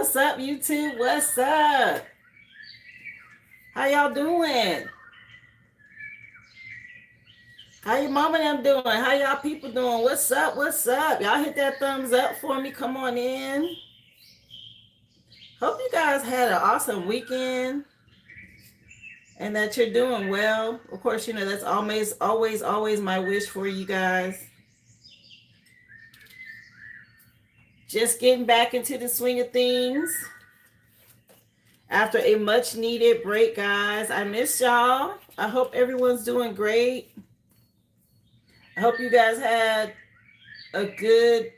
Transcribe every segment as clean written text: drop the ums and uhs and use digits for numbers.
What's up, YouTube? What's up? How y'all doing? How your mama and them doing? How y'all people doing? What's up? What's up? Y'all hit that thumbs up for me. Come on in. Hope you guys had an awesome weekend and that you're doing well. Of course, you know that's always my wish for you guys. Just getting back into the swing of things after a much needed break, guys. I miss y'all. I hope everyone's doing great. I hope you guys had a good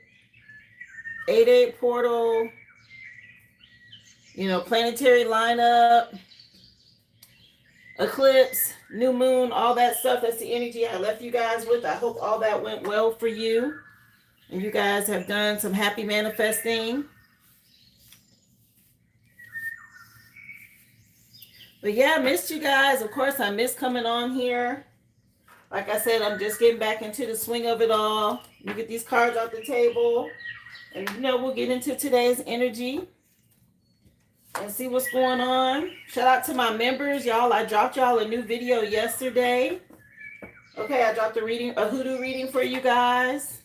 8/8 portal, planetary lineup, eclipse, new moon, all that stuff. That's the energy I left you guys with. I hope all that went well for you and you guys have done some happy manifesting. But yeah, I missed you guys. Of course, I miss coming on here. Like I said, I'm just getting back into the swing of it all. Let me get these cards off the table. And we'll get into today's energy and see what's going on. Shout out to my members, y'all. I dropped y'all a new video yesterday. Okay, I dropped a hoodoo reading for you guys.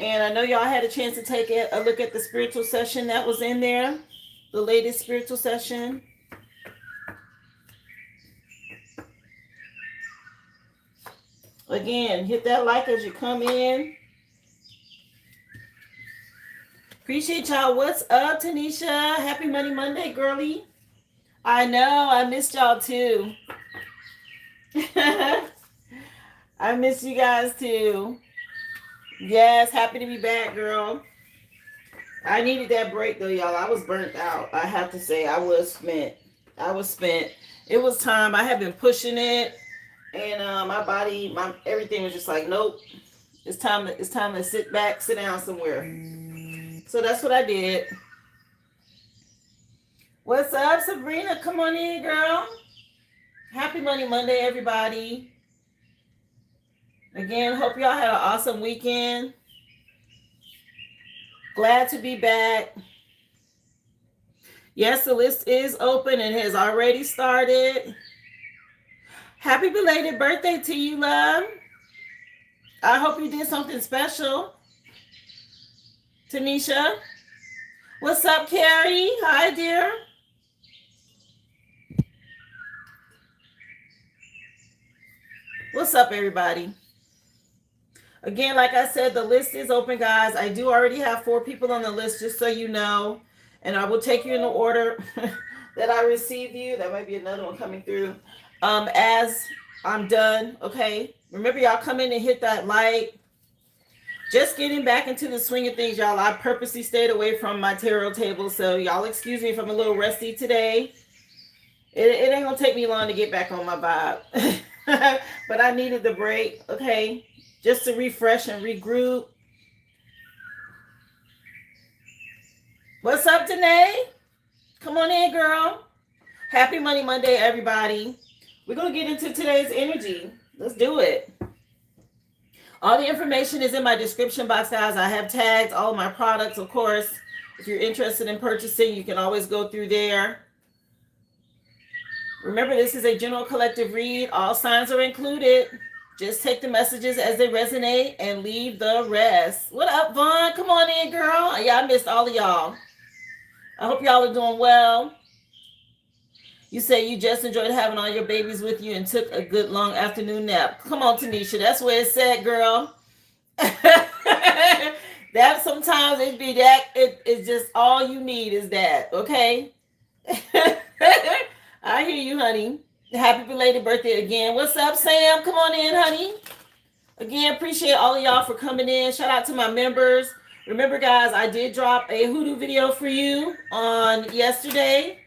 And I know y'all had a chance to take a look at the spiritual session that was in there. The latest spiritual session. Again, hit that like as you come in. Appreciate y'all. What's up, Tanisha? Happy Money Monday, girly. I know. I missed y'all too. I miss you guys too. Yes, happy to be back, girl. I needed that break though, y'all. I was burnt out. I have to say, I was spent. It was time. I have been pushing it. And my body, everything was just like, nope. It's time to sit down somewhere. So that's what I did. What's up, Sabrina? Come on in, girl. Happy Money Monday, everybody. Again, hope y'all had an awesome weekend. Glad to be back. Yes, the list is open and has already started. Happy belated birthday to you, love. I hope you did something special. Tanisha. What's up, Carrie? Hi, dear. What's up, everybody? Again, like I said, the list is open, guys. I do already have 4 people on the list, just so you know. And I will take you in the order that I receive you. That might be another one coming through. As I'm done, okay? Remember, y'all come in and hit that like. Just getting back into the swing of things, y'all. I purposely stayed away from my tarot table, so y'all excuse me if I'm a little rusty today. It ain't gonna take me long to get back on my vibe. But I needed the break, okay? Just to refresh and regroup. What's up, Danae? Come on in, girl. Happy Money Monday, everybody. We're going to get into today's energy. Let's do it. All the information is in my description box, guys. I have tagged all my products, of course. If you're interested in purchasing, you can always go through there. Remember, this is a general collective read. All signs are included. Just take the messages as they resonate and leave the rest. What up, Vaughn? Come on in, girl. Yeah, I missed all of y'all. I hope y'all are doing well. You say you just enjoyed having all your babies with you and took a good long afternoon nap. Come on, Tanisha. That's where it's at, girl. That sometimes it be that. It's just all you need is that, okay? I hear you, honey. Happy belated birthday again. What's up, Sam? Come on in, honey. Again, appreciate all of y'all for coming in. Shout out to my members. Remember, guys, I did drop a hoodoo video for you on yesterday.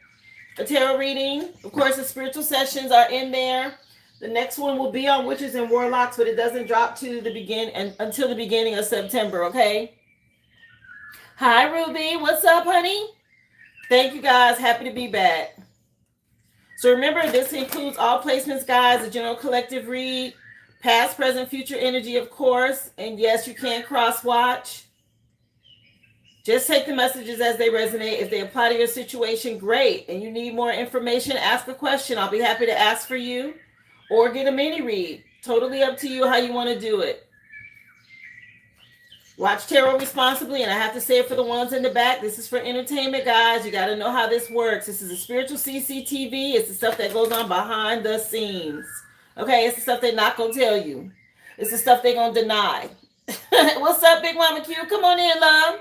A tarot reading. Of course, the spiritual sessions are in there. The next one will be on witches and warlocks, but it doesn't drop to the until the beginning of September, okay? Hi, Ruby. What's up, honey? Thank you, guys. Happy to be back. So remember, this includes all placements, guys, a general collective read, past, present, future energy, of course. And yes, you can cross-watch. Just take the messages as they resonate. If they apply to your situation, great. And you need more information, ask a question. I'll be happy to ask for you or get a mini read. Totally up to you how you want to do it. Watch tarot responsibly, and I have to say it for the ones in the back. This is for entertainment, guys. You got to know how this works. This is a spiritual CCTV. It's the stuff that goes on behind the scenes. Okay, it's the stuff they're not going to tell you. It's the stuff they're going to deny. What's up, Big Mama Q? Come on in, love.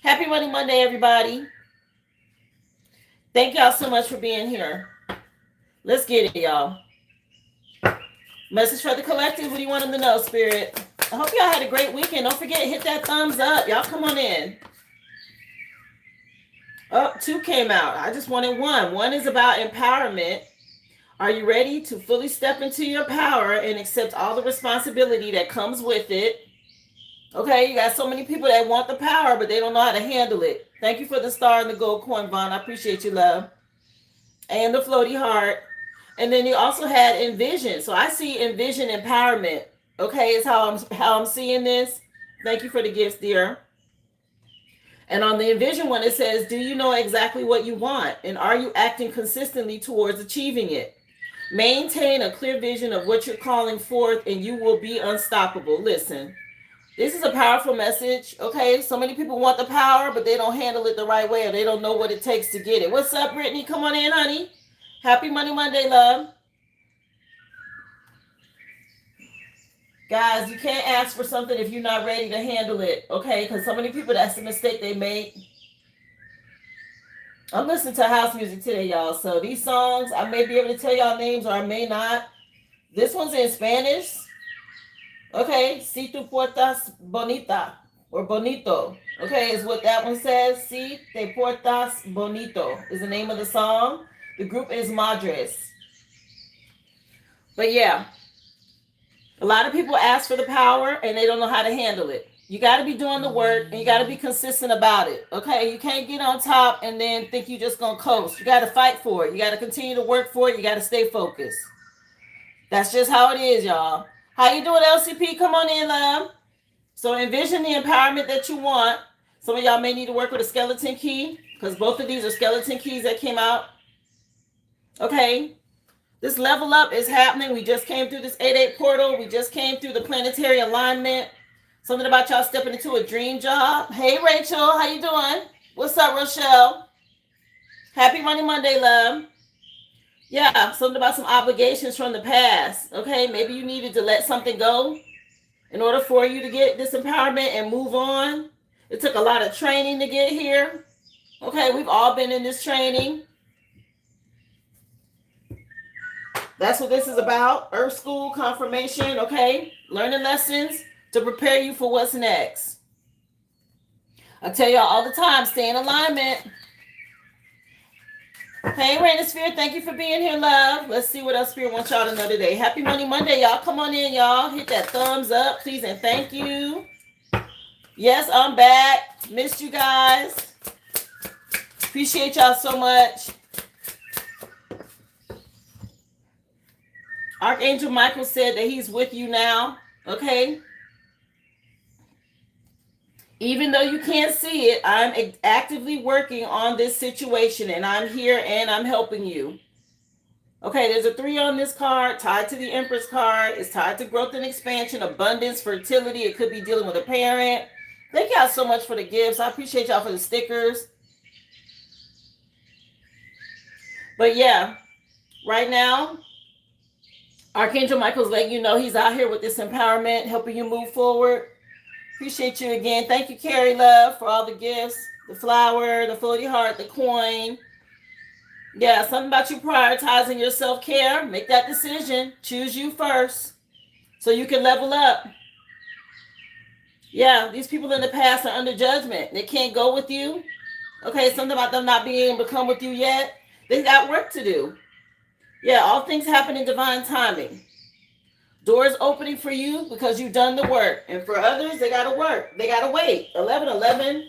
Happy Money Monday, everybody. Thank y'all so much for being here. Let's get it, y'all. Message for the collective. What do you want them to know, Spirit? I hope y'all had a great weekend. Don't forget, hit that thumbs up. Y'all come on in. Oh, 2 came out. I just wanted 1. 1 is about empowerment. Are you ready to fully step into your power and accept all the responsibility that comes with it? Okay, you got so many people that want the power, but they don't know how to handle it. Thank you for the star and the gold coin, Vaughn. I appreciate you, love. And the floaty heart. And then you also had envision. So I see envision empowerment. Okay, is how I'm seeing this. Thank you for the gifts, dear. And on the envision one, it says, do you know exactly what you want? And are you acting consistently towards achieving it? Maintain a clear vision of what you're calling forth, and you will be unstoppable. Listen, this is a powerful message. Okay, so many people want the power, but they don't handle it the right way, or they don't know what it takes to get it. What's up, Brittany? Come on in, honey. Happy Money Monday, love. Guys, you can't ask for something if you're not ready to handle it, okay? Because so many people, that's the mistake they make. I'm listening to house music today, y'all. So these songs, I may be able to tell y'all names or I may not. This one's in Spanish. Okay, Si tu portas bonita or bonito. Okay, is what that one says. Si te portas bonito is the name of the song. The group is Madres. But yeah. A lot of people ask for the power and they don't know how to handle it. You got to be doing the work and you got to be consistent about it. Okay, you can't get on top and then think you're just going to coast. You got to fight for it. You got to continue to work for it. You got to stay focused. That's just how it is, y'all. How you doing, LCP? Come on in, love. So envision the empowerment that you want. Some of y'all may need to work with a skeleton key because both of these are skeleton keys that came out. Okay. This level up is happening. We just came through this 8-8 portal. We just came through the planetary alignment. Something about y'all stepping into a dream job. Hey, Rachel. How you doing? What's up, Rochelle? Happy Money Monday, love. Yeah, something about some obligations from the past. Okay, maybe you needed to let something go in order for you to get this empowerment and move on. It took a lot of training to get here. Okay, we've all been in this training. That's what this is about. Earth School confirmation, okay? Learning lessons to prepare you for what's next. I tell y'all all the time, stay in alignment. Hey, Rain Spirit, thank you for being here, love. Let's see what else Spirit wants y'all to know today. Happy Money Monday, y'all. Come on in, y'all. Hit that thumbs up, please, and thank you. Yes, I'm back. Missed you guys. Appreciate y'all so much. Archangel Michael said that he's with you now, okay? Even though you can't see it, I'm actively working on this situation, and I'm here and I'm helping you. Okay, there's a 3 on this card, tied to the Empress card. It's tied to growth and expansion, abundance, fertility. It could be dealing with a parent. Thank y'all so much for the gifts. I appreciate y'all for the stickers. But yeah, right now, Archangel Michael's letting you know he's out here with this empowerment, helping you move forward. Appreciate you again. Thank you, Carrie Love, for all the gifts. The flower, the floaty heart, the coin. Yeah, something about you prioritizing your self-care. Make that decision. Choose you first so you can level up. Yeah, these people in the past are under judgment. They can't go with you. Okay, something about them not being able to come with you yet. They got work to do. Yeah, all things happen in divine timing. Doors opening for you because you've done the work. And for others, they got to work. They got to wait. 11-11.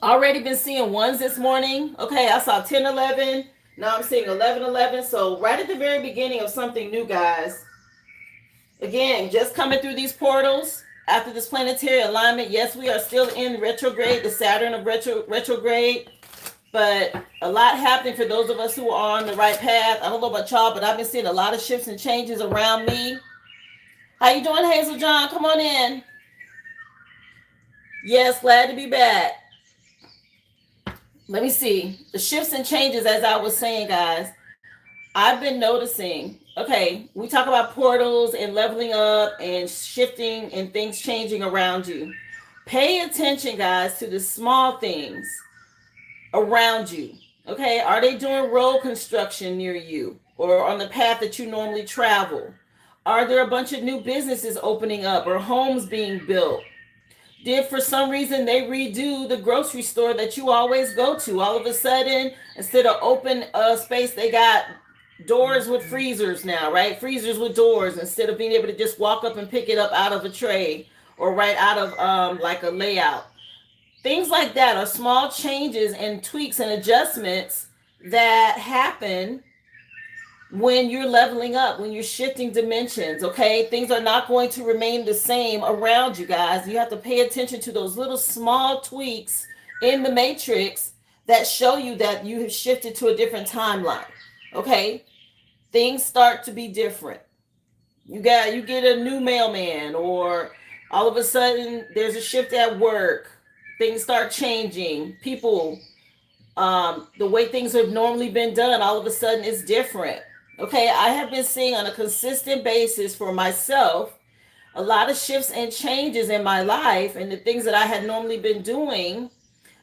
Already been seeing ones this morning. Okay, I saw 10-11. Now I'm seeing 11-11. So right at the very beginning of something new, guys. Again, just coming through these portals. after this planetary alignment, yes, we are still in retrograde, the Saturn of retrograde, but a lot happening for those of us who are on the right path. I don't know about y'all, but I've been seeing a lot of shifts and changes around me. How you doing, Hazel John? Come on in. Yes, glad to be back. Let me see. The shifts and changes, as I was saying, guys, I've been noticing, okay, we talk about portals and leveling up and shifting and things changing around you. Pay attention, guys, to the small things around you. Okay, are they doing road construction near you or on the path that you normally travel? Are there a bunch of new businesses opening up or homes being built? Did for some reason they redo the grocery store that you always go to? All of a sudden, instead of open space, they got doors with freezers now, right? Freezers with doors instead of being able to just walk up and pick it up out of a tray or right out of like a layout. Things like that are small changes and tweaks and adjustments that happen when you're leveling up, when you're shifting dimensions, okay? Things are not going to remain the same around you, guys. You have to pay attention to those little small tweaks in the matrix that show you that you have shifted to a different timeline, okay? Things start to be different. You get a new mailman, or all of a sudden there's a shift at work. Things start changing. People, the way things have normally been done, all of a sudden it's different. Okay, I have been seeing on a consistent basis for myself a lot of shifts and changes in my life and the things that I had normally been doing,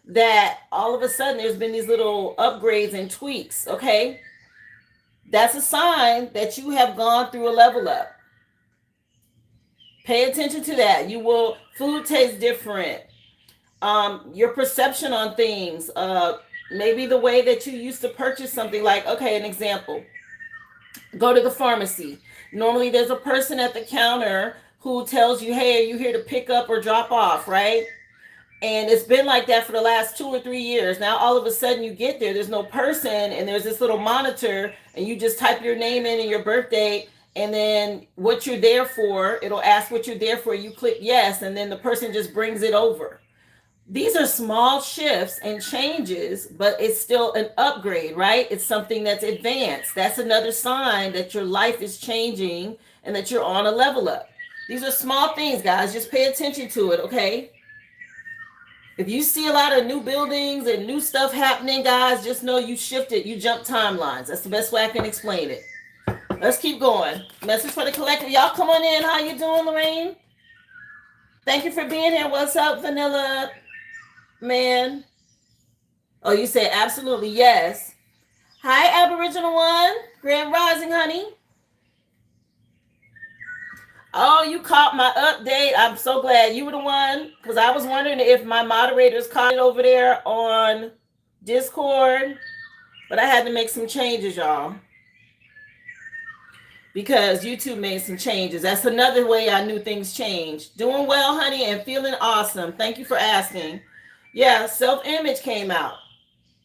that all of a sudden there's been these little upgrades and tweaks, okay? That's a sign that you have gone through a level up. Pay attention to that. Food tastes different. Your perception on things, maybe the way that you used to purchase something, like, okay, an example, go to the pharmacy. Normally there's a person at the counter who tells you, hey, are you here to pick up or drop off, right? And it's been like that for the last 2 or 3 years. Now, all of a sudden you get there, there's no person, and there's this little monitor, and you just type your name in and your birth date, and then what you're there for, it'll ask what you're there for. You click yes, and then the person just brings it over. These are small shifts and changes, but it's still an upgrade, right? It's something that's advanced. That's another sign that your life is changing and that you're on a level up. These are small things, guys. Just pay attention to it, okay? If you see a lot of new buildings and new stuff happening, guys, just know you shifted. You jumped timelines. That's the best way I can explain it. Let's keep going. Message for the collective. Y'all come on in. How you doing, Lorraine? Thank you for being here. What's up, Vanilla Man? Oh, you say absolutely yes. Hi, Aboriginal One. Grand Rising, honey. Oh, you caught my update. I'm so glad you were the one, because I was wondering if my moderators caught it over there on Discord, but I had to make some changes, y'all, because YouTube made some changes. That's another way I knew things changed. Doing well, honey, and feeling awesome. Thank you for asking. Yeah, self-image came out.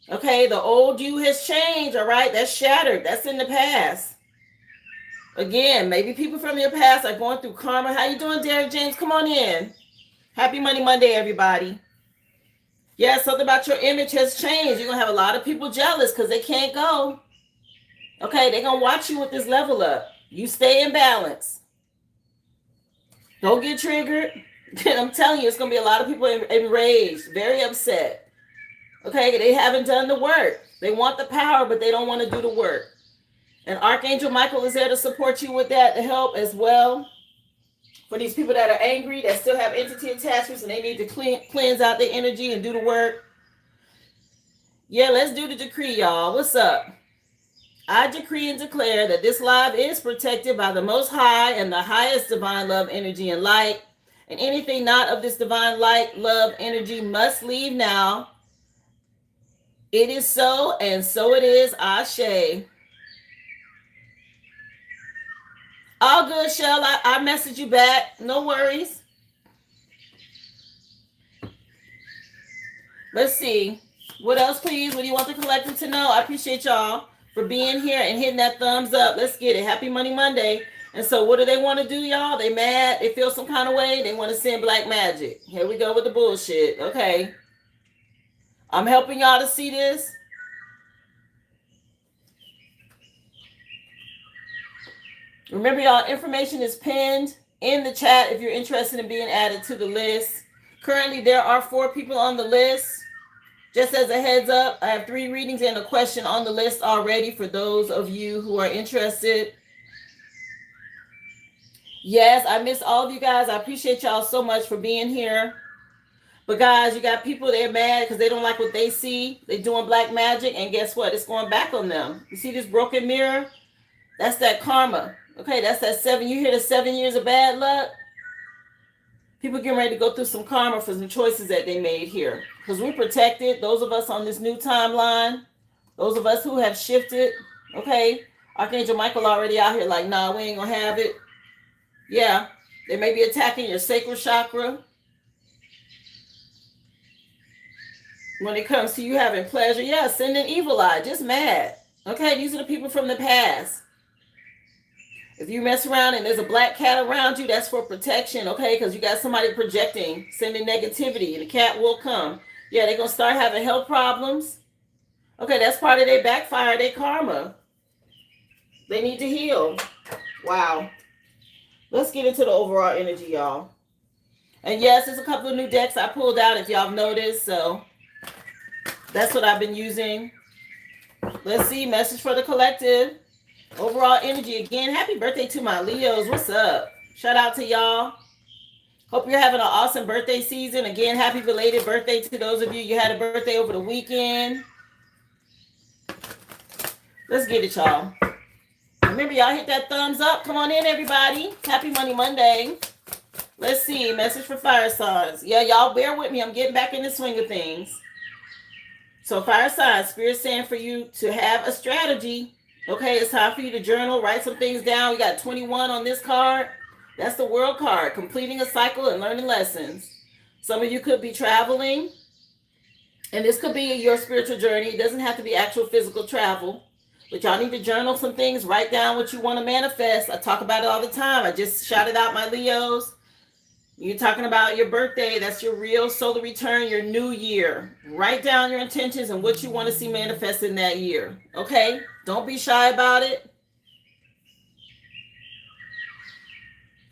Okay, the old you has changed, all right? That's shattered. That's in the past. Again, maybe people from your past are going through karma. How you doing, Derek James? Come on in. Happy Money Monday, everybody. Yeah, something about your image has changed. You're going to have a lot of people jealous because they can't go. Okay, they're going to watch you with this level up. You stay in balance. Don't get triggered. I'm telling you, it's going to be a lot of people enraged, very upset. Okay, they haven't done the work. They want the power, but they don't want to do the work. And Archangel Michael is there to support you with that, to help as well. For these people that are angry, that still have entity attachments, and they need to cleanse out their energy and do the work. Yeah, let's do the decree, y'all. What's up? I decree and declare that this live is protected by the Most High and the highest divine love, energy, and light. And anything not of this divine light, love, energy must leave now. It is so, and so it is. Ashe. All good, Shell. I message you back. No worries. Let's see. What else, please? What do you want the collective to know? I appreciate y'all for being here and hitting that thumbs up. Let's get it. Happy Money Monday. And so what do they want to do, y'all? They mad. They feel some kind of way. They want to send black magic. Here we go with the bullshit. Okay. I'm helping y'all to see this. Remember, y'all, information is pinned in the chat if you're interested in being added to the list. Currently, there are 4 people on the list. Just as a heads up, I have 3 readings and a question on the list already for those of you who are interested. Yes, I miss all of you guys. I appreciate y'all so much for being here. But guys, you got people, they're mad because they don't like what they see. They're doing black magic, and guess what? It's going back on them. You see this broken mirror? That's that karma. Okay, that's that 7. You hear the 7 years of bad luck? People getting ready to go through some karma for some choices that they made here. Because we're protected, those of us on this new timeline, those of us who have shifted, okay? Archangel Michael already out here like, nah, we ain't gonna have it. Yeah, they may be attacking your sacral chakra. When it comes to you having pleasure, yeah, sending evil eye, just mad. Okay, these are the people from the past. If you mess around and there's a black cat around you, that's for protection, okay? Because you got somebody projecting, sending negativity, and the cat will come. Yeah, they're going to start having health problems. Okay, that's part of their backfire, their karma. They need to heal. Wow. Let's get into the overall energy, y'all. And yes, there's a couple of new decks I pulled out, if y'all have noticed. So that's what I've been using. Let's see. Message for the collective. Overall energy. Again, happy birthday to my Leos. What's up? Shout out to y'all. Hope you're having an awesome birthday season. Again, happy belated birthday to those of you. You had a birthday over the weekend. Let's get it, y'all. Remember, y'all hit that thumbs up. Come on in, everybody. Happy Money Monday. Let's see. Message for fire signs. Yeah, y'all bear with me. I'm getting back in the swing of things. So fire signs, Spirit's saying for you to have a strategy. Okay, it's time for you to journal, write some things down. We got 21 on this card. That's the world card, completing a cycle and learning lessons. Some of you could be traveling, and this could be your spiritual journey. It doesn't have to be actual physical travel. But y'all need to journal some things, write down what you want to manifest. I talk about it all the time. I just shouted out my Leos. You're talking about your birthday. That's your real solar return, your new year. Write down your intentions and what you want to see manifest in that year. Okay? Don't be shy about it.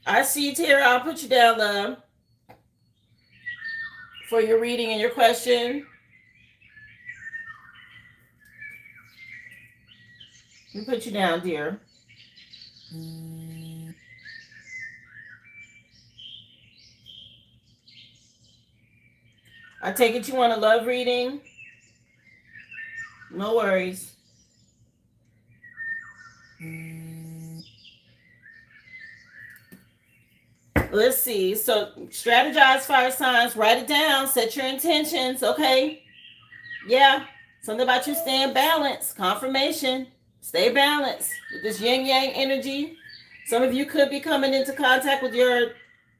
I see you, Tara. I'll put you down, love, for your reading and your question. Let me put you down, dear. I take it you want a love reading? No worries. Let's see. So strategize, fire signs. Write it down. Set your intentions. Okay. Yeah. Something about you staying balanced. Confirmation. Stay balanced with this yin yang energy. Some of you could be coming into contact with your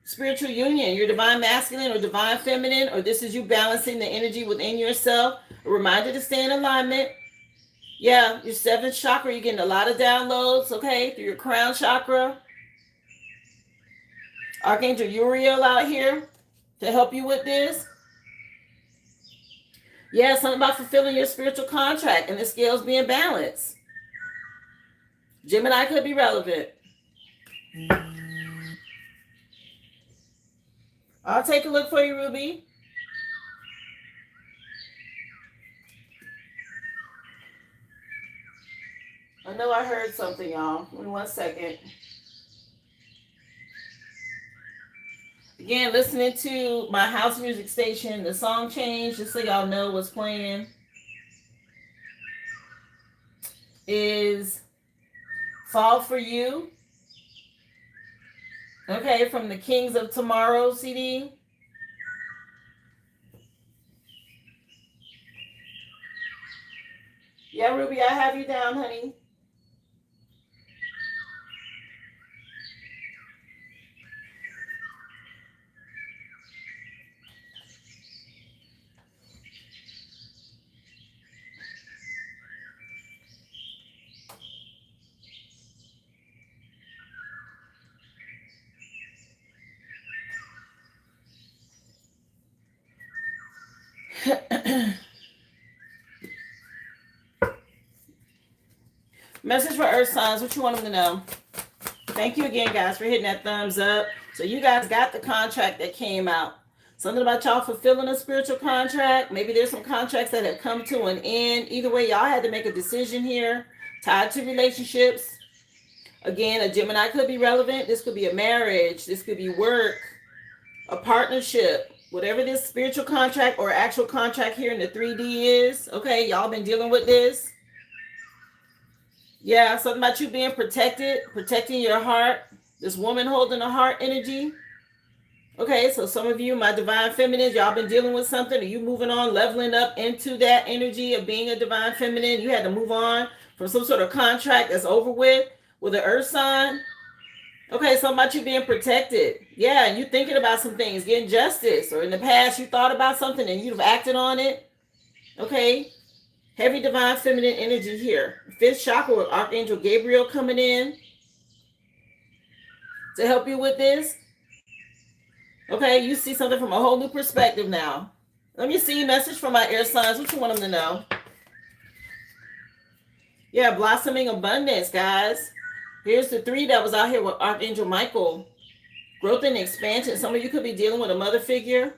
spiritual union, your divine masculine or divine feminine, or this is you balancing the energy within yourself. A reminder to stay in alignment. Yeah, your 7th chakra, you're getting a lot of downloads, okay, through your crown chakra. Archangel Uriel out here to help you with this. Yeah, something about fulfilling your spiritual contract and the scales being balanced. Gemini could be relevant. I'll take a look for you, Ruby. I know I heard something, y'all. Give me 1 second. Again, listening to my house music station, the song changed, just so y'all know what's playing, is Fall For You. Okay, from the Kings of Tomorrow CD. Yeah, Ruby, I have you down, honey. Message for Earth signs. What you want them to know? Thank you again, guys, for hitting that thumbs up. So you guys got the contract that came out. Something about y'all fulfilling a spiritual contract. Maybe there's some contracts that have come to an end. Either way, y'all had to make a decision here tied to relationships. Again, a Gemini could be relevant. This could be a marriage. This could be work, a partnership, whatever this spiritual contract or actual contract here in the 3D is. Okay, y'all been dealing with this. Yeah, something about you being protected, protecting your heart. This woman holding a heart energy. Okay, so some of you, my divine feminines, y'all been dealing with something. Are you moving on, leveling up into that energy of being a divine feminine? You had to move on from some sort of contract that's over with an earth sign. Okay, something about you being protected. Yeah, and you thinking about some things, getting justice. Or in the past, you thought about something and you've acted on it. Okay, heavy divine feminine energy here. Fifth chakra with Archangel Gabriel coming in to help you with this. Okay, you see something from a whole new perspective now. Let me see a message from my air signs. What you want them to know? Yeah, blossoming abundance, guys. Here's the 3 that was out here with Archangel Michael. Growth and expansion. Some of you could be dealing with a mother figure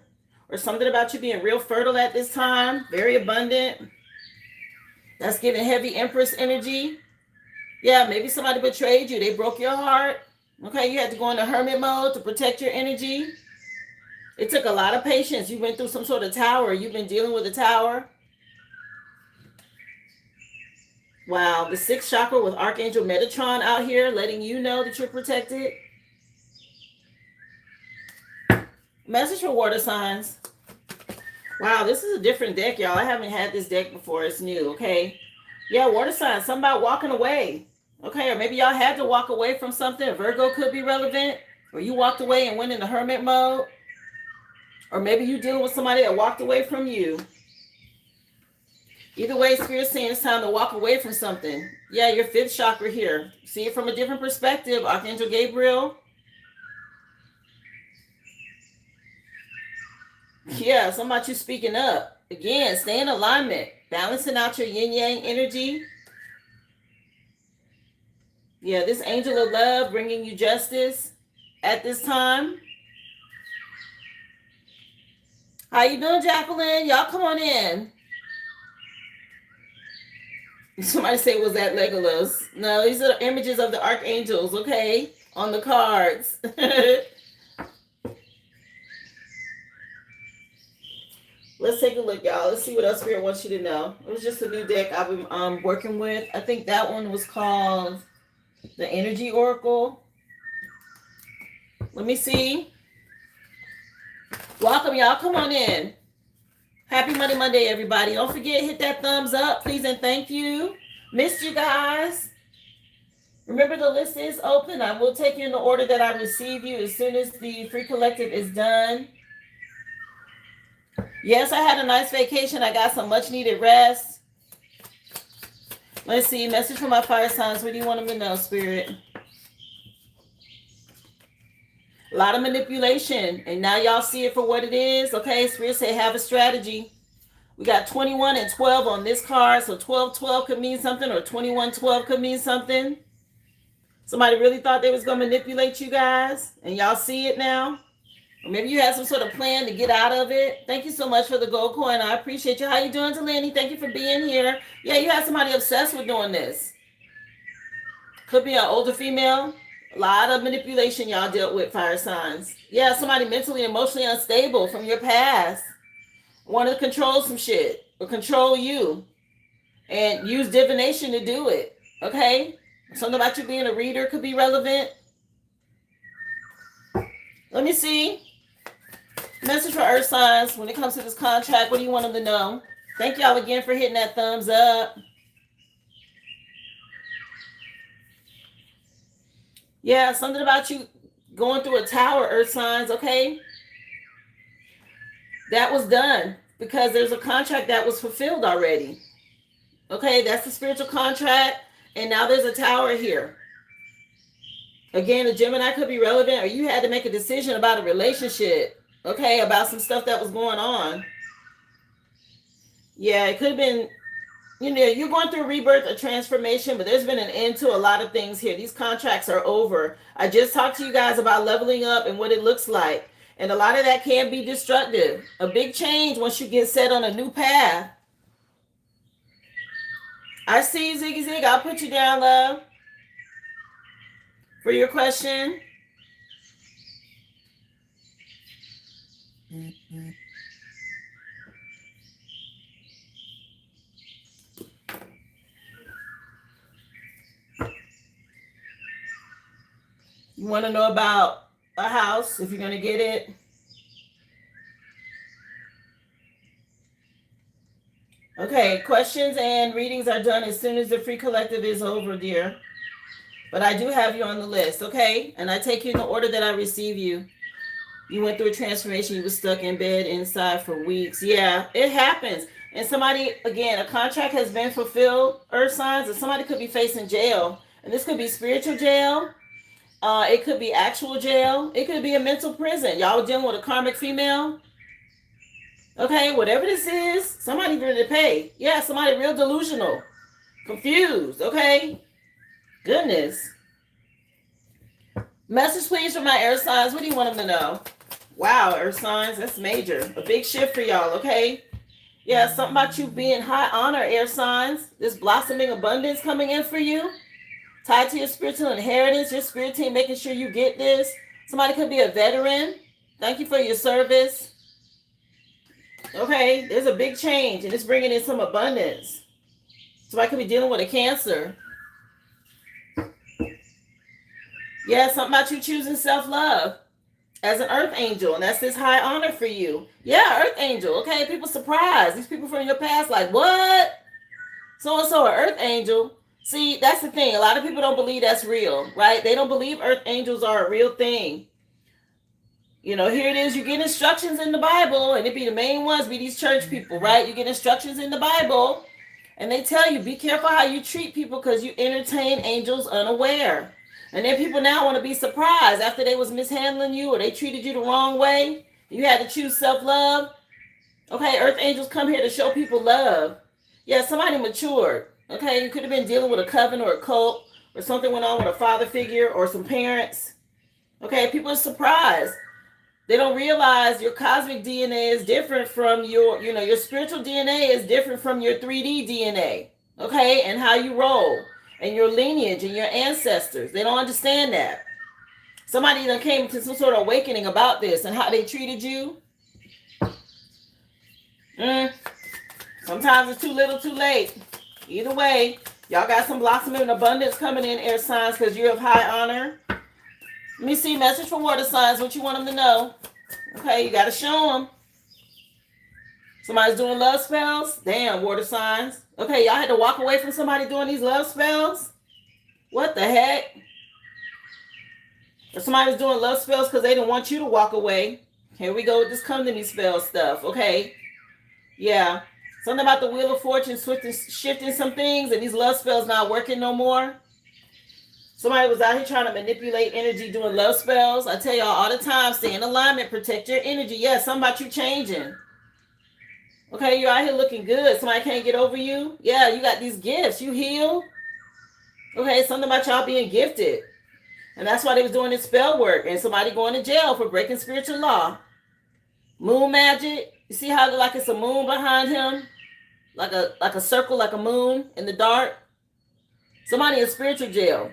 or something about you being real fertile at this time. Very abundant. That's giving heavy Empress energy. Yeah, maybe somebody betrayed you. They broke your heart. Okay, you had to go into hermit mode to protect your energy. It took a lot of patience. You went through some sort of tower. You've been dealing with a tower. Wow, the 6th chakra with Archangel Metatron out here letting you know that you're protected. Message for water signs. Wow, this is a different deck, y'all. I haven't had this deck before. It's new, okay? Yeah, water signs. Something about walking away. Okay, or maybe y'all had to walk away from something. Virgo could be relevant. Or you walked away and went into hermit mode. Or maybe you dealing with somebody that walked away from you. Either way, Spirit's saying it's time to walk away from something. Yeah, your 5th chakra here. See it from a different perspective. Archangel Gabriel. Yeah, something about you speaking up. Again, stay in alignment. Balancing out your yin-yang energy. Yeah, this angel of love bringing you justice at this time. How you doing, Jacqueline? Y'all come on in. Somebody say, was that Legolas? No, these are the images of the archangels, okay? On the cards. Let's take a look, y'all. Let's see what else Spirit wants you to know. It was just a new deck I've been working with. I think that one was called the Energy Oracle. Let me see. Welcome, y'all. Come on in. Happy Monday, everybody. Don't forget, hit that thumbs up, please, and thank you. Missed you guys. Remember, the list is open. I will take you in the order that I receive you as soon as the free collective is done. Yes, I had a nice vacation. I got some much needed rest. Let's see. Message from my fire signs. What do you want them to know, Spirit? A lot of manipulation. And now y'all see it for what it is. Okay, Spirit say have a strategy. We got 21 and 12 on this card. So 12-12 could mean something, or 21-12 could mean something. Somebody really thought they was going to manipulate you guys. And y'all see it now. Or maybe you had some sort of plan to get out of it. Thank you so much for the gold coin. I appreciate you. How you doing, Delaney? Thank you for being here. Yeah, you had somebody obsessed with doing this. Could be an older female. A lot of manipulation y'all dealt with, fire signs. Yeah, somebody mentally, emotionally unstable from your past. Wanted to control some shit or control you and use divination to do it. Okay? Something about you being a reader could be relevant. Let me see. Message for earth signs when it comes to this contract. What do you want them to know? Thank y'all again for hitting that thumbs up. Yeah, something about you going through a tower, earth signs, okay? That was done because there's a contract that was fulfilled already. Okay, that's the spiritual contract. And now there's a tower here. Again, the Gemini could be relevant, or you had to make a decision about a relationship. Okay, about some stuff that was going on. Yeah, it could have been, you're going through rebirth or transformation, but there's been an end to a lot of things here. These contracts are over. I just talked to you guys about leveling up and what it looks like. And a lot of that can be destructive. A big change once you get set on a new path. I see you, Ziggy Zig. I'll put you down, love, for your question. You want to know about a house, if you're going to get it? Okay, questions and readings are done as soon as the free collective is over, dear. But I do have you on the list, okay? And I take you in the order that I receive you. You went through a transformation. You were stuck in bed inside for weeks. Yeah, it happens. And somebody, again, a contract has been fulfilled, earth signs, and somebody could be facing jail. And this could be spiritual jail. It could be actual jail. It could be a mental prison. Y'all were dealing with a karmic female. Okay, whatever this is, somebody ready to pay. Yeah, somebody real delusional, confused. Okay, goodness. Message, please, from my earth signs. What do you want them to know? Wow, earth signs, that's major. A big shift for y'all, okay? Yeah, something about you being high honor, air signs. This blossoming abundance coming in for you. Tied to your spiritual inheritance, your spirit team making sure you get this. Somebody could be a veteran. Thank you for your service. Okay, there's a big change, and it's bringing in some abundance. Somebody could be dealing with a cancer. Yeah, something about you choosing self-love as an earth angel, and that's this high honor for you. Yeah, earth angel. Okay, people surprised. These people from your past, like, what? So-and-so, an earth angel. See, that's the thing. A lot of people don't believe that's real, right? They don't believe earth angels are a real thing. You know, here it is. You get instructions in the Bible, and it be the main ones, be these church people, right? You get instructions in the Bible, and they tell you, be careful how you treat people because you entertain angels unaware. And then people now want to be surprised after they was mishandling you or they treated you the wrong way. You had to choose self-love. Okay, earth angels come here to show people love. Yeah, somebody matured. Okay, you could have been dealing with a coven or a cult or something went on with a father figure or some parents. Okay, people are surprised. They don't realize your cosmic DNA is different from your spiritual DNA is different from your 3D DNA. Okay, and how you roll and your lineage and your ancestors. They don't understand that. Somebody that came to some sort of awakening about this and how they treated you. Sometimes it's too little, too late. Either way, y'all got some blossoming abundance coming in, air signs, because you're of high honor. Let me see, message from water signs, what you want them to know. Okay, you got to show them. Somebody's doing love spells. Damn, water signs. Okay, y'all had to walk away from somebody doing these love spells? What the heck? Or somebody's doing love spells because they didn't want you to walk away. Here we go with this come to me spell stuff. Okay. Yeah. Something about the Wheel of Fortune shifting some things and these love spells not working no more. Somebody was out here trying to manipulate energy doing love spells. I tell y'all all the time, stay in alignment, protect your energy. Yeah, something about you changing. Okay, you're out here looking good. Somebody can't get over you. Yeah, you got these gifts. You heal. Okay, something about y'all being gifted. And that's why they was doing this spell work. And somebody going to jail for breaking spiritual law. Moon magic. You see how like it's a moon behind him? Like a circle, like a moon in the dark. Somebody in spiritual jail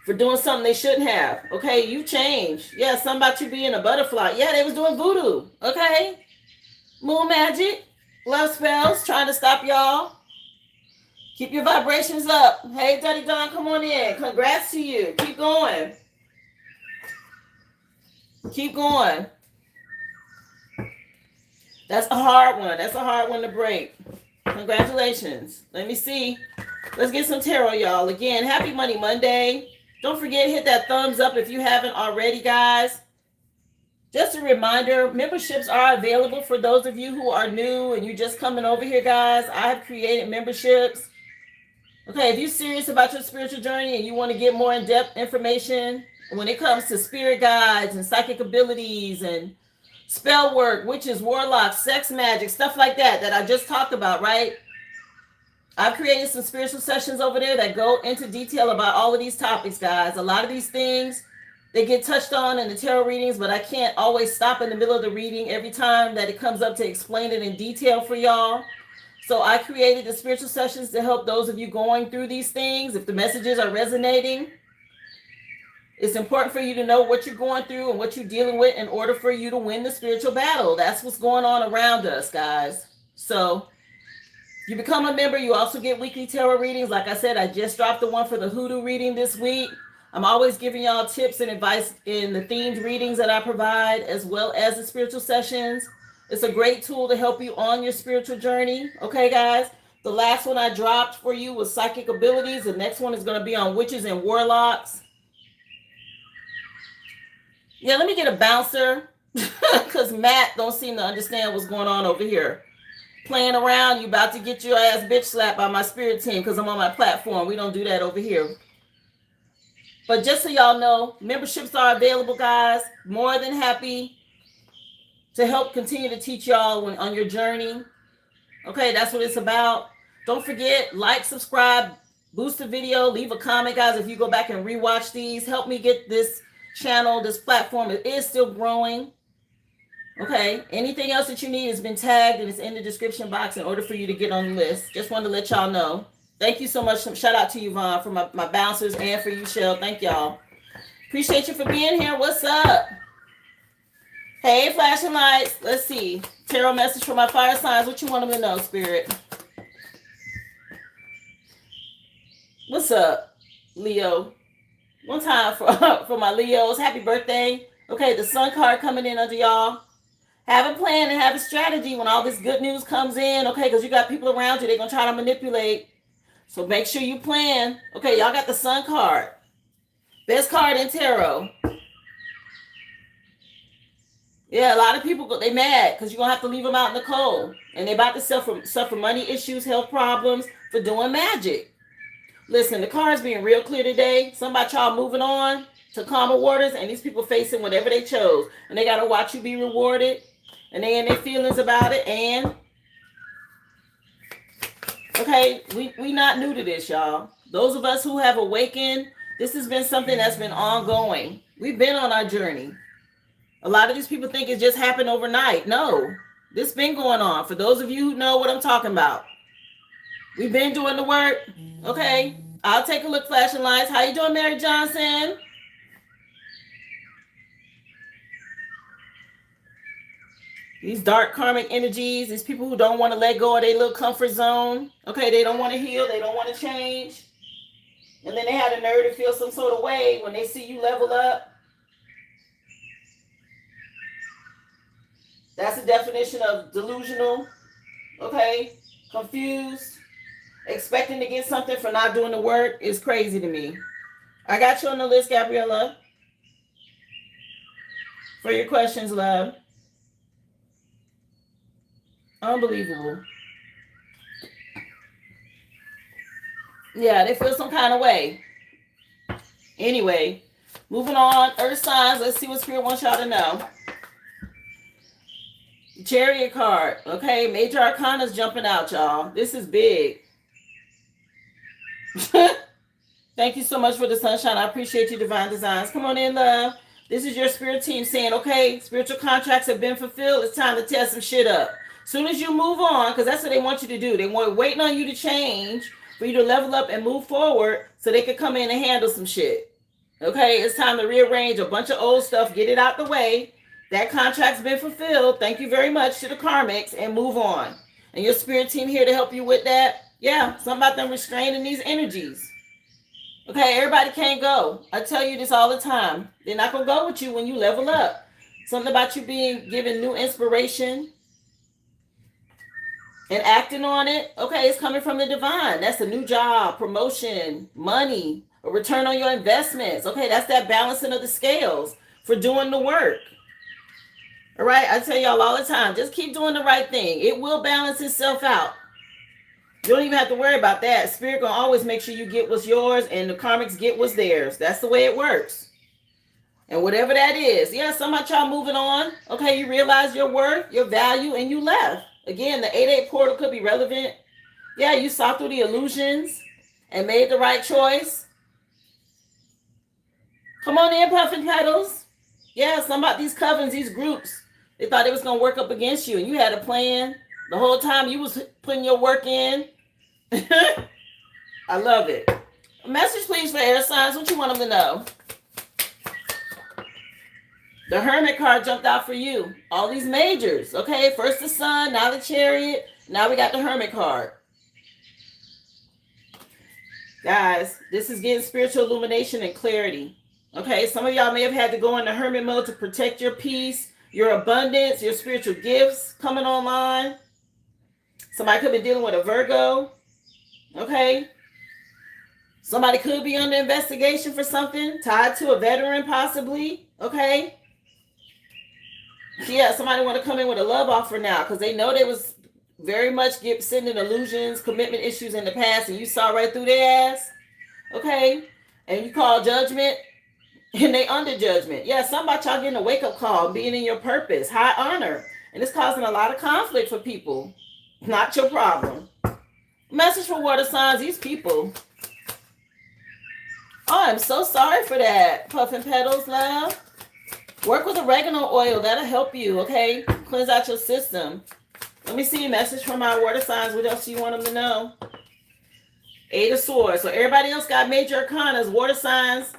for doing something they shouldn't have. Okay, you changed. Yeah, something about you being a butterfly. Yeah, they was doing voodoo. Okay. Moon magic. Love spells. Trying to stop y'all. Keep your vibrations up. Hey, Daddy Don, come on in. Congrats to you. Keep going. Keep going. That's a hard one. That's a hard one to break. Congratulations. Let me see. Let's get some tarot, y'all. Again, happy Money Monday. Don't forget, hit that thumbs up if you haven't already, guys. Just a reminder, memberships are available for those of you who are new and you're just coming over here, guys. I have created memberships. Okay, if you're serious about your spiritual journey and you want to get more in-depth information when it comes to spirit guides and psychic abilities and spell work, witches, warlocks, sex magic, stuff like that I just talked about, right? I've created some spiritual sessions over there that go into detail about all of these topics, guys. A lot of these things, they get touched on in the tarot readings, but I can't always stop in the middle of the reading every time that it comes up to explain it in detail for y'all. So I created the spiritual sessions to help those of you going through these things. If the messages are resonating, it's important for you to know what you're going through and what you're dealing with in order for you to win the spiritual battle. That's what's going on around us, guys. So you become a member, you also get weekly tarot readings. Like I said, I just dropped the one for the hoodoo reading this week. I'm always giving y'all tips and advice in the themed readings that I provide, as well as the spiritual sessions. It's a great tool to help you on your spiritual journey. Okay, guys? The last one I dropped for you was psychic abilities. The next one is going to be on witches and warlocks. Yeah, let me get a bouncer because Matt don't seem to understand what's going on over here. Playing around, you about to get your ass bitch slapped by my spirit team because I'm on my platform. We don't do that over here. But just so y'all know, memberships are available, guys. More than happy to help continue to teach y'all on your journey. Okay, that's what it's about. Don't forget, like, subscribe, boost the video, leave a comment, guys. If you go back and rewatch these, help me get this channel, this platform. It is still growing. Okay, anything else that you need has been tagged and it's in the description box in order for you to get on the list. Just wanted to let y'all know. Thank you so much. Shout out to you, Vaughn, for my bouncers and for you, Shell. Thank y'all. Appreciate you for being here. What's up? Hey, flashing lights. Let's see. Tarot message for my fire signs. What you want them to know, Spirit? What's up, Leo? One time for my Leos. Happy birthday. Okay, the sun card coming in under y'all. Have a plan and have a strategy when all this good news comes in, okay? Because you got people around you. They're going to try to manipulate. So make sure you plan. Okay, y'all got the sun card. Best card in tarot. Yeah, a lot of people, they mad because you're going to have to leave them out in the cold. And they're about to suffer money issues, health problems for doing magic. Listen, the card's being real clear today. Some about y'all moving on to calmer waters, and these people facing whatever they chose. And they got to watch you be rewarded. And they in their feelings about it. And, okay, we not new to this, y'all. Those of us who have awakened, this has been something that's been ongoing. We've been on our journey. A lot of these people think it just happened overnight. No, this been going on. For those of you who know what I'm talking about. We've been doing the work. Okay, I'll take a look, flashing lights. How you doing, Mary Johnson? These dark karmic energies, these people who don't want to let go of their little comfort zone. Okay, they don't want to heal. They don't want to change. And then they have the nerve to feel some sort of way when they see you level up. That's the definition of delusional. Okay, confused. Expecting to get something for not doing the work is crazy to me. I got you on the list, Gabriella. For your questions, love. Unbelievable. Yeah, they feel some kind of way. Anyway, moving on. Earth signs. Let's see what Spirit wants y'all to know. Chariot card. Okay, Major Arcana's jumping out, y'all. This is big. Thank you so much for the sunshine. I appreciate you, Divine Designs. Come on in, love. This is your spirit team saying, okay, spiritual contracts have been fulfilled. It's time to test some shit up. Soon as you move on, because that's what they want you to do. They want waiting on you to change for you to level up and move forward so they can come in and handle some shit. Okay, it's time to rearrange a bunch of old stuff, get it out the way. That contract's been fulfilled. Thank you very much to the karmics and move on. And your spirit team here to help you with that. Yeah, something about them restraining these energies. Okay, everybody can't go. I tell you this all the time. They're not going to go with you when you level up. Something about you being given new inspiration and acting on it. Okay, it's coming from the divine. That's a new job, promotion, money, a return on your investments. Okay, that's that balancing of the scales for doing the work. All right, I tell y'all all the time, just keep doing the right thing. It will balance itself out. You don't even have to worry about that. Spirit gonna always make sure you get what's yours and the karmics get what's theirs. That's the way it works. And whatever that is, yeah, some of y'all moving on. Okay, you realize your worth, your value, and you left. Again, the 8-8 portal could be relevant. Yeah, you saw through the illusions and made the right choice. Come on in, Puffin Petals. Yeah, some about these covens, these groups, they thought it was going to work up against you, and you had a plan. The whole time you was putting your work in. I love it. A message, please, for air signs. What you want them to know? The Hermit card jumped out for you. All these majors, okay? First the Sun, now the Chariot. Now we got the Hermit card. Guys, this is getting spiritual illumination and clarity. Okay, some of y'all may have had to go into hermit mode to protect your peace, your abundance, your spiritual gifts coming online. Somebody could be dealing with a Virgo. Okay. Somebody could be under investigation for something tied to a veteran, possibly. Okay. Yeah, somebody want to come in with a love offer now because they know they was very much sending illusions, commitment issues in the past, and you saw right through their ass. Okay. And you call judgment. And they under judgment. Yeah, some about y'all getting a wake-up call, being in your purpose, high honor. And it's causing a lot of conflict for people. Not your problem. Message for water signs, these people. Oh, I'm so sorry for that. Puffin Petals, love. Work with oregano oil. That'll help you, okay? Cleanse out your system. Let me see a message from my water signs. What else do you want them to know? 8 of Swords. So everybody else got major arcanas, water signs.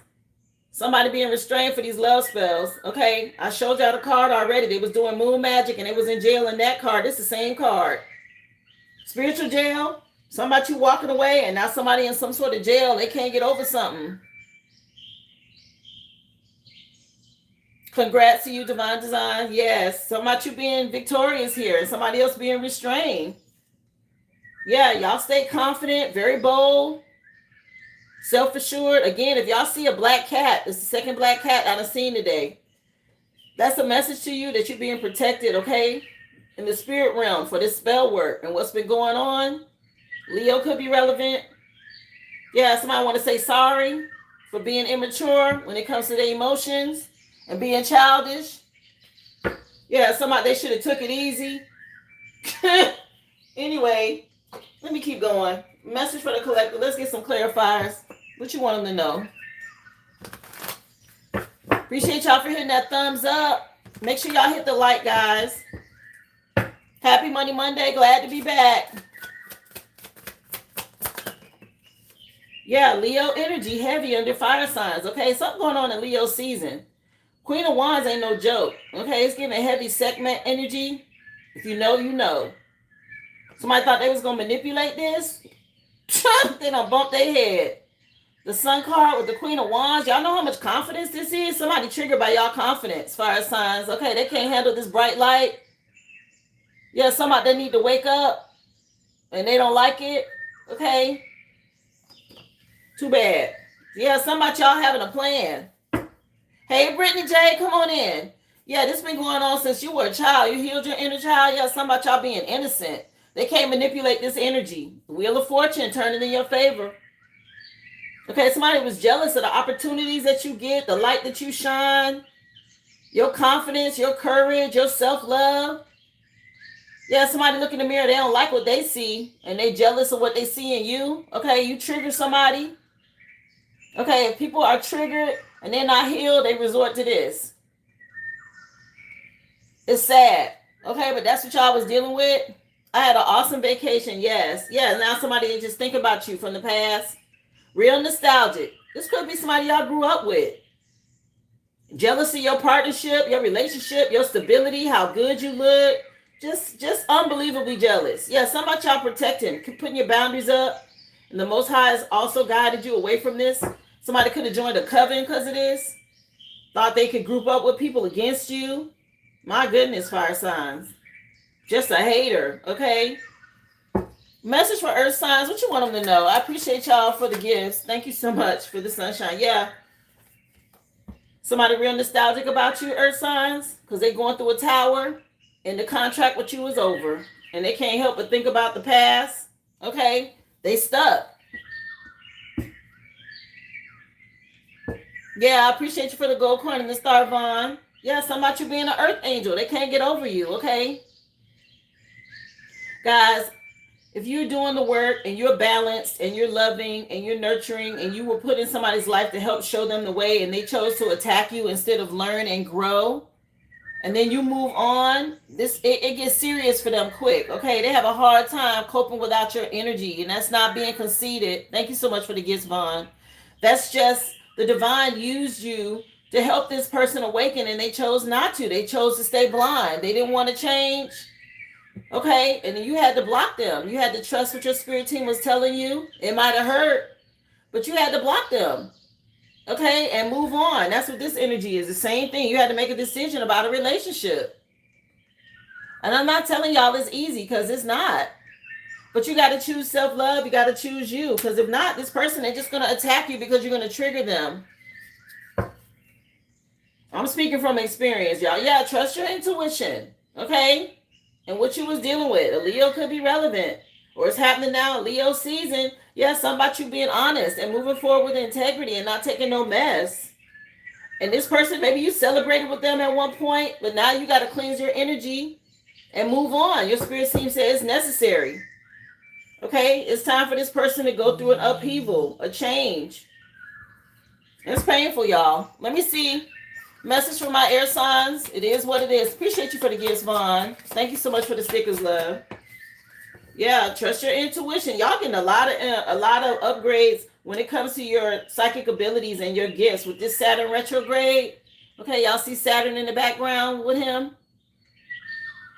Somebody being restrained for these love spells. Okay, I showed y'all the card already. They was doing moon magic and they was in jail in that card. This is the same card. Spiritual jail. Somebody you walking away and now somebody in some sort of jail. They can't get over something. Congrats to you, Divine Design. Yes, somebody you being victorious here and somebody else being restrained. Yeah, y'all stay confident, very bold. Self-assured. Again, if y'all see a black cat, it's the second black cat I've seen today. That's a message to you that you're being protected, okay? In the spirit realm for this spell work and what's been going on. Leo could be relevant. Yeah, somebody want to say sorry for being immature when it comes to their emotions and being childish. Yeah, somebody they should have took it easy. Anyway, let me keep going. Message for the collective. Let's get some clarifiers. What you want them to know? Appreciate y'all for hitting that thumbs up. Make sure y'all hit the like, guys. Happy Money Monday. Glad to be back. Yeah, Leo energy heavy under fire signs. Okay, something going on in Leo season. Queen of Wands ain't no joke. Okay, it's giving heavy segment energy. If you know, you know. Somebody thought they was going to manipulate this. They done bumped their head. The Sun card with the Queen of Wands. Y'all know how much confidence this is? Somebody triggered by y'all confidence, fire signs. Okay, they can't handle this bright light. Yeah, somebody they need to wake up. And they don't like it. Okay. Too bad. Yeah, somebody y'all having a plan. Hey, Brittany J, come on in. Yeah, this been going on since you were a child. You healed your inner child. Yeah, somebody y'all being innocent. They can't manipulate this energy. Wheel of Fortune turning in your favor. Okay, somebody was jealous of the opportunities that you get, the light that you shine, your confidence, your courage, your self-love. Yeah, somebody look in the mirror, they don't like what they see, and they jealous of what they see in you. Okay, you trigger somebody. Okay, if people are triggered and they're not healed, they resort to this. It's sad. Okay, but that's what y'all was dealing with. I had an awesome vacation, yes. Yeah, now somebody just think about you from the past. Real nostalgic. This could be somebody y'all grew up with. Jealous of your partnership, your relationship, your stability, how good you look. Just unbelievably jealous. Yeah, somebody y'all protecting, putting your boundaries up. And the Most High has also guided you away from this. Somebody could have joined a coven because of this. Thought they could group up with people against you. My goodness, fire signs. Just a hater, okay? Message for earth signs. What you want them to know? I appreciate y'all for the gifts. Thank you so much for the sunshine. Yeah. Somebody real nostalgic about you, earth signs, because they going through a tower and the contract with you is over. And they can't help but think about the past. Okay? They stuck. Yeah, I appreciate you for the gold coin and the star, Vaughn. Yeah, something about you being an earth angel. They can't get over you, okay? Guys, if you're doing the work and you're balanced and you're loving and you're nurturing and you were put in somebody's life to help show them the way and they chose to attack you instead of learn and grow, and then you move on, it gets serious for them quick, okay? They have a hard time coping without your energy, and that's not being conceited. Thank you so much for the gifts, Vaughn. That's just the divine used you to help this person awaken, and they chose not to. They chose to stay blind. They didn't want to change, okay? And you had to block them. You had to trust what your spirit team was telling you. It might have hurt, but you had to block them, okay, and move on. That's what this energy is. The same thing. You had to make a decision about a relationship. And I'm not telling y'all it's easy, because it's not. But you got to choose self-love. You got to choose you, because if not, this person, they're just going to attack you because you're going to trigger them. I'm speaking from experience, y'all. Yeah, trust your intuition, okay? And what you was dealing with. A Leo could be relevant. Or it's happening now, Leo season. Yeah, something about you being honest and moving forward with integrity and not taking no mess. And this person, maybe you celebrated with them at one point, but now you got to cleanse your energy and move on. Your spirit team says it's necessary. Okay, it's time for this person to go through an upheaval, a change. It's painful, y'all. Let me see. Message from my air signs. It is what it is. Appreciate you for the gifts, Vaughn. Thank you so much for the stickers, love. Yeah, trust your intuition. Y'all getting a lot of upgrades when it comes to your psychic abilities and your gifts with this Saturn retrograde. Okay, y'all see Saturn in the background with him.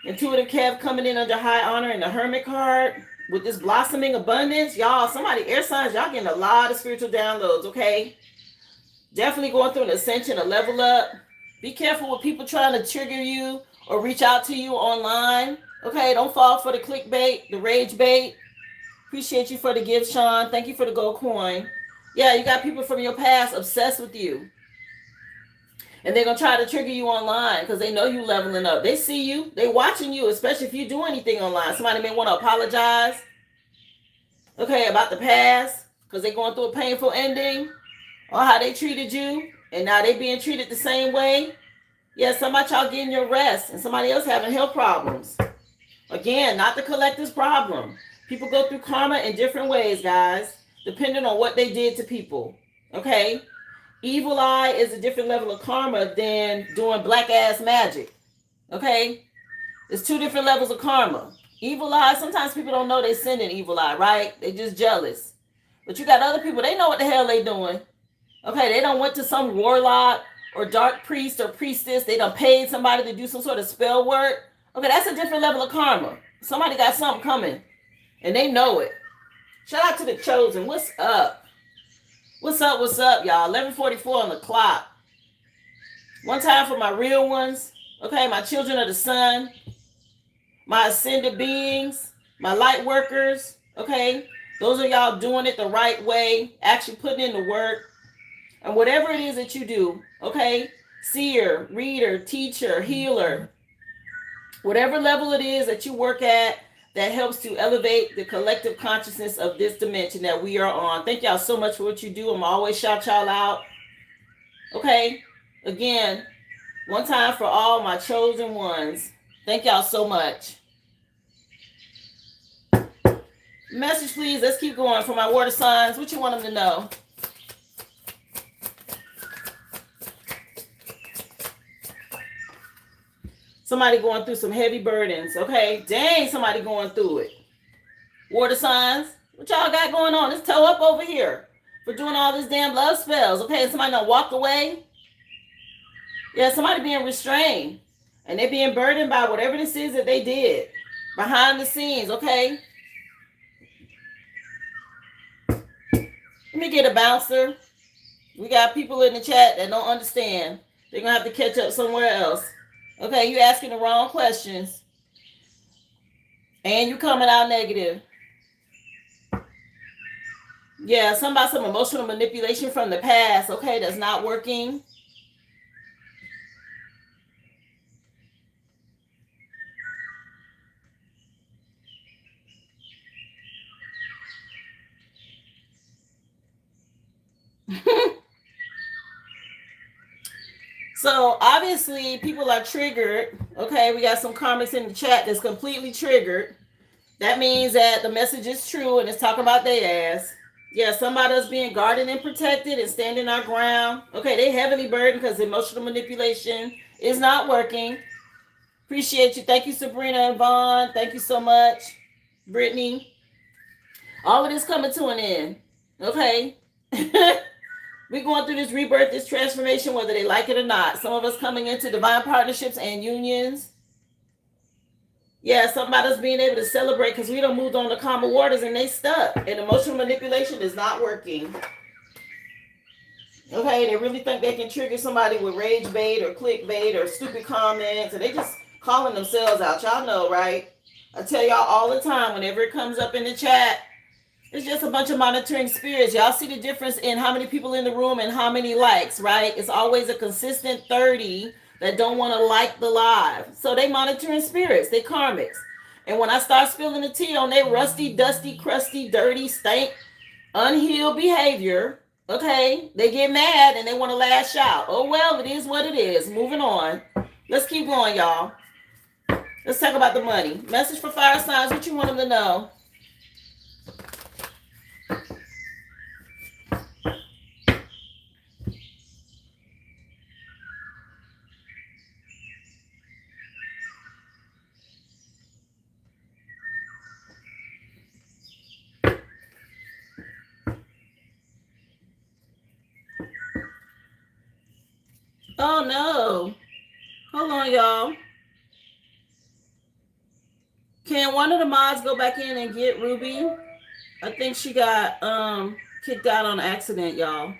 Intuitive Kev coming in under high honor in the Hermit card with this blossoming abundance. Y'all, somebody air signs, y'all getting a lot of spiritual downloads, okay? Definitely going through an ascension, a level up. Be careful with people trying to trigger you or reach out to you online. Okay, don't fall for the clickbait, the rage bait. Appreciate you for the gift, Sean. Thank you for the gold coin. Yeah, you got people from your past obsessed with you. And they're going to try to trigger you online because they know you leveling up. They see you. They watching you, especially if you do anything online. Somebody may want to apologize, okay, about the past because they're going through a painful ending or how they treated you. And now they being treated the same way. Yeah, some of y'all getting your rest and somebody else having health problems. Again, not the collective's problem. People go through karma in different ways, guys, depending on what they did to people. Okay? Evil eye is a different level of karma than doing black ass magic. Okay? It's two different levels of karma. Evil eye, sometimes people don't know they're sending evil eye, right? They just jealous. But you got other people, they know what the hell they doing. Okay, they don't went to some warlock or dark priest or priestess. They done paid somebody to do some sort of spell work. Okay, that's a different level of karma. Somebody got something coming, and they know it. Shout out to the chosen. What's up? What's up, y'all? 11:44 on the clock. One time for my real ones. Okay, my children of the sun. My ascended beings. My light workers. Okay, those are y'all doing it the right way. Actually putting in the work. And whatever it is that you do, okay, seer, reader, teacher, healer, whatever level it is that you work at that helps to elevate the collective consciousness of this dimension that we are on. Thank y'all so much for what you do. I'm always shout y'all out. Okay, again, one time for all my chosen ones. Thank y'all so much. Message, please. Let's keep going for my water signs. What you want them to know? Somebody going through some heavy burdens, okay? Dang, somebody going through it. Water signs, what y'all got going on? Let's toe up over here for doing all this damn love spells, okay? Somebody done walked away. Yeah, somebody being restrained. And they're being burdened by whatever this is that they did behind the scenes, okay? Let me get a bouncer. We got people in the chat that don't understand. They're going to have to catch up somewhere else. Okay, you asking the wrong questions. And you coming out negative. Yeah, something about some emotional manipulation from the past. Okay, that's not working. So obviously people are triggered. Okay, we got some comments in the chat that's completely triggered. That means that the message is true and it's talking about their ass. Yeah, somebody's being guarded and protected and standing our ground. Okay, they heavily burdened because emotional manipulation is not working. Appreciate you. Thank you, Sabrina and Vaughn. Thank you so much, Brittany. All of this coming to an end. Okay. We're going through this rebirth, this transformation, whether they like it or not. Some of us coming into divine partnerships and unions. Yeah, somebody's being able to celebrate because we don't moved on to calmer waters and they stuck. And emotional manipulation is not working. Okay, they really think they can trigger somebody with rage bait or clickbait or stupid comments, and they just calling themselves out. Y'all know, right? I tell y'all all the time, whenever it comes up in the chat, it's just a bunch of monitoring spirits. Y'all see the difference in how many people in the room and how many likes, right? It's always a consistent 30 that don't want to like the live. So they monitoring spirits, they karmics. And when I start spilling the tea on their rusty, dusty, crusty, dirty, stank, unhealed behavior, okay, they get mad and they want to lash out. Oh, well, it is what it is. Moving on. Let's keep going, y'all. Let's talk about the money. Message for fire signs. What you want them to know? Oh, no. Hold on, y'all. Can one of the mods go back in and get Ruby? I think she got kicked out on accident, y'all.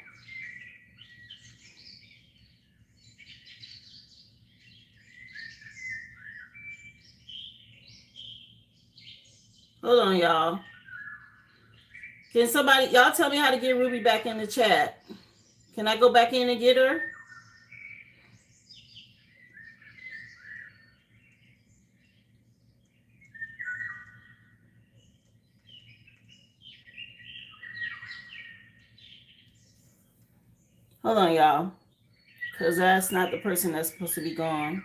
Hold on, y'all. Can somebody, y'all tell me how to get Ruby back in the chat. Can I go back in and get her? Hold on, y'all. Because that's not the person that's supposed to be gone.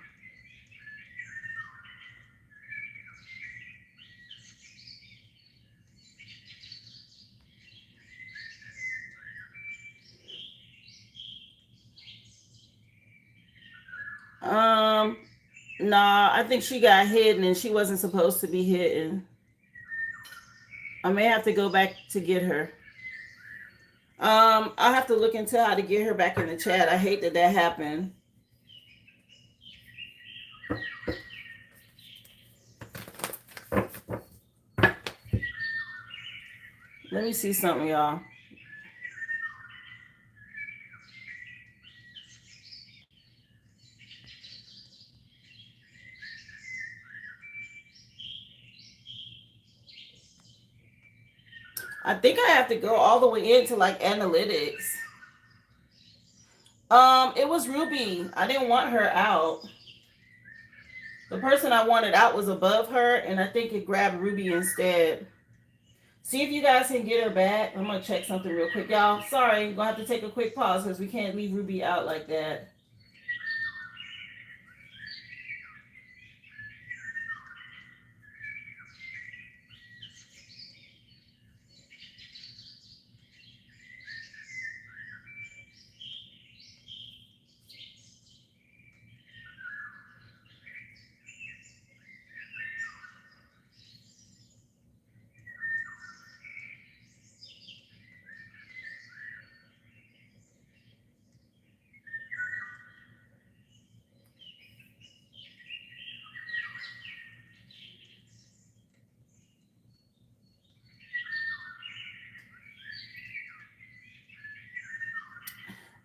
Nah, I think she got hidden and she wasn't supposed to be hidden. I may have to go back to get her. I'll have to look into how to get her back in the chat. I hate that that happened. Let me see something, y'all. I think I have to go all the way into like analytics. It was Ruby. I didn't want her out. The person I wanted out was above her, and I think it grabbed Ruby instead. See if you guys can get her back. I'm gonna check something real quick, y'all. Sorry, I'm gonna have to take a quick pause because we can't leave Ruby out like that.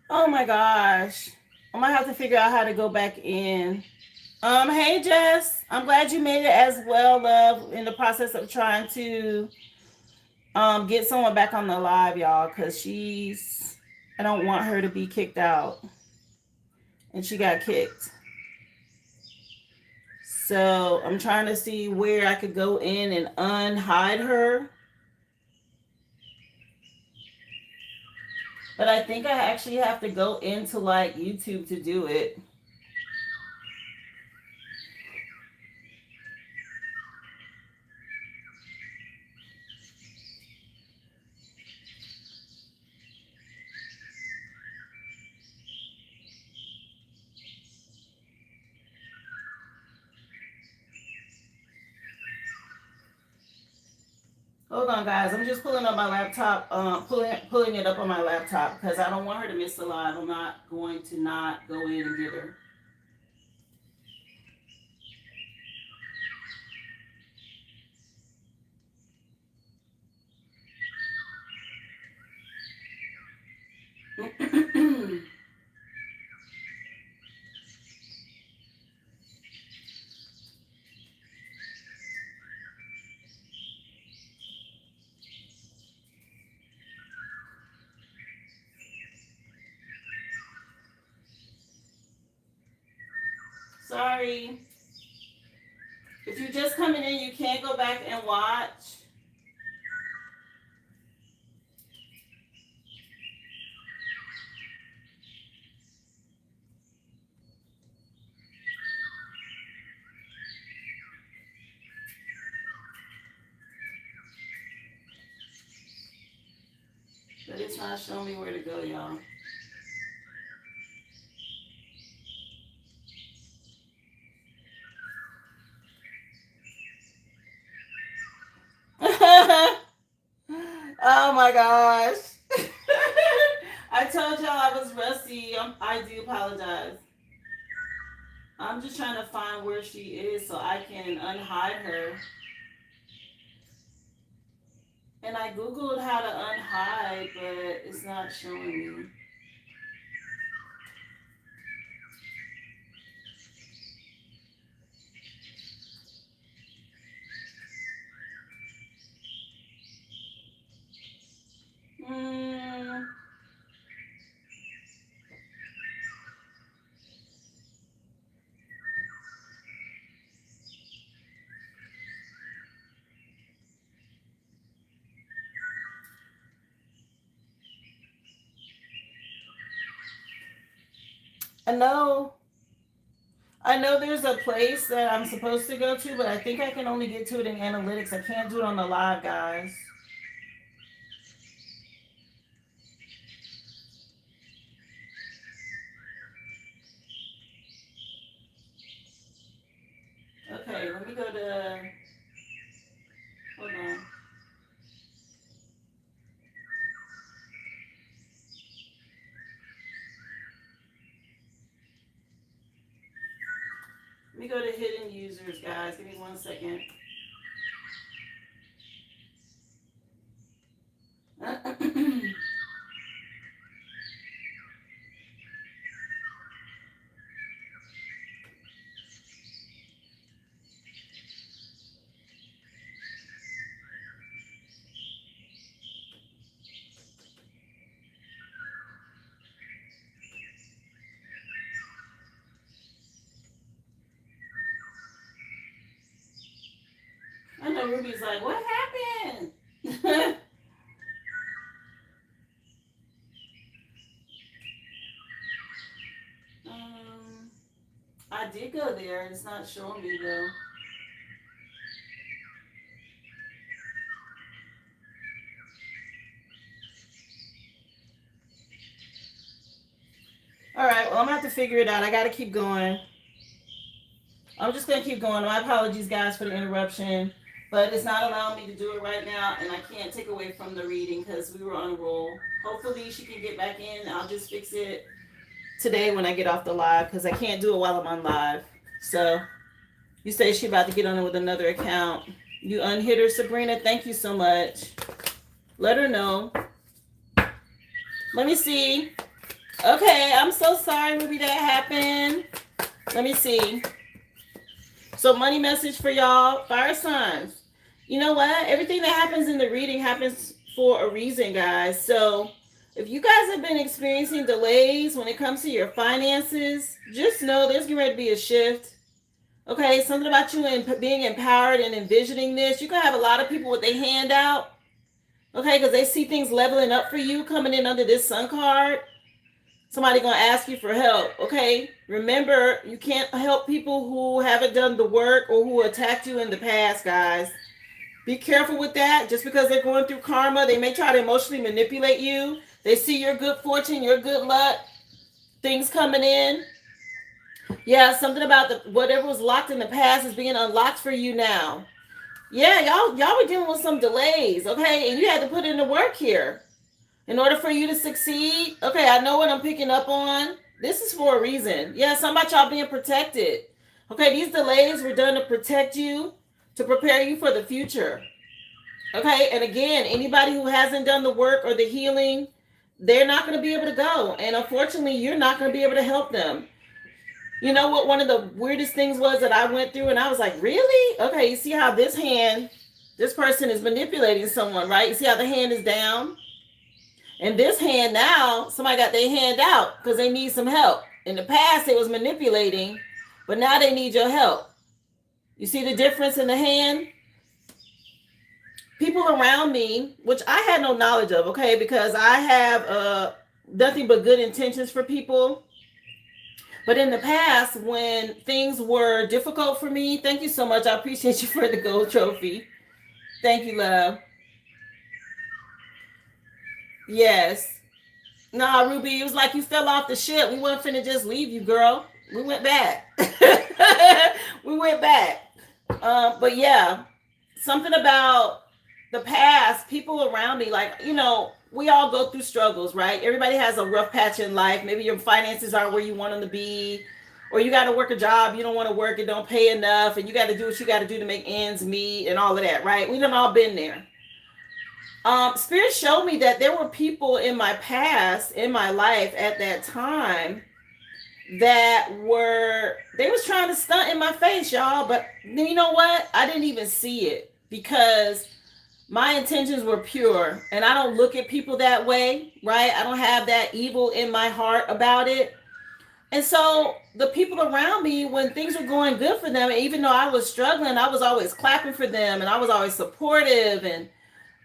Oh my gosh. I might have to figure out how to go back in. Hey Jess. I'm glad you made it as well, love, in the process of trying to get someone back on the live, y'all, because I don't want her to be kicked out. And she got kicked. So I'm trying to see where I could go in and unhide her. But I think I actually have to go into like YouTube to do it. Hold on, guys. I'm just pulling up my laptop, pulling it up on my laptop because I don't want her to miss the live. I'm not going to not go in and get her. Sorry. If you're just coming in, you can't go back and watch. But it's not showing me where to go, y'all. Oh my gosh. I told y'all I was rusty. I do apologize. I'm just trying to find where she is so I can unhide her. And I Googled how to unhide, but it's not showing me. I know there's a place that I'm supposed to go to, but I think I can only get to it in analytics. I can't do it on the live, guys. Okay, let me go to, hold on. Let me go to hidden users, guys. Give me 1 second. I know Ruby's like, what happened? I did go there. It's not showing me though. All right, well, I'm gonna have to figure it out. I gotta keep going. I'm just gonna keep going. My apologies, guys, for the interruption, but it's not allowing me to do it right now, and I can't take away from the reading because we were on a roll. Hopefully, she can get back in. I'll just fix it today when I get off the live because I can't do it while I'm on live. So, you say she about to get on it with another account. You unhit her, Sabrina. Thank you so much. Let her know. Let me see. Okay, I'm so sorry, Ruby, that happened. Let me see. So money message for y'all, fire signs. You know what? Everything that happens in the reading happens for a reason, guys. So if you guys have been experiencing delays when it comes to your finances, just know there's going to be a shift. Okay, something about you and being empowered and envisioning this. You can have a lot of people with their hand out, Okay, because they see things leveling up for you coming in under this sun card. Somebody gonna ask you for help. Okay, remember, you can't help people who haven't done the work or who attacked you in the past, guys. Be careful with that. Just because they're going through karma, they may try to emotionally manipulate you. They see your good fortune, your good luck, things coming in. Yeah, something about the whatever was locked in the past is being unlocked for you now. Yeah, y'all were dealing with some delays, okay? And you had to put in the work here in order for you to succeed. Okay, I know what I'm picking up on. This is for a reason. Yeah, something about y'all being protected. Okay, these delays were done to protect you, to prepare you for the future. Okay, and again, anybody who hasn't done the work or the healing, they're not going to be able to go. And unfortunately, you're not going to be able to help them. You know what one of the weirdest things was that I went through, and I was like, really? Okay, you see how this person is manipulating someone, right? You see how the hand is down? And this hand now, somebody got their hand out because they need some help. In the past, it was manipulating, but now they need your help. You see the difference in the hand? People around me, which I had no knowledge of, okay, because I have nothing but good intentions for people. But in the past, when things were difficult for me, thank you so much. I appreciate you for the gold trophy. Thank you, love. Yes. Nah, Ruby, it was like you fell off the ship. We weren't finna just leave you, girl. We went back. We went back. But yeah, something about the past, people around me, like, you know, we all go through struggles, right? Everybody has a rough patch in life. Maybe your finances aren't where you want them to be, or you got to work a job you don't want to work, it don't pay enough, and you got to do what you got to do to make ends meet and all of that, right? We done all been there. Spirit showed me that there were people in my past, in my life at that time, that they was trying to stunt in my face, y'all. But you know what? I didn't even see it because my intentions were pure, and I don't look at people that way, right? I don't have that evil in my heart about it. And so the people around me, when things were going good for them, even though I was struggling, I was always clapping for them, and I was always supportive. And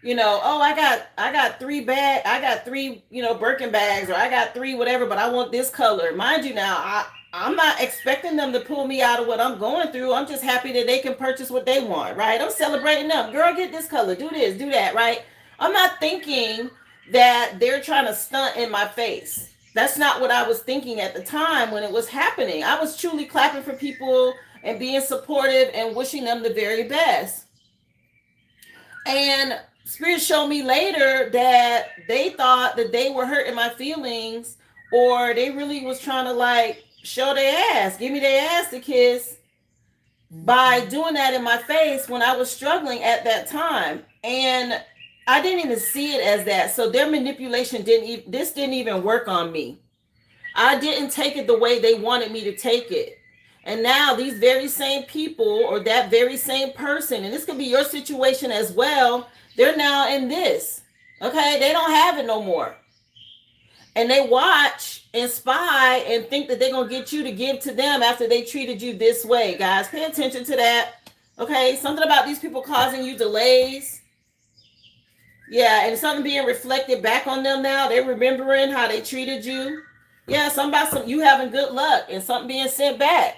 you know, oh, I got three, you know, Birkin bags, or I got three whatever, but I want this color. Mind you, now I'm not expecting them to pull me out of what I'm going through. I'm just happy that they can purchase what they want, right? I'm celebrating them. Girl, get this color, do this, do that, right? I'm not thinking that they're trying to stunt in my face. That's not what I was thinking at the time when it was happening. I was truly clapping for people and being supportive and wishing them the very best. And Spirit showed me later that they thought that they were hurting my feelings, or they really was trying to like show their ass, give me their ass to kiss by doing that in my face when I was struggling at that time. And I didn't even see it as that. So their manipulation didn't even work on me. I didn't take it the way they wanted me to take it. And now these very same people, or that very same person, and this could be your situation as well, they're now in this. Okay, they don't have it no more. And they watch and spy and think that they're going to get you to give to them after they treated you this way. Guys, pay attention to that. Okay, something about these people causing you delays. Yeah, and something being reflected back on them now. They're remembering how they treated you. Yeah, something about you having good luck and something being sent back.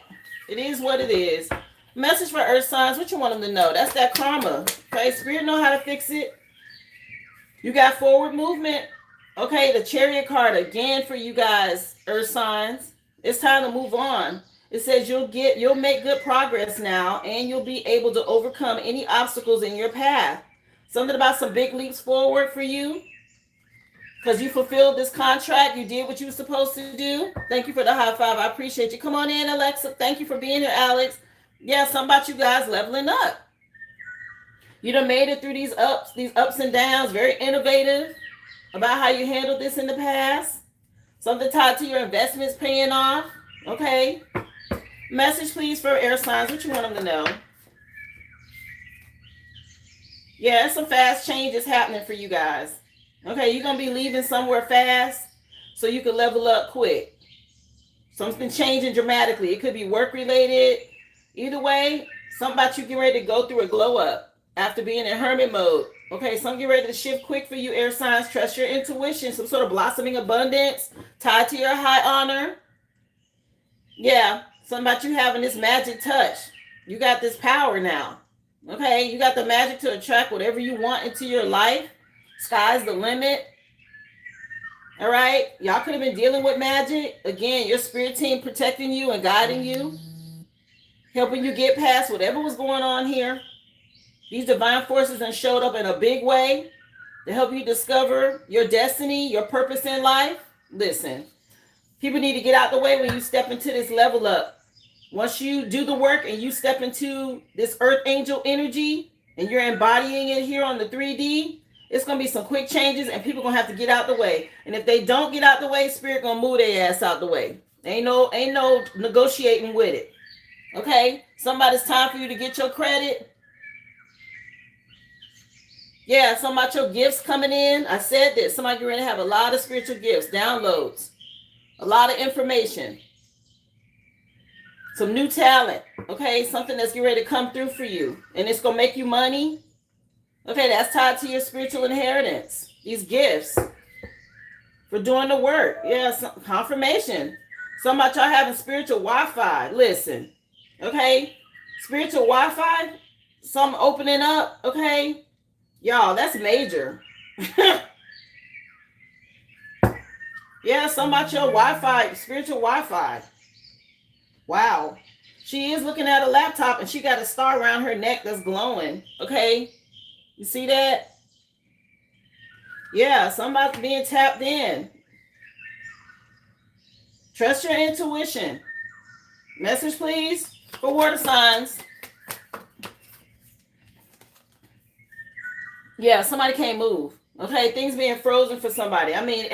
It is what it is. Message for earth signs. What you want them to know? That's that karma. Okay, Spirit know how to fix it. You got forward movement. Okay, the Chariot card again for you guys, earth signs. It's time to move on. It says you'll make good progress now, and you'll be able to overcome any obstacles in your path. Something about some big leaps forward for you, because you fulfilled this contract. You did what you were supposed to do. Thank you for the high five. I appreciate you. Come on in, Alexa. Thank you for being here, Alex. Yeah, something about you guys leveling up. You done made it through these ups and downs. Very innovative about how you handled this in the past. Something tied to your investments paying off. Okay. Message, please, for air signs. What you want them to know? Yeah, some fast changes happening for you guys. Okay, you're going to be leaving somewhere fast so you can level up quick. Something changing dramatically. It could be work related. Either way, something about you getting ready to go through a glow up after being in hermit mode. Okay, some get ready to shift quick for you, air signs. Trust your intuition. Some sort of blossoming abundance tied to your high honor. Yeah, something about you having this magic touch. You got this power now. Okay, you got the magic to attract whatever you want into your life. Sky's the limit. All right, y'all could have been dealing with magic. Again, your spirit team protecting you and guiding you, helping you get past whatever was going on here. These divine forces have showed up in a big way to help you discover your destiny, your purpose in life. Listen, people need to get out the way when you step into this level up. Once you do the work and you step into this earth angel energy and you're embodying it here on the 3D, it's going to be some quick changes and people going to have to get out the way. And if they don't get out the way, spirit going to move their ass out the way. Ain't no negotiating with it. Okay? Somebody's time for you to get your credit. Yeah, some about your gifts coming in. I said this. Somebody going to have a lot of spiritual gifts, downloads, a lot of information, some new talent. Okay, something that's getting ready to come through for you. And it's going to make you money. Okay, that's tied to your spiritual inheritance. These gifts for doing the work. Yeah, some confirmation. Some about y'all having spiritual Wi-Fi. Listen, okay? Spiritual Wi-Fi, some opening up, okay? Y'all, that's major. Yeah, some about your Wi-Fi, spiritual Wi-Fi. Wow. She is looking at a laptop and she got a star around her neck that's glowing, okay? You see that? Yeah, somebody's being tapped in. Trust your intuition. Message, please, for water signs. Yeah, somebody can't move. Okay, things being frozen for somebody. I mean,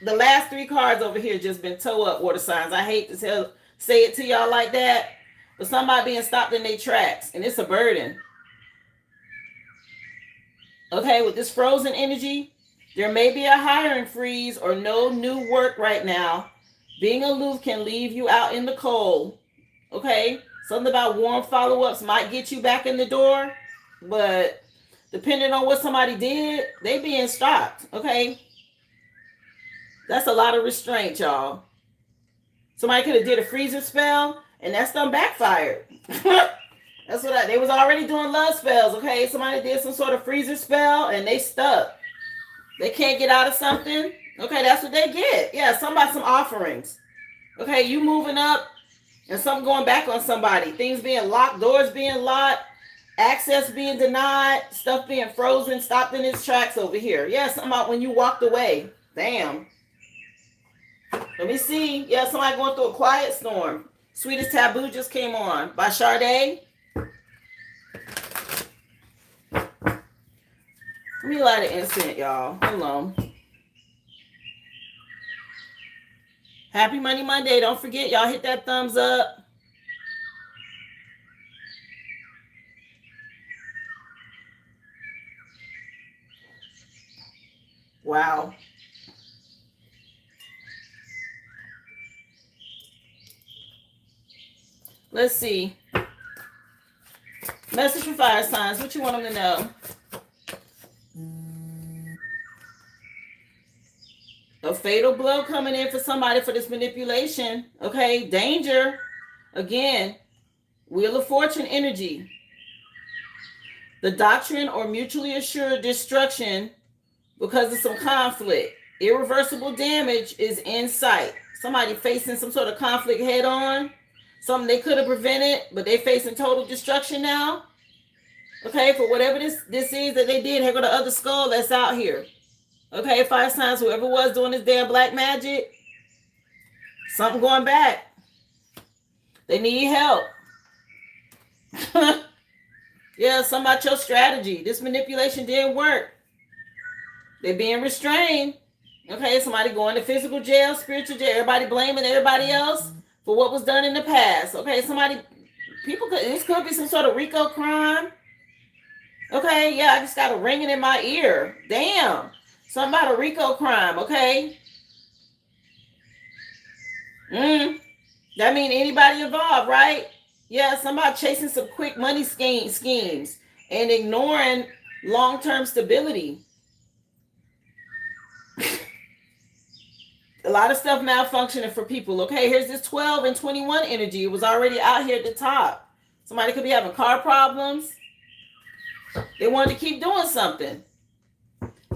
the last 3 cards over here just been toe up, water signs. I hate to say it to y'all like that, but somebody being stopped in their tracks, and it's a burden. Okay, with this frozen energy, there may be a hiring freeze or no new work right now. Being aloof can leave you out in the cold. Okay, something about warm follow-ups might get you back in the door, but depending on what somebody did, they being stopped. Okay, that's a lot of restraint, y'all. Somebody could have did a freezer spell, and that stuff backfired. That's what they was already doing love spells, okay? Somebody did some sort of freezer spell and they stuck. They can't get out of something. Okay, that's what they get. Yeah, somebody some offerings. Okay, you moving up and something going back on somebody. Things being locked, doors being locked, access being denied, stuff being frozen, stopped in its tracks over here. Yeah, something about when you walked away. Damn. Let me see. Yeah, somebody going through a quiet storm. Sweetest Taboo just came on by Sade. Let me light an incense, y'all. Hold on. Happy Money Monday. Don't forget, y'all hit that thumbs up. Wow. Let's see. Message for fire signs. What you want them to know? A fatal blow coming in for somebody for this manipulation. Okay, danger. Again, Wheel of Fortune energy. The doctrine or mutually assured destruction because of some conflict. Irreversible damage is in sight. Somebody facing some sort of conflict head on. Something they could have prevented, but they facing total destruction now. Okay, for whatever this is that they did, here go the other skull that's out here. Okay, fire signs, whoever was doing this damn black magic, something going back. They need help. Yeah, something about your strategy. This manipulation didn't work. They're being restrained. Okay, somebody going to physical jail, spiritual jail. Everybody blaming everybody else for what was done in the past. Okay, this could be some sort of RICO crime. Okay, yeah, I just got a ringing in my ear. Damn. Something about a RICO crime, okay? That mean anybody involved, right? Yeah, somebody chasing some quick money schemes and ignoring long-term stability. A lot of stuff malfunctioning for people. Okay, here's this 12 and 21 energy. It was already out here at the top. Somebody could be having car problems. They wanted to keep doing something.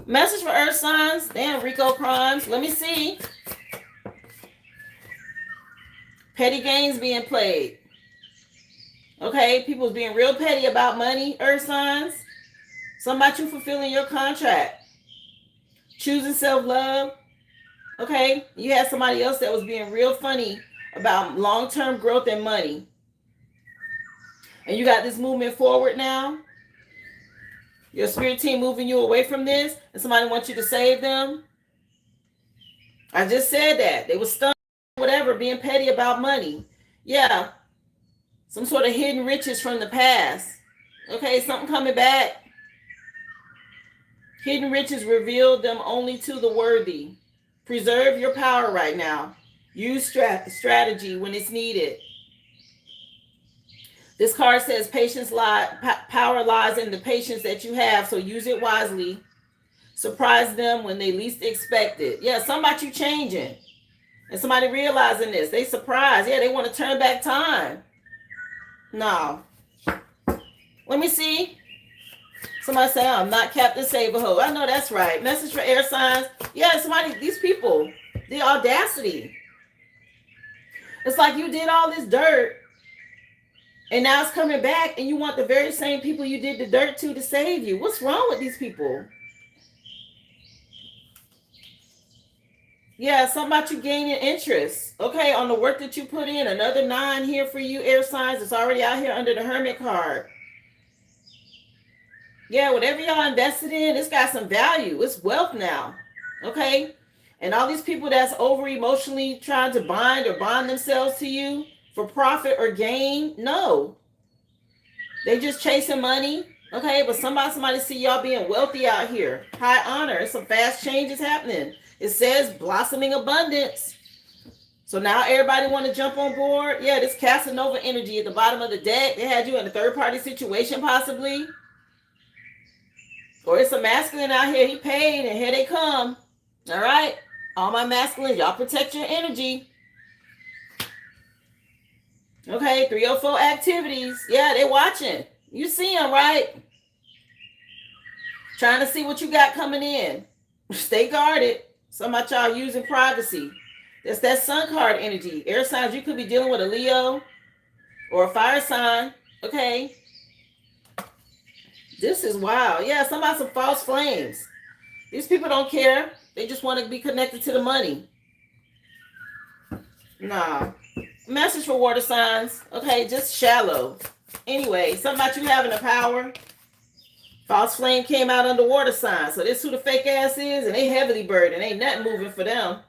Message for earth signs. Damn, Rico crimes. Let me see. Petty games being played. Okay, people's being real petty about money, earth signs. Something about you fulfilling your contract. Choosing self-love. Okay, you had somebody else that was being real funny about long-term growth and money. And you got this movement forward now. Your spirit team moving you away from this, and somebody wants you to save them. I just said that. They were stunned, whatever, being petty about money. Yeah. Some sort of hidden riches from the past. Okay, something coming back. Hidden riches revealed them only to the worthy. Preserve your power right now. Use strategy when it's needed. This card says power lies in the patience that you have, so use it wisely. Surprise them when they least expect it. Yeah, something about you changing. And somebody realizing this. They surprised. Yeah, they want to turn back time. No. Let me see. Somebody say, I'm not Captain Saberho. I know that's right. Message for air signs. Yeah, somebody, these people, the audacity. It's like you did all this dirt, and now it's coming back, and you want the very same people you did the dirt to save you. What's wrong with these people? Yeah, something about you gaining interest. Okay, on the work that you put in. Another 9 here for you, air signs. It's already out here under the Hermit card. Yeah, whatever y'all invested in, it's got some value. It's wealth now. Okay? And all these people that's over emotionally trying to bond themselves to you for profit or gain, no. They just chasing money. Okay, but somebody see y'all being wealthy out here. High honor. It's some fast changes happening. It says blossoming abundance. So now everybody want to jump on board. Yeah, this Casanova energy at the bottom of the deck. They had you in a third-party situation possibly. Or it's a masculine out here. He paid and here they come. All right. All my masculines, y'all protect your energy. Okay, 304 activities. Yeah, they watching. You see them, right? Trying to see what you got coming in. Stay guarded. Some of y'all using privacy. That's that sun card energy. Air signs, you could be dealing with a Leo or a fire sign. Okay. This is wild. Yeah, some false flames. These people don't care. They just want to be connected to the money. Nah. Message for water signs. Okay, just shallow. Anyway, something about you having the power. False flame came out under water signs. So this who the fake ass is, and they heavily burdened. Ain't nothing moving for them.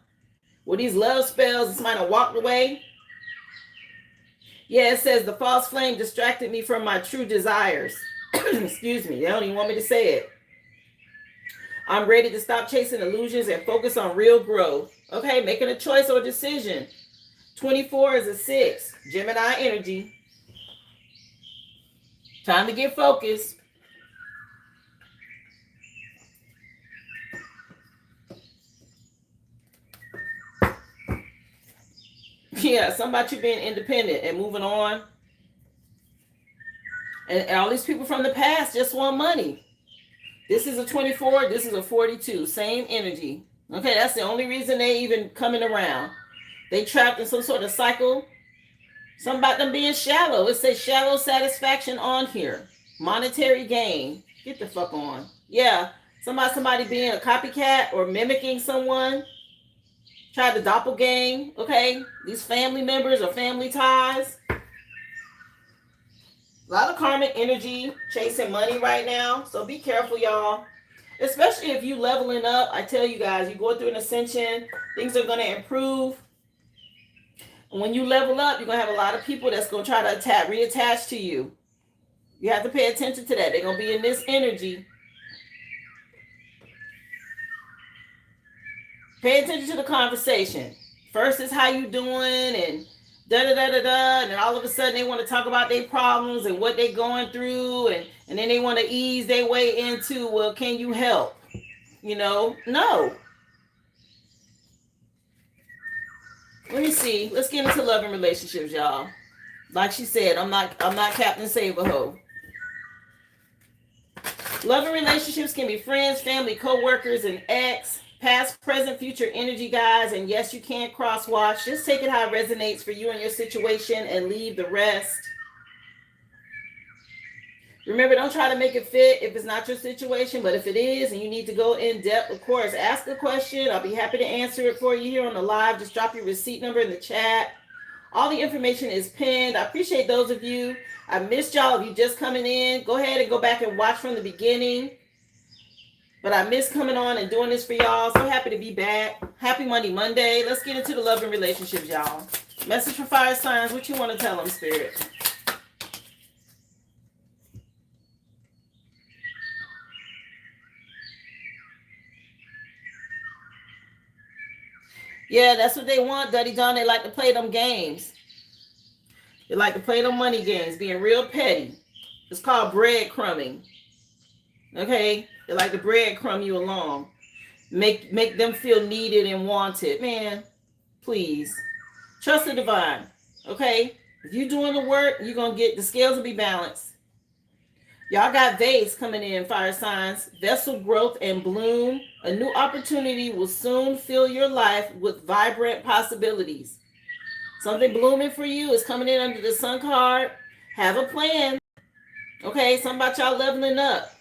With these love spells, somebody walked away. Yeah, it says the false flame distracted me from my true desires. Excuse me. They don't even want me to say it. I'm ready to stop chasing illusions and focus on real growth. Okay, making a choice or decision. 24 is a 6. Gemini energy. Time to get focused. Yeah, something about you being independent and moving on. And all these people from the past just want money. This is a 24. This is a 42. Same energy. Okay, that's the only reason they even coming around. They trapped in some sort of cycle. Something about them being shallow. It says shallow satisfaction on here. Monetary gain. Get the fuck on. Yeah, somebody being a copycat or mimicking someone. Try to doppelgang. Okay, these family members or family ties. A lot of karmic energy chasing money right now. So be careful, y'all. Especially if you leveling up. I tell you guys, you go through an ascension. Things are going to improve. And when you level up, you're going to have a lot of people that's going to try to reattach to you. You have to pay attention to that. They're going to be in this energy. Pay attention to the conversation. First is how you doing and da da da da da, and then all of a sudden they want to talk about their problems and what they're going through, and then they want to ease their way into, well, can you help? No. Let me see. Let's get into love and relationships, y'all. Like she said, I'm not Captain Save-A-Ho. Love and relationships can be friends, family, co-workers, and ex, past, present, future energy guides, and yes, you can cross-watch. Just take it how it resonates for you and your situation and leave the rest. Remember, don't try to make it fit if it's not your situation, but if it is and you need to go in depth, of course, ask a question. I'll be happy to answer it for you here on the live. Just drop your receipt number in the chat. All the information is pinned. I appreciate those of you. I missed y'all. If you just coming in, go ahead and go back and watch from the beginning. But I miss coming on and doing this for y'all. So happy to be back. Happy Monday. Let's get into the love and relationships, y'all. Message for fire signs. What you want to tell them, Spirit? Yeah, that's what they want, Duddy John. They like to play them games. They like to play them money games, being real petty. It's called breadcrumbing. Okay? They like to breadcrumb you along. Make them feel needed and wanted. Man, please. Trust the divine. Okay? If you're doing the work, you're going to get, the scales will be balanced. Y'all got vase coming in, fire signs. Vessel growth and bloom. A new opportunity will soon fill your life with vibrant possibilities. Something blooming for you is coming in under the sun card. Have a plan. Okay, something about y'all leveling up.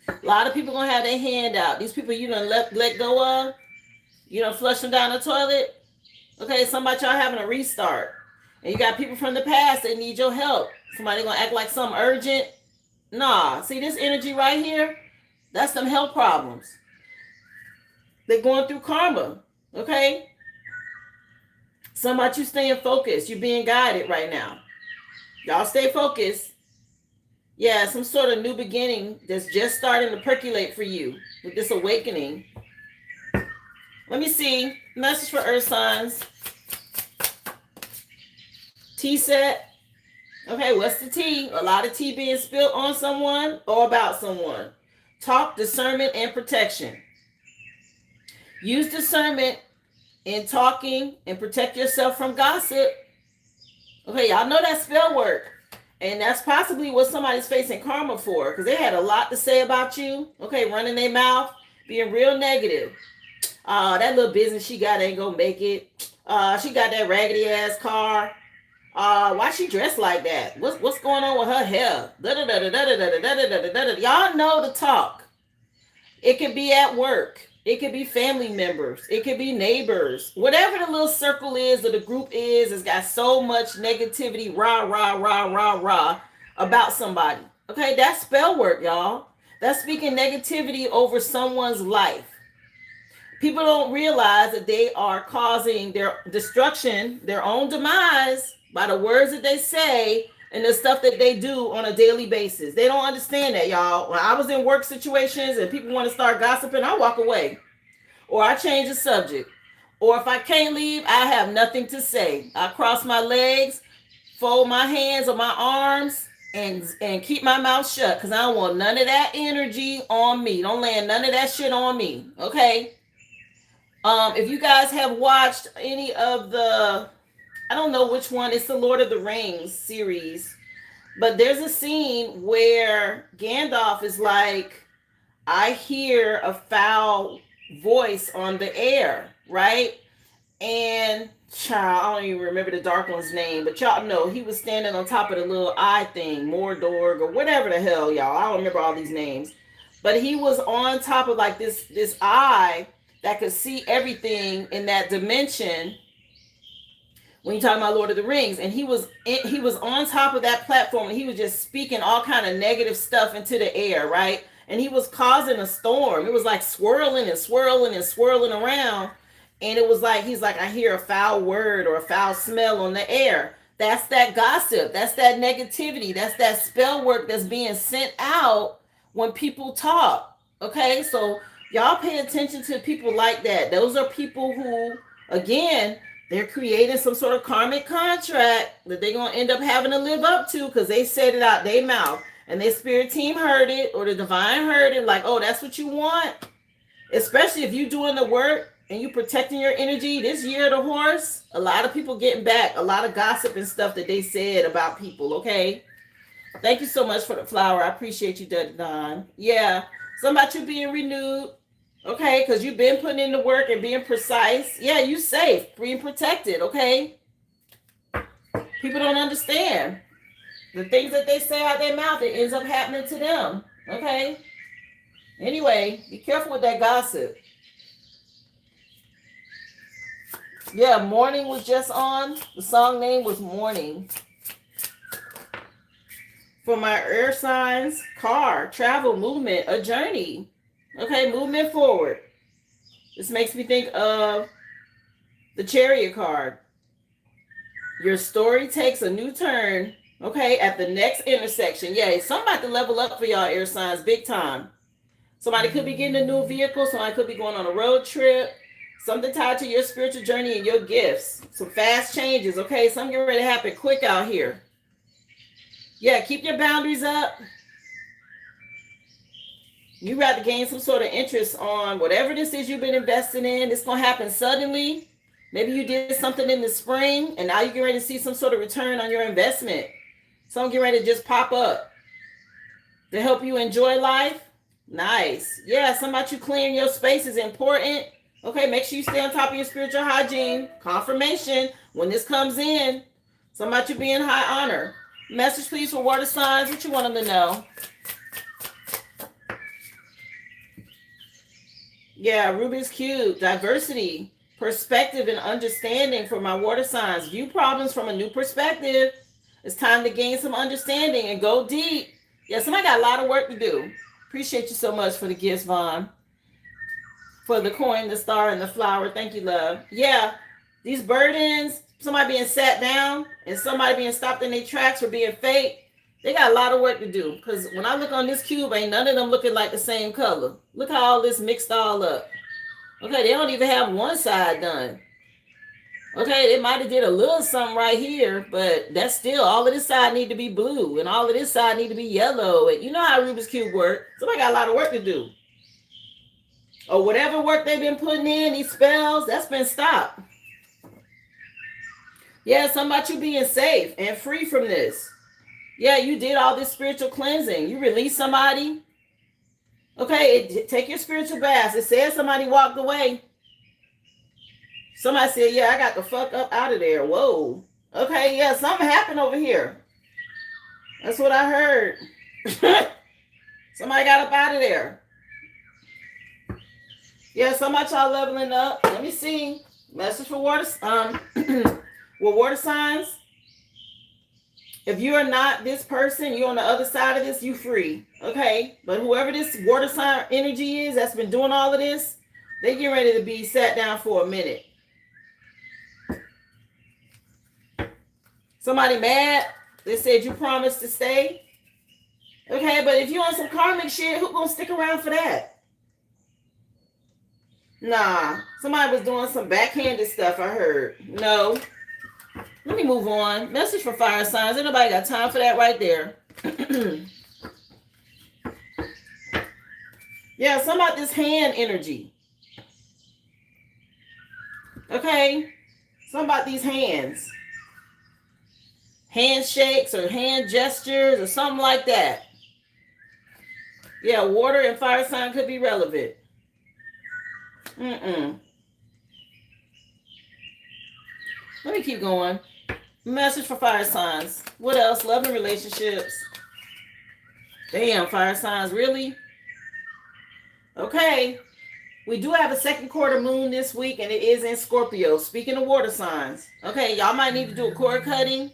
A lot of people going to have their hand out. These people you done let go of. You done flush them down the toilet. Okay, something about y'all having a restart. And you got people from the past that need your help. Somebody going to act like something urgent. Nah, see this energy right here? That's some health problems. They're going through karma, okay? Some about you staying focused. You're being guided right now. Y'all stay focused. Yeah, some sort of new beginning that's just starting to percolate for you with this awakening. Let me see. Message for earth signs. Tea set. Okay, what's the tea? A lot of tea being spilled on someone or about someone. Talk, discernment, and protection. Use discernment in talking and protect yourself from gossip. Okay, y'all know that spell work. And that's possibly what somebody's facing karma for, because they had a lot to say about you. Okay, running their mouth, being real negative. That little business she got ain't gonna make it. She got that raggedy ass car. Why she dressed like that? What's going on with her hair? Y'all know the talk. It could be at work. It could be family members. It could be neighbors. Whatever the little circle is or the group is, has got so much negativity, rah, about somebody. Okay, that's spell work, y'all. That's speaking negativity over someone's life. People don't realize that they are causing their destruction, their own demise, by the words that they say and the stuff that they do on a daily basis. They don't understand that, y'all. When I was in work situations and people want to start gossiping, I walk away. Or I change the subject. Or if I can't leave, I have nothing to say. I cross my legs, fold my hands or my arms, and keep my mouth shut, because I don't want none of that energy on me. Don't land none of that shit on me. Okay? If you guys have watched any of the, I don't know which one, it's the Lord of the Rings series, but there's a scene where Gandalf is like, I hear a foul voice on the air, right? And child, I don't even remember the Dark One's name, but y'all know he was standing on top of the little eye thing, Mordor or whatever the hell, y'all. I don't remember all these names, but he was on top of like this eye that could see everything in that dimension. When you're talking about Lord of the Rings, and he was on top of that platform, and he was just speaking all kind of negative stuff into the air, right? And he was causing a storm. It was like swirling and swirling and swirling around, and it was like he's like, I hear a foul word or a foul smell on the air. That's that gossip. That's that negativity. That's that spell work that's being sent out when people talk. Okay, so y'all pay attention to people like that. Those are people who, again, They're creating some sort of karmic contract that they're going to end up having to live up to because they said it out their mouth. And their spirit team heard it, or the divine heard it, like, oh, that's what you want. Especially if you're doing the work and you protecting your energy. This year of the horse, a lot of people getting back a lot of gossip and stuff that they said about people, okay? Thank you so much for the flower. I appreciate you, Don. Yeah, something about you being renewed, okay? Because you've been putting in the work and being precise. Yeah, you safe, being protected, okay? People don't understand. The things that they say out their mouth, it ends up happening to them, okay? Anyway, be careful with that gossip. Yeah, Morning was just on. The song name was Morning. For my air signs, car, travel, movement, a journey. Okay, movement forward. This makes me think of the Chariot card. Your story takes a new turn, okay, at the next intersection. Yeah, something about to level up for y'all air signs, big time. Somebody could be getting a new vehicle. Somebody could be going on a road trip. Something tied to your spiritual journey and your gifts. Some fast changes, okay? Something getting ready to happen quick out here. Yeah, keep your boundaries up. You got to gain some sort of interest on whatever this is you've been investing in. It's going to happen suddenly. Maybe you did something in the spring and now you get ready to see some sort of return on your investment. Something get ready to just pop up to help you enjoy life. Nice. Yeah, something about you clearing your space is important. Okay, make sure you stay on top of your spiritual hygiene. Confirmation when this comes in. Something about you being high honor. Message, please, for water signs. What you want them to know? Yeah, Rubik's Cube. Diversity, perspective, and understanding for my water signs. View problems from a new perspective. It's time to gain some understanding and go deep. Yeah, somebody got a lot of work to do. Appreciate you so much for the gifts, Vaughn. For the coin, the star, and the flower. Thank you, love. Yeah, these burdens, somebody being sat down and somebody being stopped in their tracks for being fake, they got a lot of work to do. Because when I look on this cube, ain't none of them looking like the same color. Look how all this mixed all up. Okay, they don't even have one side done. Okay, they might have did a little something right here, but that's still, all of this side need to be blue, and all of this side need to be yellow. And you know how Rubik's Cube work. Somebody got a lot of work to do. Or whatever work they've been putting in, these spells, that's been stopped. Yeah, something about you being safe and free from this. Yeah, you did all this spiritual cleansing. You released somebody. Okay, take your spiritual baths. It says somebody walked away. Somebody said, yeah, I got the fuck up out of there. Whoa. Okay, yeah, something happened over here. That's what I heard. Somebody got up out of there. Yeah, somebody y'all leveling up. Let me see. Message for water. Well, water signs. If you are not this person, you're on the other side of this, you free. Okay? But whoever this water sign energy is that's been doing all of this, they get ready to be sat down for a minute. Somebody mad. They said you promised to stay. Okay, but if you on some karmic shit, who gonna stick around for that? Nah, somebody was doing some backhanded stuff, I heard. No. Let me move on. Message for fire signs. Ain't nobody got time for that right there. Yeah, something about this hand energy. Okay? Something about these hands. Handshakes or hand gestures or something like that. Yeah, water and fire sign could be relevant. Let me keep going. Message for fire signs. What else? Love and relationships. Damn, fire signs, really? Okay. We do have a second quarter moon this week, and it is in Scorpio. Speaking of water signs. Okay, y'all might need to do a cord cutting.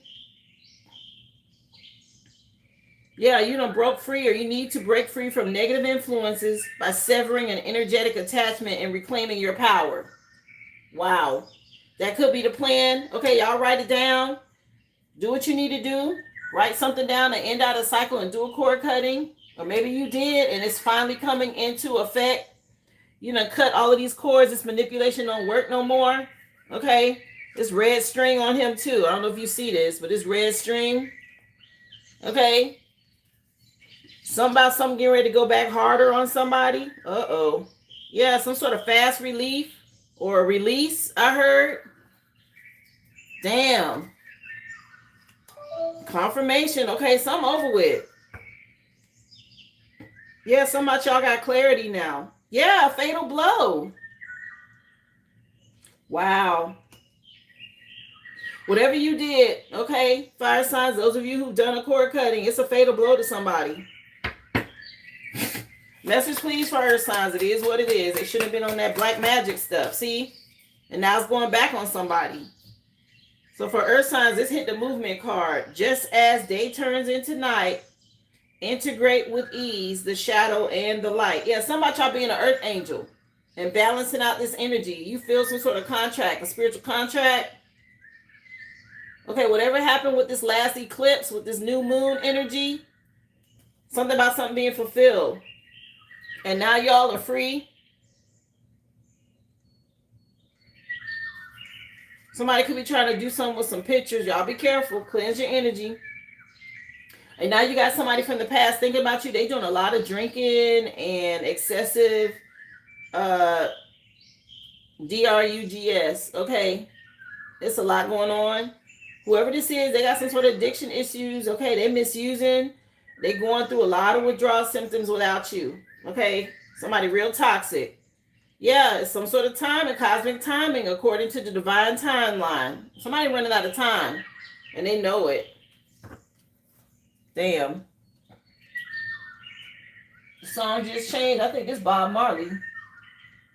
Yeah, you done broke free, or you need to break free from negative influences by severing an energetic attachment and reclaiming your power. Wow. That could be the plan. Okay, y'all write it down. Do what you need to do. Write something down to end out a cycle and do a cord cutting. Or maybe you did and it's finally coming into effect. You know, cut all of these cords. This manipulation don't work no more. Okay. This red string on him too. I don't know if you see this, but this red string. Okay. Something about something getting ready to go back harder on somebody. Uh-oh. Yeah, some sort of fast relief or a release, I heard. Damn. Confirmation. Okay, something over with. Yeah, some of y'all got clarity now. Yeah, fatal blow. Wow. Whatever you did, okay, fire signs, those of you who've done a cord cutting, it's a fatal blow to somebody. Message, please, fire signs. It is what it is. It shouldn't have been on that black magic stuff, see? And now it's going back on somebody. So for earth signs, this hit the movement card. Just as day turns into night, integrate with ease the shadow and the light. Yeah, some about y'all being an earth angel and balancing out this energy. You feel some sort of contract, a spiritual contract. Okay, whatever happened with this last eclipse, with this new moon energy, something about something being fulfilled. And now y'all are free. Somebody could be trying to do something with some pictures. Y'all be careful. Cleanse your energy. And now you got somebody from the past thinking about you. They doing a lot of drinking and excessive drugs. Okay. It's a lot going on. Whoever this is, they got some sort of addiction issues. Okay. They're misusing. They're going through a lot of withdrawal symptoms without you. Okay. Somebody real toxic. Yeah, it's some sort of timing, cosmic timing, according to the divine timeline. Somebody running out of time, and they know it. Damn. The song just changed. I think it's Bob Marley.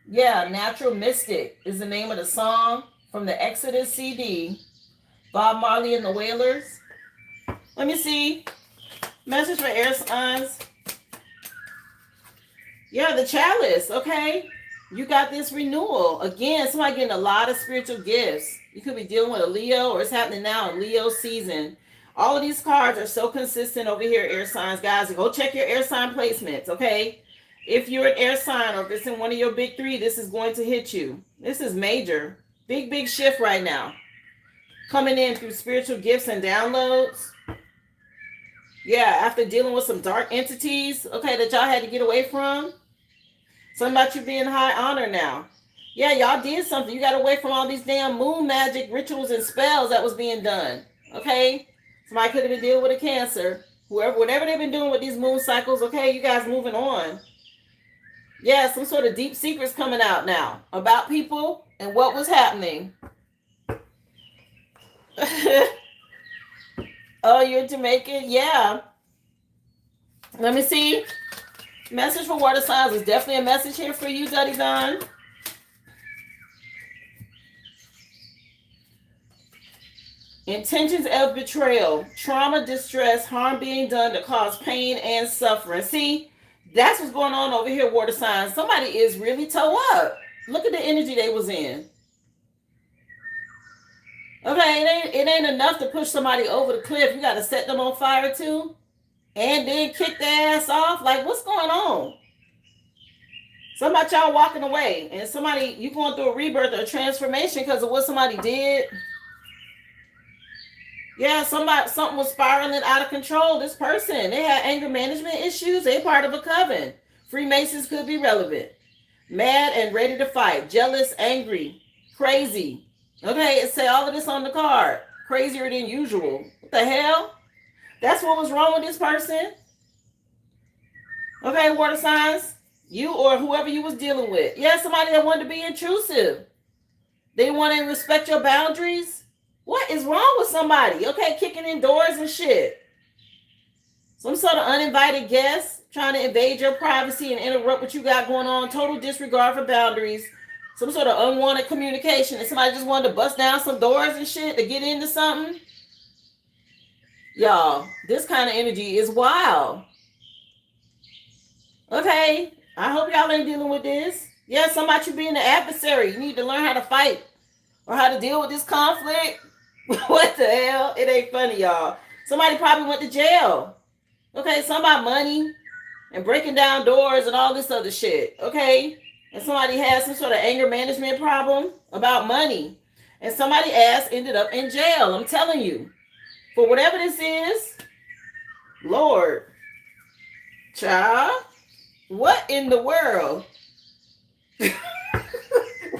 Yeah, Natural Mystic is the name of the song from the Exodus CD. Bob Marley and the Wailers. Let me see. Message for air signs. Yeah, the chalice. Okay. You got this renewal. Again, somebody getting a lot of spiritual gifts. You could be dealing with a Leo, or it's happening now in Leo season. All of these cards are so consistent over here, air signs. Guys, go check your air sign placements, okay? If you're an air sign or if it's in one of your big three, this is going to hit you. This is major. Big, big shift right now. Coming in through spiritual gifts and downloads. Yeah, after dealing with some dark entities, okay, that y'all had to get away from. Something about you being high honor now. Yeah, y'all did something. You got away from all these damn moon magic rituals and spells that was being done. Okay? Somebody could have been dealing with a Cancer. Whatever they've been doing with these moon cycles, okay, you guys moving on. Yeah, some sort of deep secrets coming out now about people and what was happening. Oh, you're Jamaican? Yeah. Let me see. Message for water signs is definitely a message here for you, Duddy Don. Intentions of betrayal, trauma, distress, harm being done to cause pain and suffering. See, that's what's going on over here, water signs. Somebody is really toe up. Look at the energy they was in. Okay, it ain't enough to push somebody over the cliff. You got to set them on fire too. And then kick their ass off. Like, what's going on? Somebody y'all walking away. And somebody, you going through a rebirth or a transformation because of what somebody did. Yeah, something was spiraling out of control. This person, they had anger management issues. They part of a coven. Freemasons could be relevant. Mad and ready to fight. Jealous, angry, crazy. Okay, it say all of this on the card. Crazier than usual. What the hell? That's what was wrong with this person. Okay, water signs. You or whoever you was dealing with. Yeah, somebody that wanted to be intrusive. They want to respect your boundaries. What is wrong with somebody? Okay, kicking in doors and shit. Some sort of uninvited guest trying to invade your privacy and interrupt what you got going on. Total disregard for boundaries. Some sort of unwanted communication. And somebody just wanted to bust down some doors and shit to get into something. Y'all, this kind of energy is wild. Okay, I hope y'all ain't dealing with this. Yeah, somebody you being the adversary. You need to learn how to fight or how to deal with this conflict. What the hell? It ain't funny, y'all. Somebody probably went to jail. Okay, some about money and breaking down doors and all this other shit. Okay, and somebody has some sort of anger management problem about money. And somebody ass ended up in jail. I'm telling you. For whatever this is, Lord, child, what in the world?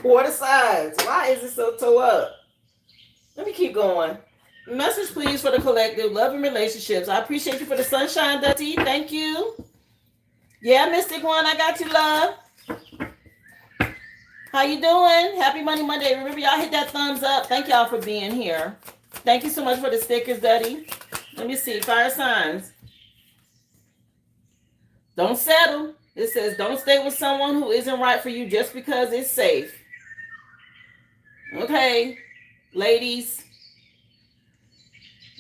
Water signs. Why is it so toe up? Let me keep going. Message, please, for the collective. Love and relationships. I appreciate you for the sunshine, Dutty. Thank you. Yeah, Mystic One, I got you, love. How you doing? Happy Monday. Remember, y'all hit that thumbs up. Thank y'all for being here. Thank you so much for the stickers, Dutty. Let me see. Fire signs. Don't settle. It says don't stay with someone who isn't right for you just because it's safe. Okay, ladies.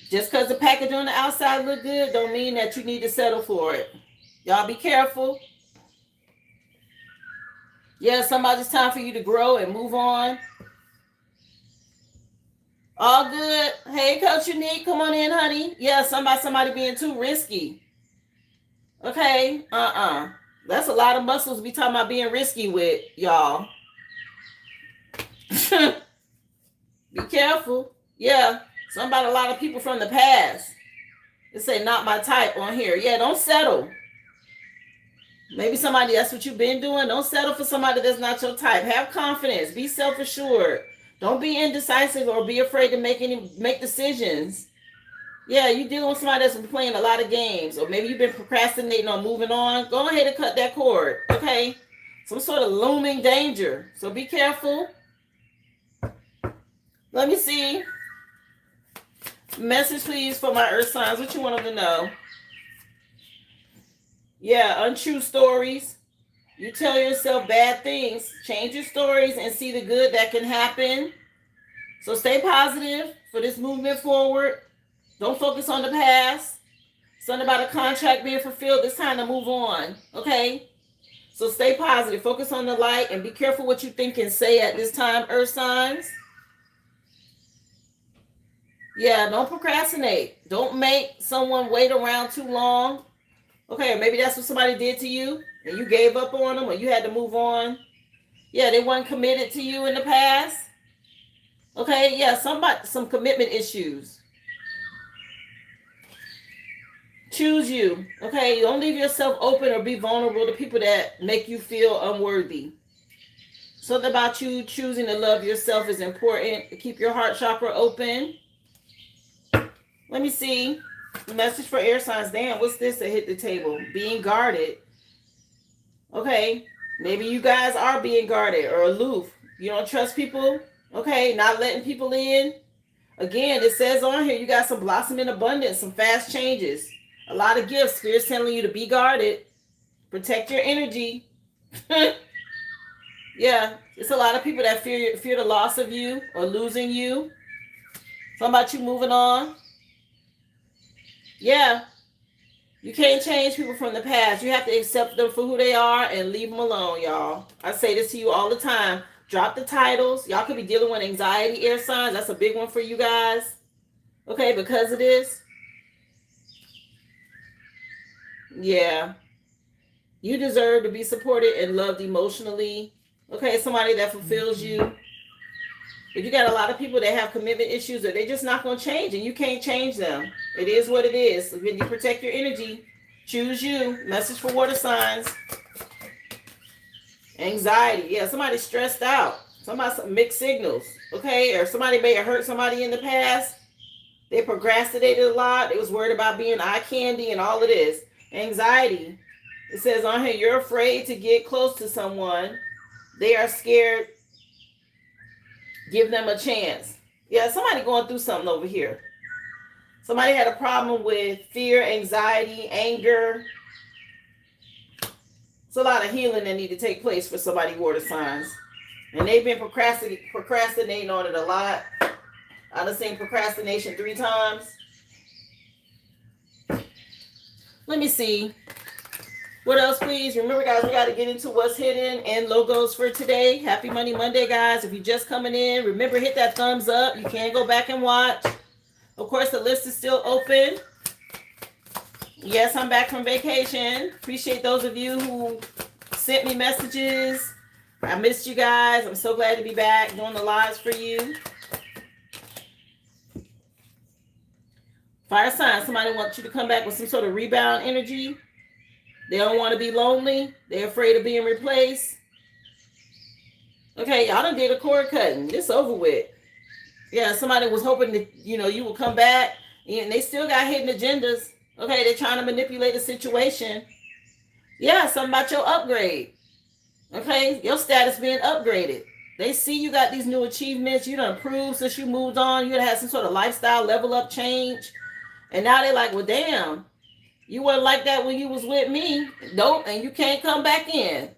Just because the package on the outside look good don't mean that you need to settle for it. Y'all be careful. Yeah, somebody's time for you to grow and move on. All good. Hey, Coach Unique, come on in, honey. Yeah, somebody being too risky. Okay, That's a lot of muscles we talking about being risky with, y'all. Be careful. Yeah, a lot of people from the past. They say not my type on here. Yeah, don't settle. Maybe somebody, that's what you've been doing. Don't settle for somebody that's not your type. Have confidence. Be self-assured. Don't be indecisive or be afraid to make decisions. Yeah, you're dealing with somebody that's been playing a lot of games, or maybe you've been procrastinating on moving on. Go ahead and cut that cord, okay? Some sort of looming danger. So be careful. Let me see. Message, please, for my earth signs. What you want them to know? Yeah, untrue stories. You tell yourself bad things. Change your stories and see the good that can happen. So stay positive for this movement forward. Don't focus on the past. Something about a contract being fulfilled. It's time to move on. Okay? So stay positive. Focus on the light and be careful what you think and say at this time, earth signs. Yeah, don't procrastinate. Don't make someone wait around too long. Okay, or maybe that's what somebody did to you and you gave up on them or you had to move on. Yeah, they weren't committed to you in the past. Okay, yeah, some commitment issues. Choose you. Okay, don't leave yourself open or be vulnerable to people that make you feel unworthy. Something about you choosing to love yourself is important. Keep your heart chakra open. Let me see. Message for air signs. Damn, what's this that hit the table? Being guarded. Okay, maybe you guys are being guarded or aloof. You don't trust people. Okay, not letting people in. Again, it says on here, you got some blossom in abundance, some fast changes. A lot of gifts. Spirit's telling you to be guarded. Protect your energy. Yeah, it's a lot of people that fear the loss of you or losing you. Something about you moving on. Yeah, you can't change people from the past. You have to accept them for who they are and leave them alone, y'all. I say this to you all the time. Drop the titles. Y'all could be dealing with anxiety, air signs. That's a big one for you guys. Okay, because of this. Yeah. You deserve to be supported and loved emotionally. Okay, somebody that fulfills you. If you got a lot of people that have commitment issues or they're just not going to change and you can't change them. It is what it is. When you protect your energy, choose you. Message for water signs. Anxiety. Yeah, somebody's stressed out. Some mixed signals. Okay, or somebody may have hurt somebody in the past. They procrastinated a lot. They was worried about being eye candy and all of this. Anxiety. It says on here, you're afraid to get close to someone. They are scared. Give them a chance. Yeah, somebody going through something over here. Somebody had a problem with fear, anxiety, anger. It's a lot of healing that need to take place for somebody water signs. And they've been procrastinating on it a lot. I done seen procrastination 3 times. Let me see. What else, please? Remember, guys, we got to get into what's hidden and logos for today. Happy Monday, guys. If you're just coming in, remember, hit that thumbs up. You can go back and watch. Of course, the list is still open. Yes, I'm back from vacation. Appreciate those of you who sent me messages. I missed you guys. I'm so glad to be back doing the lives for you. Fire sign, somebody wants you to come back with some sort of rebound energy. They don't want to be lonely. They're afraid of being replaced. Okay, y'all done did a cord cutting. It's over with. Yeah, somebody was hoping that, you will come back, and they still got hidden agendas. Okay, they're trying to manipulate the situation. Yeah, something about your upgrade. Okay, your status being upgraded. They see you got these new achievements. You done improved since you moved on. You done had some sort of lifestyle level up change. And now they're like, well, damn, you weren't like that when you was with me. Nope, and you can't come back in.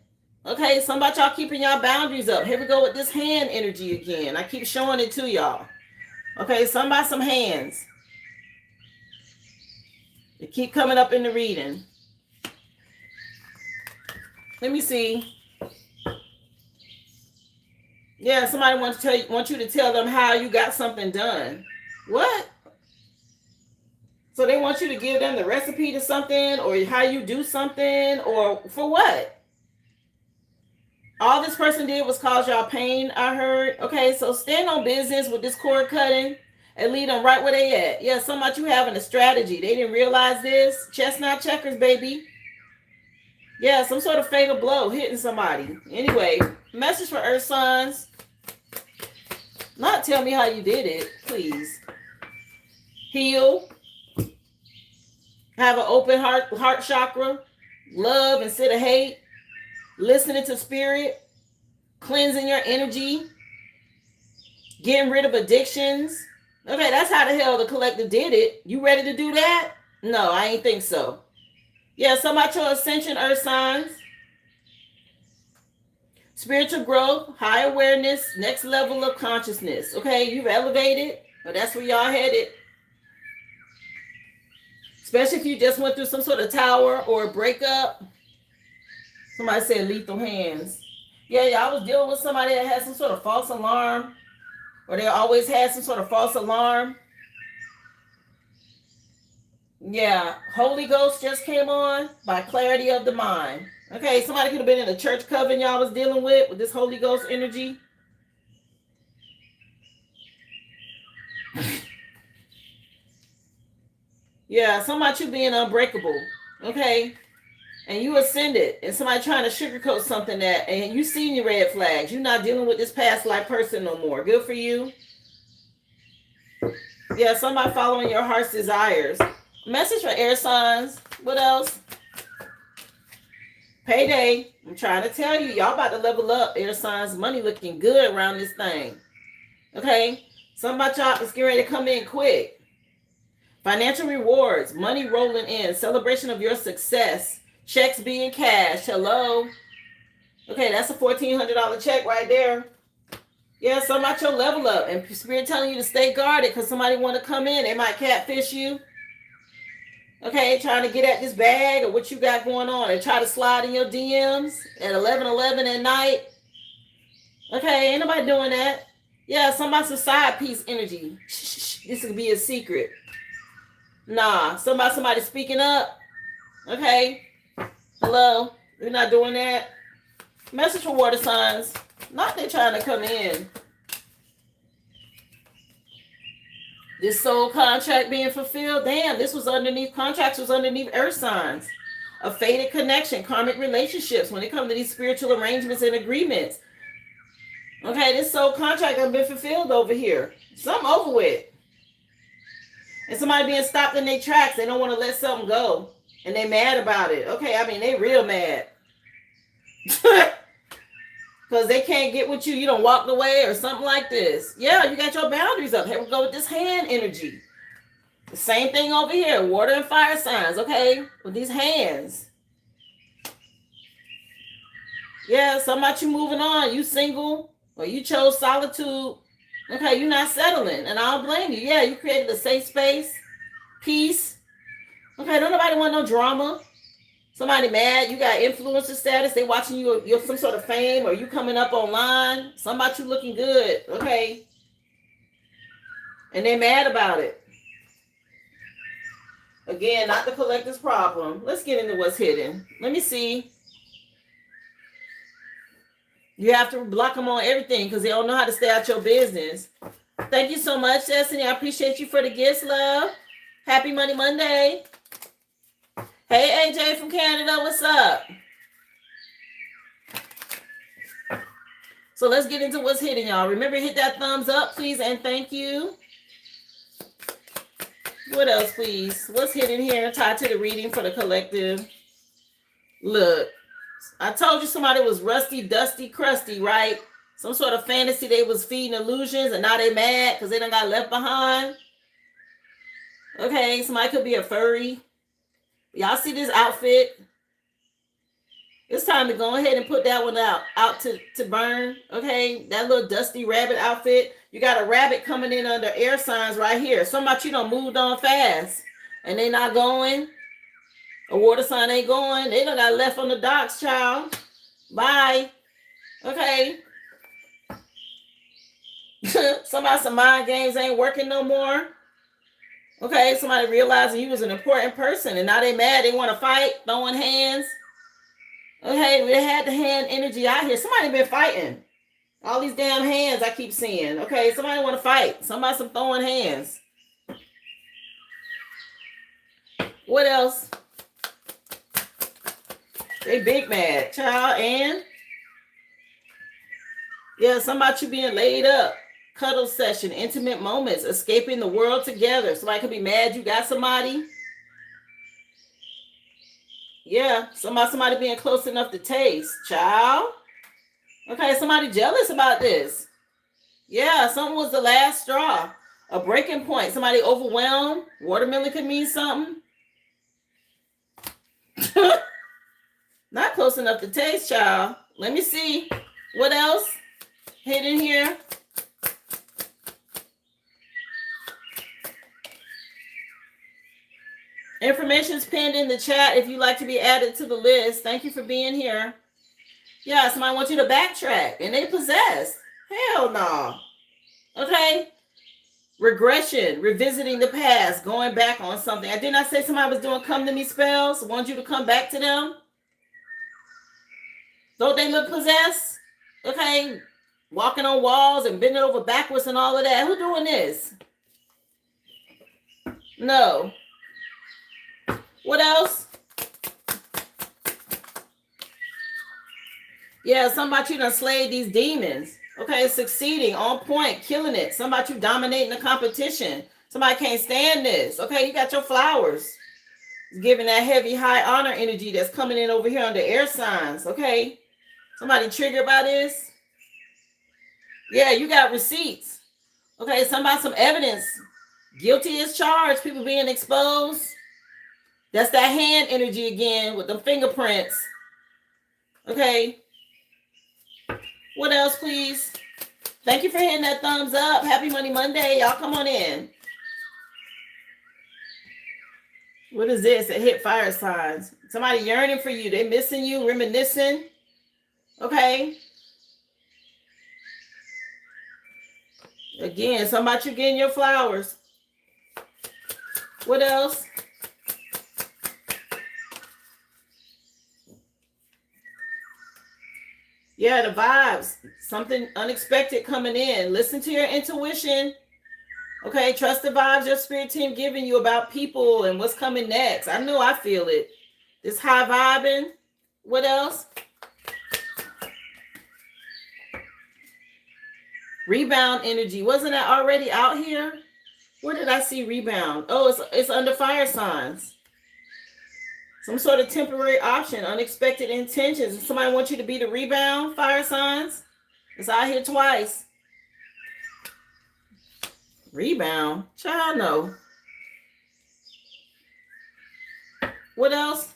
Okay, some about y'all keeping y'all boundaries up. Here we go with this hand energy again. I keep showing it to y'all. Okay, some about some hands. They keep coming up in the reading. Let me see. Yeah, somebody wants you to tell them how you got something done. What? So they want you to give them the recipe to something, or how you do something, or for what? All this person did was cause y'all pain, I heard. Okay, so stand on business with this cord cutting and lead them right where they at. Yeah, so much you having a strategy. They didn't realize this. Chestnut checkers, baby. Yeah, some sort of fatal blow hitting somebody. Anyway, message for Earth signs. Not tell me how you did it, please. Heal. Have an open heart chakra. Love instead of hate. Listening to spirit. Cleansing your energy. Getting rid of addictions. Okay, that's how the hell the collective did it. You ready to do that? No, I ain't think so. Yeah, some about your ascension, Earth signs. Spiritual growth, high awareness, next level of consciousness. Okay, you've elevated, but that's where y'all headed. Especially if you just went through some sort of tower or a breakup. Somebody said lethal hands. Yeah, y'all was dealing with somebody that had some sort of false alarm, or they always had some sort of false alarm. Yeah, Holy Ghost just came on by clarity of the mind. Okay, somebody could have been in a church coven y'all was dealing with this Holy Ghost energy. Yeah, somebody you being unbreakable. Okay, and you ascended, and somebody trying to sugarcoat something that, and you seen your red flags. You're not dealing with this past life person no more. Good for you. Yeah, somebody following your heart's desires. Message for air signs. What else? Payday. I'm trying to tell you, y'all about to level up. Air signs, money looking good around this thing. Okay? Some about y'all is getting ready to come in quick. Financial rewards, money rolling in, celebration of your success, checks being cashed. Hello? Okay, that's a $1,400 check right there. Yeah, some about your level up, and spirit telling you to stay guarded because somebody want to come in. They might catfish you. Okay, trying to get at this bag or what you got going on and try to slide in your DMs at 11:11 at night. Okay, ain't nobody doing that. Yeah, somebody's a side piece energy. Shh, this could be a secret. Nah, somebody speaking up. Okay, hello, we're not doing that. Message for water signs. Not they trying to come in. This soul contract being fulfilled. Damn, this was underneath, contracts was underneath earth signs. A fated connection, karmic relationships when it comes to these spiritual arrangements and agreements. Okay, this soul contract has been fulfilled over here. Something over with. And somebody being stopped in their tracks. They don't want to let something go. And they mad about it. Okay, I mean, they real mad. Because they can't get with you. You don't walk away or something like this. Yeah, you got your boundaries up. Here we go with this hand energy. The same thing over here. Water and fire signs, okay? With these hands. Yeah, somebody you moving on. You single or you chose solitude. Okay, you're not settling. And I don't blame you. Yeah, you created a safe space. Peace. Okay, don't nobody want no drama. Somebody mad, you got influencer status, they watching you, you're some sort of fame, or you coming up online, somebody you looking good, okay? And they mad about it. Again, not the collector's problem. Let's get into what's hidden. Let me see. You have to block them on everything because they don't know how to stay out your business. Thank you so much, Destiny. I appreciate you for the gifts, love. Happy Money Monday. Hey, AJ from Canada, what's up? So let's get into what's hitting, y'all. Remember, hit that thumbs up, please, and thank you. What else, please? What's hitting here tied to the reading for the collective? Look, I told you somebody was rusty, dusty, crusty, right? Some sort of fantasy they was feeding illusions, and now they mad because they done got left behind. Okay, somebody could be a furry. Y'all see this outfit? It's time to go ahead and put that one out to burn. Okay, that little dusty rabbit outfit. You got a rabbit coming in under air signs right here. Somebody you done moved on fast and they not going. A water sign ain't going. They done got left on the docks, child. Bye. Okay. Some mind games ain't working no more. Okay, somebody realizing you was an important person and now they mad. They want to fight, throwing hands. Okay, we had the hand energy out here. Somebody been fighting. All these damn hands I keep seeing. Okay, somebody want to fight. Somebody some throwing hands. What else? They big mad, child. And yeah, somebody you being laid up. Cuddle session, intimate moments, escaping the world together. Somebody could be mad you got somebody. Yeah, somebody being close enough to taste, child. Okay, somebody jealous about this. Yeah, something was the last straw. A breaking point. Somebody overwhelmed. Watermelon could mean something. Not close enough to taste, child. Let me see. What else? Hidden here. Information's pinned in the chat if you'd like to be added to the list. Thank you for being here. Yeah, somebody wants you to backtrack and they possessed. Hell no. Okay. Regression, revisiting the past, going back on something. I did not say somebody was doing come to me spells. Want you to come back to them. Don't they look possessed? Okay. Walking on walls and bending over backwards and all of that. Who doing this? No. What else? Yeah, somebody you done slayed these demons. Okay, succeeding, on point, killing it. Somebody you dominating the competition. Somebody can't stand this. Okay, you got your flowers. It's giving that heavy, high honor energy that's coming in over here under air signs. Okay, somebody triggered by this. Yeah, you got receipts. Okay, somebody some evidence. Guilty as charged. People being exposed. That's that hand energy again with the fingerprints. Okay. What else, please? Thank you for hitting that thumbs up. Happy Money Monday. Y'all come on in. What is this? It hit fire signs. Somebody yearning for you. They missing you, reminiscing. Okay. Again, somebody you getting your flowers. What else? Yeah, the vibes. Something unexpected coming in. Listen to your intuition. Okay, trust the vibes your spirit team giving you about people and what's coming next. I know I feel it. This high vibing. What else? Rebound energy. Wasn't that already out here? Where did I see rebound? Oh, it's under fire signs. Some sort of temporary option, unexpected intentions. Somebody wants you to be the rebound, fire signs. It's out here twice. Rebound? Child, no. What else?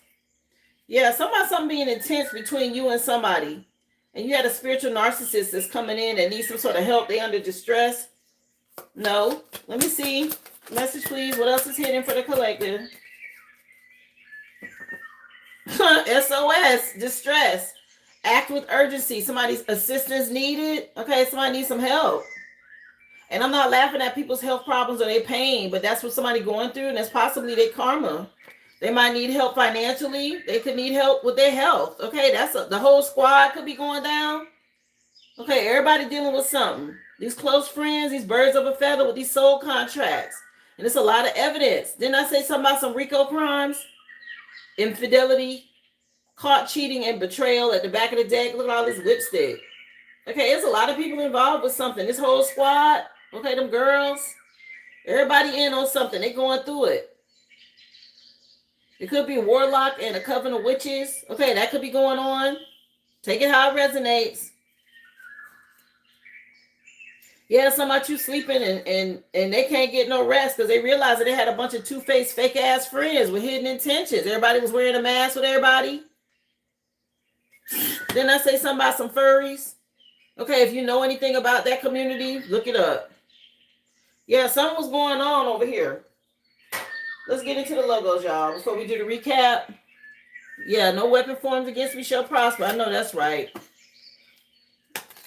Yeah, something being intense between you and somebody. And you had a spiritual narcissist that's coming in and needs some sort of help. They under distress. No. Let me see. Message, please. What else is hidden for the collective? SOS, distress. Act with urgency. Somebody's assistance needed. Okay, somebody needs some help. And I'm not laughing at people's health problems or their pain, but that's what somebody going through, and that's possibly their karma. They might need help financially. They could need help with their health. Okay, the whole squad could be going down. Okay, everybody dealing with something. These close friends, these birds of a feather with these soul contracts. And it's a lot of evidence. Didn't I say something about some RICO crimes? Infidelity, caught cheating, and betrayal at the back of the deck. Look at all this lipstick. Okay, there's a lot of people involved with something. This whole squad, okay, them girls, everybody in on something. They going through it. It could be warlock and a coven of witches. Okay, that could be going on. Take it how it resonates. Yeah, somebody you sleeping and they can't get no rest because they realized that they had a bunch of two-faced, fake-ass friends with hidden intentions. Everybody was wearing a mask with everybody. Didn't I say something about some furries? Okay, if you know anything about that community, look it up. Yeah, something was going on over here. Let's get into the logos, y'all, before we do the recap. Yeah, no weapon formed against me shall prosper. I know that's right.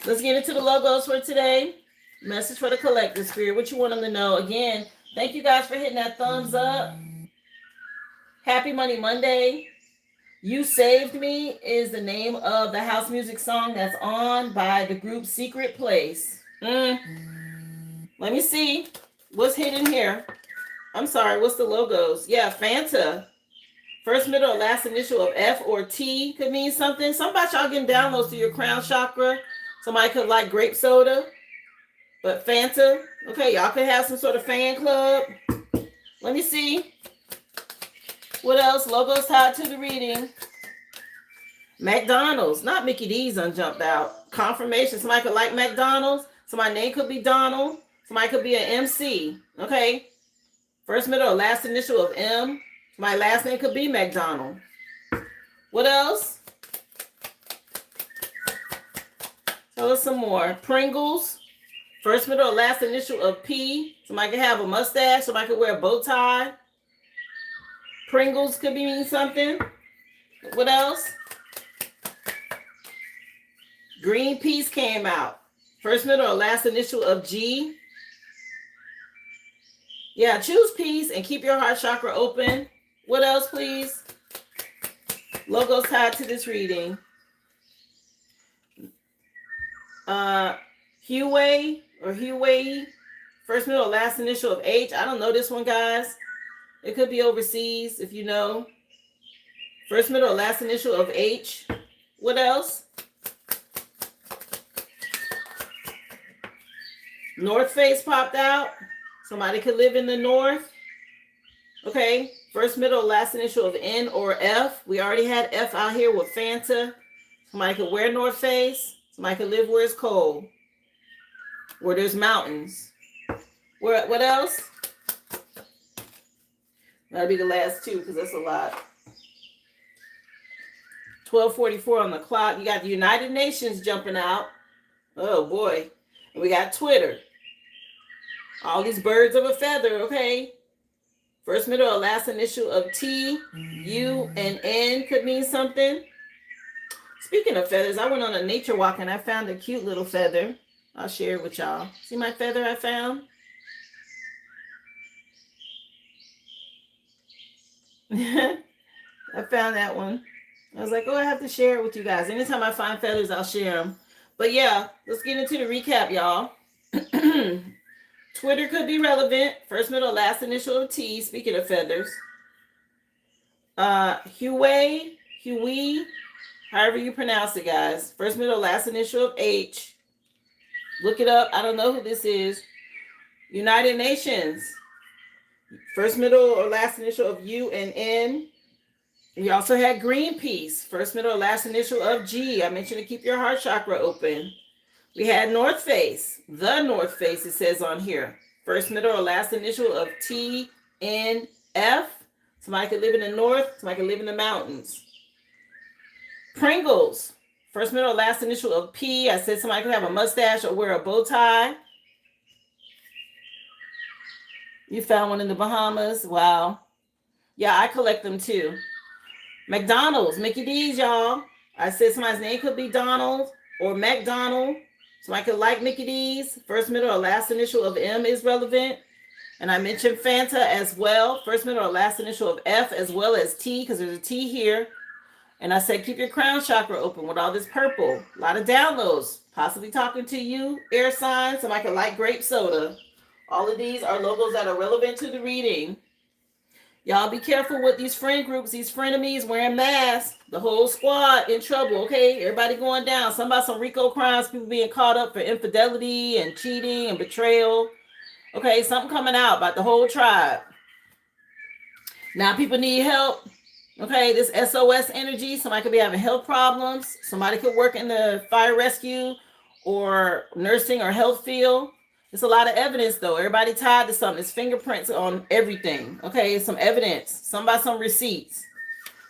Let's get into the logos for today. Message for the collective spirit. What you want them to know. Again, thank you guys for hitting that thumbs up. Happy Money Monday. You Saved Me is the name of the house music song that's on by the group Secret Place. Let me see what's hidden here. I'm sorry, what's the logos? Yeah, Fanta. First, middle, or last initial of F or T could mean something. Somebody y'all getting downloads to your crown chakra. Somebody could like grape soda. But Fanta, okay, y'all could have some sort of fan club. Let me see. What else? Logos tied to the reading. McDonald's, not Mickey D's jumped out. Confirmation, somebody could like McDonald's. Somebody's name could be Donald. Somebody could be an MC, okay? First, middle, or last initial of M. My last name could be McDonald. What else? Tell us some more. Pringles. First, middle, or last initial of P. Somebody could have a mustache. Somebody could wear a bow tie. Pringles could mean something. What else? Greenpeace came out. First, middle, or last initial of G. Yeah, choose peace and keep your heart chakra open. What else, please? Logos tied to this reading. Huey or Huey. First, middle, or last initial of H. I don't know this one, guys. It could be overseas if you know. First, middle, or last initial of H. What else? North Face popped out. Somebody could live in the north. Okay. First, middle, last initial of N or F. We already had F out here with Fanta. Somebody could wear North Face. Somebody could live where it's cold. Where there's mountains. What else? That'll be the last two because that's a lot. 12:44 on the clock. You got the United Nations jumping out. Oh, boy. And we got Twitter. All these birds of a feather, okay? First, middle, or last initial of T, U, and N could mean something. Speaking of feathers, I went on a nature walk and I found a cute little feather. I'll share it with y'all. See my feather I found? I found that one. I was like, oh, I have to share it with you guys. Anytime I find feathers, I'll share them. But yeah, let's get into the recap, y'all. Twitter could be relevant. First, middle, last initial of T. Speaking of feathers. Huey, however you pronounce it, guys. First, middle, last initial of H. Look it up. I don't know who this is. United Nations. First, middle, or last initial of U and N. We also had Greenpeace. First, middle, or last initial of G. I mentioned to keep your heart chakra open. We had North Face. The North Face, it says on here. First, middle, or last initial of T, N, F. Somebody could live in the north. Somebody could live in the mountains. Pringles. First, middle, or last initial of P. I said somebody could have a mustache or wear a bow tie. You found one in the Bahamas. Wow. Yeah, I collect them too. McDonald's, Mickey D's, y'all. I said somebody's name could be Donald or McDonald. Somebody could like Mickey D's. First, middle, or last initial of M is relevant. And I mentioned Fanta as well. First, middle, or last initial of F as well as T because there's a T here. And I said keep your crown chakra open with all this purple. A lot of downloads. Possibly talking to you, air signs. Somebody could like grape soda. All of these are logos that are relevant to the reading. Y'all be careful with these friend groups, these frenemies wearing masks. The whole squad in trouble, okay? Everybody going down. Some about some RICO crimes, people being caught up for infidelity and cheating and betrayal. Okay, something coming out about the whole tribe. Now people need help. Okay, this SOS energy. Somebody could be having health problems. Somebody could work in the fire rescue or nursing or health field. It's a lot of evidence though. Everybody tied to something. It's fingerprints on everything. Okay, some evidence. Some receipts.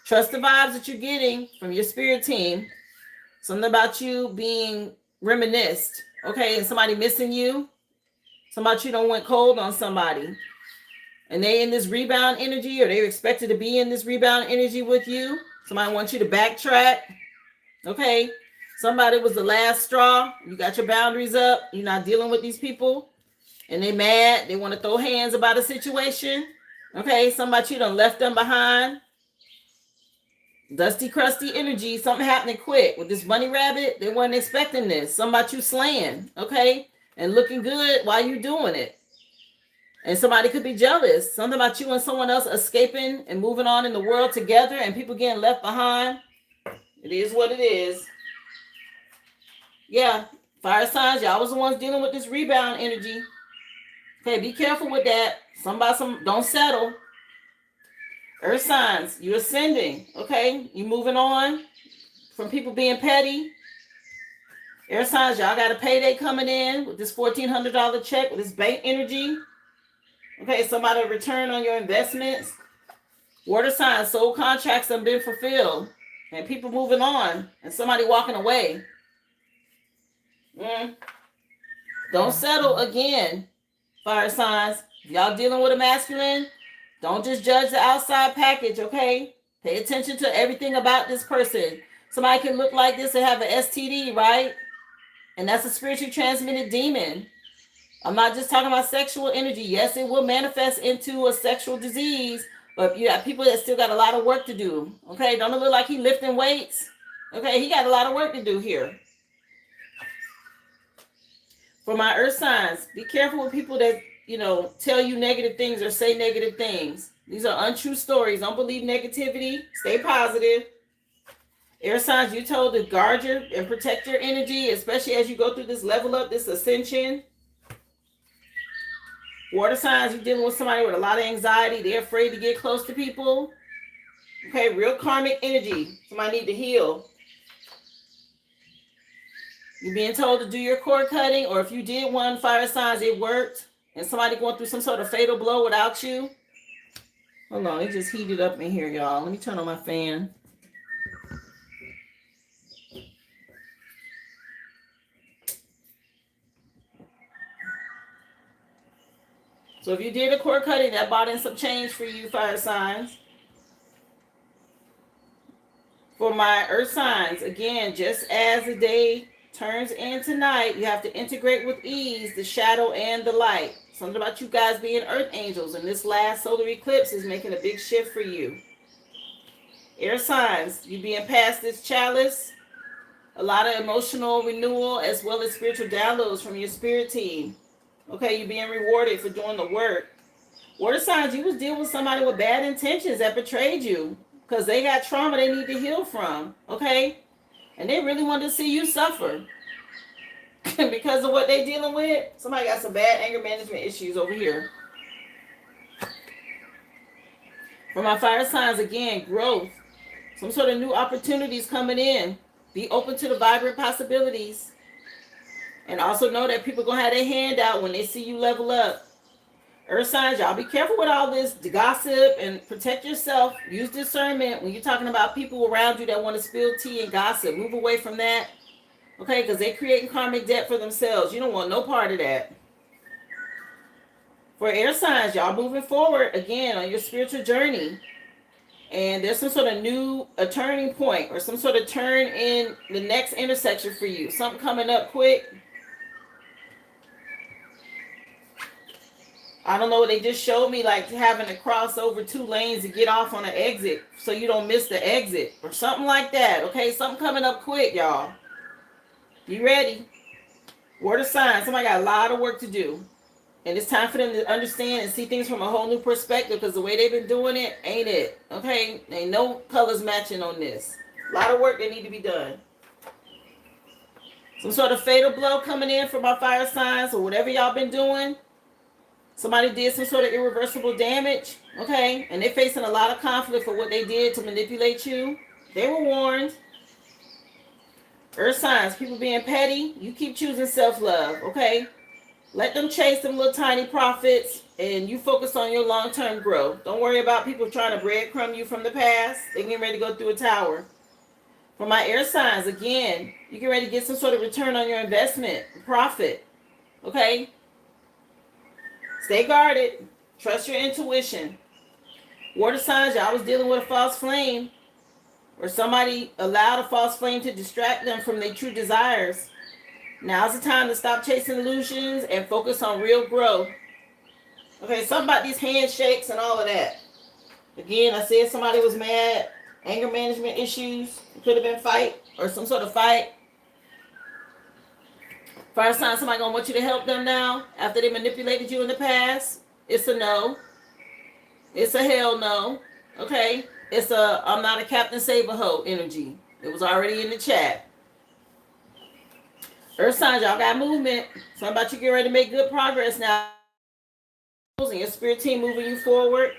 Trust the vibes that you're getting from your spirit team. Something about you being reminisced. Okay, and somebody missing you. Somebody you don't went cold on somebody. And they in this rebound energy, or they're expected to be in this rebound energy with you. Somebody wants you to backtrack. Okay. Somebody was the last straw. You got your boundaries up. You're not dealing with these people. And they mad. They want to throw hands about a situation. Okay. Somebody you done left them behind. Dusty, crusty energy. Something happening quick. With this bunny rabbit, they weren't expecting this. Somebody you slaying. Okay. And looking good while you doing it. And somebody could be jealous. Something about you and someone else escaping and moving on in the world together and people getting left behind. It is what it is. Yeah. Fire signs, y'all was the ones dealing with this rebound energy. Okay, be careful with that. Don't settle. Earth signs, you're ascending. Okay, you moving on from people being petty. Air signs, y'all got a payday coming in with this $1,400 check with this bank energy. Okay, somebody return on your investments. Water signs, soul contracts have been fulfilled. And people moving on. And somebody walking away. Don't settle again, fire signs. If y'all dealing with a masculine, don't just judge the outside package, okay? Pay attention to everything about this person. Somebody can look like this and have an STD, right? And that's a spiritually transmitted demon. I'm not just talking about sexual energy. Yes, it will manifest into a sexual disease, but you got people that still got a lot of work to do. Okay, don't it look like he lifting weights? Okay, he got a lot of work to do here. For my earth signs, be careful with people that, tell you negative things or say negative things. These are untrue stories. Don't believe negativity. Stay positive. Air signs, you told to guard your and protect your energy, especially as you go through this level up, this ascension. Water signs, you're dealing with somebody with a lot of anxiety. They're afraid to get close to people. Okay, real karmic energy. Somebody need to heal. You're being told to do your cord cutting, or if you did one, fire signs, it worked. And somebody going through some sort of fatal blow without you. Hold on, it just heated up in here, y'all. Let me turn on my fan. So if you did a cord cutting, that brought in some change for you, fire signs. For my earth signs, again, just as the day turns into night, you have to integrate with ease the shadow and the light. Something about you guys being earth angels, and this last solar eclipse is making a big shift for you. Air signs, you being past this chalice, a lot of emotional renewal as well as spiritual downloads from your spirit team. Okay, you're being rewarded for doing the work. Water signs, you was dealing with somebody with bad intentions that betrayed you because they got trauma they need to heal from. Okay, and they really wanted to see you suffer because of what they dealing with. Somebody got some bad anger management issues over here. For my fire signs, again, growth. Some sort of new opportunities coming in. Be open to the vibrant possibilities. And also know that people going to have their hand out when they see you level up. Earth signs, y'all be careful with all this gossip and protect yourself. Use discernment when you're talking about people around you that want to spill tea and gossip. Move away from that. Okay, because they're creating karmic debt for themselves. You don't want no part of that. For air signs, y'all moving forward again on your spiritual journey. And there's some sort of a turning point or some sort of turn in the next intersection for you. Something coming up quick. I don't know, they just showed me like having to cross over 2 lanes to get off on an exit so you don't miss the exit or something like that. Okay, something coming up quick, y'all. Be ready. Water sign, somebody got a lot of work to do. And it's time for them to understand and see things from a whole new perspective, because the way they've been doing it ain't it. Okay? Ain't no colors matching on this. A lot of work that need to be done. Some sort of fatal blow coming in from our fire signs, or whatever y'all been doing. Somebody did some sort of irreversible damage. Okay? And they're facing a lot of conflict for what they did to manipulate you. They were warned. Earth signs, people being petty, you keep choosing self-love, okay? Let them chase them little tiny profits, and you focus on your long-term growth. Don't worry about people trying to breadcrumb you from the past. They're getting ready to go through a tower. For my air signs, again, you get ready to get some sort of return on your investment, profit, okay? Stay guarded. Trust your intuition. Water signs, y'all was dealing with a false flame, or somebody allowed a false flame to distract them from their true desires. Now's the time to stop chasing illusions and focus on real growth. Okay, something about these handshakes and all of that. Again, I said somebody was mad, anger management issues. It could have been fight or some sort of fight. Fire sign, somebody gonna want you to help them now after they manipulated you in the past. It's a no. It's a hell no. Okay? It's a I'm not a Captain Save-A-Ho energy. It was already in the chat. Earth signs, y'all got movement. So I'm about to get ready to make good progress now. And your spirit team moving you forward.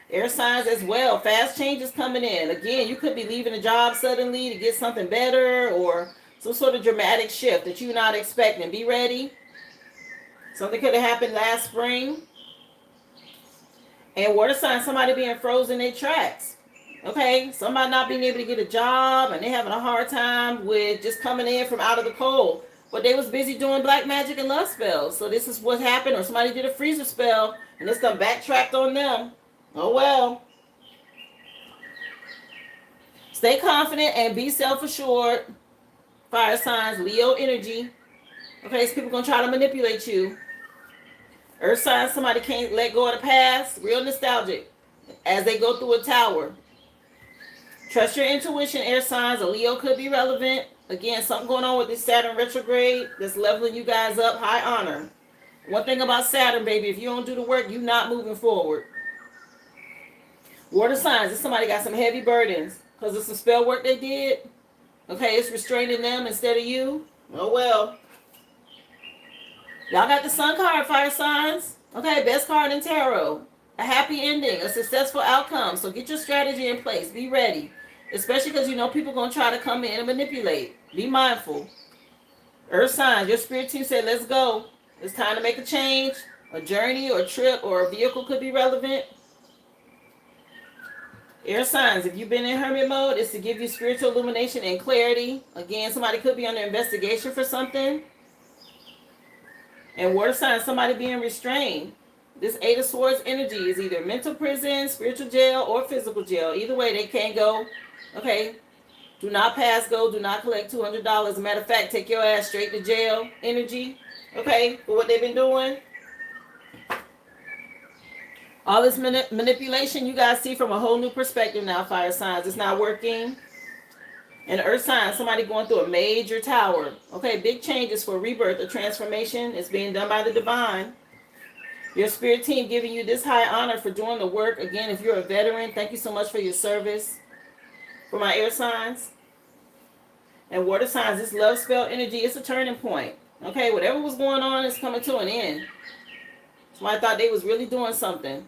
Air signs as well. Fast changes coming in. Again, you could be leaving a job suddenly to get something better, or some sort of dramatic shift that you're not expecting. Be ready. Something could have happened last spring. And water signs, somebody being frozen in their tracks. Okay, somebody not being able to get a job, and they're having a hard time with just coming in from out of the cold. But they was busy doing black magic and love spells. So this is what happened. Or somebody did a freezer spell, and it's done backtracked on them. Oh well. Stay confident and be self-assured. Fire signs, Leo energy. Okay, so people gonna try to manipulate you. Earth signs, somebody can't let go of the past. Real nostalgic as they go through a tower. Trust your intuition, air signs. A Leo could be relevant. Again, something going on with this Saturn retrograde that's leveling you guys up. High honor. One thing about Saturn, baby, if you don't do the work, you're not moving forward. Water signs, if somebody got some heavy burdens because of some spell work they did. Okay, it's restraining them instead of you. Oh well. Y'all got the Sun card, fire signs. Okay, best card in tarot. A happy ending, a successful outcome. So get your strategy in place. Be ready. Especially because you know people going to try to come in and manipulate. Be mindful. Earth signs, your spirit team said, let's go. It's time to make a change. A journey or a trip or a vehicle could be relevant. Air signs, if you've been in hermit mode, it's to give you spiritual illumination and clarity. Again, somebody could be under investigation for something. And water signs, somebody being restrained. This Eight of Swords energy is either mental prison, spiritual jail, or physical jail. Either way, they can't go. Okay? Do not pass go. Do not collect $200. As a matter of fact, take your ass straight to jail energy. Okay? For what they've been doing. All this manipulation you guys see from a whole new perspective now, fire signs. It's not working. And earth signs, somebody going through a major tower. Okay? Big changes for rebirth or transformation. It's being done by the divine. Your spirit team giving you this high honor for doing the work. Again, if you're a veteran, thank you so much for your service. For my air signs and water signs, this love spell energy, it's a turning point. Okay, whatever was going on is coming to an end. So I thought they was really doing something.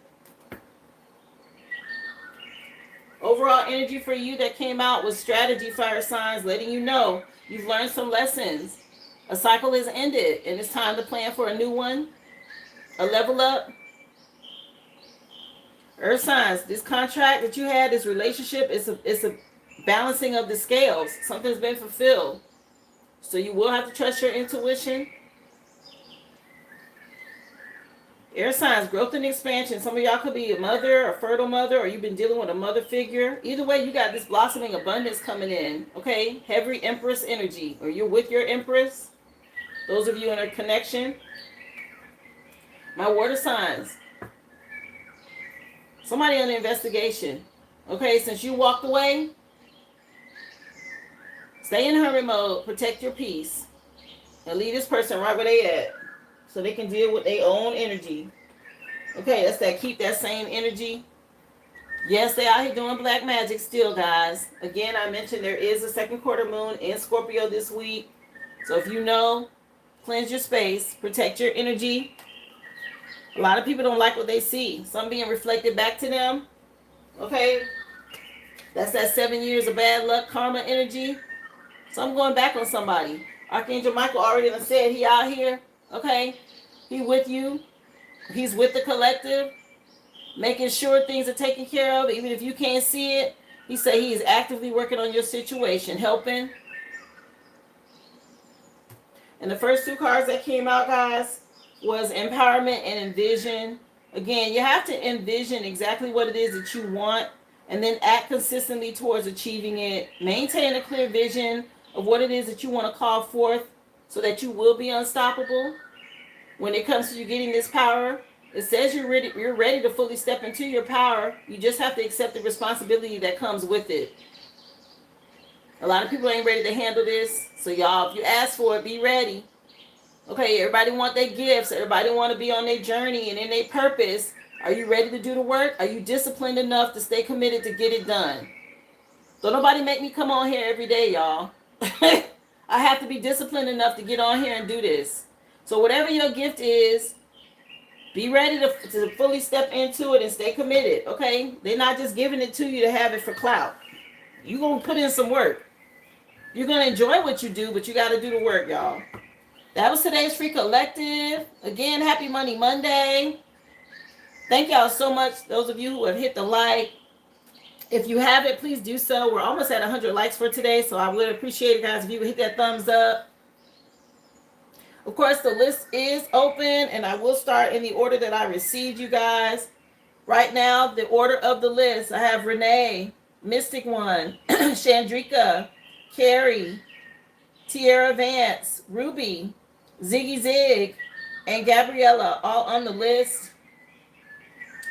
Overall energy for you that came out was strategy, fire signs, letting you know you've learned some lessons. A cycle is ended, and it's time to plan for a new one. A level up. Earth signs, this contract that you had, this relationship, it's a balancing of the scales. Something's been fulfilled. So you will have to trust your intuition. Air signs, growth and expansion. Some of y'all could be a mother, a fertile mother, or you've been dealing with a mother figure. Either way, you got this blossoming abundance coming in. Okay? Heavy Empress energy. Or you're with your Empress. Those of you in a connection. My water signs. Somebody on the investigation. Okay, since you walked away, stay in hermit mode, protect your peace, and leave this person right where they at. so they can deal with their own energy. Okay, that's that. Keep that same energy. Yes, they out here doing black magic still, guys. Again, I mentioned there is a second quarter moon in Scorpio this week. So if you know, cleanse your space, protect your energy. A lot of people don't like what they see. Some being reflected back to them. Okay, that's that 7 years of bad luck, karma energy. So I'm going back on somebody. Archangel Michael already done said he out here. Okay, he with you. He's with the collective, making sure things are taken care of, even if you can't see it. He said he is actively working on your situation, helping. And the first two cards that came out, guys, was empowerment and envision. Again, you have to envision exactly what it is that you want and then act consistently towards achieving it. Maintain a clear vision of what it is that you want to call forth so that you will be unstoppable. When it comes to you getting this power, it says you're ready to fully step into your power. You just have to accept the responsibility that comes with it. A lot of people ain't ready to handle this. So y'all, if you ask for it, be ready. Okay, everybody want their gifts. Everybody want to be on their journey and in their purpose. Are you ready to do the work? Are you disciplined enough to stay committed to get it done? Don't nobody make me come on here every day, y'all. I have to be disciplined enough to get on here and do this. So whatever your gift is, be ready to fully step into it and stay committed, okay? They're not just giving it to you to have it for clout. You're going to put in some work. You're going to enjoy what you do, but you got to do the work, y'all. That was today's Free Collective. Again, happy Money Monday. Thank y'all so much, those of you who have hit the like. If you haven't, please do so. We're almost at 100 likes for today, so I would appreciate it, guys, if you would hit that thumbs up. Of course, the list is open, and I will start in the order that I received, you guys. Right now, the order of the list, I have Renee, Mystic One, Chandrika, Carrie, Tierra Vance, Ruby, Ziggy Zig, and Gabriella, all on the list.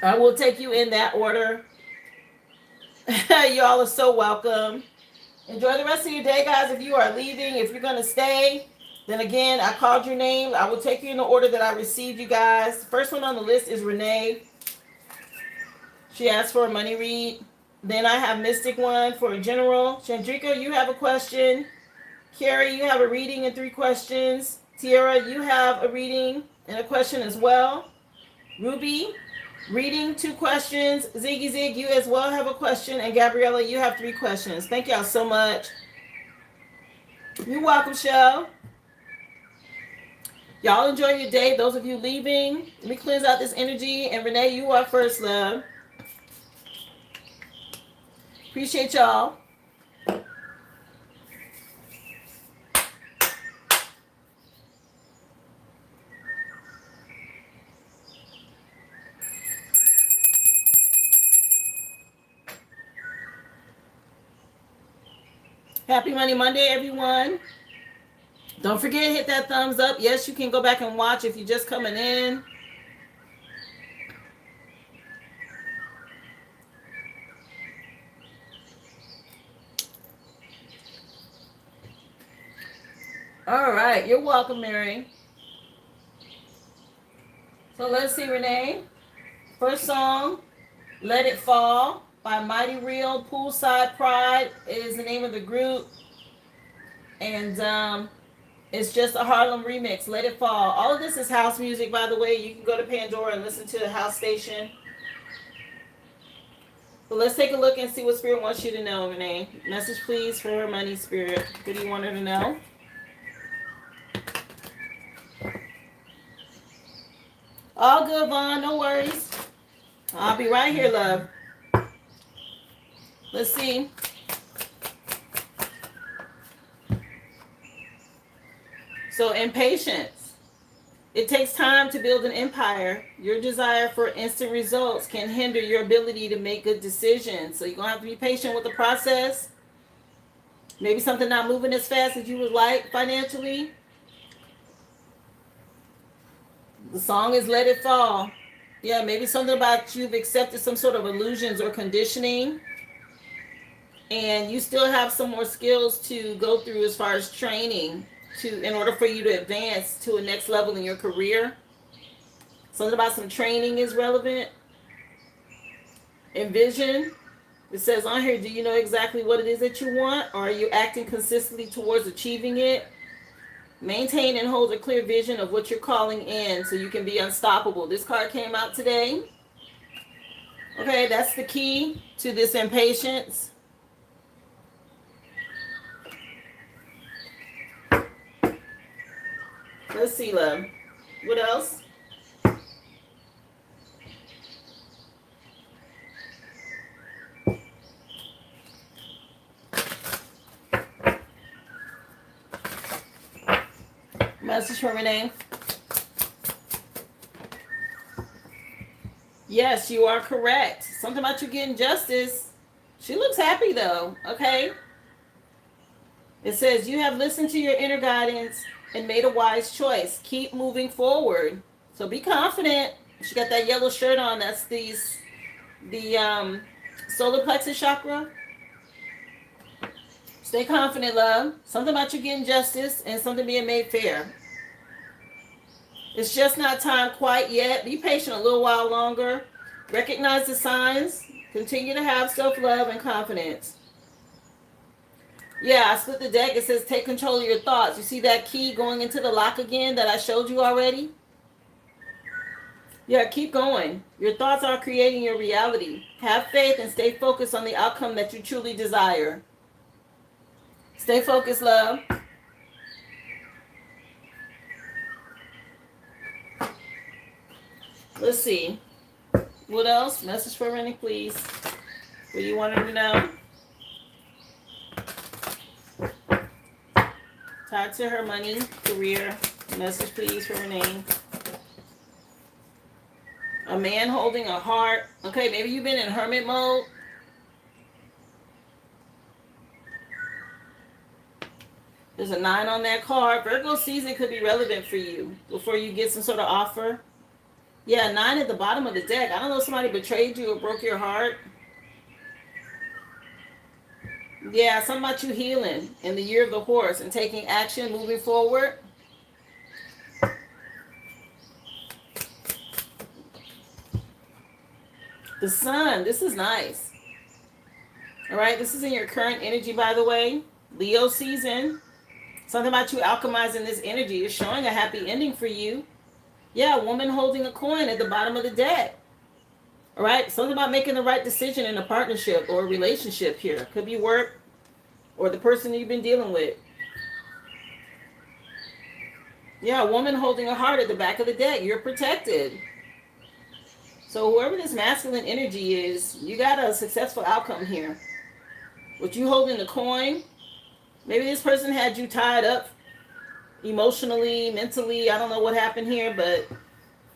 I will take you in that order. Y'all are so welcome. Enjoy the rest of your day, guys. If you are leaving, if you're going to stay, then again, I called your name. I will take you in the order that I received, you guys. First one on the list is Renee. She asked for a money read. Then I have Mystic One for a general. Chandrika, you have a question. Carrie, you have a reading and 3 questions. Tierra, you have a reading and a question as well. Ruby, reading, 2 questions. Ziggy Zig, you as well have a question. And Gabriella, you have 3 questions. Thank y'all so much. You're welcome, Shell. Y'all enjoy your day. Those of you leaving, let me cleanse out this energy. And Renee, you are first, love. Appreciate y'all. Happy Money Monday, everyone. Don't forget, hit that thumbs up. Yes, you can go back and watch if you're just coming in. All right, you're welcome, Mary. So let's see, Renee. First song, Let It Fall by Mighty Real. Poolside Pride is the name of the group. And it's just a Harlem remix, Let It Fall. All of this is house music, by the way. You can go to Pandora and listen to the house station. But let's take a look and see what Spirit wants you to know, Renee. Message, please, for her money, Spirit. What do you want her to know? All good, Vaughn. No worries. I'll be right here, love. Let's see. So, impatience. It takes time to build an empire. Your desire for instant results can hinder your ability to make good decisions. So, you're going to have to be patient with the process. Maybe something not moving as fast as you would like financially. The song is Let It Fall. Yeah, maybe something about you've accepted some sort of illusions or conditioning. And you still have some more skills to go through as far as training. in order for you to advance to a next level in your career. Something about some training is relevant. Envision. It says on here, do you know exactly what it is that you want, or are you acting consistently towards achieving it? Maintain and hold a clear vision of what you're calling in so you can be unstoppable. This card came out today. Okay, that's the key to this impatience. Let's see, love. What else? Message from Renee. Yes, you are correct. Something about you getting justice. She looks happy though, okay? It says you have listened to your inner guidance and made a wise choice. Keep moving forward. So be confident. She got that yellow shirt on. That's the solar plexus chakra. Stay confident, love. Something about you getting justice and something being made fair. It's just not time quite yet. Be patient a little while longer. Recognize the signs. Continue to have self-love and confidence. Yeah, I split the deck. It says take control of your thoughts. You see that key going into the lock again that I showed you already? Yeah, keep going. Your thoughts are creating your reality. Have faith and stay focused on the outcome that you truly desire. Stay focused, love. Let's see. What else? Message for Rennie, please. What do you want her to know? Tied to her money, career. Message, please, for Renee. A man holding a heart. Okay, maybe you've been in hermit mode. There's a 9 on that card. Virgo season could be relevant for you before you get some sort of offer. Yeah, 9 at the bottom of the deck. I don't know if somebody betrayed you or broke your heart. Yeah, something about you healing in the year of the horse and taking action, moving forward. The sun, this is nice. All right, this is in your current energy, by the way. Leo season. Something about you alchemizing this energy is showing a happy ending for you. Yeah, a woman holding a coin at the bottom of the deck. All right, something about making the right decision in a partnership or a relationship here. Could be work or the person you've been dealing with. Yeah, a woman holding a heart at the back of the deck. You're protected. So whoever this masculine energy is, you got a successful outcome here. With you holding the coin, maybe this person had you tied up emotionally, mentally. I don't know what happened here, but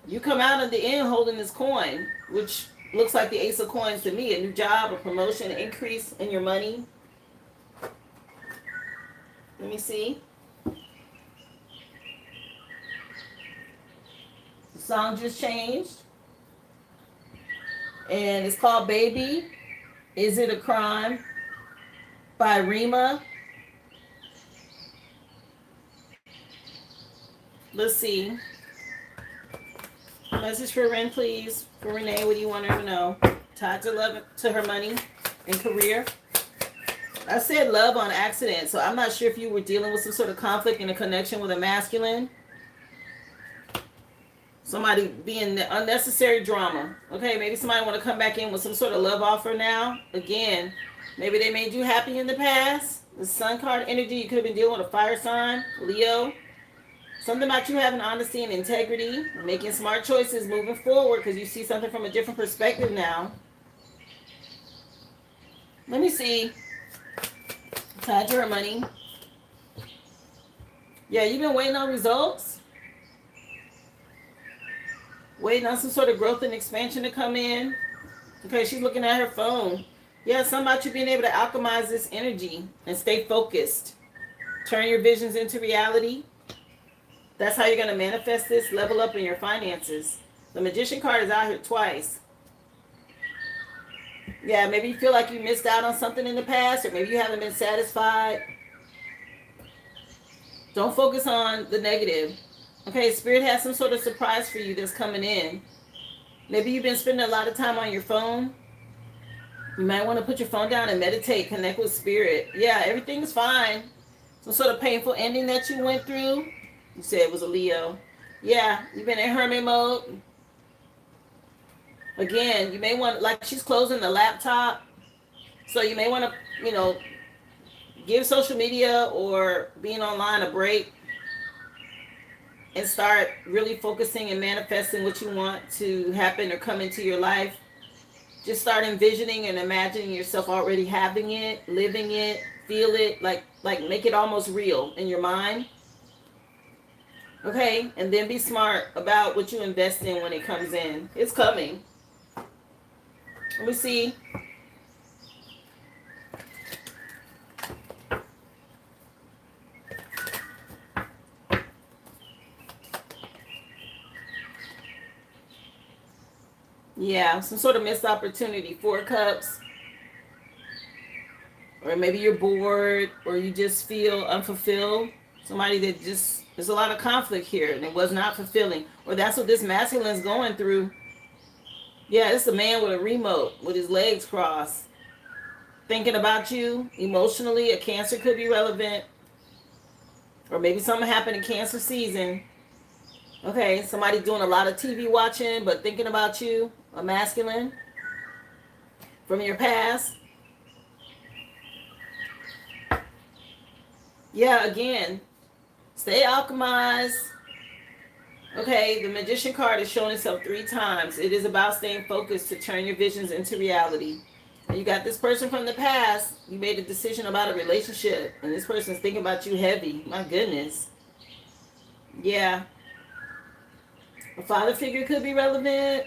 you come out at the end holding this coin, which looks like the Ace of Coins to me. A new job, a promotion, an increase in your money. Let me see. The song just changed. And it's called Baby, Is It a Crime? By Rima. Let's see. Message for Ren, please. For Renee, what do you want her to know? Tied to love, to her money and career. I said love on accident, so I'm not sure if you were dealing with some sort of conflict in a connection with a masculine. Somebody being unnecessary drama. Okay, maybe somebody want to come back in with some sort of love offer now. Again, maybe they made you happy in the past. The Sun card energy, you could have been dealing with a fire sign, Leo. Something about you having honesty and integrity, making smart choices moving forward because you see something from a different perspective now. Let me see. Tied to her money. Yeah, you've been waiting on results. Waiting on some sort of growth and expansion to come in. Okay, she's looking at her phone. Yeah, something about you being able to alchemize this energy and stay focused. Turn your visions into reality. That's how you're going to manifest this, level up in your finances. The Magician card is out here twice. Yeah, maybe you feel like you missed out on something in the past, or maybe you haven't been satisfied. Don't focus on the negative. Okay, Spirit has some sort of surprise for you that's coming in. Maybe you've been spending a lot of time on your phone. You might want to put your phone down and meditate, connect with Spirit. Yeah, everything's fine. Some sort of painful ending that you went through. You said it was a Leo. Yeah, you've been in hermit mode. Again, you may want, like she's closing the laptop. So you may want to, give social media or being online a break and start really focusing and manifesting what you want to happen or come into your life. Just start envisioning and imagining yourself already having it, living it, feel it, like make it almost real in your mind. Okay, and then be smart about what you invest in when it comes in. It's coming. Let me see. Yeah, some sort of missed opportunity. 4 cups. Or maybe you're bored or you just feel unfulfilled. Somebody that just, there's a lot of conflict here and it was not fulfilling. Or that's what this masculine's going through. Yeah, it's a man with a remote with his legs crossed. Thinking about you emotionally. A Cancer could be relevant. Or maybe something happened in Cancer season. Okay, somebody doing a lot of TV watching but thinking about you. A masculine from your past. Yeah, again, stay alchemized. Okay, the Magician card is showing itself 3 times. It is about staying focused to turn your visions into reality. And you got this person from the past. You made a decision about a relationship, and this person's thinking about you heavy. My goodness. Yeah. A father figure could be relevant.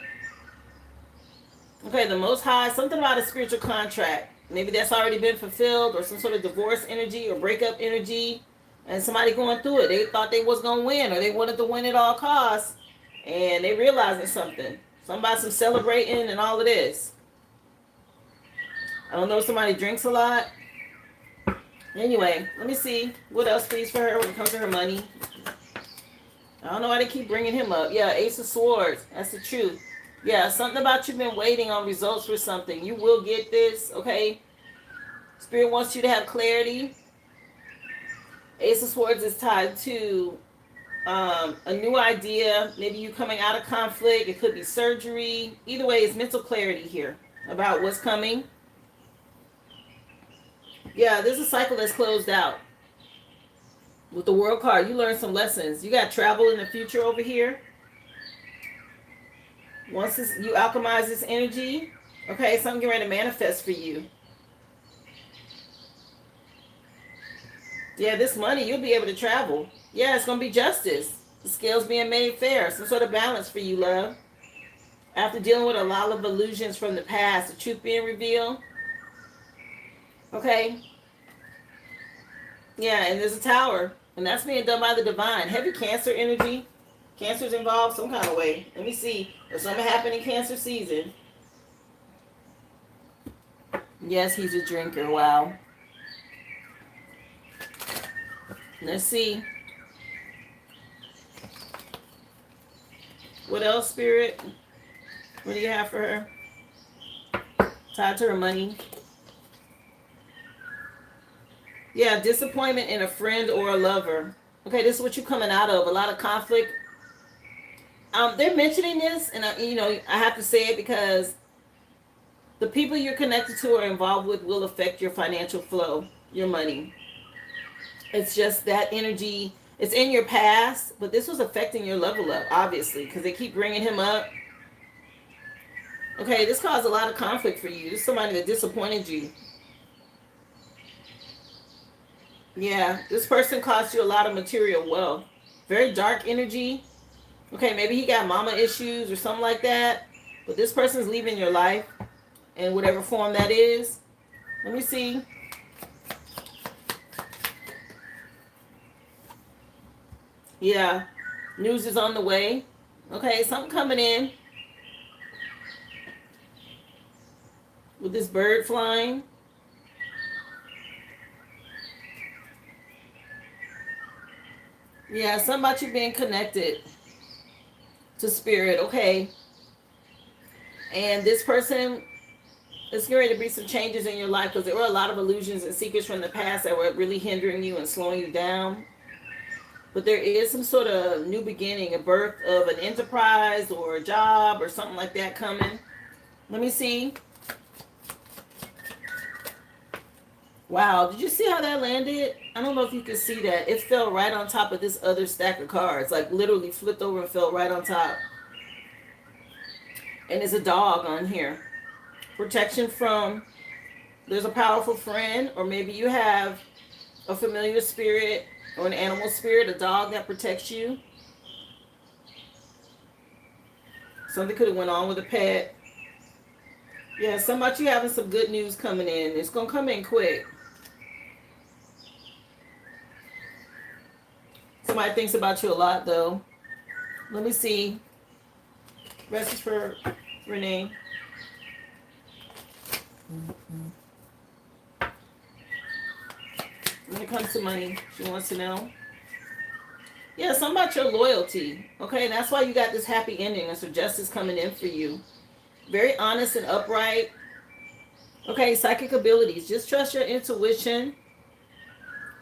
Okay, the Most High, something about a spiritual contract. Maybe that's already been fulfilled, or some sort of divorce energy or breakup energy. And somebody going through it. They thought they was going to win, or they wanted to win at all costs. And they realizing something. Somebody some celebrating and all of this. I don't know if somebody drinks a lot. Anyway, let me see. What else please for her when it comes to her money? I don't know why they keep bringing him up. Yeah, Ace of Swords. That's the truth. Yeah, something about you've been waiting on results for something. You will get this, okay? Spirit wants you to have clarity. Ace of Swords is tied to a new idea. Maybe you coming out of conflict. It could be surgery. Either way, it's mental clarity here about what's coming. Yeah, there's a cycle that's closed out. With the World card, you learn some lessons. You got travel in the future over here. Once you alchemize this energy, okay, something getting ready to manifest for you. Yeah, this money, you'll be able to travel. Yeah, it's going to be justice. The scales being made fair. Some sort of balance for you, love. After dealing with a lot of illusions from the past, the truth being revealed. Okay. Yeah, and there's a tower. And that's being done by the divine. Heavy Cancer energy. Cancer's involved some kind of way. Let me see if something happened in Cancer season. Yes, he's a drinker. Wow. Let's see. What else, Spirit? What do you have for her? Tied to her money. Yeah, disappointment in a friend or a lover. Okay, this is what you're coming out of. A lot of conflict. They're mentioning this, and I have to say it because the people you're connected to or involved with will affect your financial flow, your money. It's just that energy. It's in your past, but this was affecting your level up, obviously, because they keep bringing him up. Okay, this caused a lot of conflict for you. This is somebody that disappointed you. Yeah, this person cost you a lot of material wealth. Very dark energy. Okay, maybe he got mama issues or something like that. But this person's leaving your life in whatever form that is. Let me see. Yeah, news is on the way. Okay, something coming in. With this bird flying. Yeah, something about you being connected to spirit. Okay. And this person, it's going to be some changes in your life because there were a lot of illusions and secrets from the past that were really hindering you and slowing you down. But there is some sort of new beginning, a birth of an enterprise or a job or something like that coming. Let me see. Wow, did you see how that landed? I don't know if you can see that. It fell right on top of this other stack of cards. Like literally flipped over and fell right on top. And there's a dog on here. Protection from, there's a powerful friend, or maybe you have a familiar spirit or an animal spirit, a dog that protects you. Something could have went on with a pet. Yeah, somebody you having some good news coming in. It's going to come in quick. Somebody thinks about you a lot, though. Let me see. Message for Renee. When it comes to money, she wants to know. Yeah, something about your loyalty. Okay, that's why you got this happy ending. There's some justice coming in for you. Very honest and upright. Okay, psychic abilities. Just trust your intuition.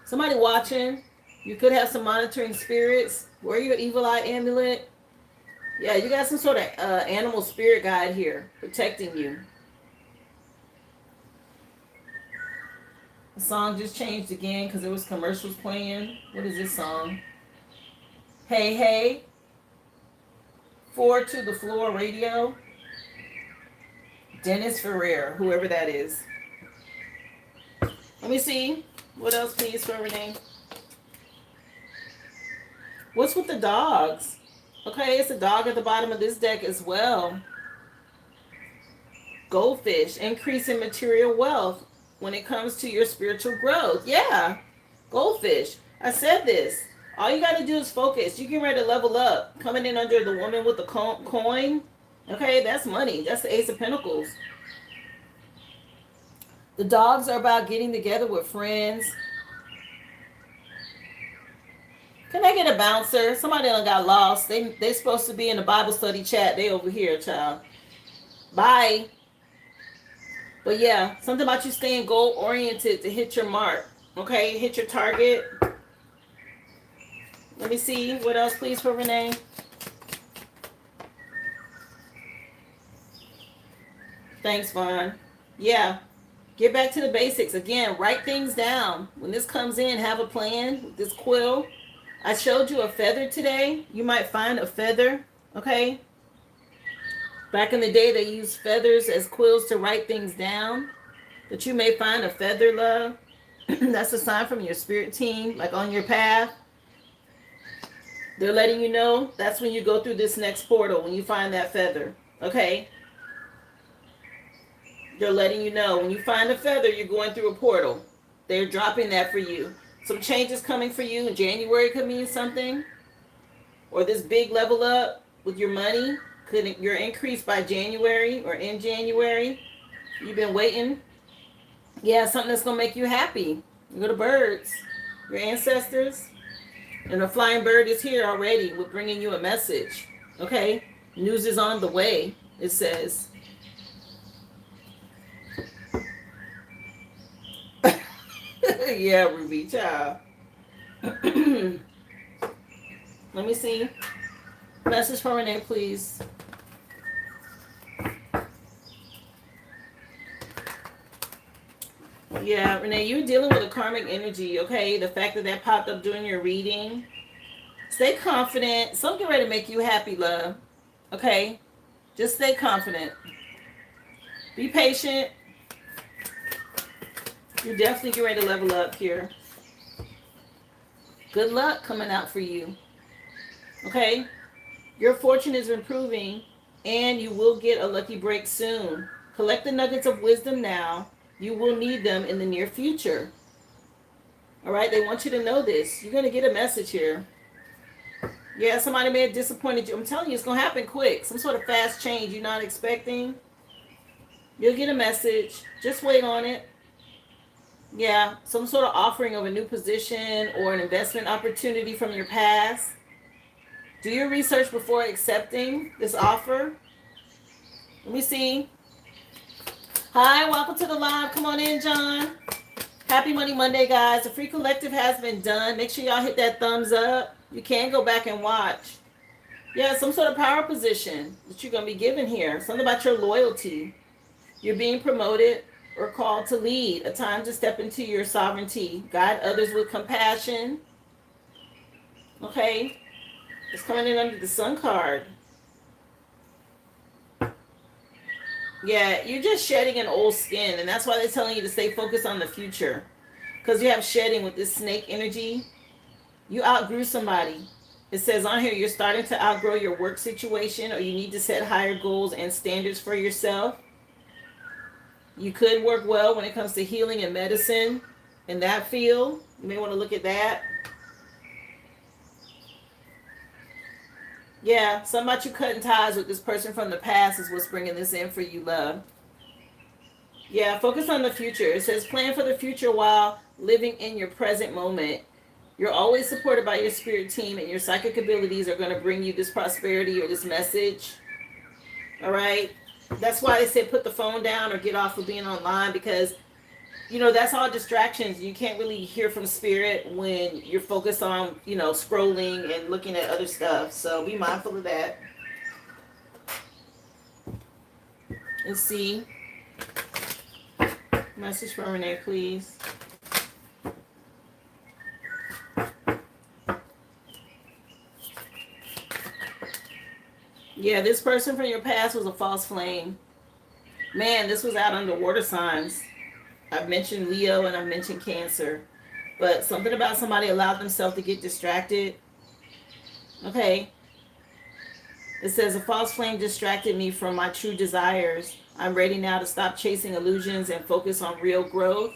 Somebody watching. You could have some monitoring spirits. Wear your evil eye amulet. Yeah, you got some sort of animal spirit guide here protecting you. The song just changed again because there was commercials playing. What is this song? Hey, hey. 4 to the Floor Radio. Dennis Ferrer, whoever that is. Let me see. What else, please, for Renee? What's with the dogs? Okay, it's a dog at the bottom of this deck as well. Goldfish, increase in material wealth when it comes to your spiritual growth. Yeah, goldfish. I said this. All you got to do is focus. You get ready to level up. Coming in under the woman with the coin. Okay, that's money. That's the Ace of Pentacles. The dogs are about getting together with friends. Can I get a bouncer? Somebody done got lost. They supposed to be in the Bible study chat. They over here, child. Bye. But yeah, something about you staying goal oriented to hit your mark. Okay, hit your target. Let me see. What else, please, for Renee? Thanks, Vaughn. Yeah. Get back to the basics. Again, write things down. When this comes in, have a plan with this quill. I showed you a feather today. You might find a feather, okay? Back in the day, they used feathers as quills to write things down. But you may find a feather, love. That's a sign from your spirit team, like on your path. They're letting you know that's when you go through this next portal, when you find that feather, okay? They're letting you know when you find a feather, you're going through a portal. They're dropping that for you. Some changes coming for you in January could mean something. Or this big level up with your money. Could your increase by January or in January. You've been waiting. Yeah, something that's going to make you happy. Look at the birds. Your ancestors. And the flying bird is here already with bringing you a message. Okay? News is on the way, it says. Yeah, Ruby, child. Let me see. Message for Renee, please. Yeah, Renee, you're dealing with a karmic energy, okay? The fact that that popped up during your reading. Stay confident. Something ready to make you happy, love. Okay? Just stay confident. Be patient. You're definitely getting ready to level up here. Good luck coming out for you. Okay? Your fortune is improving, and you will get a lucky break soon. Collect the nuggets of wisdom now. You will need them in the near future. All right? They want you to know this. You're going to get a message here. Yeah, somebody may have disappointed you. I'm telling you, it's going to happen quick. Some sort of fast change you're not expecting. You'll get a message. Just wait on it. Yeah, some sort of offering of a new position or an investment opportunity from your past. Do your research before accepting this offer. Let me see. Hi, welcome to the live. Come on in, John. Happy Money Monday, guys. The free collective has been done. Make sure y'all hit that thumbs up. You can go back and watch. Yeah, some sort of power position that you're going to be given here. Something about your loyalty. You're being promoted or called to lead. A time to step into your sovereignty. Guide others with compassion. Okay. It's coming in under the Sun card. Yeah, you're just shedding an old skin. And that's why they're telling you to stay focused on the future. Because you have shedding with this snake energy. You outgrew somebody. It says on here you're starting to outgrow your work situation, or you need to set higher goals and standards for yourself. You could work well when it comes to healing and medicine in that field. You may want to look at that. Yeah, something about you cutting ties with this person from the past is what's bringing this in for you, love. Yeah, focus on the future. It says plan for the future while living in your present moment. You're always supported by your spirit team, and your psychic abilities are going to bring you this prosperity or this message. All right? That's why they said put the phone down or get off of being online, because, you know, that's all distractions. You can't really hear from spirit when you're focused on, you know, scrolling and looking at other stuff. So be mindful of that. Let's see. Message from Renee, please. Yeah, this person from your past was a false flame. Man, this was out under water signs. I've mentioned Leo and I've mentioned Cancer. But something about somebody allowed themselves to get distracted. Okay. It says a false flame distracted me from my true desires. I'm ready now to stop chasing illusions and focus on real growth.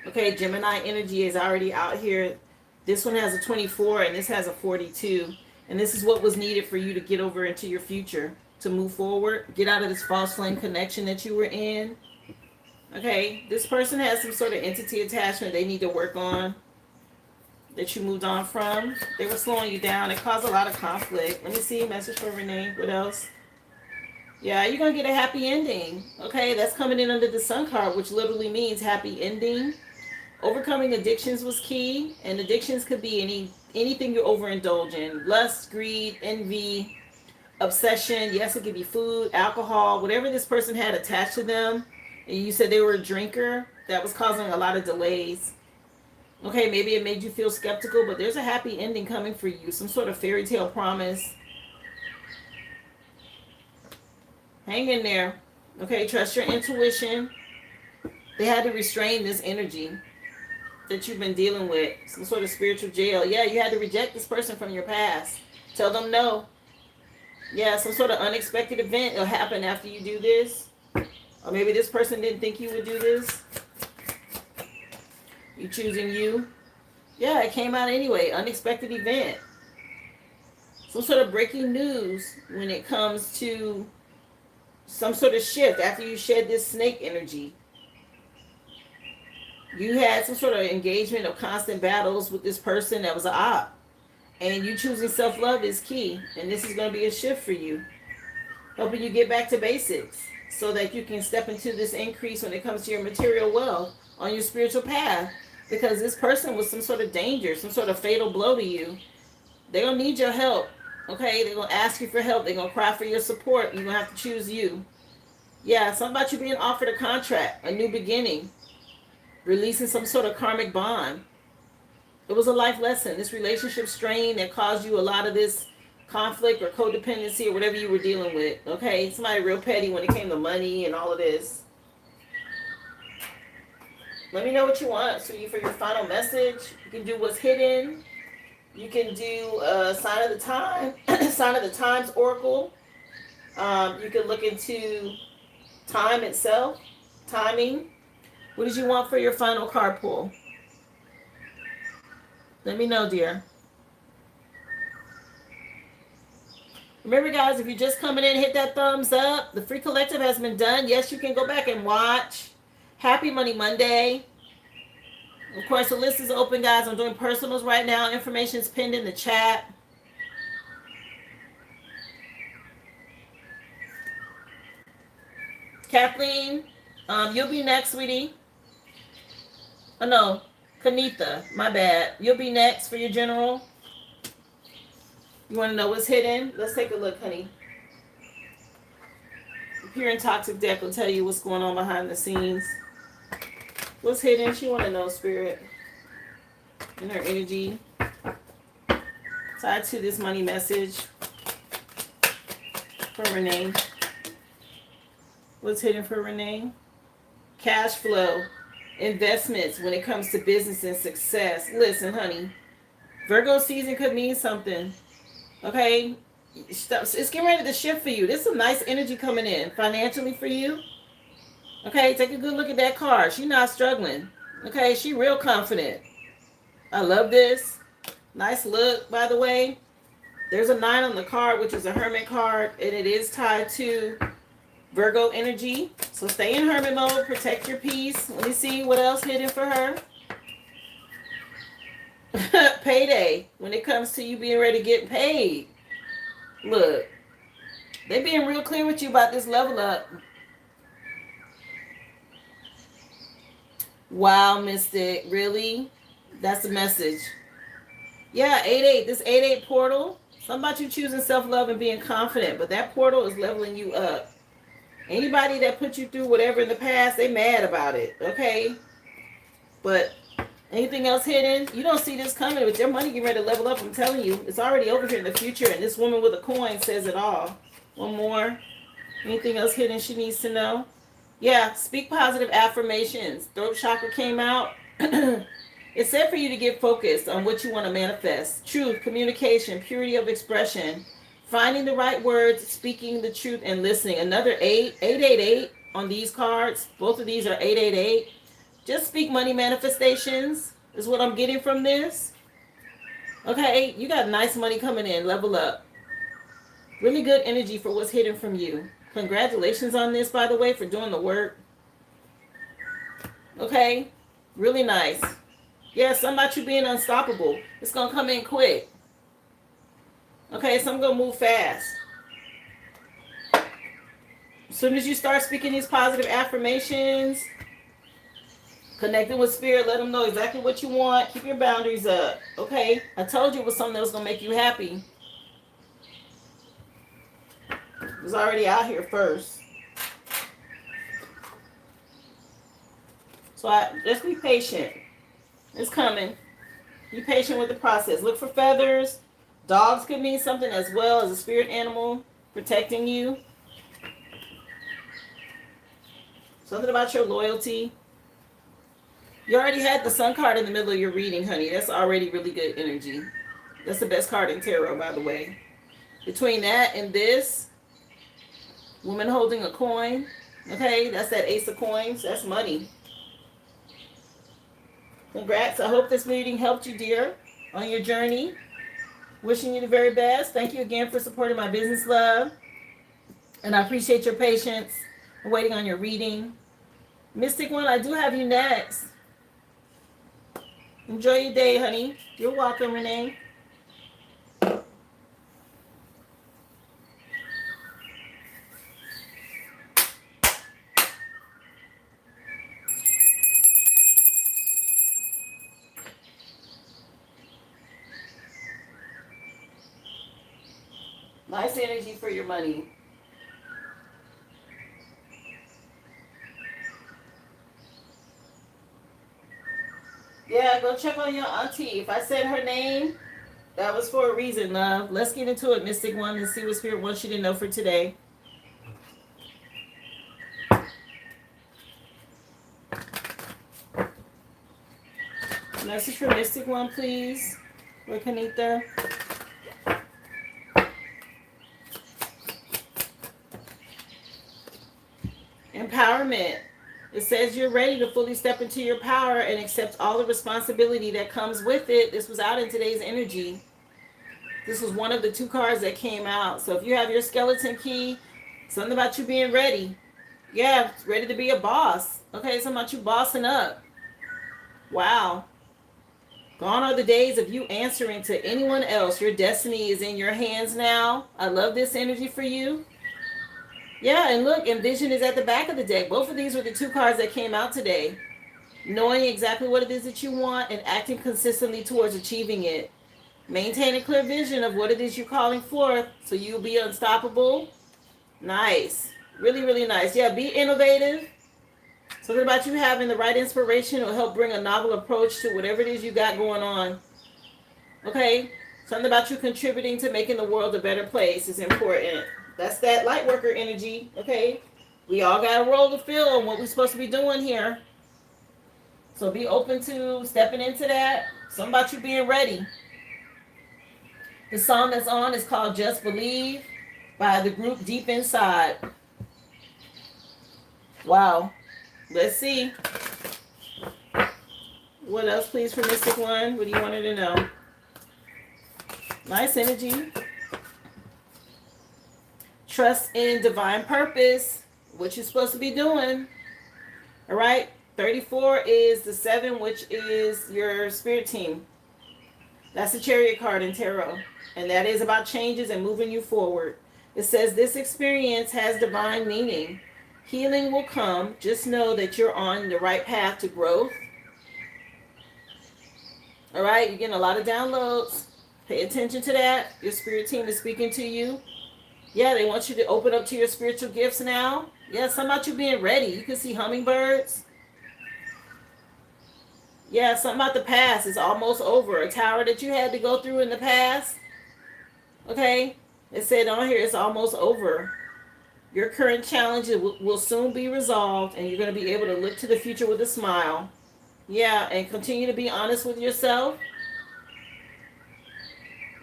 Okay, Gemini energy is already out here. This one has a 24 and this has a 42. And this is what was needed for you to get over into your future, to move forward, get out of this false flame connection that you were in. Okay, this person has some sort of entity attachment they need to work on that you moved on from. They were slowing you down. It caused a lot of conflict. Let me see, message for Renee. What else? Yeah, you're going to get a happy ending. Okay, that's coming in under the Sun card, which literally means happy ending. Overcoming addictions was key, and addictions could be anything you overindulge in. Lust, greed, envy, obsession. Yes, it could be food, alcohol, whatever this person had attached to them. And you said they were a drinker. That was causing a lot of delays. Okay, maybe it made you feel skeptical, but there's a happy ending coming for you. Some sort of fairy tale promise. Hang in there. Okay, trust your intuition. They had to restrain this energy that you've been dealing with. Some sort of spiritual jail. Yeah, you had to reject this person from your past. Tell them no. Yeah, some sort of unexpected event will happen after you do this. Or maybe this person didn't think you would do this. You choosing you. Yeah, it came out anyway. Unexpected event. Some sort of breaking news when it comes to some sort of shift after you shed this snake energy. You had some sort of engagement of constant battles with this person that was an op. And you choosing self-love is key. And this is going to be a shift for you. Helping you get back to basics so that you can step into this increase when it comes to your material wealth on your spiritual path. Because this person was some sort of danger, some sort of fatal blow to you. They're going to need your help. Okay? They're going to ask you for help. They're going to cry for your support. You're going to have to choose you. Yeah, something about you being offered a contract, a new beginning. Releasing some sort of karmic bond. It was a life lesson. This relationship strain that caused you a lot of this conflict or codependency or whatever you were dealing with. Okay, somebody real petty when it came to money and all of this. Let me know what you want. So for your final message, you can do what's hidden. You can do sign of the time, sign of the times oracle. You can look into time itself, timing. What did you want for your final card pull? Let me know, dear. Remember, guys, if you're just coming in, hit that thumbs up. The free collective has been done. Yes, you can go back and watch. Happy Money Monday. Of course, the list is open, guys. I'm doing personals right now. Information is pinned in the chat. Kathleen, you'll be next, sweetie. Oh, no. Kanitha, my bad. You'll be next for your general. You want to know what's hidden? Let's take a look, honey. The Pure and Toxic deck will tell you what's going on behind the scenes. What's hidden? She want to know, Spirit. And her energy. Tied to this money message for Renee. What's hidden for Renee? Cash flow. Investments when it comes to business and success. Listen, honey. Virgo season could mean something. Okay? It's getting ready to shift for you. There's some nice energy coming in financially for you. Okay? Take a good look at that card. She's not struggling. Okay? She real confident. I love this. Nice look, by the way. There's a 9 on the card, which is a Hermit card, and it is tied to Virgo energy. So stay in Hermit mode. Protect your peace. Let me see what else hidden for her. Payday. When it comes to you being ready to get paid. Look. They being real clear with you about this level up. Wow, Mystic. Really? That's the message. Yeah, 8-8. This 8-8 portal. Something about you choosing self-love and being confident. But that portal is leveling you up. Anybody that put you through whatever in the past, they mad about it, okay? But anything else hidden? You don't see this coming. With your money getting ready to level up, I'm telling you. It's already over here in the future, and this woman with a coin says it all. One more. Anything else hidden she needs to know? Yeah, speak positive affirmations. Throat chakra came out. It said for you to get focused on what you want to manifest. Truth, communication, purity of expression. Finding the right words, speaking the truth, and listening. Another 888 on these cards. Both of these are 888. Just speak money manifestations is what I'm getting from this. Okay, you got nice money coming in. Level up. Really good energy for what's hidden from you. Congratulations on this, by the way, for doing the work. Okay, really nice. Yeah, something about you being unstoppable. It's going to come in quick. Okay, so I'm going to move fast. As soon as you start speaking these positive affirmations, connecting with spirit, let them know exactly what you want. Keep your boundaries up. Okay, I told you it was something that was going to make you happy. It was already out here first. So just be patient. It's coming. Be patient with the process. Look for feathers. Dogs could mean something as well as a spirit animal protecting you. Something about your loyalty. You already had the sun card in the middle of your reading, honey. That's already really good energy. That's the best card in tarot, by the way. Between that and this, woman holding a coin. Okay, that's that ace of coins. That's money. Congrats. I hope this meeting helped you, dear, on your journey. Wishing you the very best. Thank you again for supporting my business, love. And I appreciate your patience. I'm waiting on your reading. Mystic One, I do have you next. Enjoy your day, honey. You're welcome, Renee. Nice energy for your money. Yeah, go check on your auntie. If I said her name, that was for a reason, love. Let's get into it, Mystic One, and see what Spirit wants you to know for today. Message for Mystic One, please. For Kanita. Empowerment. It says you're ready to fully step into your power and accept all the responsibility that comes with it. This was out in today's energy. This was one of the 2 cards that came out. So if you have your skeleton key, something about you being ready. Yeah, ready to be a boss. Okay, something about you bossing up. Wow. Gone are the days of you answering to anyone else. Your destiny is in your hands now. I love this energy for you. Yeah, and look, Envision is at the back of the deck. Both of these were the two cards that came out today. Knowing exactly what it is that you want and acting consistently towards achieving it. Maintain a clear vision of what it is you're calling forth so you'll be unstoppable. Nice. Really, really nice. Yeah, be innovative. Something about you having the right inspiration will help bring a novel approach to whatever it is you got going on. Okay? Something about you contributing to making the world a better place is important. That's that light worker energy. Okay? We all got a role to fill in what we're supposed to be doing here. So be open to stepping into that. Something about you being ready. The song that's on is called Just Believe by the group Deep Inside. Wow. Let's see. What else, please, for Mystic One? What do you want her to know? Nice energy. Trust in divine purpose. What you're supposed to be doing. All right. 34 is the 7, which is your spirit team. That's the Chariot card in Tarot. And that is about changes and moving you forward. It says this experience has divine meaning. Healing will come. Just know that you're on the right path to growth. All right. You're getting a lot of downloads. Pay attention to that. Your spirit team is speaking to you. Yeah, they want you to open up to your spiritual gifts now. Yeah, something about you being ready. You can see hummingbirds. Yeah, something about the past is almost over. A tower that you had to go through in the past. Okay? It said on here it's almost over. Your current challenges will soon be resolved, and you're going to be able to look to the future with a smile. Yeah, and continue to be honest with yourself.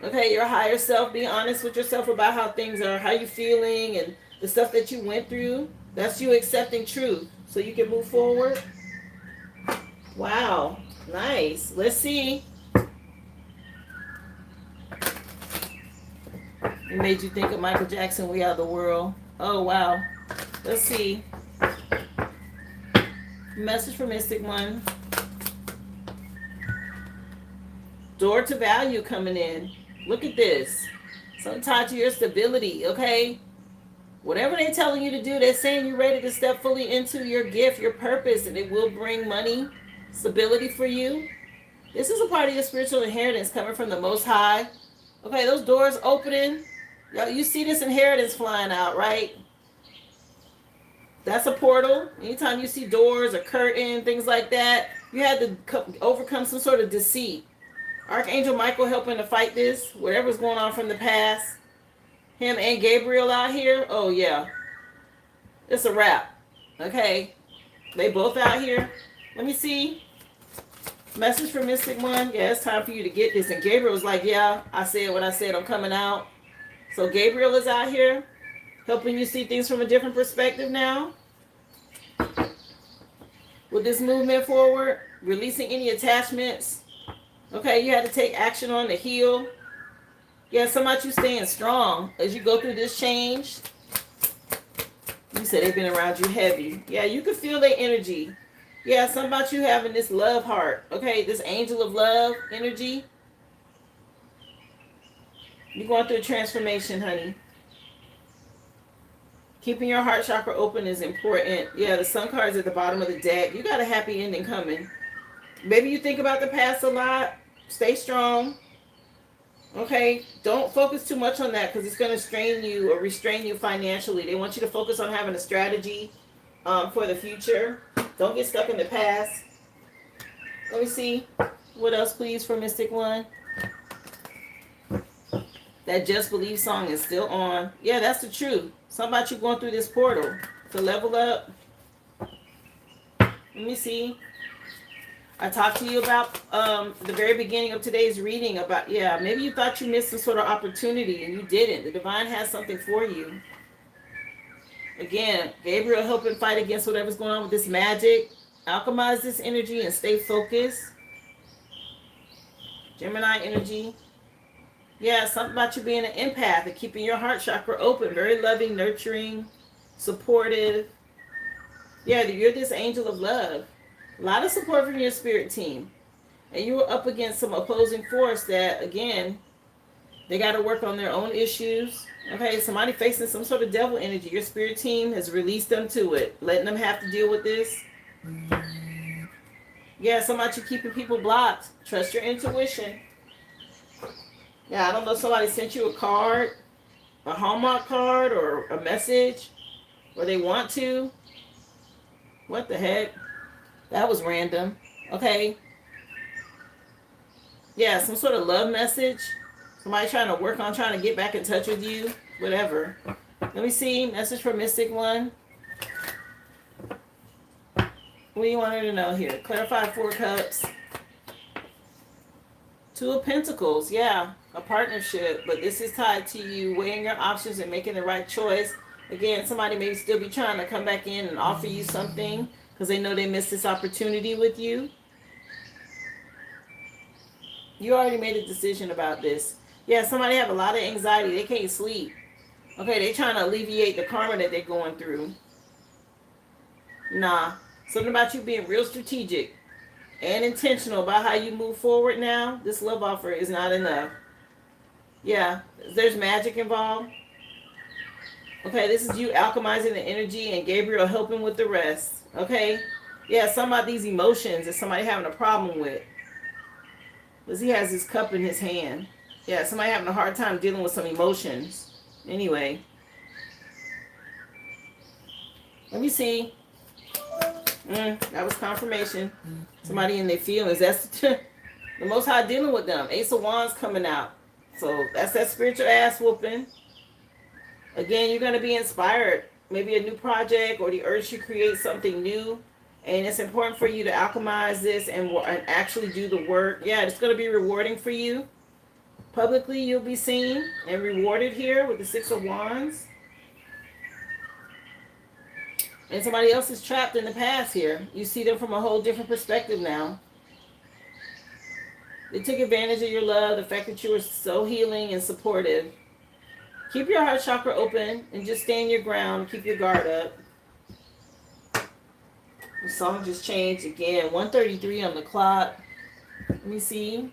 Okay, your higher self, be honest with yourself about how things are, how you're feeling, and the stuff that you went through. That's you accepting truth so you can move forward. Wow, nice. Let's see. It made you think of Michael Jackson, We Are the World. Oh, wow. Let's see. Message for Mystic One. Door to value coming in. Look at this. Something tied to your stability, okay? Whatever they're telling you to do, they're saying you're ready to step fully into your gift, your purpose, and it will bring money, stability for you. This is a part of your spiritual inheritance coming from the Most High. Okay, those doors opening. You see this inheritance flying out, right? That's a portal. Anytime you see doors or curtain, things like that, you had to overcome some sort of deceit. Archangel Michael helping to fight this, whatever's going on from the past. Him and Gabriel out here, oh yeah. It's a wrap. Okay. They both out here. Let me see. Message for Mystic One. Yeah, it's time for you to get this. And Gabriel's like, yeah, I said what I said. I'm coming out. So Gabriel is out here helping you see things from a different perspective now. With this movement forward, releasing any attachments. Okay, you had to take action on the heal. Yeah, somebody you staying strong as you go through this change. You said they've been around you heavy. Yeah, you can feel their energy. Yeah, something about you having this love heart. Okay, this angel of love energy. You're going through a transformation, honey. Keeping your heart chakra open is important. Yeah, the sun card's at the bottom of the deck. You got a happy ending coming. Maybe you think about the past a lot. Stay strong. Okay? Don't focus too much on that because it's going to strain you or restrain you financially. They want you to focus on having a strategy for the future. Don't get stuck in the past. Let me see. What else, please, for Mystic One? That Just Believe song is still on. Yeah, that's the truth. Something about you going through this portal to level up. Let me see. I talked to you about the very beginning of today's reading about, yeah, maybe you thought you missed some sort of opportunity and you didn't. The divine has something for you. Again, Gabriel helping fight against whatever's going on with this magic. Alchemize this energy and stay focused. Gemini energy. Yeah, something about you being an empath and keeping your heart chakra open. Very loving, nurturing, supportive. Yeah, you're this angel of love. A lot of support from your spirit team. And you were up against some opposing force that, again, they got to work on their own issues. Okay, somebody facing some sort of devil energy. Your spirit team has released them to it, letting them have to deal with this. Yeah, somebody keeping people blocked. Trust your intuition. Yeah, I don't know, somebody sent you a card, a Hallmark card, or a message, or they want to. What the heck? That was random. Okay. Yeah, some sort of love message. Somebody trying to work on trying to get back in touch with you. Whatever. Let me see. Message for Mystic One. What do you want her to know here? Clarify 4 cups. 2 of Pentacles. Yeah, a partnership. But this is tied to you weighing your options and making the right choice. Again, somebody may still be trying to come back in and offer you something because they know they missed this opportunity with you. You already made a decision about this. Yeah, somebody have a lot of anxiety. They can't sleep. Okay, they're trying to alleviate the karma that they're going through. Nah. Something about you being real strategic and intentional about how you move forward now. This love offer is not enough. Yeah, there's magic involved. Okay, this is you alchemizing the energy and Gabriel helping with the rest. Okay? Yeah, some of these emotions that somebody having a problem with. Because he has his cup in his hand. Yeah, somebody having a hard time dealing with some emotions. Anyway. Let me see. That was confirmation. Somebody in their feelings. That's the Most High dealing with them. Ace of Wands coming out. So that's that spiritual ass whooping. Again, you're going to be inspired. Maybe a new project or the urge to create something new. And it's important for you to alchemize this and actually do the work. Yeah, it's going to be rewarding for you. Publicly, you'll be seen and rewarded here with the 6 of Wands. And somebody else is trapped in the past here. You see them from a whole different perspective now. They took advantage of your love, the fact that you were so healing and supportive. Keep your heart chakra open and just stand your ground. Keep your guard up. The song just changed again. 1:33 on the clock. Let me see.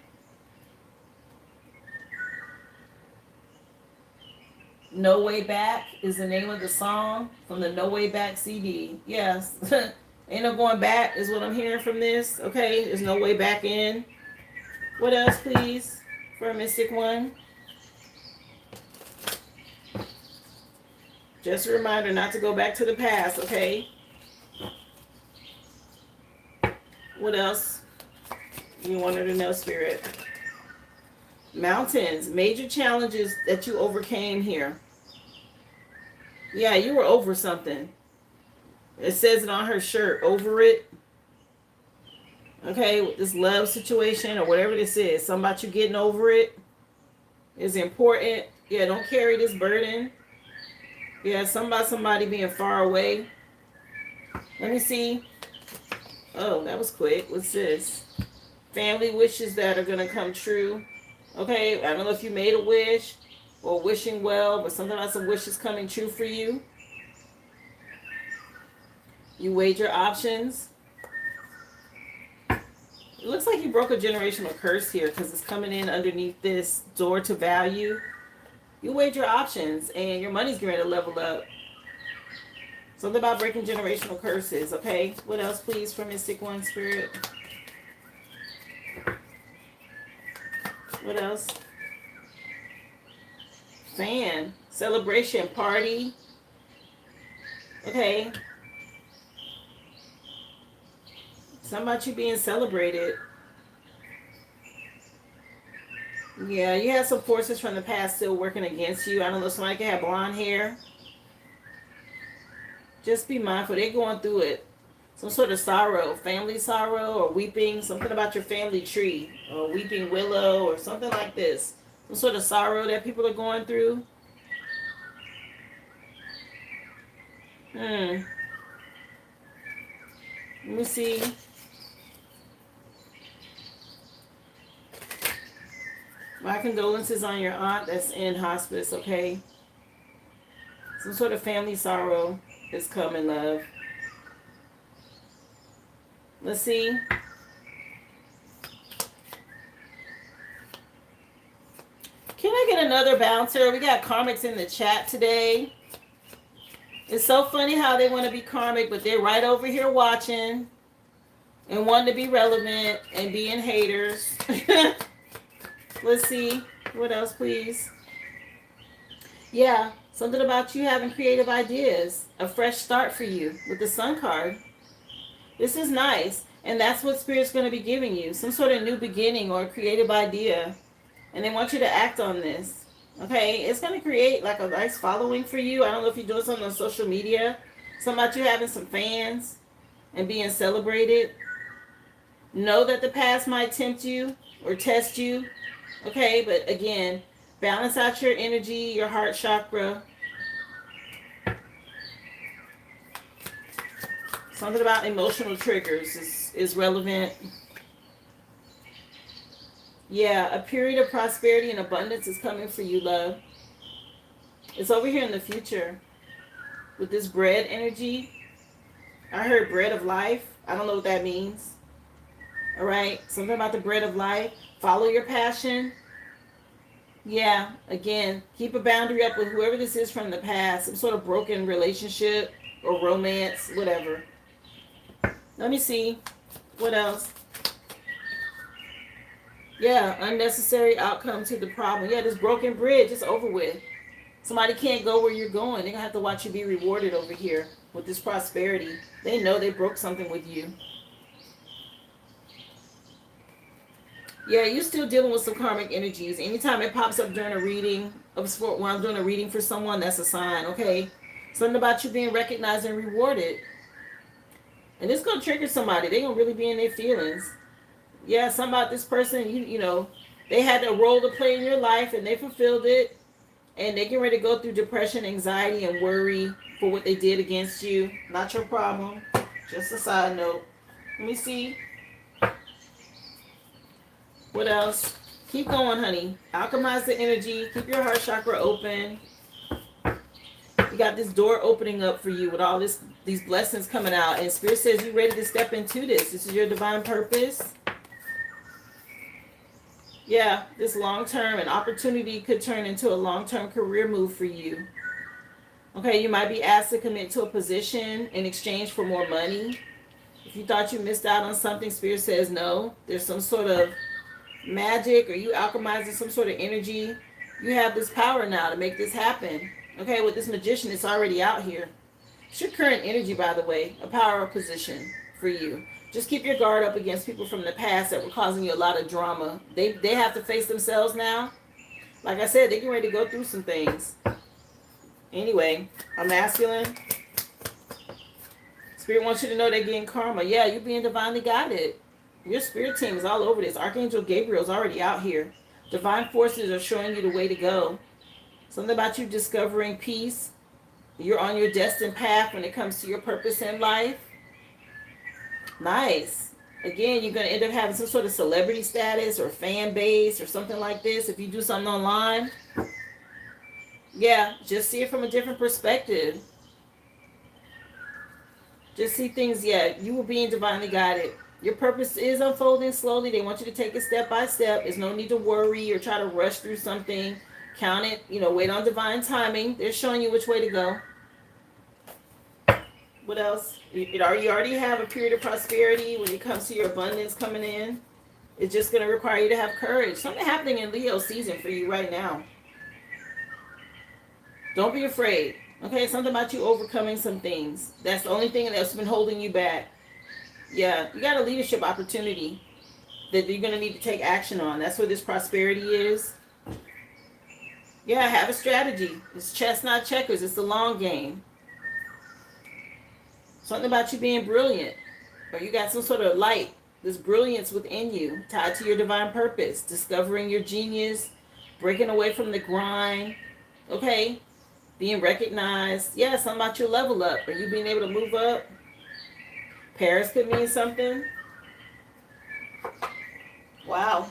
No Way Back is the name of the song from the No Way Back CD. Yes. Ain't no going back is what I'm hearing from this. Okay. There's no way back in. What else, please, for a Mystic One? Just a reminder not to go back to the past, okay? What else you wanted to know, Spirit? Mountains, major challenges that you overcame here. Yeah, you were over something. It says it on her shirt, over it. Okay, with this love situation or whatever this is, something about you getting over it is important. Yeah, don't carry this burden. Yeah, something about somebody being far away. Let me see. Oh, that was quick. What's this? Family wishes that are going to come true. Okay, I don't know if you made a wish or wishing well, but something about some wishes coming true for you. You weighed your options. It looks like you broke a generational curse here because it's coming in underneath this door to value. You weighed your options and your money's going to level up. Something about breaking generational curses, okay? What else, please, for Mystic One, Spirit? What else? Fan. Celebration. Party. Okay. Something about you being celebrated. Yeah, you have some forces from the past still working against you. I don't know, somebody can have blonde hair. Just be mindful. They're going through it. Some sort of sorrow. Family sorrow or weeping. Something about your family tree. Or weeping willow or something like this. Some sort of sorrow that people are going through. Let me see. My condolences on your aunt that's in hospice, okay? Some sort of family sorrow is coming, love. Let's see. Can I get another bouncer? We got karmics in the chat today. It's so funny how they want to be karmic, but they're right over here watching and wanting to be relevant and being haters. Let's see. What else, please? Yeah, something about you having creative ideas. A fresh start for you with the Sun card. This is nice. And that's what Spirit's going to be giving you. Some sort of new beginning or creative idea. And they want you to act on this. Okay? It's going to create like a nice following for you. I don't know if you're doing something on social media. Something about you having some fans and being celebrated. Know that the past might tempt you or test you. Okay? But again, balance out your energy, your heart chakra. Something about emotional triggers is relevant. Yeah, a period of prosperity and abundance is coming for you, love. It's over here in the future. With this bread energy. I heard bread of life. I don't know what that means. All right? Something about the bread of life. Follow your passion. Yeah, again, keep a boundary up with whoever this is from the past. Some sort of broken relationship or romance, whatever. Let me see. What else? Yeah, unnecessary outcome to the problem. Yeah, this broken bridge is over with. Somebody can't go where you're going. They're going to have to watch you be rewarded over here with this prosperity. They know they broke something with you. Yeah, you're still dealing with some karmic energies. Anytime it pops up during a reading, when I'm doing a reading for someone, that's a sign, okay? Something about you being recognized and rewarded. And it's going to trigger somebody. They're going to really be in their feelings. Yeah, something about this person, you know, they had a role to play in your life and they fulfilled it. And they get ready to go through depression, anxiety, and worry for what they did against you. Not your problem. Just a side note. Let me see. What else? Keep going, honey. Alchemize the energy. Keep your heart chakra open. You got this door opening up for you with all these blessings coming out. And Spirit says you're ready to step into this. This is your divine purpose. Yeah, this long-term, an opportunity could turn into a long-term career move for you. Okay, you might be asked to commit to a position in exchange for more money. If you thought you missed out on something, Spirit says no. There's some sort of magic or you alchemizing some sort of energy. You have this power now to make this happen. Okay, with this magician, it's already out here. It's your current energy, by the way, a power position for you. Just keep your guard up against people from the past that were causing you a lot of drama. They have to face themselves now. Like I said, they're getting ready to go through some things. Anyway, a masculine. Spirit wants you to know they're getting karma. Yeah, you're being divinely guided. Your spirit team is all over this. Archangel Gabriel's already out here. Divine forces are showing you the way to go. Something about you discovering peace. You're on your destined path when it comes to your purpose in life. Nice. Again, you're going to end up having some sort of celebrity status or fan base or something like this if you do something online. Yeah, just see it from a different perspective. Just see things, yeah, you were being divinely guided. Your purpose is unfolding slowly. They want you to take it step by step. There's no need to worry or try to rush through something. Count it, wait on divine timing. They're showing you which way to go. What else? You already have a period of prosperity when it comes to your abundance coming in. It's just going to require you to have courage. Something happening in Leo season for you right now. Don't be afraid. Okay, something about you overcoming some things. That's the only thing that's been holding you back. Yeah, you got a leadership opportunity that you're going to need to take action on. That's where this prosperity is. Yeah, have a strategy. It's chess, not checkers. It's the long game. Something about you being brilliant. Or you got some sort of light. This brilliance within you. Tied to your divine purpose. Discovering your genius. Breaking away from the grind. Okay? Being recognized. Yeah, something about your level up. Are you being able to move up? Paris could mean something. Wow.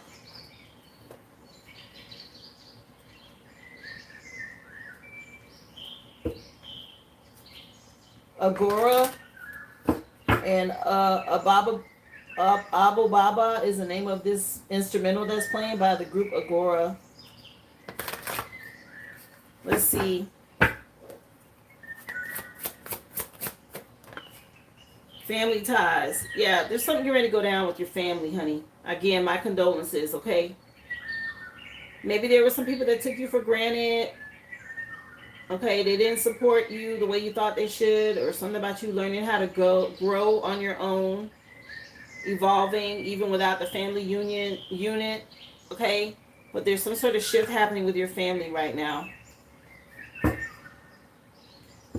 Agora and Abu Baba is the name of this instrumental that's playing by the group Agora. Let's see. Family ties. Yeah, there's something getting ready to go down with your family, honey. Again, my condolences, okay? Maybe there were some people that took you for granted. Okay, they didn't support you the way you thought they should, or something about you learning how to grow on your own, evolving even without the family unit. Okay? But there's some sort of shift happening with your family right now.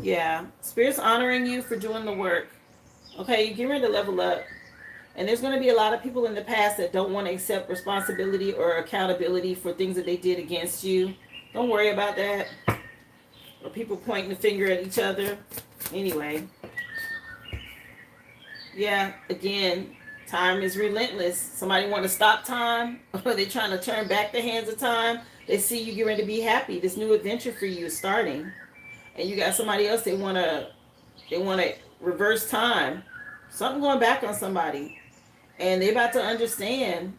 Yeah. Spirit's honoring you for doing the work. Okay, you're getting ready to level up. And there's going to be a lot of people in the past that don't want to accept responsibility or accountability for things that they did against you. Don't worry about that. Or people pointing the finger at each other. Anyway. Yeah, again, time is relentless. Somebody want to stop time, or they're trying to turn back the hands of time. They see you get ready to be happy. This new adventure for you is starting. And you got somebody else they want to reverse time. Something going back on somebody. And they about to understand,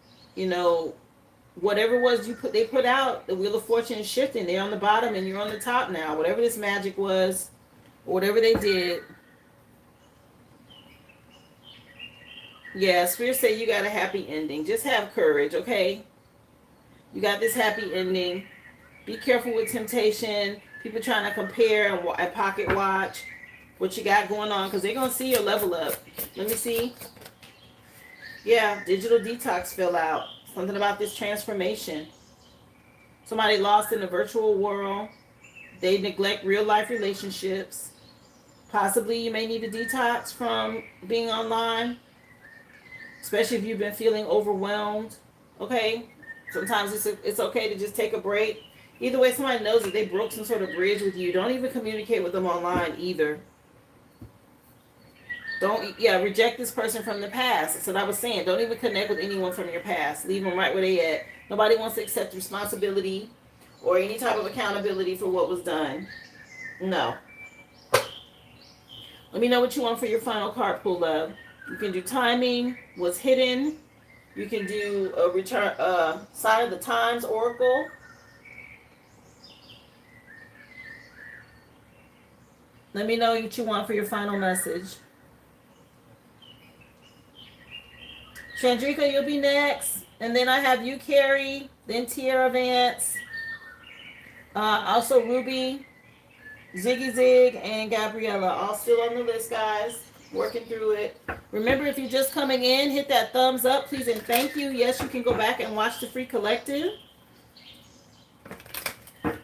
whatever it was they put out, the Wheel of Fortune is shifting. They're on the bottom and you're on the top now. Whatever this magic was, or whatever they did. Yeah, Spirit say you got a happy ending. Just have courage, okay? You got this happy ending. Be careful with temptation. People trying to compare and pocket watch what you got going on, because they're going to see your level up. Let me see. Yeah, digital detox fell out. Something about this transformation. Somebody lost in the virtual world. They neglect real life relationships. Possibly you may need a detox from being online, especially if you've been feeling overwhelmed. Okay? Sometimes it's okay to just take a break. Either way, somebody knows that they broke some sort of bridge with you. Don't even communicate with them online either. Reject this person from the past. That's what I was saying. Don't even connect with anyone from your past. Leave them right where they at. Nobody wants to accept responsibility or any type of accountability for what was done. No. Let me know what you want for your final card pull, love. You can do timing, what's hidden. You can do a return, sign of the times oracle. Let me know what you want for your final message. Chandrika, you'll be next. And then I have you, Carrie. Then Tierra Vance. Also Ruby, Ziggy Zig, and Gabriella. All still on the list, guys. Working through it. Remember, if you're just coming in, hit that thumbs up, please, and thank you. Yes, you can go back and watch the free collective.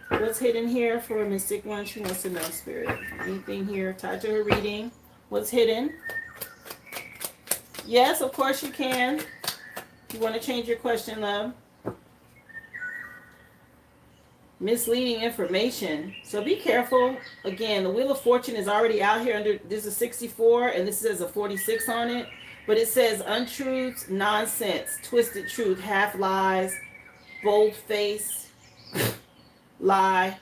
What's hidden here for Mystic One? She wants to know, Spirit. Anything here tied to her reading? What's hidden? Yes, of course you can. You want to change your question, love? Misleading information. So be careful. Again, the Wheel of Fortune is already out here under, this is 64 and this says a 46 on it. But it says untruths, nonsense, twisted truth, half lies, bold face, lie.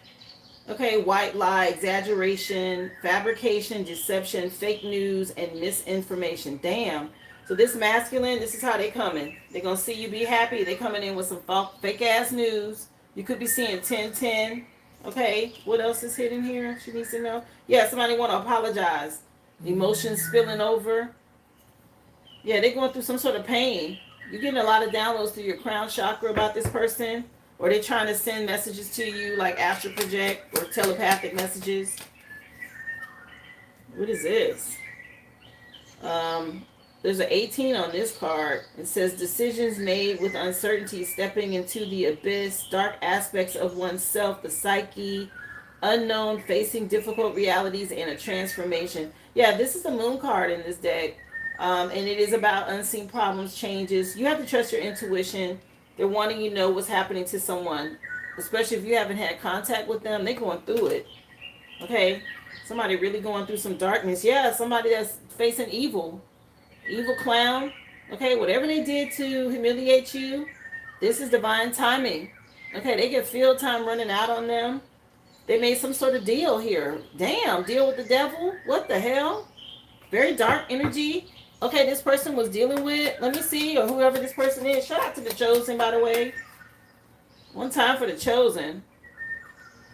Okay, white lie, exaggeration, fabrication, deception, fake news, and misinformation. Damn. So this masculine, this is how they coming. They're going to see you be happy. They coming in with some fake ass news. You could be seeing 10-10. Okay, what else is hidden here? She needs to know. Yeah, somebody want to apologize. Emotions spilling over. Yeah, they're going through some sort of pain. You're getting a lot of downloads through your crown chakra about this person. Or they're trying to send messages to you like astral project or telepathic messages. What is this? There's an 18 on this card. It says decisions made with uncertainty, stepping into the abyss, dark aspects of oneself, the psyche, unknown, facing difficult realities, and a transformation. Yeah, this is the moon card in this deck. And it is about unseen problems, changes. You have to trust your intuition. They're wanting you to know what's happening to someone, especially if you haven't had contact with them. They're going through it. Okay? Somebody really going through some darkness. Yeah, somebody that's facing evil. Evil clown. Okay, whatever they did to humiliate you, this is divine timing. Okay, they get field time running out on them. They made some sort of deal here. Damn, deal with the devil? What the hell? Very dark energy. Okay, this person was dealing with, let me see, or whoever this person is. Shout out to the chosen, by the way. One time for the chosen.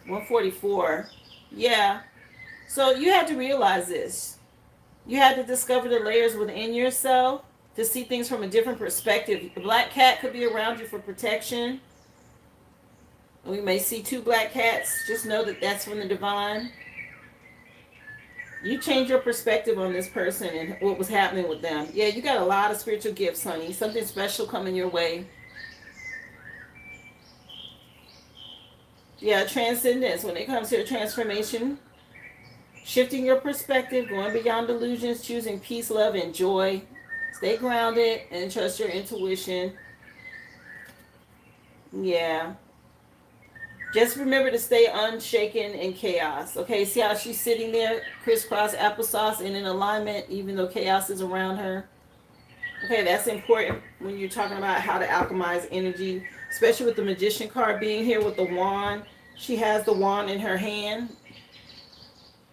144. Yeah. So you had to realize this. You had to discover the layers within yourself to see things from a different perspective. The black cat could be around you for protection. We may see 2 black cats. Just know that that's from the divine. You change your perspective on this person and what was happening with them. Yeah, you got a lot of spiritual gifts, honey. Something special coming your way. Yeah, transcendence. When it comes to a transformation, shifting your perspective, going beyond delusions, choosing peace, love, and joy. Stay grounded and trust your intuition. Yeah. Just remember to stay unshaken in chaos. Okay, see how she's sitting there, crisscross applesauce and in alignment, even though chaos is around her. Okay, that's important when you're talking about how to alchemize energy, especially with the magician card being here with the wand. She has the wand in her hand.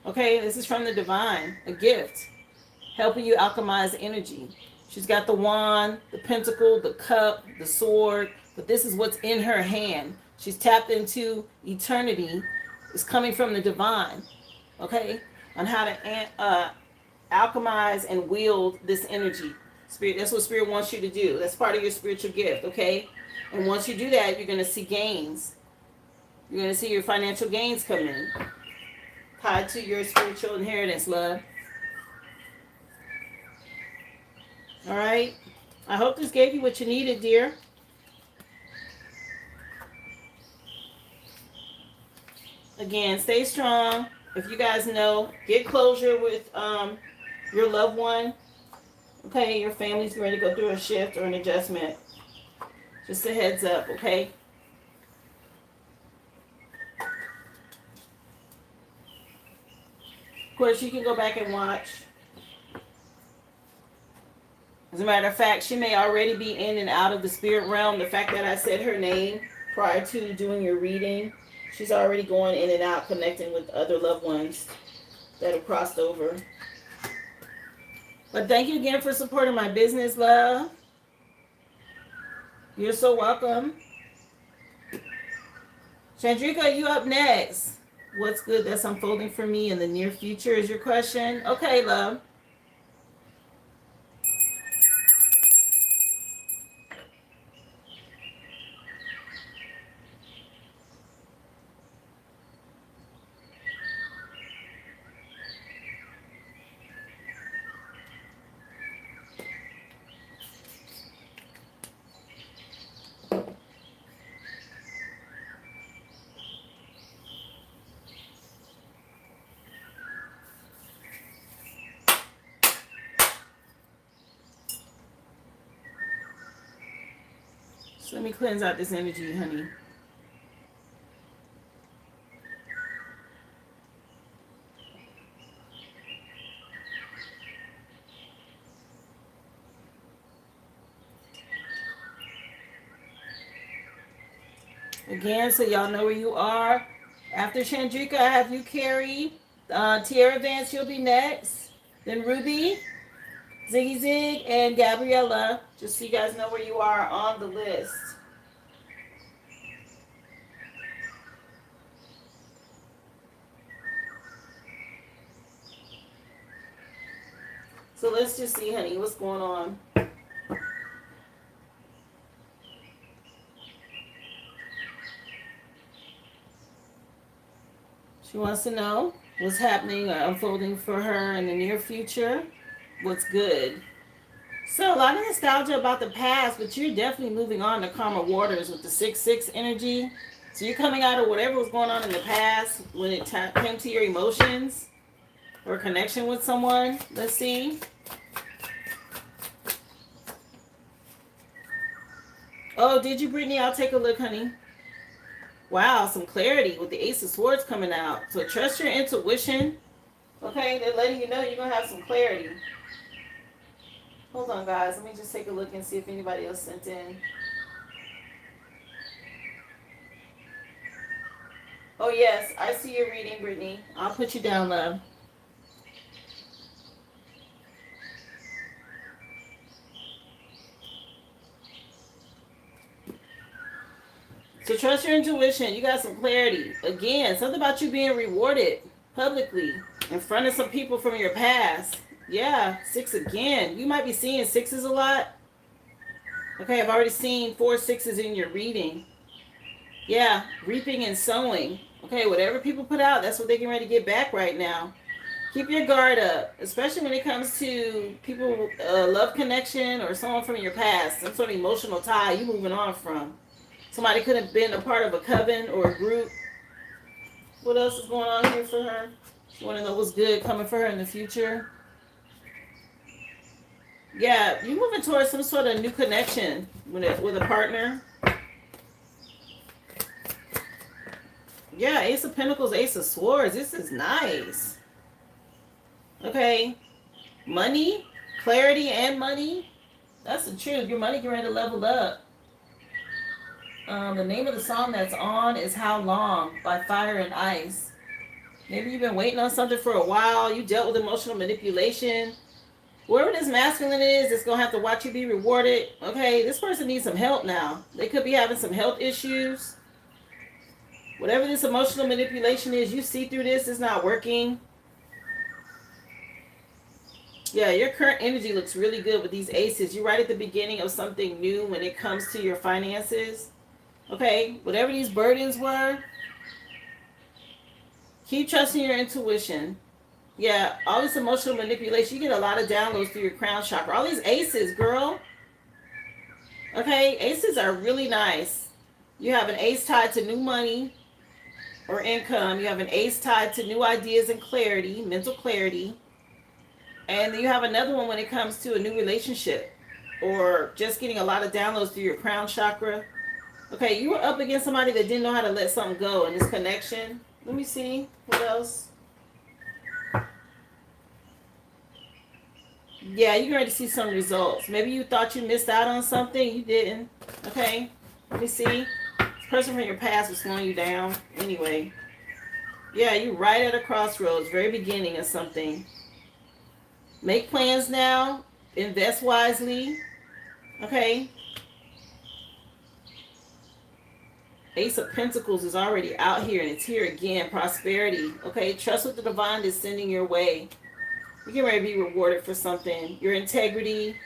Okay, this is from the divine, a gift, helping you alchemize energy. She's got the wand, the pentacle, the cup, the sword, but this is what's in her hand. She's tapped into eternity. It's coming from the divine, okay, on how to alchemize and wield this energy. Spirit, that's what Spirit wants you to do. That's part of your spiritual gift, okay? And once you do that, you're going to see gains. You're going to see your financial gains come in, tied to your spiritual inheritance, love. All right? I hope this gave you what you needed, dear. Again, stay strong. If you guys know, get closure with your loved one. Okay, your family's ready to go through a shift or an adjustment. Just a heads up, okay? Of course, you can go back and watch. As a matter of fact, she may already be in and out of the spirit realm. The fact that I said her name prior to doing your reading, she's already going in and out, connecting with other loved ones that have crossed over. But thank you again for supporting my business, love. You're so welcome. Chandrika, you up next. What's good that's unfolding for me in the near future is your question. Okay, love. So let me cleanse out this energy, honey. Again, so y'all know where you are. After Chandrika, I have you, Carrie. Tierra Vance, you'll be next. Then Ruby, Ziggy Zig, and Gabriella. Just so you guys know where you are on the list. So let's just see, honey, what's going on. She wants to know what's happening or unfolding for her in the near future. What's good. So a lot of nostalgia about the past, but you're definitely moving on to calmer waters with the 6-6 energy. So you're coming out of whatever was going on in the past when it came to your emotions or connection with someone. Let's see. Oh, did you, Brittany? I'll take a look, honey. Wow, some clarity with the Ace of Swords coming out. So trust your intuition. Okay, they're letting you know you're going to have some clarity. Hold on, guys. Let me just take a look and see if anybody else sent in. Oh, yes. I see your reading, Brittany. I'll put you down, love. So trust your intuition. You got some clarity. Again, something about you being rewarded publicly in front of some people from your past. Yeah, 6 again. You might be seeing 6s a lot. Okay, I've already seen 4 6s in your reading. Yeah, reaping and sowing. Okay, whatever people put out, that's what they're getting ready to get back right now. Keep your guard up, especially when it comes to people, love connection or someone from your past, some sort of emotional tie you moving on from. Somebody could have been a part of a coven or a group. What else is going on here for her? You want to know what's good coming for her in the future? Yeah, you're moving towards some sort of new connection with a partner. Yeah, Ace of Pentacles, Ace of Swords. This is nice. Okay. Money, clarity and money. That's the truth. Your money getting ready to level up. The name of the song that's on is How Long by Fire and Ice. Maybe you've been waiting on something for a while. You dealt with emotional manipulation. Whoever this masculine is, it's going to have to watch you be rewarded. Okay, this person needs some help now. They could be having some health issues. Whatever this emotional manipulation is, you see through this, it's not working. Yeah, your current energy looks really good with these aces. You're right at the beginning of something new when it comes to your finances. Okay, whatever these burdens were, keep trusting your intuition. Yeah, all this emotional manipulation, you get a lot of downloads through your crown chakra. All these aces, girl. Okay, aces are really nice. You have an ace tied to new money or income. You have an ace tied to new ideas and clarity, mental clarity. And then you have another one when it comes to a new relationship or just getting a lot of downloads through your crown chakra. Okay, you were up against somebody that didn't know how to let something go in this connection. Let me see. What else? Yeah, you're going to see some results. Maybe you thought you missed out on something. You didn't. Okay, let me see. This person from your past was slowing you down. Anyway. Yeah, you're right at a crossroads. Very beginning of something. Make plans now. Invest wisely. Okay. Ace of Pentacles is already out here and it's here again. Prosperity. Okay. Trust what the divine is sending your way. You're getting ready to be rewarded for something. Your integrity.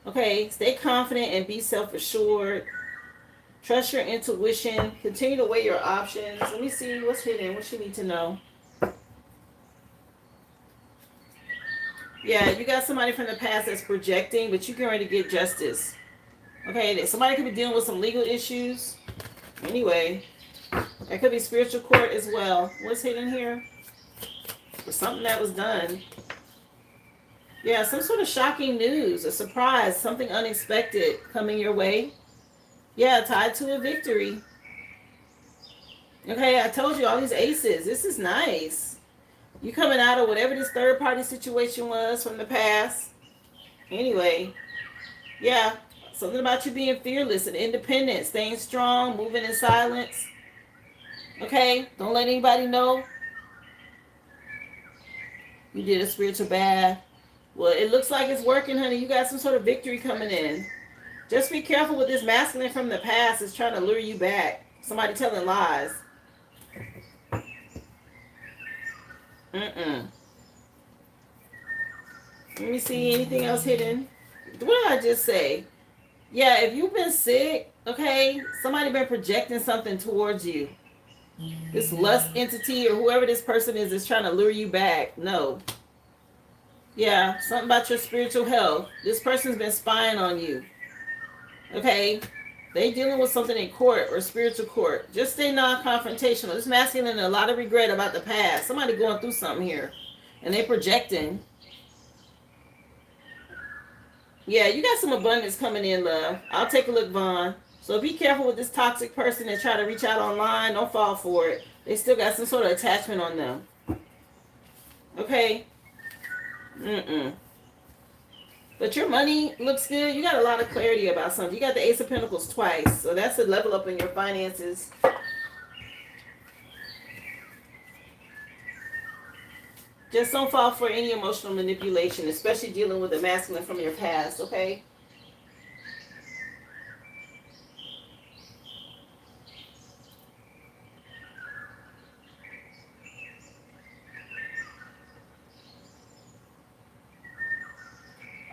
Okay. Stay confident and be self-assured. Trust your intuition. Continue to weigh your options. Let me see what's hidden. What you need to know. Yeah, you got somebody from the past that's projecting, but you're getting ready to get justice. Okay, somebody could be dealing with some legal issues. Anyway, that could be spiritual court as well. What's hidden here? For something that was done. Yeah, some sort of shocking news, a surprise, something unexpected coming your way. Yeah, tied to a victory. Okay, I told you all these aces. This is nice. You coming out of whatever this third party situation was from the past. Anyway, yeah, something about you being fearless and independent, staying strong, moving in silence. Okay, don't let anybody know you did a spiritual bath. Well, it looks like it's working, honey. You got some sort of victory coming in. Just be careful with this masculine from the past is trying to lure you back. Somebody telling lies. Let me see anything else hidden. What did I just say? Yeah, if you've been sick, okay, somebody been projecting something towards you. This lust entity or whoever this person is trying to lure you back. No. Yeah, something about your spiritual health. This person's been spying on you. Okay, they dealing with something in court or spiritual court. Just stay non-confrontational. This masculine a lot of regret about the past. Somebody going through something here. And they projecting. Yeah, you got some abundance coming in, love. I'll take a look, Vaughn. So be careful with this toxic person that try to reach out online. Don't fall for it. They still got some sort of attachment on them. Okay? But your money looks good. You got a lot of clarity about something. You got the Ace of Pentacles twice. So that's a level up in your finances. Just don't fall for any emotional manipulation, especially dealing with a masculine from your past, okay?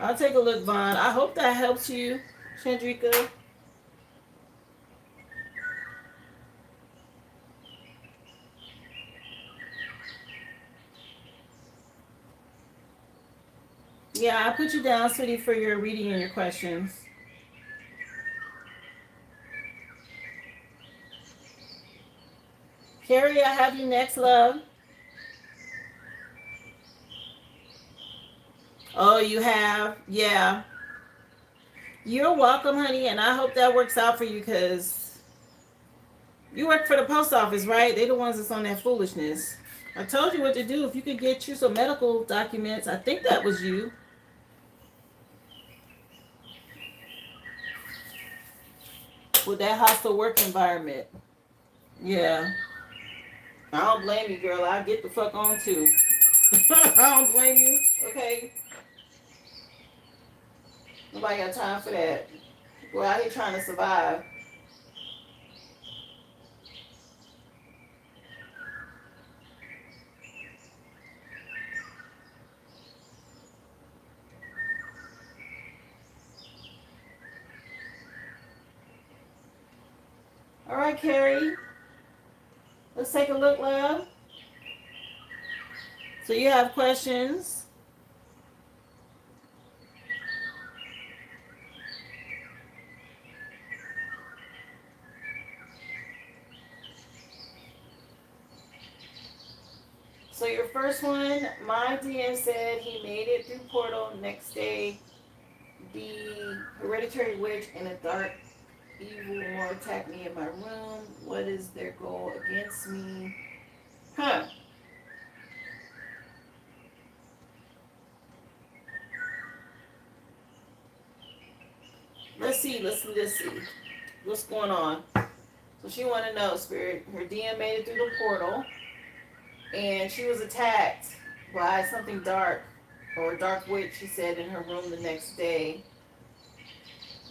I'll take a look, Vaughn. I hope that helps you, Chandrika. Yeah, I put you down, sweetie, for your reading and your questions. Carrie, I have you next, love. Oh, you have? Yeah. You're welcome, honey, and I hope that works out for you because you work for the post office, right? They're the ones that's on that foolishness. I told you what to do. If you could get you some medical documents, I think that was you. With that hostile work environment. Yeah. I don't blame you, girl. I'll get the fuck on too. I don't blame you. Okay. Nobody got time for that. We're out here trying to survive. All right, Carrie. Let's take a look, love. So you have questions? So your first one, my DM said he made it through portal. Next day, the hereditary witch and a dark evil more attack me in my room. What is their goal against me? Huh. Let's see. What's going on? So she want to know, Spirit. Her DM made it through the portal, and she was attacked by something dark, or a dark witch, she said, in her room the next day.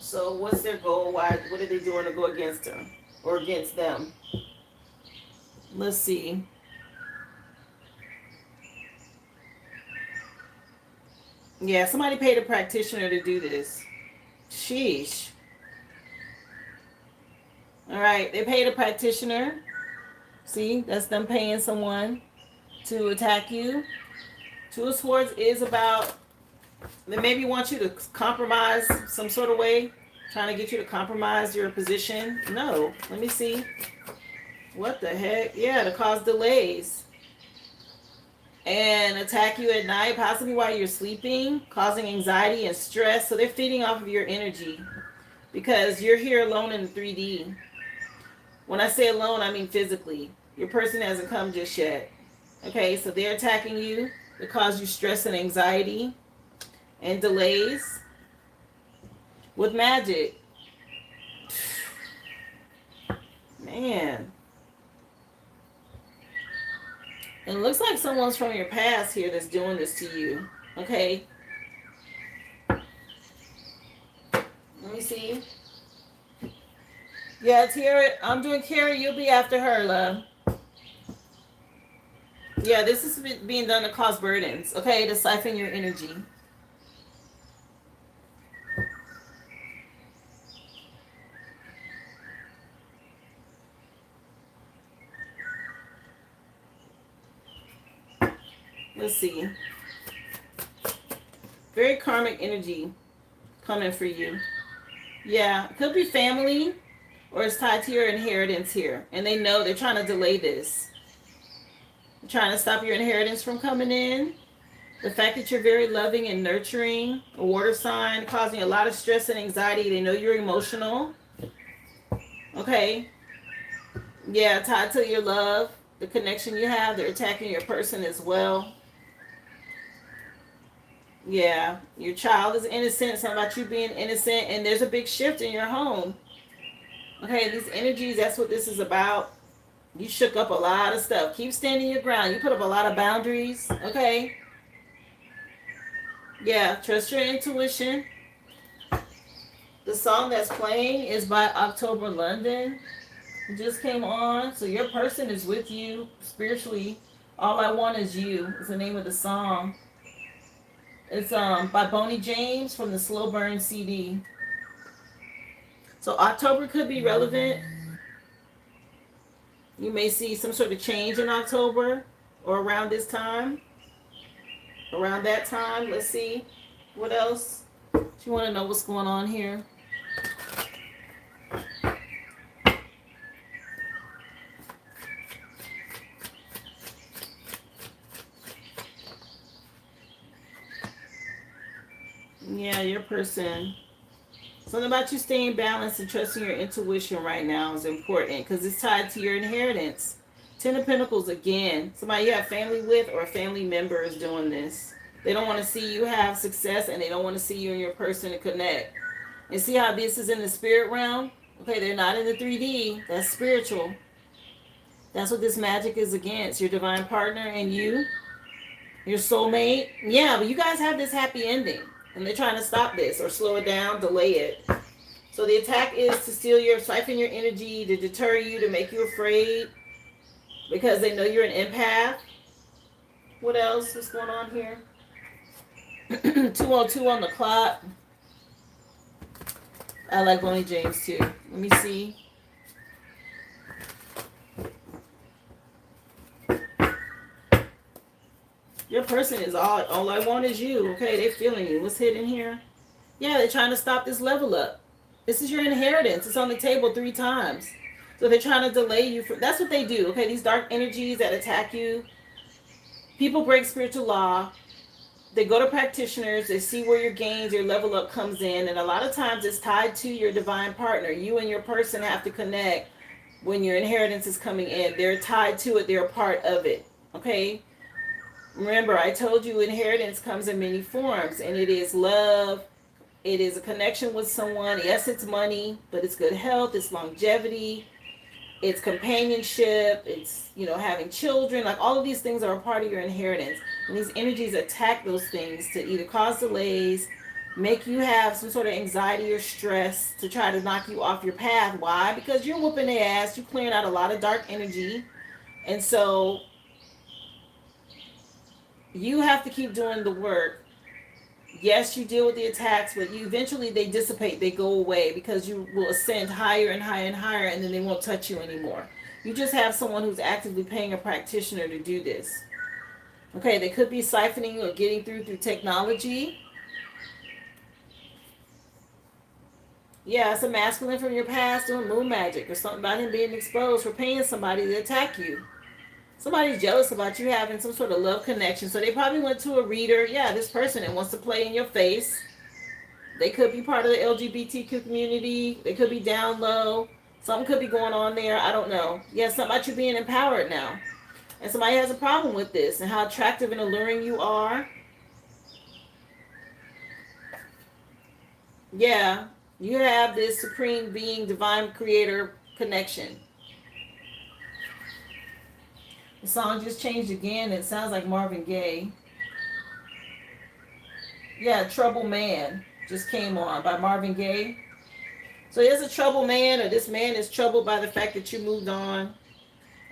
So what's their goal? Why? What are they doing to go against her or against them? Let's see. Yeah, somebody paid a practitioner to do this. Sheesh. All right, they paid a practitioner. See, that's them paying someone to attack you. Two of Swords is about, they maybe want you to compromise some sort of way, trying to get you to compromise your position. No, let me see. What the heck? Yeah, to cause delays and attack you at night, possibly while you're sleeping, causing anxiety and stress. So they're feeding off of your energy because you're here alone in 3D. When I say alone, I mean physically. Your person hasn't come just yet. Okay, so they're attacking you to cause you stress and anxiety and delays with magic. Man. It looks like someone's from your past here that's doing this to you. Okay. Let me see. Yeah, Tara, I'm doing Carrie. You'll be after her, love. Yeah, this is being done to cause burdens. Okay, to siphon your energy. Let's see. Very karmic energy coming for you. Yeah, it could be family or it's tied to your inheritance here. And they know they're trying to delay this. They're trying to stop your inheritance from coming in. The fact that you're very loving and nurturing, a water sign, causing a lot of stress and anxiety. They know you're emotional. Okay. Yeah, tied to your love, the connection you have. They're attacking your person as well. Yeah, your child is innocent. It's not about you being innocent, and there's a big shift in your home. Okay, these energies, that's what this is about. You shook up a lot of stuff. Keep standing your ground. You put up a lot of boundaries. Okay. Yeah, trust your intuition. The song that's playing is by October London. It just came on. So your person is with you spiritually. All I Want Is You is the name of the song. It's by Boney James from the Slow Burn CD. So October could be relevant. You may see some sort of change in October or around this time. Around that time, let's see. What else? Do you want to know what's going on here? Yeah, your person. Something about you staying balanced and trusting your intuition right now is important because it's tied to your inheritance. Ten of Pentacles again. Somebody you have family with or a family member is doing this. They don't want to see you have success and they don't want to see you and your person to connect. And see how this is in the spirit realm? Okay, they're not in the 3D. That's spiritual. That's what this magic is against. Your divine partner and you, your soulmate. Yeah, but you guys have this happy ending. And they're trying to stop this or slow it down, delay it. So the attack is to steal your, siphon your energy, to deter you, to make you afraid. Because they know you're an empath. What else? What's going on here? 2:02 on the clock. I like Boney James too. Let me see. Your person is all I want is you. Okay, they're feeling you. What's hidden here? Yeah, they're trying to stop this level up. This is your inheritance. It's on the table 3 times. So they're trying to delay you. That's what they do. Okay, these dark energies that attack you. People break spiritual law. They go to practitioners. They see where your gains, your level up comes in. And a lot of times it's tied to your divine partner. You and your person have to connect when your inheritance is coming in. They're tied to it. They're a part of it. Okay? Remember, I told you inheritance comes in many forms. And it is love. It is a connection with someone. Yes, it's money. But it's good health. It's longevity. It's companionship. It's, having children. Like all of these things are a part of your inheritance. And these energies attack those things to either cause delays, make you have some sort of anxiety or stress to try to knock you off your path. Why? Because you're whooping their ass. You're clearing out a lot of dark energy. And so you have to keep doing the work. Yes, you deal with the attacks, but eventually they dissipate. They go away because you will ascend higher and higher and higher, and then they won't touch you anymore. You just have someone who's actively paying a practitioner to do this. Okay, they could be siphoning or getting through technology. Yeah, it's a masculine from your past doing moon magic or something about him being exposed for paying somebody to attack you. Somebody's jealous about you having some sort of love connection. So they probably went to a reader. Yeah, this person that wants to play in your face. They could be part of the LGBTQ community. They could be down low. Something could be going on there. I don't know. Yeah, something about you being empowered now. And somebody has a problem with this and how attractive and alluring you are. Yeah, you have this supreme being, divine creator connection. The song just changed again. It sounds like Marvin Gaye. Yeah, Trouble Man just came on by Marvin Gaye. So there's a troubled man, or this man is troubled by the fact that you moved on.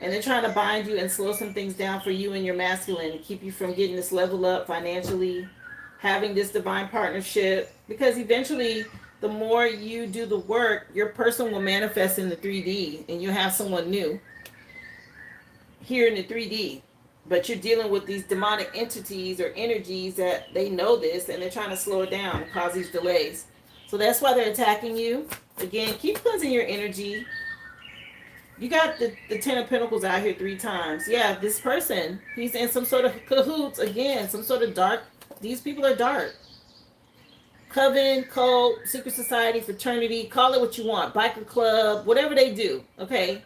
And they're trying to bind you and slow some things down for you and your masculine to keep you from getting this level up financially, having this divine partnership. Because eventually, the more you do the work, your person will manifest in the 3D and you'll have someone new here in the 3D. But you're dealing with these demonic entities or energies that they know this and they're trying to slow it down and cause these delays. So that's why they're attacking you. Again, keep cleansing your energy. You got the 10 of Pentacles out here 3 times. Yeah, this person, he's in some sort of cahoots. Again, some sort of dark. These people are dark. Coven, cult, secret society, fraternity. Call it what you want. Biker club, whatever they do. Okay?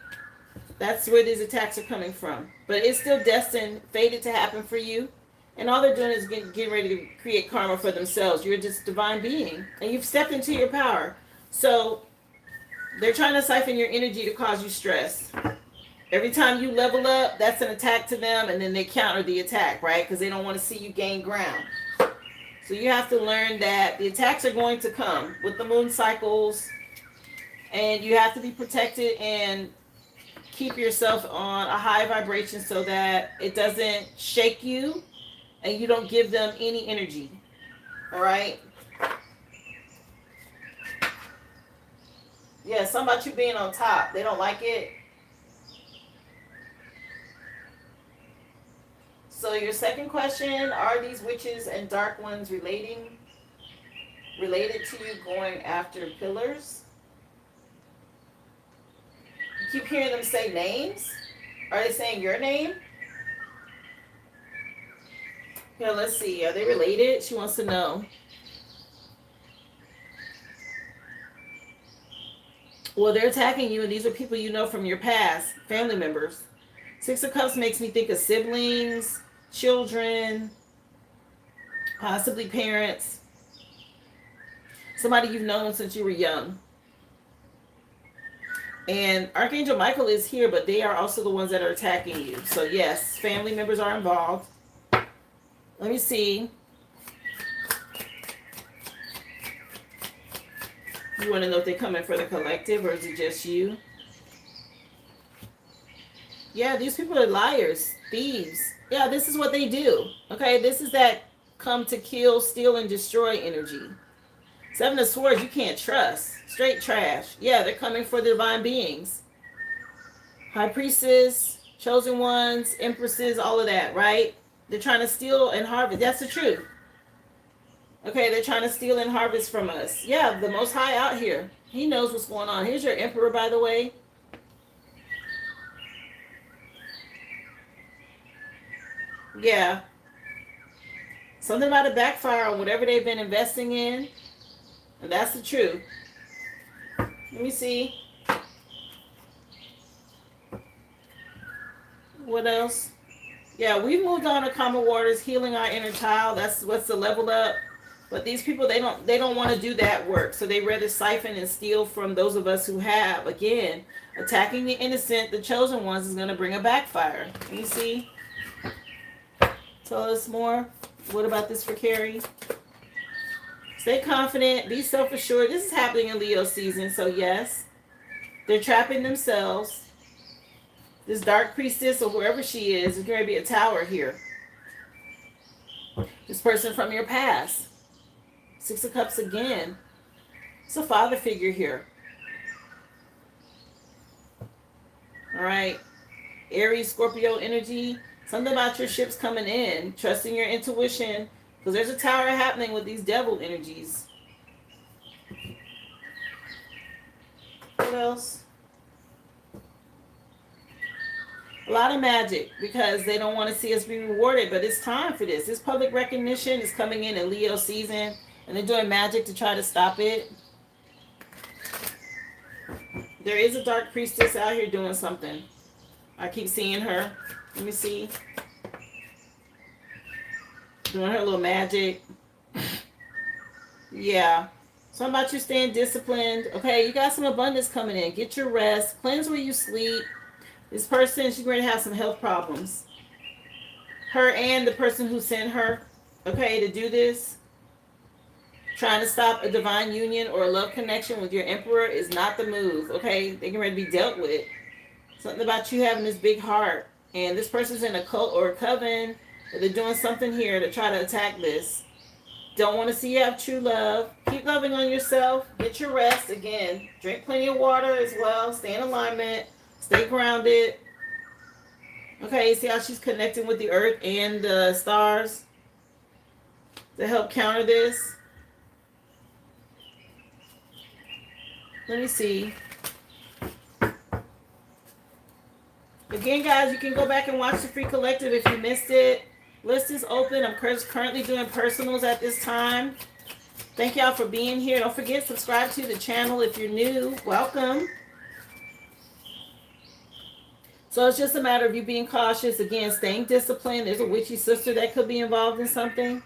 That's where these attacks are coming from. But it's still destined, fated to happen for you. And all they're doing is getting ready to create karma for themselves. You're just a divine being. And you've stepped into your power. So they're trying to siphon your energy to cause you stress. Every time you level up, that's an attack to them, and then they counter the attack, right? Because they don't want to see you gain ground. So you have to learn that the attacks are going to come with the moon cycles, and you have to be protected and keep yourself on a high vibration so that it doesn't shake you and you don't give them any energy. All right. Yeah, something about you being on top. They don't like it. So your second question, are these witches and dark ones related to you going after pillars? You keep hearing them say names. Are they saying your name? Here, let's see. Are they related? She wants to know. Well, they're attacking you, and these are people you know from your past, family members. Six of Cups makes me think of siblings, children, possibly parents, somebody you've known since you were young. And Archangel Michael is here, but they are also the ones that are attacking you. So yes, family members are involved. Let me see. You want to know if they're coming for the collective or is it just you? Yeah, these people are liars, thieves. Yeah, this is what they do. Okay, this is that come to kill, steal, and destroy energy. Seven of Swords, you can't trust. Straight trash. Yeah, they're coming for the divine beings. High Priestess, Chosen Ones, Empresses, all of that, right? They're trying to steal and harvest. That's the truth. Okay, they're trying to steal and harvest from us. Yeah, the Most High out here. He knows what's going on. Here's your Emperor, by the way. Yeah. Something about a backfire on whatever they've been investing in. And that's the truth. Let me see. What else? Yeah, we've moved on to calmer waters, healing our inner child. That's what's the level up. But these people, they don't want to do that work. So they rather siphon and steal from those of us who have. Again, attacking the innocent, the chosen ones, is going to bring a backfire. Let me see. Tell us more. What about this for Carrie? Stay confident. Be self-assured. This is happening in Leo season. So yes, they're trapping themselves. This dark priestess or whoever she is going to be a tower here. This person from your past. Six of Cups again. It's a father figure here. All right. Aries, Scorpio energy. Something about your ships coming in. Trusting your intuition. Because there's a tower happening with these devil energies. What else? A lot of magic because they don't want to see us be rewarded. But it's time for this. This public recognition is coming in Leo season. And they're doing magic to try to stop it. There is a dark priestess out here doing something. I keep seeing her. Let me see. Doing her little magic. Yeah. Something about you staying disciplined. Okay, you got some abundance coming in. Get your rest. Cleanse where you sleep. This person, she's going to have some health problems. Her and the person who sent her, okay, to do this. Trying to stop a divine union or a love connection with your emperor is not the move, okay? They're going to be dealt with. Something about you having this big heart. And this person's in a cult or a coven. Or they're doing something here to try to attack this. Don't want to see you have true love. Keep loving on yourself. Get your rest. Again, drink plenty of water as well. Stay in alignment. Stay grounded. Okay, see how she's connecting with the earth and the stars to help counter this? Let me see. Again, guys, you can go back and watch the free collective if you missed it. List is open. I'm currently doing personals at this time. Thank y'all for being here. Don't forget, subscribe to the channel if you're new. Welcome. So it's just a matter of you being cautious. Again, staying disciplined. There's a witchy sister that could be involved in something.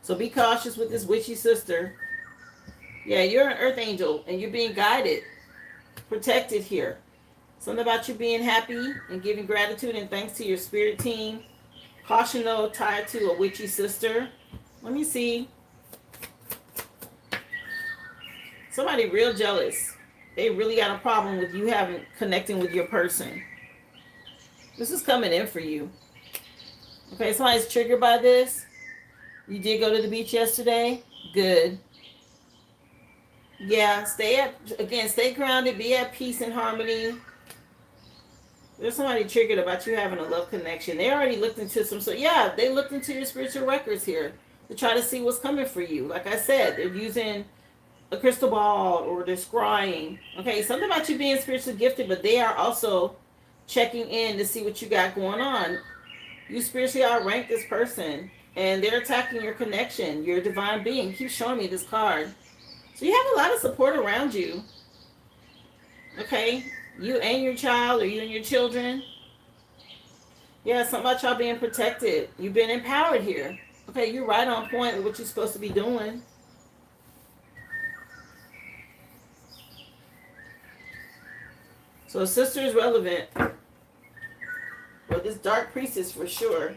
So be cautious with this witchy sister. Yeah, you're an earth angel and you're being guided, protected here. Something about you being happy and giving gratitude and thanks to your spirit team. Caution though, tied to a witchy sister. Let me see. Somebody real jealous. They really got a problem with you connecting with your person. This is coming in for you. Okay, somebody's triggered by this. You did go to the beach yesterday. Good. Yeah, stay grounded, be at peace and harmony. There's somebody triggered about you having a love connection. They already looked into yeah, they looked into your spiritual records here to try to see what's coming for you. Like I said, they're using a crystal ball or they're scrying. Okay, something about you being spiritually gifted, but they are also checking in to see what you got going on. You spiritually outrank this person, and they're attacking your connection, your divine being. Keep showing me this card. So you have a lot of support around you. Okay, you and your child, or you and your children. Yeah, something about y'all being protected. You've been empowered here. Okay, you're right on point with what you're supposed to be doing. So sister is relevant. Well, this dark priestess for sure.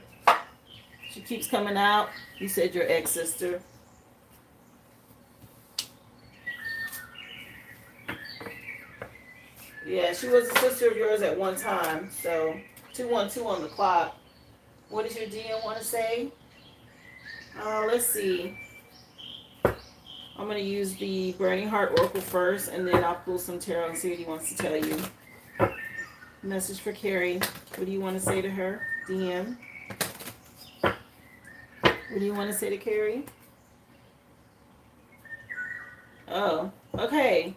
She keeps coming out. You said your ex-sister. Yeah, she was a sister of yours at one time. So 212 on the clock. What does your DM want to say? Let's see. I'm going to use the Burning Heart Oracle first, and then I'll pull some tarot and see what he wants to tell you. Message for Carrie. What do you want to say to her? DM. What do you want to say to Carrie? Oh, okay.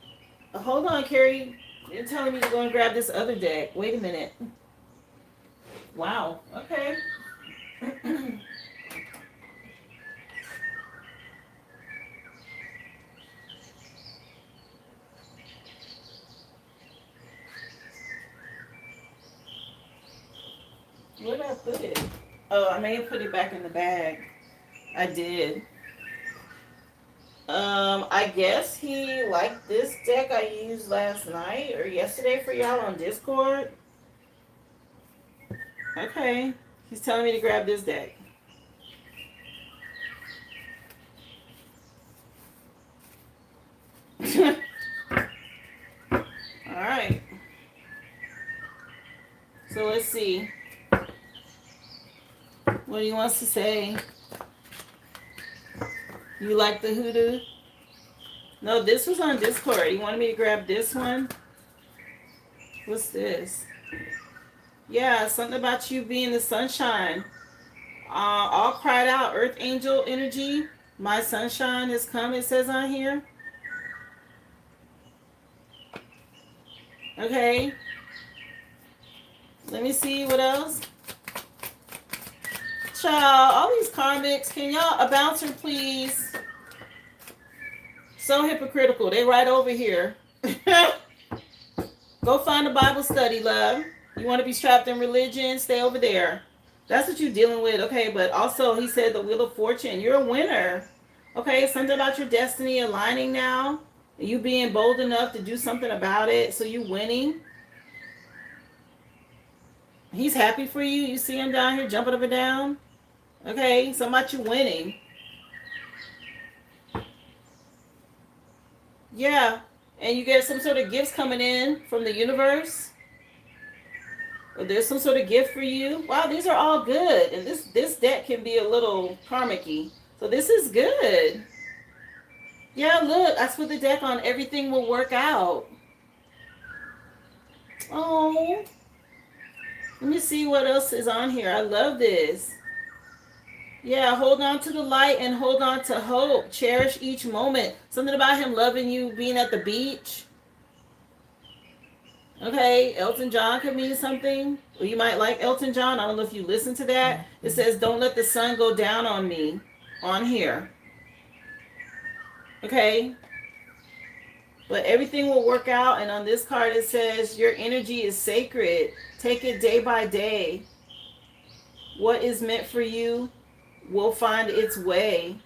Hold on, Carrie. You're telling me to go and grab this other deck. Wait a minute. Wow. Okay. Where did I put it? Oh, I may have put it back in the bag. I did. I guess he liked this deck I used last night or yesterday for y'all on Discord. Okay. He's telling me to grab this deck. Alright. So let's see. What he wants to say. You like the hoodoo? No, this was on Discord. You wanted me to grab this one? What's this? Yeah, something about you being the sunshine. All cried out, earth angel energy. My sunshine has come, it says on here. Okay. Let me see what else. Child, all these karmics, can y'all, a bouncer please? So hypocritical. They right over here. Go find a Bible study, love. You want to be strapped in religion? Stay over there. That's what you're dealing with. Okay, but also he said the Wheel of Fortune. You're a winner. Okay, something about your destiny aligning now. You being bold enough to do something about it. So you winning. He's happy for you. You see him down here jumping up and down. Okay, so much you winning. Yeah, and you get some sort of gifts coming in from the universe. Or there's some sort of gift for you. Wow, these are all good. And this deck can be a little karmic-y. So this is good. Yeah, look, I put the deck on. Everything will work out. Oh. Let me see what else is on here. I love this. Yeah, hold on to the light and hold on to hope. Cherish each moment. Something about him loving you, being at the beach. Okay, Elton John could mean something. Or you might like Elton John. I don't know if you listen to that. It says, don't let the sun go down on me. On here. Okay. But everything will work out. And on this card it says, your energy is sacred. Take it day by day. What is meant for you will find its way.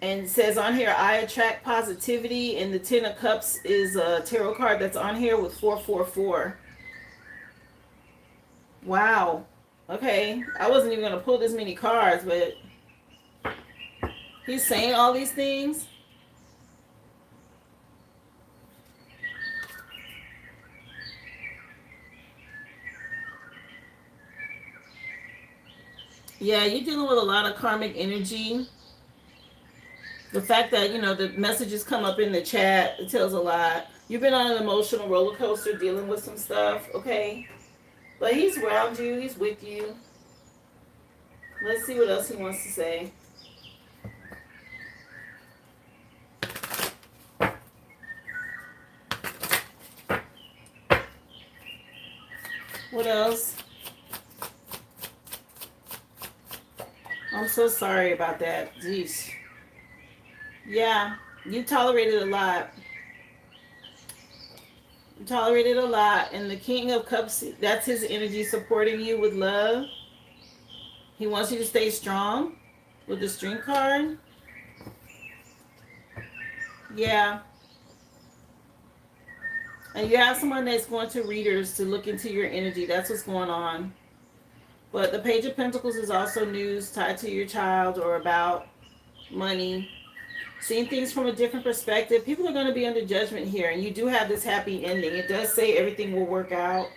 And it says on here, I attract positivity. And the Ten of Cups is a tarot card that's on here with 444. Wow. Okay. I wasn't even going to pull this many cards, but he's saying all these things. Yeah, you're dealing with a lot of karmic energy. The fact that, you know, the messages come up in the chat, it tells a lot. You've been on an emotional roller coaster dealing with some stuff, okay? But he's around you, he's with you. Let's see what else he wants to say. What else? I'm so sorry about that. Jeez. Yeah, you tolerated a lot. You tolerated a lot. And the King of Cups, that's his energy supporting you with love. He wants you to stay strong with the Strength card. Yeah. And you have someone that's going to readers to look into your energy. That's what's going on. But the Page of Pentacles is also news tied to your child or about money. Seeing things from a different perspective. People are going to be under judgment here. And you do have this happy ending. It does say everything will work out.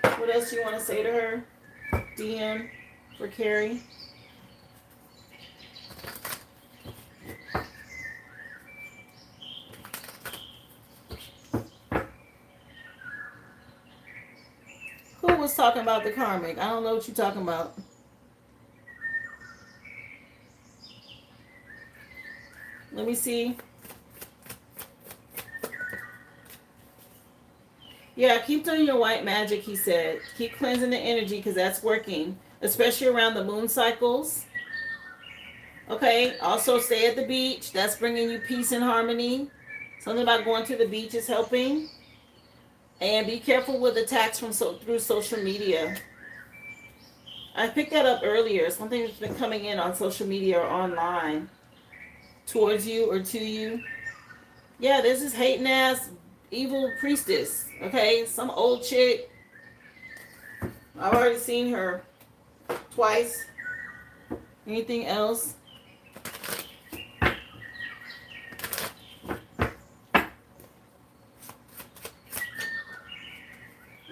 What else do you want to say to her? DM for Carrie. Who was talking about the karmic? I don't know what you're talking about. Let me see. Yeah, keep doing your white magic, he said. Keep cleansing the energy because that's working, especially around the moon cycles. Okay, also stay at the beach. That's bringing you peace and harmony. Something about going to the beach is helping. And be careful with attacks from through social media. I picked that up earlier. Something that's been coming in on social media or online towards you or to you. Yeah, there's this hating ass evil priestess. Okay, some old chick. I've already seen her twice. Anything else?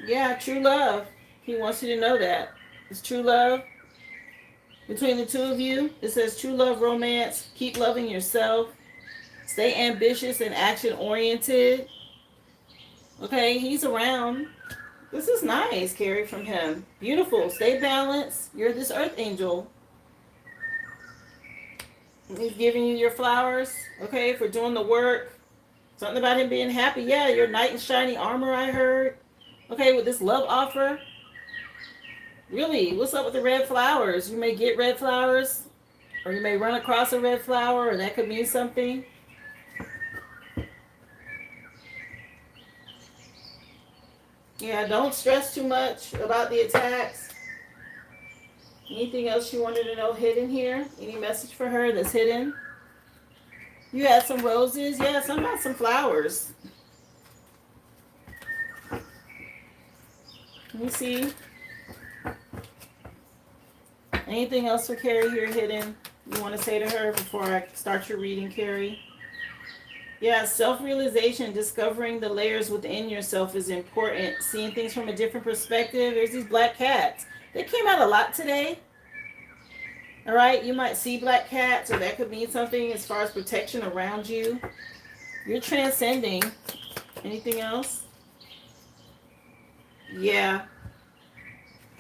Yeah, true love. He wants you to know that. It's true love. Between the two of you, it says true love, romance. Keep loving yourself. Stay ambitious and action-oriented. Okay, he's around. This is nice, Carrie, from him. Beautiful. Stay balanced. You're this earth angel. He's giving you your flowers, okay, for doing the work. Something about him being happy. Yeah, your knight in shiny armor, I heard. Okay, with this love offer. Really, what's up with the red flowers? You may get red flowers, or you may run across a red flower, and that could mean something. Yeah, don't stress too much about the attacks. Anything else you wanted to know hidden here? Any message for her that's hidden? You had some roses? Yeah, some about some flowers. Let me see. Anything else for Carrie here hidden you want to say to her before I start your reading, Carrie? Yeah, self-realization, discovering the layers within yourself is important. Seeing things from a different perspective. There's these black cats. They came out a lot today. All right, you might see black cats, or that could mean something as far as protection around you. You're transcending. Anything else? Yeah.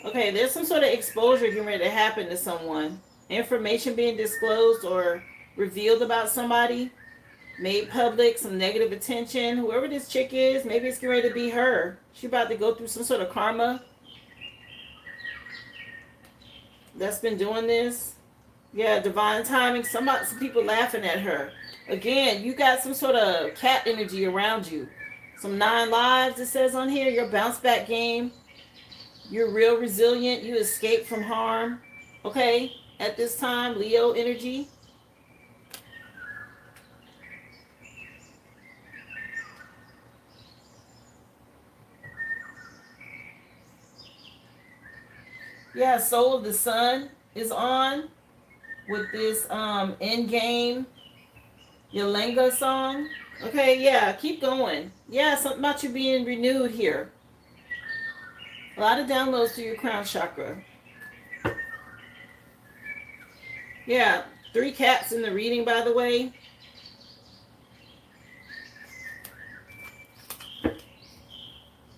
Okay, there's some sort of exposure getting ready to happen to someone. Information being disclosed or revealed about somebody. Made public, some negative attention. Whoever this chick is, maybe it's getting ready to be her. She's about to go through some sort of karma. That's been doing this. Yeah, divine timing. Some people laughing at her. Again, you got some sort of cat energy around you. Some 9 lives, it says on here. Your bounce back game. You're real resilient. You escape from harm. Okay? At this time, Leo energy. Yeah, Soul of the Sun is on with this end game Yolanga song. Okay, yeah, keep going. Yeah, something about you being renewed here. A lot of downloads to your crown chakra. Yeah, 3 cats in the reading, by the way.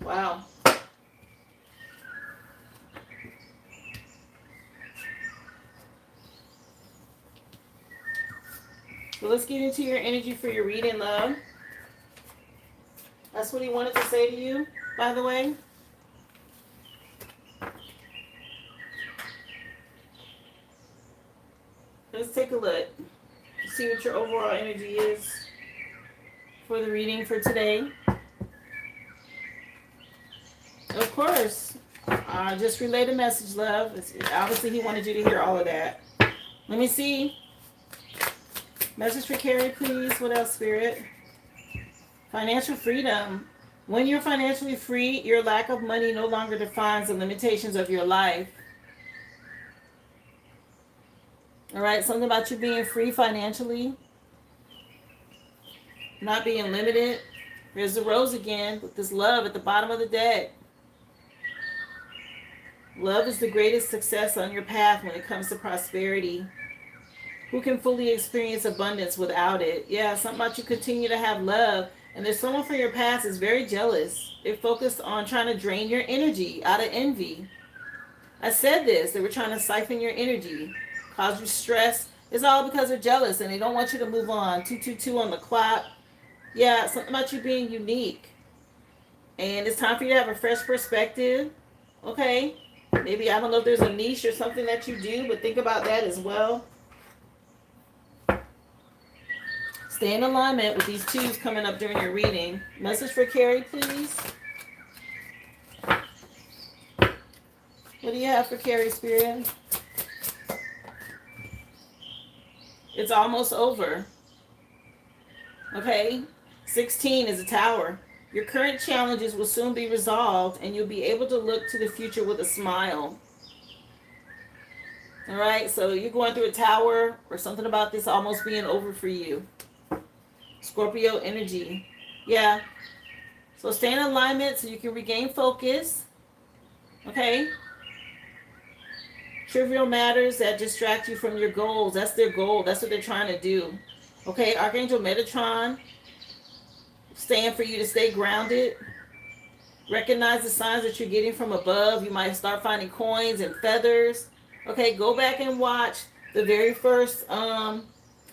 Wow. So let's get into your energy for your reading, love. That's what he wanted to say to you, by the way. Let's take a look. See what your overall energy is for the reading for today. Of course. Just relay the message, love. Obviously, he wanted you to hear all of that. Let me see. Message for Carrie, please. What else, Spirit? Financial freedom. When you're financially free, your lack of money no longer defines the limitations of your life. All right, something about you being free financially, not being limited. Here's the rose again with this love at the bottom of the deck. Love is the greatest success on your path when it comes to prosperity. Who can fully experience abundance without it? Yeah, something about you continue to have love. And there's someone from your past is very jealous. They're focused on trying to drain your energy out of envy. I said this. They were trying to siphon your energy, cause you stress. It's all because they're jealous and they don't want you to move on. 222 on the clock. Yeah, something about you being unique. And it's time for you to have a fresh perspective. Okay? Maybe, I don't know if there's a niche or something that you do, but think about that as well. Stay in alignment with these twos coming up during your reading. Message for Carrie, please. What do you have for Carrie, Spirit? It's almost over. Okay? 16 is a tower. Your current challenges will soon be resolved and you'll be able to look to the future with a smile. All right? So you're going through a tower or something about this almost being over for you. Scorpio energy. Yeah. So stay in alignment so you can regain focus. Okay? Trivial matters that distract you from your goals. That's their goal. That's what they're trying to do. Okay? Archangel Metatron. Staying for you to stay grounded. Recognize the signs that you're getting from above. You might start finding coins and feathers. Okay? Go back and watch the very first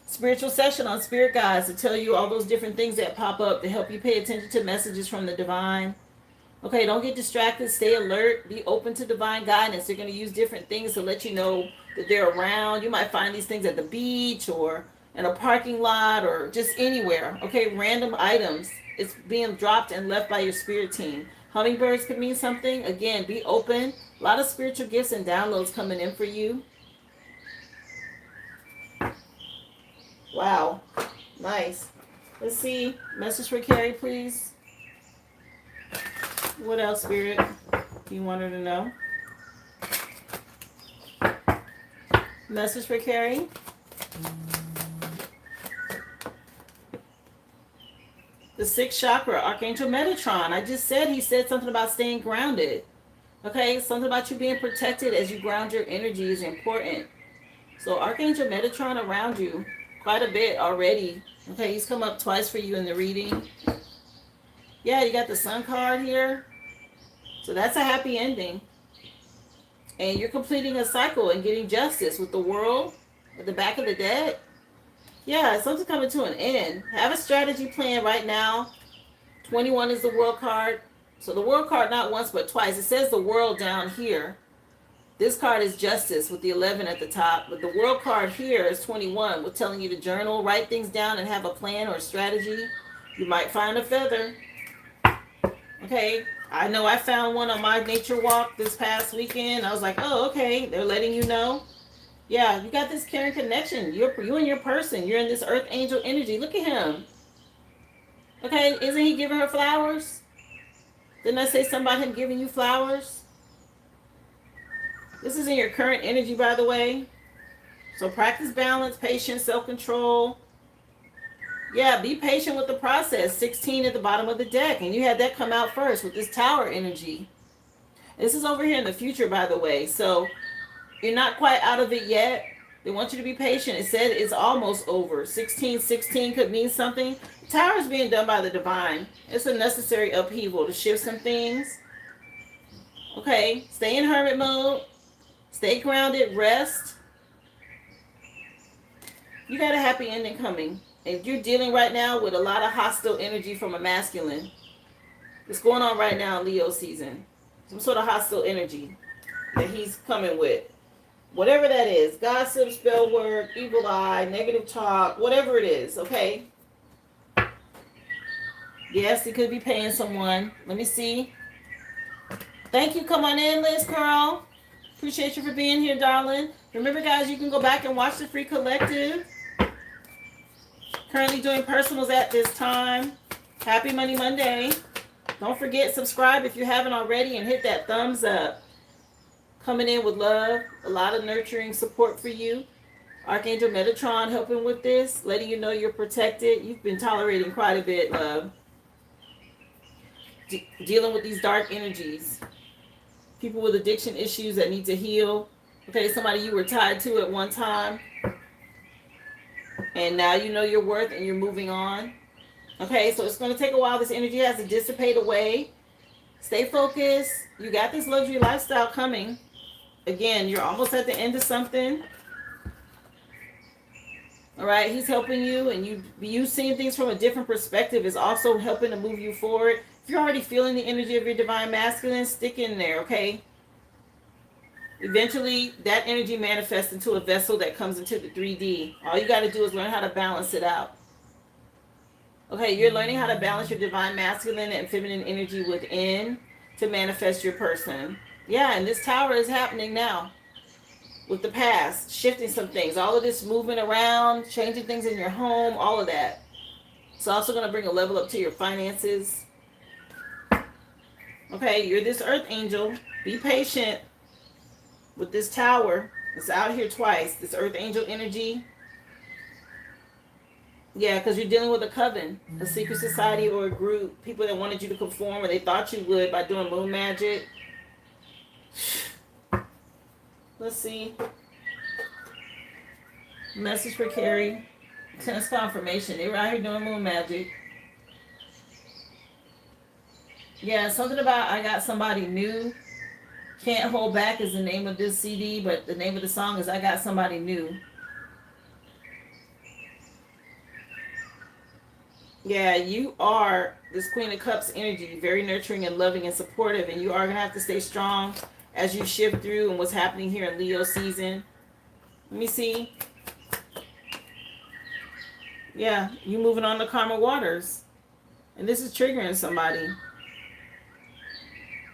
spiritual session on spirit guides to tell you all those different things that pop up to help you pay attention to messages from the divine. Okay, don't get distracted. Stay alert. Be open to divine guidance. They're going to use different things to let you know that they're around. You might find these things at the beach or in a parking lot or just anywhere. Okay, random items. It's being dropped and left by your spirit team. Hummingbirds could mean something. Again, be open. A lot of spiritual gifts and downloads coming in for you. Wow. Nice. Let's see. Message for Carrie, please. What else, Spirit, do you want her to know? Message for Carrie. The sixth chakra, Archangel Metatron. I just said he said something about staying grounded. Okay, something about you being protected as you ground your energy is important. So Archangel Metatron around you quite a bit already. Okay, he's come up twice for you in the reading. Yeah, you got the Sun card here. So that's a happy ending. And you're completing a cycle and getting justice with the world at the back of the deck. Yeah, something's coming to an end. Have a strategy plan right now. 21 is the world card. So the world card not once but twice. It says the world down here. This card is justice with the 11 at the top. But the world card here is 21 with telling you to journal, write things down, and have a plan or a strategy. You might find a feather. Okay, I know I found one on my nature walk this past weekend. I was like, oh, okay. They're letting you know. Yeah, you got this caring connection. You and your person. You're in this earth angel energy. Look at him. Okay, isn't he giving her flowers? Didn't I say something about him giving you flowers? This is in your current energy, by the way. So practice balance, patience, self-control. Yeah, be patient with the process. 16 at the bottom of the deck. And you had that come out first with this tower energy. This is over here in the future, by the way. So you're not quite out of it yet. They want you to be patient. It said it's almost over. 1616 could mean something. The tower is being done by the divine. It's a necessary upheaval to shift some things. Okay, stay in hermit mode. Stay grounded. Rest. You got a happy ending coming. If you're dealing right now with a lot of hostile energy from a masculine, it's going on right now in Leo season. Some sort of hostile energy that he's coming with. Whatever that is. Gossip, spell work, evil eye, negative talk, whatever it is, okay? Yes, he could be paying someone. Let me see. Thank you. Come on in, Liz Curl. Appreciate you for being here, darling. Remember, guys, you can go back and watch the free collective. Currently doing personals at this time. Happy Money Monday. Don't forget, subscribe if you haven't already and hit that thumbs up. Coming in with love, a lot of nurturing support for you. Archangel Metatron helping with this, letting you know you're protected. You've been tolerating quite a bit, love. Dealing with these dark energies. People with addiction issues that need to heal. Okay, somebody you were tied to at one time. And now you know your worth and you're moving on. Okay, so it's going to take a while. This energy has to dissipate away. Stay focused. You got this luxury lifestyle coming. Again, you're almost at the end of something. All right, he's helping you, and you seeing things from a different perspective is also helping to move you forward. If you're already feeling the energy of your divine masculine, stick in there, okay? Eventually, that energy manifests into a vessel that comes into the 3D. All you got to do is learn how to balance it out. Okay, you're learning how to balance your divine masculine and feminine energy within to manifest your person. Yeah, and this tower is happening now with the past, shifting some things. All of this moving around, changing things in your home, all of that. It's also going to bring a level up to your finances. Okay, you're this earth angel. Be patient with this tower. It's out here twice. This earth angel energy. Yeah, because you're dealing with a coven, a secret society or a group. People that wanted you to conform or they thought you would by doing moon magic. Let's see. Message for Carrie. Tense confirmation. They were out here doing moon magic. Yeah, something about I got somebody new. Can't Hold Back is the name of this CD, but the name of the song is I Got Somebody New. Yeah, you are this Queen of Cups energy, very nurturing and loving and supportive, and you are going to have to stay strong as you shift through and what's happening here in Leo season. Let me see. Yeah, you moving on to karma waters. And this is triggering somebody.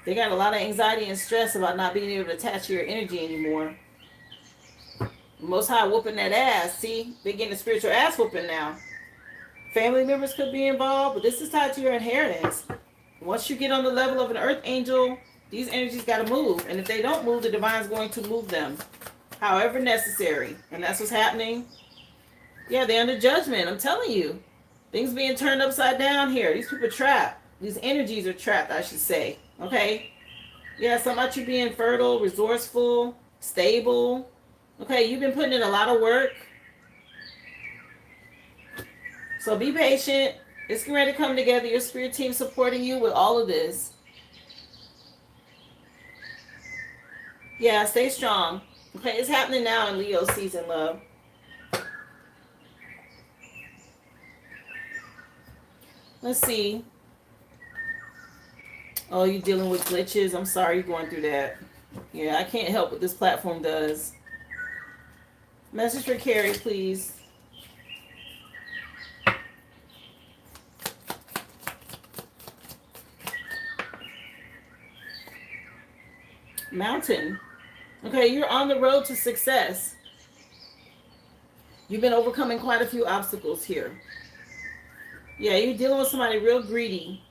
They got a lot of anxiety and stress about not being able to attach to your energy anymore. Most High whooping that ass. See, they're getting a spiritual ass whooping now. Family members could be involved, but this is tied to your inheritance. Once you get on the level of an earth angel, these energies got to move. And if they don't move, the divine's going to move them. However necessary. And that's what's happening. Yeah, they're under judgment. I'm telling you. Things being turned upside down here. These people are trapped. These energies are trapped, I should say. Okay? Yeah, something about you being fertile, resourceful, stable. Okay, you've been putting in a lot of work. So be patient. It's getting ready to come together. Your spirit team supporting you with all of this. Yeah, stay strong. Okay, it's happening now in Leo season, love. Let's see. Oh, you're dealing with glitches. I'm sorry you're going through that. Yeah, I can't help what this platform does. Message for Carrie, please. Mountain. Okay, you're on the road to success. You've been overcoming quite a few obstacles here. Yeah, you're dealing with somebody real greedy.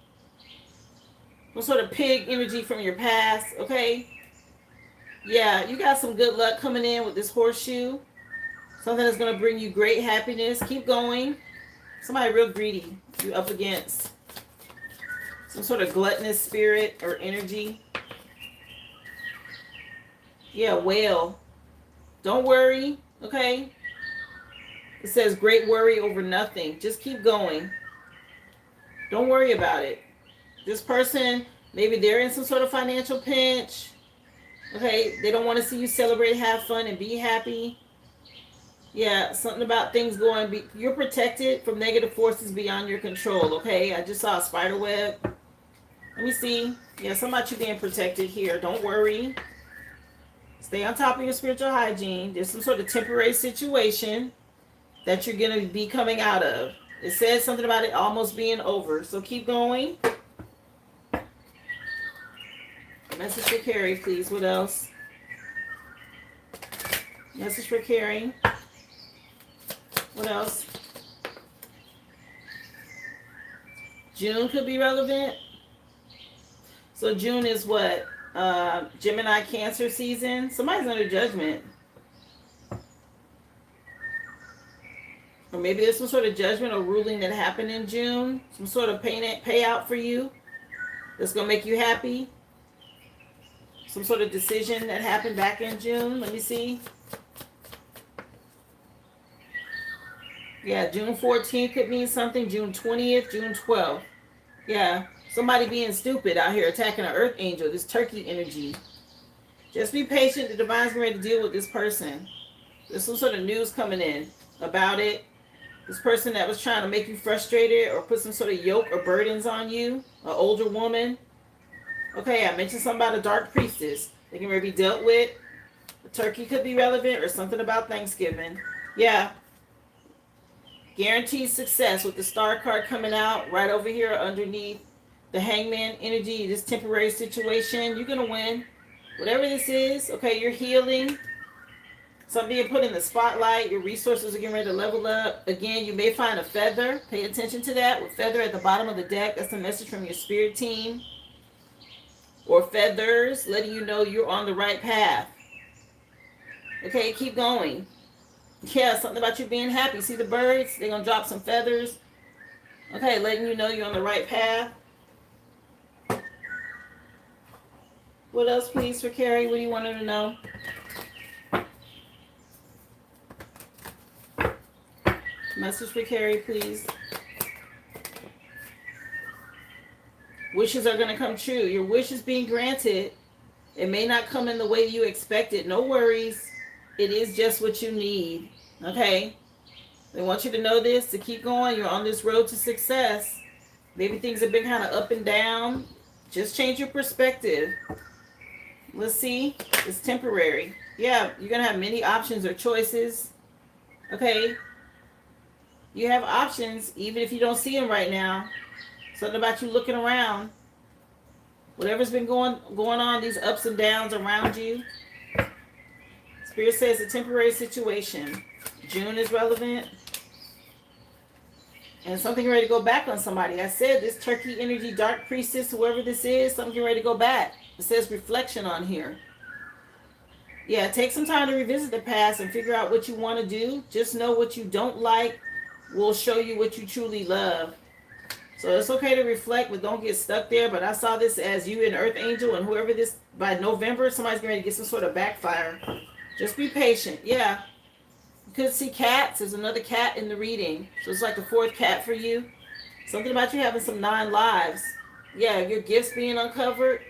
Some sort of pig energy from your past, okay? Yeah, you got some good luck coming in with this horseshoe. Something that's going to bring you great happiness. Keep going. Somebody real greedy you up against. Some sort of gluttonous spirit or energy. Yeah, whale. Don't worry. Okay? It says great worry over nothing. Just keep going. Don't worry about it. This person, maybe they're in some sort of financial pinch. Okay? They don't want to see you celebrate, have fun, and be happy. Yeah, something about things going. You're protected from negative forces beyond your control. Okay? I just saw a spider web. Let me see. Yeah, something about you being protected here. Don't worry. Stay on top of your spiritual hygiene. There's some sort of temporary situation that you're going to be coming out of. It says something about it almost being over. So keep going. Message for Carrie, please. What else? Message for Carrie. What else? June could be relevant. So June is what? Gemini Cancer season. Somebody's under judgment. Or maybe there's some sort of judgment or ruling that happened in June. Some sort of payout for you that's going to make you happy. Some sort of decision that happened back in June. Let me see. Yeah, June 14th could mean something. June 20th, June 12th. Yeah, somebody being stupid out here attacking an earth angel. This turkey energy. Just be patient. The divine's ready to deal with this person. There's some sort of news coming in about it. This person that was trying to make you frustrated or put some sort of yoke or burdens on you. An older woman. Okay, I mentioned something about a dark priestess. They can maybe be dealt with. A turkey could be relevant or something about Thanksgiving. Yeah. Guaranteed success with the star card coming out right over here underneath the hangman energy. This temporary situation. You're going to win. Whatever this is. Okay, you're healing. Something being put in the spotlight. Your resources are getting ready to level up. Again, you may find a feather. Pay attention to that. With feather at the bottom of the deck. That's a message from your spirit team. Or feathers letting you know you're on the right path. Okay, keep going. Yeah, something about you being happy. See the birds? They're going to drop some feathers. Okay, letting you know you're on the right path. What else, please, for Carrie? What do you want her to know? Message for Carrie, please. Wishes are going to come true. Your wish is being granted. It may not come in the way you expected. No worries. It is just what you need. Okay? They want you to know this, to keep going. You're on this road to success. Maybe things have been kind of up and down. Just change your perspective. Let's see. It's temporary. Yeah, you're going to have many options or choices. Okay? You have options even if you don't see them right now. Something about you looking around. Whatever's been going on, these ups and downs around you. Spirit says a temporary situation. June is relevant. And something ready to go back on somebody. I said this turkey energy, dark priestess, whoever this is, something ready to go back. It says reflection on here. Yeah, take some time to revisit the past and figure out what you want to do. Just know what you don't like will show you what you truly love. So it's okay to reflect, but don't get stuck there. But I saw this as you and Earth Angel and whoever this, by November, somebody's going to get some sort of backfire. Just be patient. Yeah. You could see cats. There's another cat in the reading. So it's like the fourth cat for you. Something about you having some 9 lives. Yeah, your gifts being uncovered.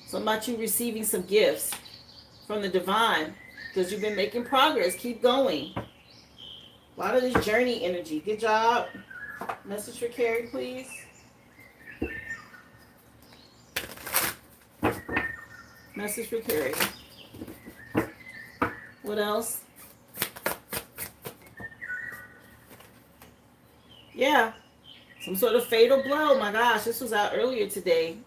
Something about you receiving some gifts from the divine. Because you've been making progress. Keep going. A lot of this journey energy. Good job. Message for Carrie, please. Message for Carrie. What else? Yeah. Some sort of fatal blow. My gosh, this was out earlier today.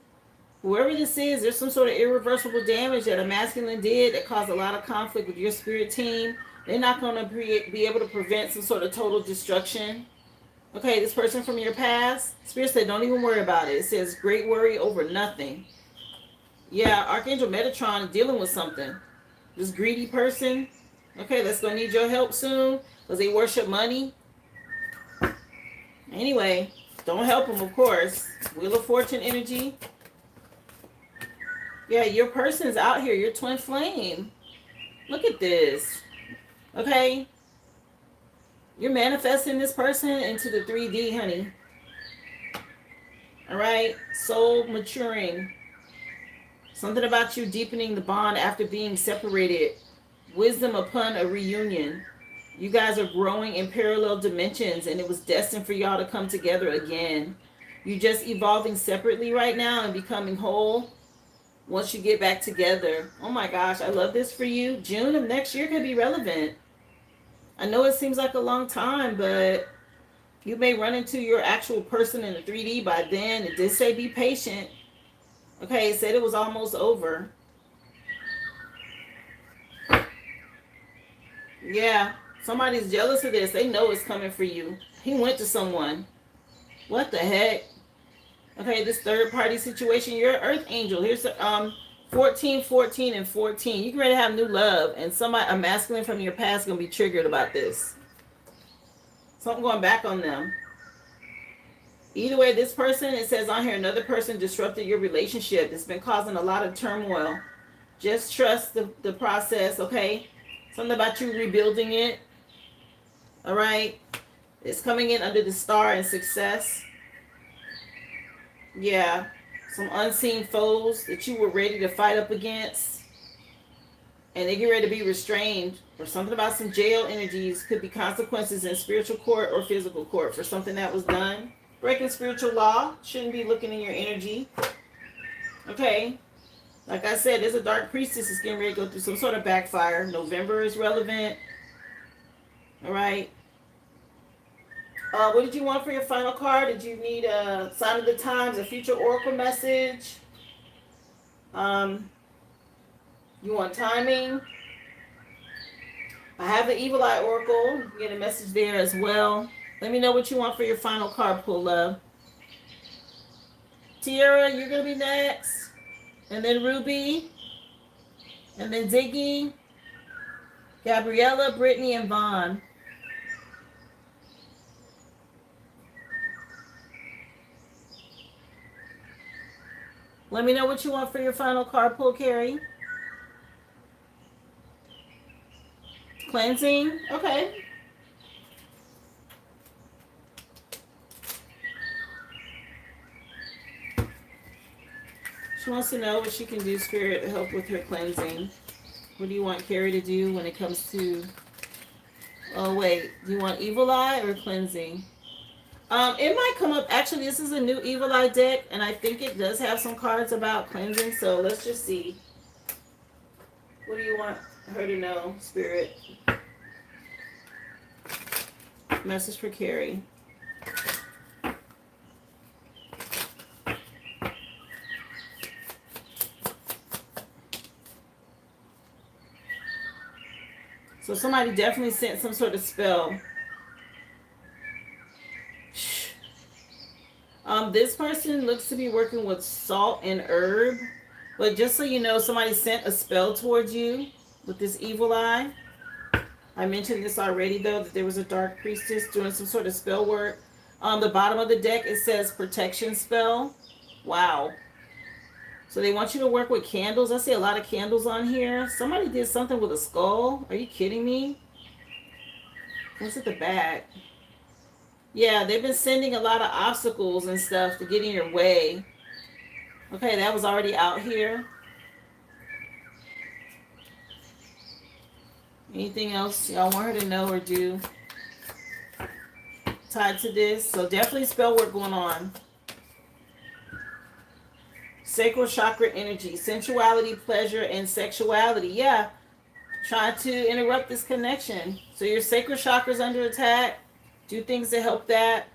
Whoever this is, there's some sort of irreversible damage that a masculine did that caused a lot of conflict with your spirit team. They're not going to be able to prevent some sort of total destruction. Okay, this person from your past, Spirit said, don't even worry about it. It says, great worry over nothing. Yeah, Archangel Metatron is dealing with something. This greedy person, okay, that's going to need your help soon because they worship money. Anyway, don't help them, of course. Wheel of Fortune energy. Yeah, your person's out here, your twin flame. Look at this. Okay? You're manifesting this person into the 3D, honey. All right? Soul maturing. Something about you deepening the bond after being separated. Wisdom upon a reunion. You guys are growing in parallel dimensions, and it was destined for y'all to come together again. You're just evolving separately right now and becoming whole once you get back together. Oh my gosh, I love this for you. June of next year could be relevant. I know it seems like a long time, but you may run into your actual person in the 3D by then. It did say be patient. Okay, it said it was almost over. Yeah, somebody's jealous of this. They know it's coming for you. He went to someone. What the heck? Okay, this third party situation. You're an earth angel. Here's the 14, 14, and 14. You can ready to have new love, and somebody, a masculine from your past, gonna be triggered about this. Something going back on them. Either way, this person, it says on here, another person disrupted your relationship. It's been causing a lot of turmoil. Just trust the process, okay? Something about you rebuilding it. All right? It's coming in under the star and success. Yeah. Some unseen foes that you were ready to fight up against. And they get ready to be restrained. Or something about some jail energies. Could be consequences in spiritual court or physical court for something that was done. Breaking spiritual law. Shouldn't be looking in your energy. Okay. Like I said, there's a dark priestess that's getting ready to go through some sort of backfire. November is relevant. All right. What did you want for your final card? Did you need a sign of the times, a future oracle message? You want timing? I have the Evil Eye Oracle. You can get a message there as well. Let me know what you want for your final card pull, love. Tiara, you're going to be next. And then Ruby. And then Ziggy. Gabriella, Brittany, and Vaughn. Let me know what you want for your final card pull, Carrie. Cleansing. Okay. She wants to know what she can do, Spirit, to help with her cleansing. What do you want Carrie to do when it comes to... Oh, wait. Do you want Evil Eye or cleansing? It might come up... Actually, this is a new Evil Eye deck, and I think it does have some cards about cleansing, so let's just see. What do you want her to know, Spirit? Message for Carrie. So somebody definitely sent some sort of spell. This person looks to be working with salt and herb. But just so you know, somebody sent a spell towards you with this Evil Eye. I mentioned this already, though, that there was a dark priestess doing some sort of spell work. On the bottom of the deck, it says protection spell. Wow. So they want you to work with candles. I see a lot of candles on here. Somebody did something with a skull. Are you kidding me? What's at the back? Yeah, they've been sending a lot of obstacles and stuff to get in your way. Okay, that was already out here. Anything else y'all want her to know or do tied to this? So definitely spell work going on. Sacral chakra energy, sensuality, pleasure, and sexuality. Yeah, trying to interrupt this connection. So your sacral chakra's under attack. Do things to help that.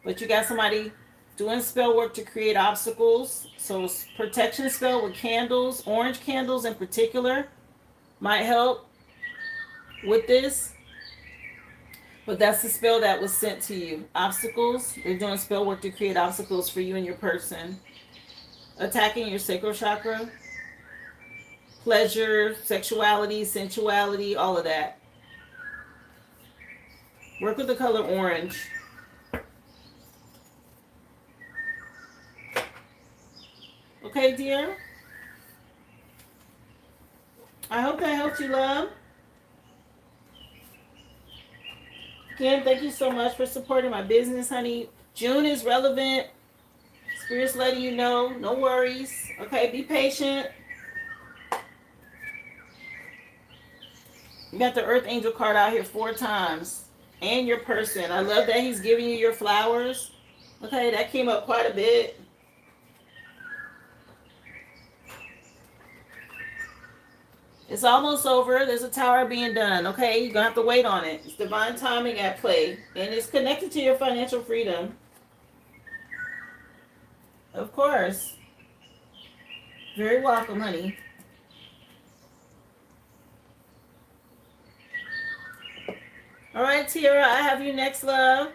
But you got somebody doing spell work to create obstacles. So protection spell with candles, orange candles in particular, might help with this. But that's the spell that was sent to you. Obstacles. They're doing spell work to create obstacles for you and your person. Attacking your sacral chakra. Pleasure, sexuality, sensuality, all of that. Work with the color orange. Okay, dear? I hope that helped you, love. Kim, thank you so much for supporting my business, honey. June is relevant. Spirit's letting you know. No worries. Okay, be patient. You got the Earth Angel card out here 4 times. And your person. I love that he's giving you your flowers. Okay, that came up quite a bit. It's almost over. There's a tower being done. Okay, you're going to have to wait on it. It's divine timing at play. And it's connected to your financial freedom. Of course. Very welcome, honey. All right, Tiara, I have you next, love.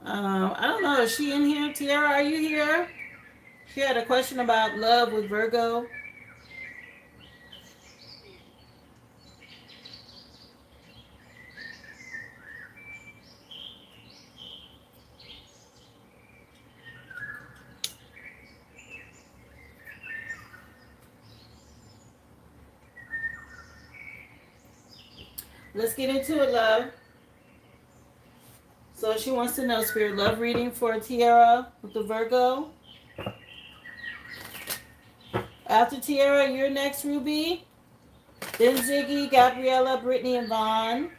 I don't know. Is she in here? Tiara, are you here? She had a question about love with Virgo. Let's get into it, love. So she wants to know, Spirit, love reading for Tiara with the Virgo. After Tiara, you're next, Ruby. Then Ziggy, Gabriella, Brittany, and Vaughn.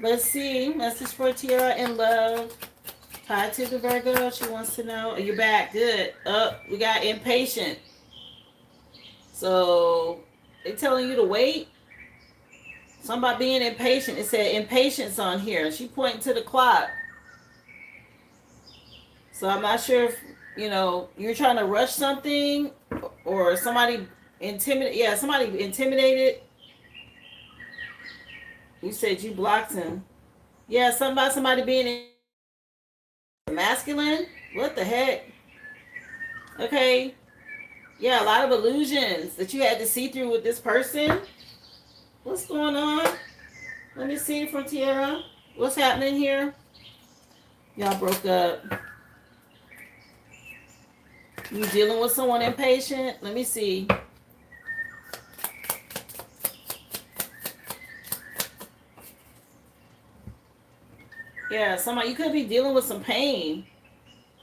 Let's see. Message for Tiara in love. Tied to the Virgo. She wants to know. Oh, you're back. Good. We got impatient. So they telling you to wait. Something about being impatient. It said impatience on here. She pointing to the clock. So I'm not sure if, you're trying to rush something or somebody intimidated. Yeah, somebody intimidated. You said you blocked him. Yeah, something about somebody being masculine. What the heck? Okay. Yeah, a lot of illusions that you had to see through with this person. What's going on? Let me see from Tiara. What's happening here? Y'all broke up. You dealing with someone impatient? Let me see. Yeah, somebody, you could be dealing with some pain.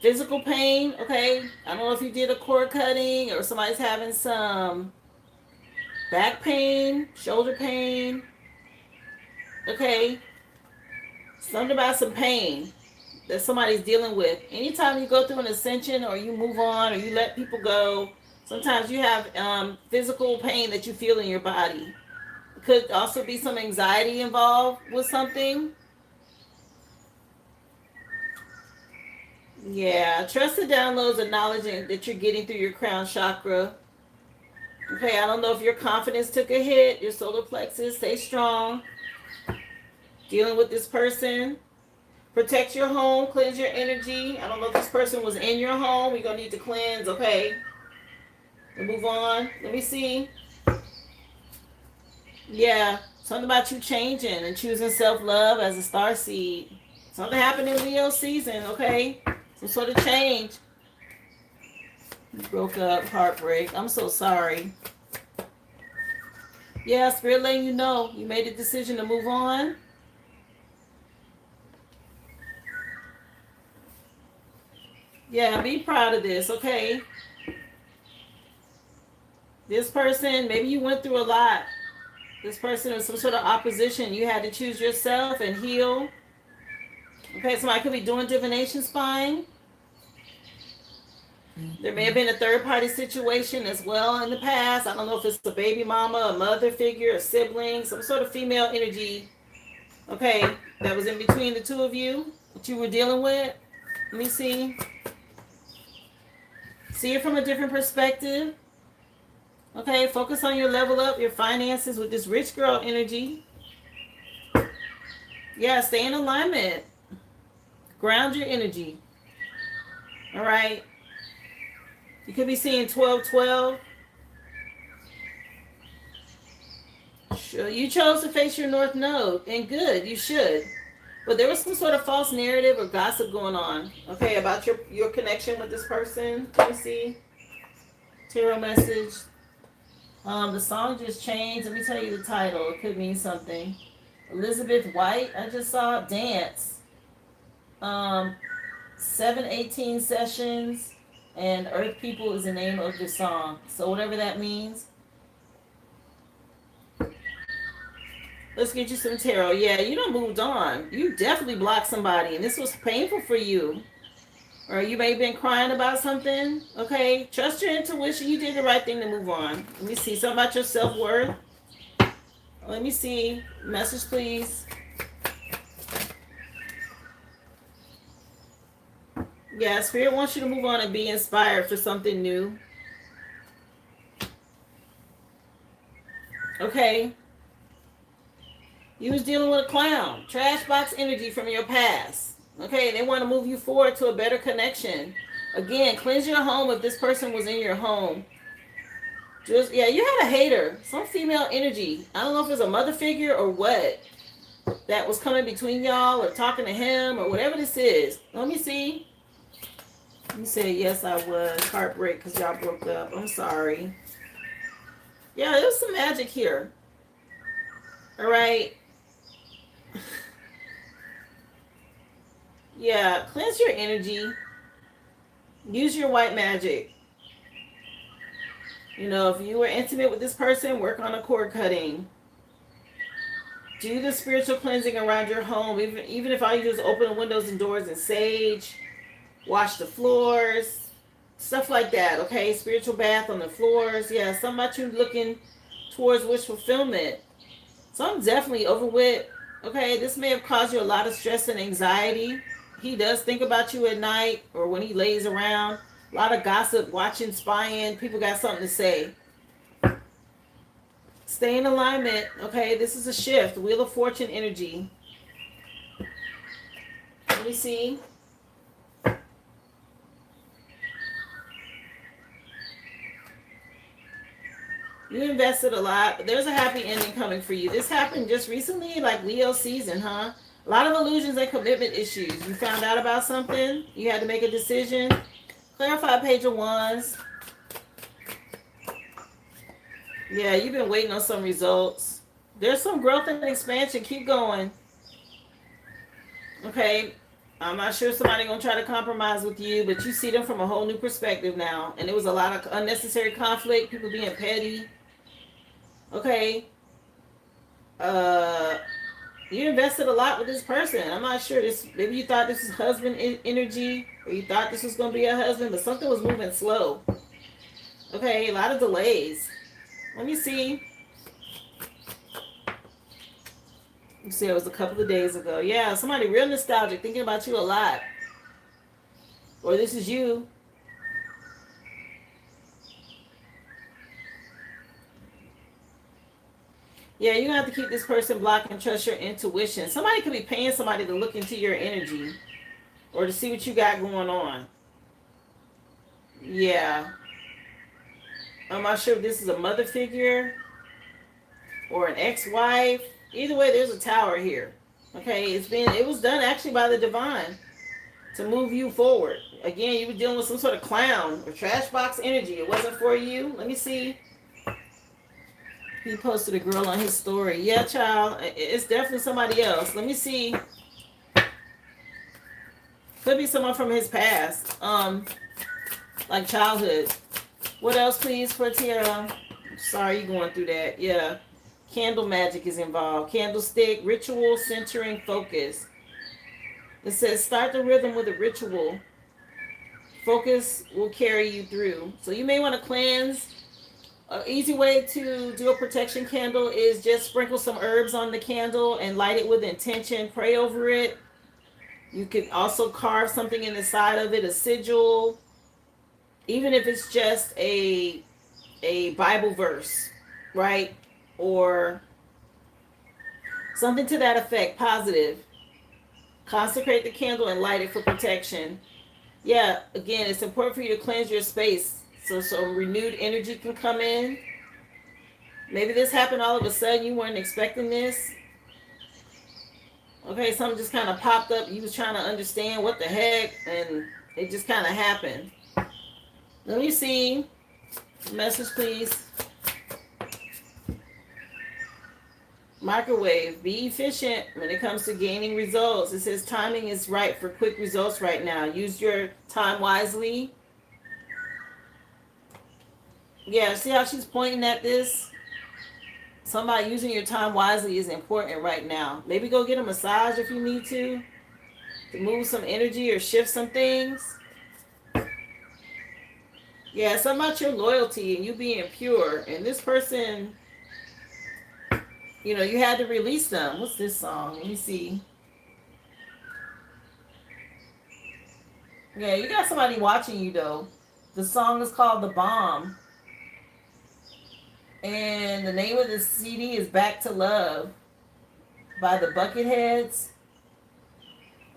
Physical pain, okay? I don't know if you did a cord cutting or somebody's having some back pain, shoulder pain. Okay? Something about some pain that somebody's dealing with. Anytime you go through an ascension or you move on or you let people go, sometimes you have physical pain that you feel in your body. It could also be some anxiety involved with something. Yeah, trust the downloads of knowledge that you're getting through your crown chakra. Okay, I don't know if your confidence took a hit, your solar plexus, stay strong. Dealing with this person. Protect your home, cleanse your energy. I don't know if this person was in your home. We're going to need to cleanse, okay? We'll move on. Let me see. Yeah, something about you changing and choosing self-love as a star seed. Something happened in Leo season, okay? Some sort of change. You broke up, heartbreak. I'm so sorry. Yeah, Spirit letting you know you made a decision to move on. Yeah, be proud of this, okay? This person, maybe you went through a lot. This person was some sort of opposition. You had to choose yourself and heal. Okay, somebody could be doing divination spying. There may have been a third-party situation as well in the past. I don't know if it's a baby mama, a mother figure, a sibling, some sort of female energy, okay, that was in between the two of you that you were dealing with. Let me see. See it from a different perspective. Okay, focus on your level up, your finances with this rich girl energy. Yeah, stay in alignment. Ground your energy. All right. You could be seeing 12-12. Sure. You chose to face your north node, and good, you should. But there was some sort of false narrative or gossip going on, okay, about your connection with this person. Let me see. Tarot message. The song just changed. Let me tell you the title. It could mean something. Elizabeth White, I just saw. Dance. 718 sessions, and Earth People is the name of the song. So whatever that means. Let's get you some tarot. Yeah, you done moved on. You definitely blocked somebody, and this was painful for you. Or you may have been crying about something. Okay, trust your intuition. You did the right thing to move on. Let me see something about your self-worth. Let me see. Message, please. Yeah, Spirit wants you to move on and be inspired for something new. Okay. You was dealing with a clown. Trash box energy from your past. Okay, they want to move you forward to a better connection. Again, cleanse your home if this person was in your home. Just, yeah, you had a hater. Some female energy. I don't know if it's a mother figure or what. That was coming between y'all or talking to him or whatever this is. Let me see. You said, yes, I was. Heartbreak because y'all broke up. I'm sorry. Yeah, there's some magic here. All right. Yeah, cleanse your energy. Use your white magic. You know, if you were intimate with this person, work on a cord cutting. Do the spiritual cleansing around your home. Even if all you do is open the windows and doors and sage. Wash the floors. Stuff like that, okay? Spiritual bath on the floors. Yeah, something about you looking towards wish fulfillment. Something definitely over with. Okay, this may have caused you a lot of stress and anxiety. He does think about you at night or when he lays around. A lot of gossip, watching, spying. People got something to say. Stay in alignment. Okay, this is a shift. Wheel of Fortune energy. Let me see. You invested a lot, but there's a happy ending coming for you. This happened just recently, like Leo season, huh? A lot of illusions and commitment issues. You found out about something. You had to make a decision. Clarify Page of Wands. Yeah, you've been waiting on some results. There's some growth and expansion. Keep going. Okay. I'm not sure somebody's going to try to compromise with you, but you see them from a whole new perspective now. And there was a lot of unnecessary conflict, people being petty. Okay. You invested a lot with this person. I'm not sure. Maybe you thought this was husband energy, or you thought this was going to be a husband, but something was moving slow. Okay, a lot of delays. Let me see. You see, it was a couple of days ago. Yeah, somebody real nostalgic, thinking about you a lot. Or this is you. Yeah, you're going to have to keep this person blocked and trust your intuition. Somebody could be paying somebody to look into your energy or to see what you got going on. Yeah. I'm not sure if this is a mother figure or an ex-wife. Either way, there's a tower here. Okay, it was done actually by the divine to move you forward. Again, you were dealing with some sort of clown or trash box energy. It wasn't for you. Let me see. He posted a girl on his story. Yeah, child. It's definitely somebody else. Let me see. Could be someone from his past. Like childhood. What else, please, for Tiara? Sorry you're going through that. Yeah. Candle magic is involved. Candlestick, ritual, centering, focus. It says start the rhythm with a ritual. Focus will carry you through. So you may want to cleanse. An easy way to do a protection candle is just sprinkle some herbs on the candle and light it with intention. Pray over it. You can also carve something in the side of it, a sigil. Even if it's just a a Bible verse, right? Or something to that effect, positive. Consecrate the candle and light it for protection. Yeah, again, it's important for you to cleanse your space so renewed energy can come in. Maybe this happened all of a sudden. You weren't expecting this. Okay, something just kind of popped up. You was trying to understand what the heck, and it just kind of happened. Let me see. Message, please. Microwave. Be efficient when it comes to gaining results. It says timing is right for quick results right now. Use your time wisely. Yeah, see how she's pointing at this? Somebody using your time wisely is important right now. Maybe go get a massage if you need to move some energy or shift some things. Yeah, it's about your loyalty and you being pure. And this person, you know, you had to release them. What's this song? Let me see. Yeah, you got somebody watching you though. The song is called The Bomb. And the name of the CD is Back to Love by the Bucketheads.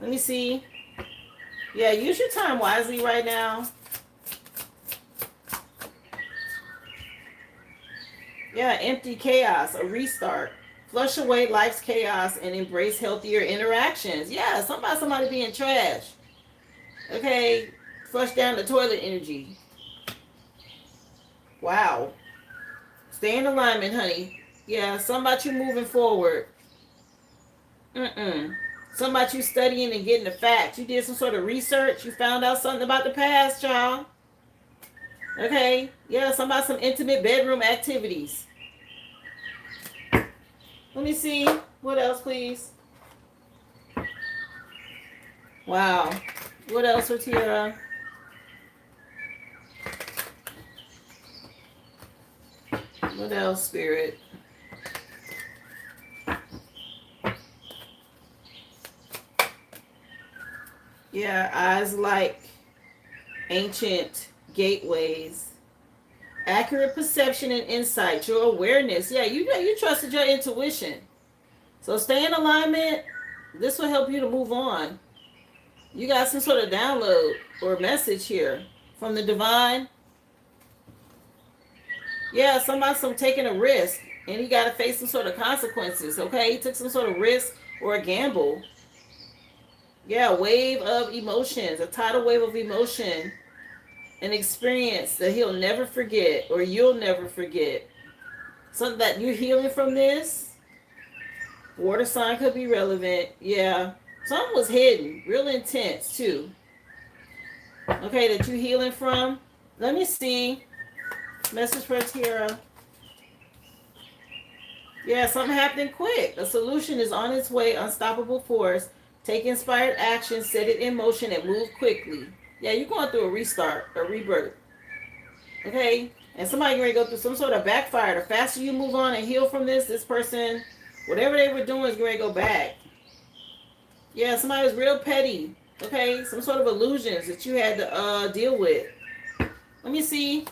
Let me see. Yeah, use your time wisely right now. Yeah, empty chaos, a restart. Flush away life's chaos and embrace healthier interactions. Yeah, somebody being trash. Okay, flush down the toilet energy. Wow. Stay in alignment, honey. Yeah, something about you moving forward. Something about you studying and getting the facts. You did some sort of research. You found out something about the past, child. Okay? Yeah, something about some intimate bedroom activities. Let me see. What else, please? Wow. What else for Tiara? What else, Spirit? Yeah, eyes like ancient gateways. Accurate perception and insight, your awareness. Yeah, you trusted your intuition. So stay in alignment. This will help you to move on. You got some sort of download or message here from the divine. Yeah, somebody's taking a risk and he got to face some sort of consequences. Okay, he took some sort of risk or a gamble. Yeah, wave of emotions, a tidal wave of emotion, an experience that he'll never forget or you'll never forget. Something that you're healing from this. Water sign could be relevant. Yeah, something was hidden, real intense too. Okay, that you're healing from. Let me see. Message for Tara. Yeah, something happening quick. A solution is on its way. Unstoppable force. Take inspired action, set it in motion, and move quickly. Yeah, you're going through a restart, a rebirth. Okay? And somebody going to go through some sort of backfire. The faster you move on and heal from this person, whatever they were doing is going to go back. Yeah, somebody was real petty. Okay? Some sort of illusions that you had to deal with. Let me see.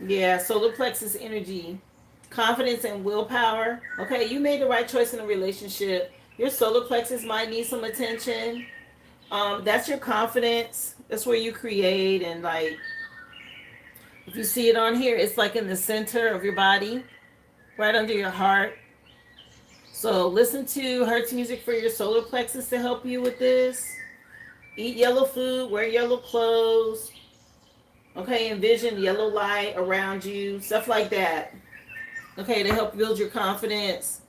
Yeah, solar plexus energy. Confidence and willpower. Okay, you made the right choice in a relationship. Your solar plexus might need some attention. That's your confidence. That's where you create, and like if you see it on here, it's like in the center of your body, right under your heart. So listen to Hertz music for your solar plexus to help you with this. Eat yellow food, wear yellow clothes. Okay, envision yellow light around you, stuff like that. Okay, to help build your confidence.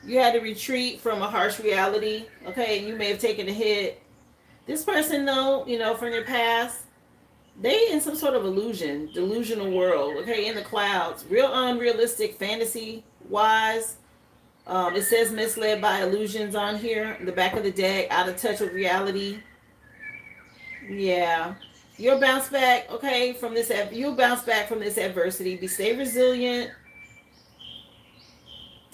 You had to retreat from a harsh reality. Okay, you may have taken a hit. This person, though, you know, from your past, they in some sort of delusional world. Okay, in the clouds. Real unrealistic, fantasy-wise. It says misled by illusions on here. In the back of the deck, out of touch with reality. Yeah. You'll bounce back, okay, from this. You'll bounce back from this adversity. Stay resilient.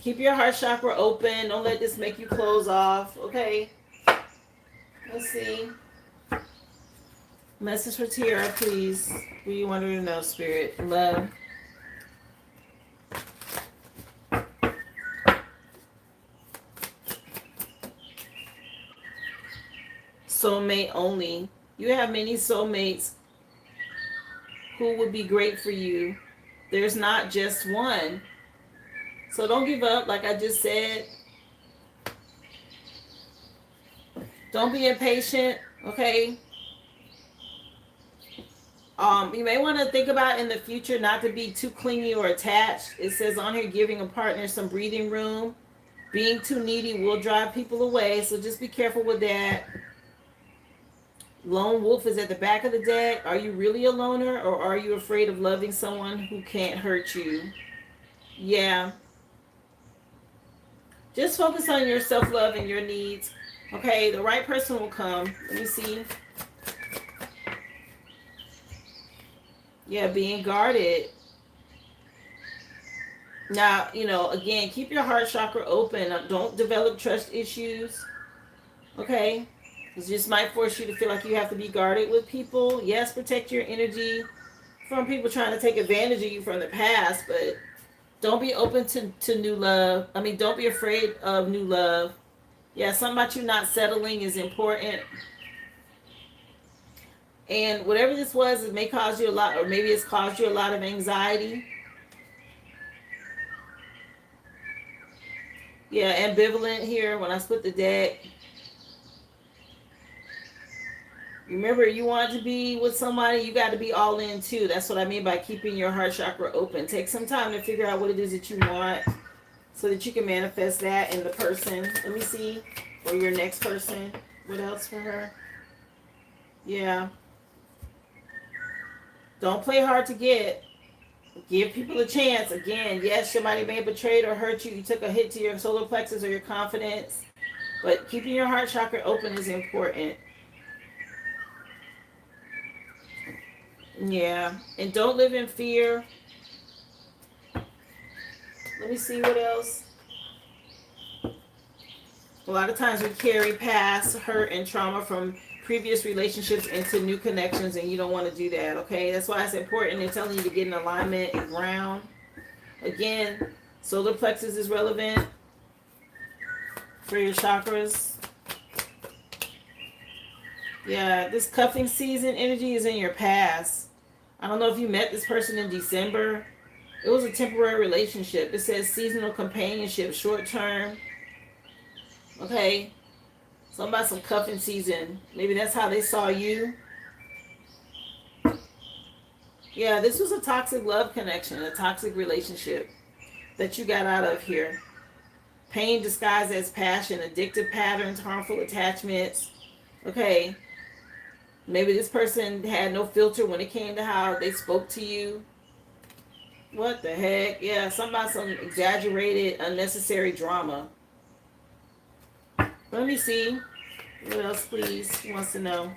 Keep your heart chakra open. Don't let this make you close off, okay? Let's see. Message for Tiara, please. What do you want her to know, Spirit? Love. Soulmate only. You have many soulmates who would be great for you. There's not just one. So don't give up, like I just said. Don't be impatient, okay? You may want to think about in the future not to be too clingy or attached. It says on here, giving a partner some breathing room. Being too needy will drive people away, so just be careful with that. Lone wolf is at the back of the deck. Are you really a loner, or are you afraid of loving someone who can't hurt you? Yeah. Just focus on your self-love and your needs. Okay, the right person will come. Let me see. Yeah, being guarded. Now, again, keep your heart chakra open. Don't develop trust issues. Okay? It just might force you to feel like you have to be guarded with people. Yes, protect your energy from people trying to take advantage of you from the past, but don't be open to new love. I mean, don't be afraid of new love. Yeah, something about you not settling is important. And whatever this was, it may cause you a lot, or maybe it's caused you a lot of anxiety. Yeah, ambivalent here when I split the deck. Remember, you want to be with somebody, you got to be all in too. That's what I mean by keeping your heart chakra open. Take some time to figure out what it is that you want so that you can manifest that in the person. Let me see. For your next person. What else for her? Yeah. Don't play hard to get. Give people a chance. Again, yes, somebody may have betrayed or hurt you. You took a hit to your solar plexus or your confidence. But keeping your heart chakra open is important. Yeah. And don't live in fear. Let me see what else. A lot of times we carry past hurt and trauma from previous relationships into new connections, and you don't want to do that, okay? That's why it's important in telling you to get in alignment and ground. Again, solar plexus is relevant for your chakras. Yeah, this cuffing season energy is in your past. I don't know if you met this person in December. It was a temporary relationship. It says seasonal companionship, short term. Okay, something about some cuffing season. Maybe that's how they saw you. Yeah, this was a toxic love connection, a toxic relationship that you got out of here. Pain disguised as passion, addictive patterns, harmful attachments. Okay, maybe this person had no filter when it came to how they spoke to you. What the heck? Yeah, something about some exaggerated, unnecessary drama. Let me see. What else, please? Who wants to know?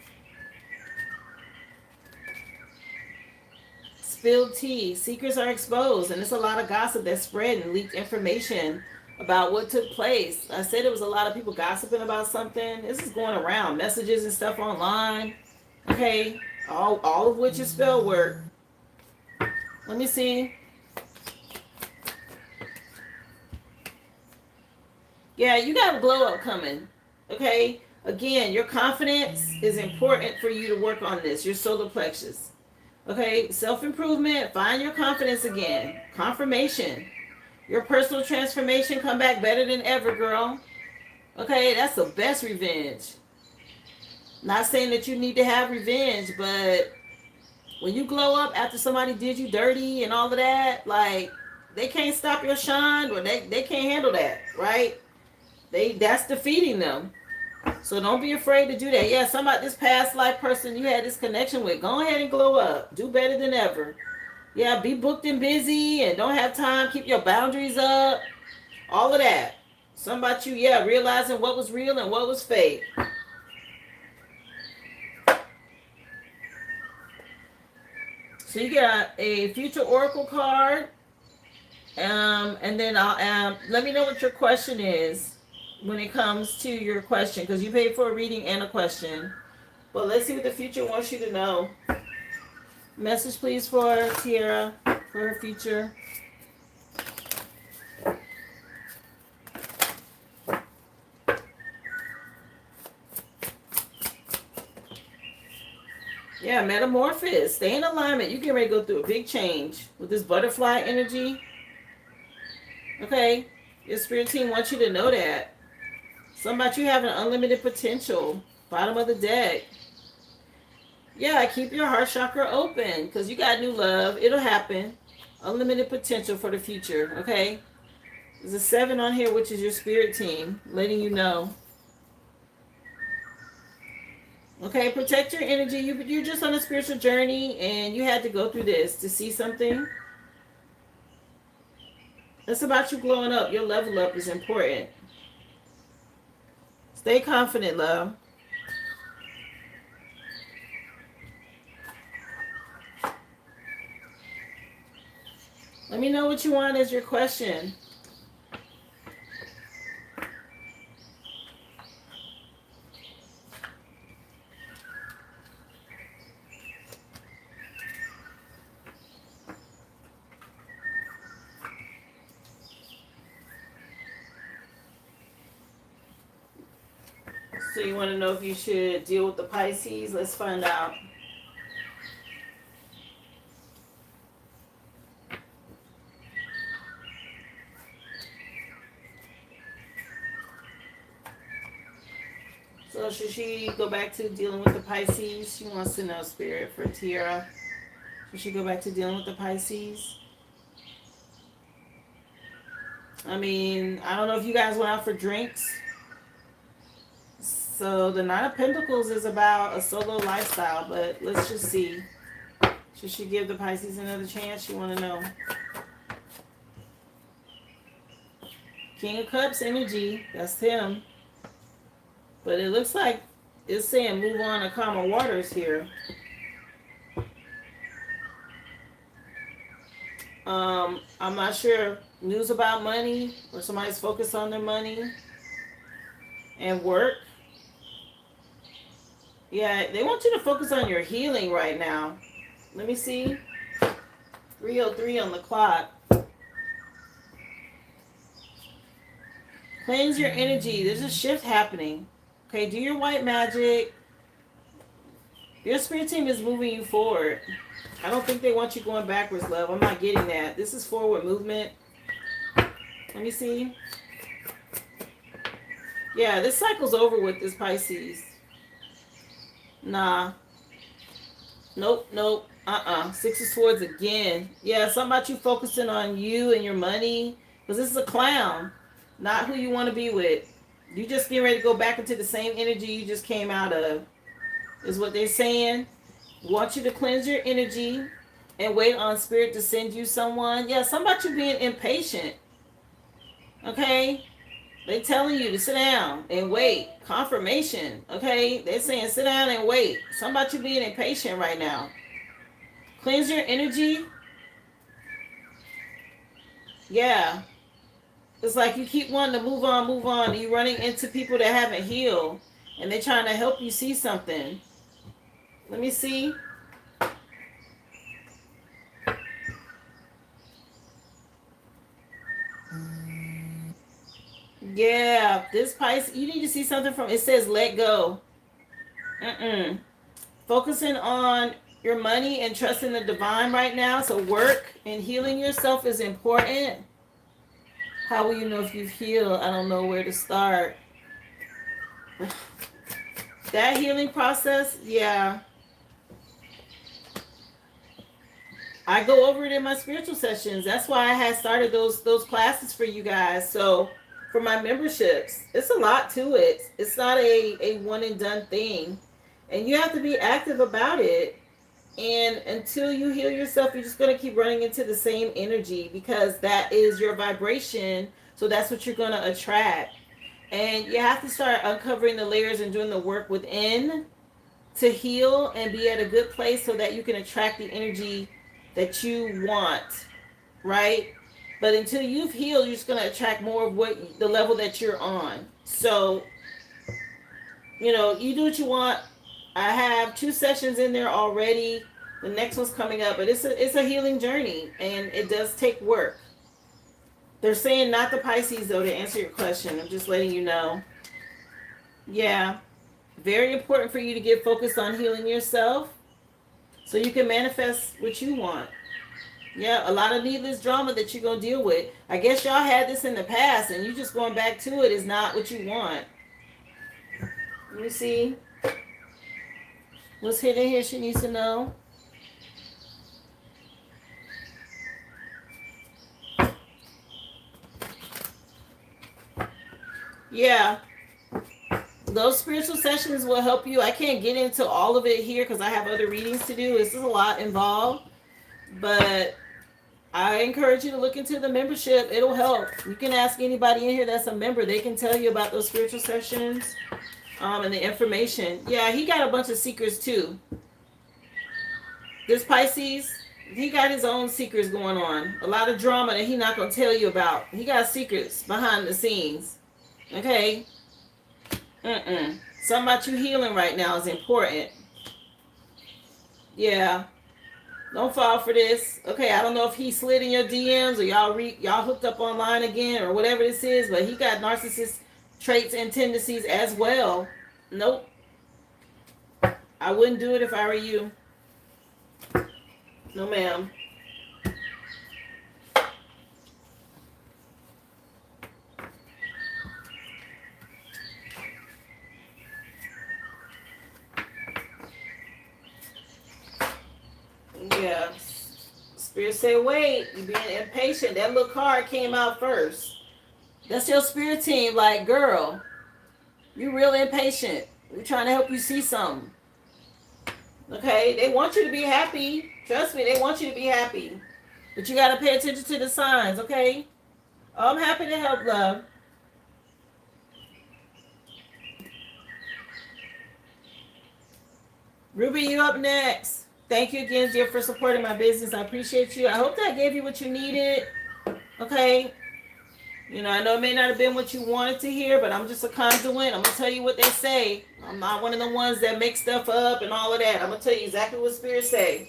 Spilled tea. Secrets are exposed, and there's a lot of gossip that's spread and leaked information about what took place. I said there was a lot of people gossiping about something. This is going around. Messages and stuff online. Okay. All of which is spell work. Let me see. Yeah, you got a glow up coming. Okay? Again, your confidence is important for you to work on this. Your solar plexus. Okay? Self-improvement. Find your confidence again. Confirmation. Your personal transformation come back better than ever, girl. Okay? That's the best revenge. Not saying that you need to have revenge, but when you glow up after somebody did you dirty and all of that, like, they can't stop your shine, or they can't handle that, right? That's defeating them. So don't be afraid to do that. Yeah, somebody, this past life person you had this connection with, go ahead and glow up. Do better than ever. Yeah, be booked and busy and don't have time. Keep your boundaries up. All of that. Something about you, yeah, realizing what was real and what was fake. So you got a future oracle card. And then I'll let me know what your question is when it comes to your question, because you paid for a reading and a question. But let's see what the future wants you to know. Message, please, for Tiara, for her future. Yeah, metamorphosis. Stay in alignment. You get ready to go through a big change with this butterfly energy. Okay? Your spirit team wants you to know that. Something about you having unlimited potential. Bottom of the deck. Yeah, keep your heart chakra open because you got new love. It'll happen. Unlimited potential for the future. Okay? There's a 7 on here, which is your spirit team, letting you know. Okay, protect your energy. You're just on a spiritual journey and you had to go through this to see something. It's about you glowing up. Your level up is important. Stay confident, love. Let me know what you want as your question. So you want to know if you should deal with the Pisces? Let's find out. So should she go back to dealing with the Pisces? She wants to know, spirit, for Tiara. Should she go back to dealing with the Pisces? I mean, I don't know if you guys went out for drinks. So the Nine of Pentacles is about a solo lifestyle, but let's just see. Should she give the Pisces another chance? You want to know. King of Cups energy, that's him. But it looks like it's saying move on to calmer waters here. I'm not sure. News about money, or somebody's focused on their money and work. Yeah, they want you to focus on your healing right now. Let me see. 3:03 on the clock. Cleanse your energy. There's a shift happening. Okay, do your white magic. Your spirit team is moving you forward. I don't think they want you going backwards, love. I'm not getting that. This is forward movement. Let me see. Yeah, this cycle's over with this Pisces. Nah. Nope. 6 of Swords again. Yeah, something about you focusing on you and your money. Because this is a clown. Not who you want to be with. You just getting ready to go back into the same energy you just came out of. Is what they're saying. Want you to cleanse your energy and wait on spirit to send you someone. Yeah, something about you being impatient. Okay? They telling you to sit down and wait. Confirmation. Okay? They're saying sit down and wait. Something about you being impatient right now. Cleanse your energy. Yeah. It's like you keep wanting to move on. You're running into people that haven't healed. And they're trying to help you see something. Let me see. Yeah, this Pisces, you need to see something from, it says let go. Focusing on your money and trusting the divine right now. So work and healing yourself is important. How will you know if you've healed? I don't know where to start. That healing process, yeah. I go over it in my spiritual sessions. That's why I had started those classes for you guys. So for my memberships, it's a lot to it. It's not a one and done thing. And you have to be active about it. And until you heal yourself, you're just going to keep running into the same energy because that is your vibration. So that's what you're going to attract. And you have to start uncovering the layers and doing the work within to heal and be at a good place so that you can attract the energy that you want, right? But until you've healed, you're just going to attract more of what the level that you're on. So, you do what you want. I have 2 sessions in there already. The next one's coming up, but it's a healing journey, and it does take work. They're saying not the Pisces, though, to answer your question. I'm just letting you know. Yeah. Very important for you to get focused on healing yourself so you can manifest what you want. Yeah, a lot of needless drama that you're going to deal with. I guess y'all had this in the past, and you just going back to it is not what you want. Let me see. What's hidden here she needs to know? Yeah. Those spiritual sessions will help you. I can't get into all of it here because I have other readings to do. This is a lot involved. But I encourage you to look into the membership. It'll help. You can ask anybody in here that's a member. They can tell you about those spiritual sessions and the information. Yeah, he got a bunch of secrets too. This Pisces, he got his own secrets going on. A lot of drama that he's not going to tell you about. He got secrets behind the scenes. Okay? Something about you healing right now is important. Yeah. Don't fall for this. Okay, I don't know if he slid in your DMs or y'all hooked up online again or whatever this is, but he got narcissist traits and tendencies as well. Nope. I wouldn't do it if I were you. No, ma'am. Yeah. Spirit say, wait, you're being impatient. That little card came out first. That's your spirit team. Like, girl, you real impatient. We're trying to help you see something. Okay? They want you to be happy. Trust me, they want you to be happy. But you got to pay attention to the signs, okay? I'm happy to help, love. Ruby, you up next. Thank you again, dear, for supporting my business. I appreciate you. I hope that gave you what you needed. Okay? You know, I know it may not have been what you wanted to hear, but I'm just a conduit. I'm going to tell you what they say. I'm not one of the ones that make stuff up and all of that. I'm going to tell you exactly what Spirit say.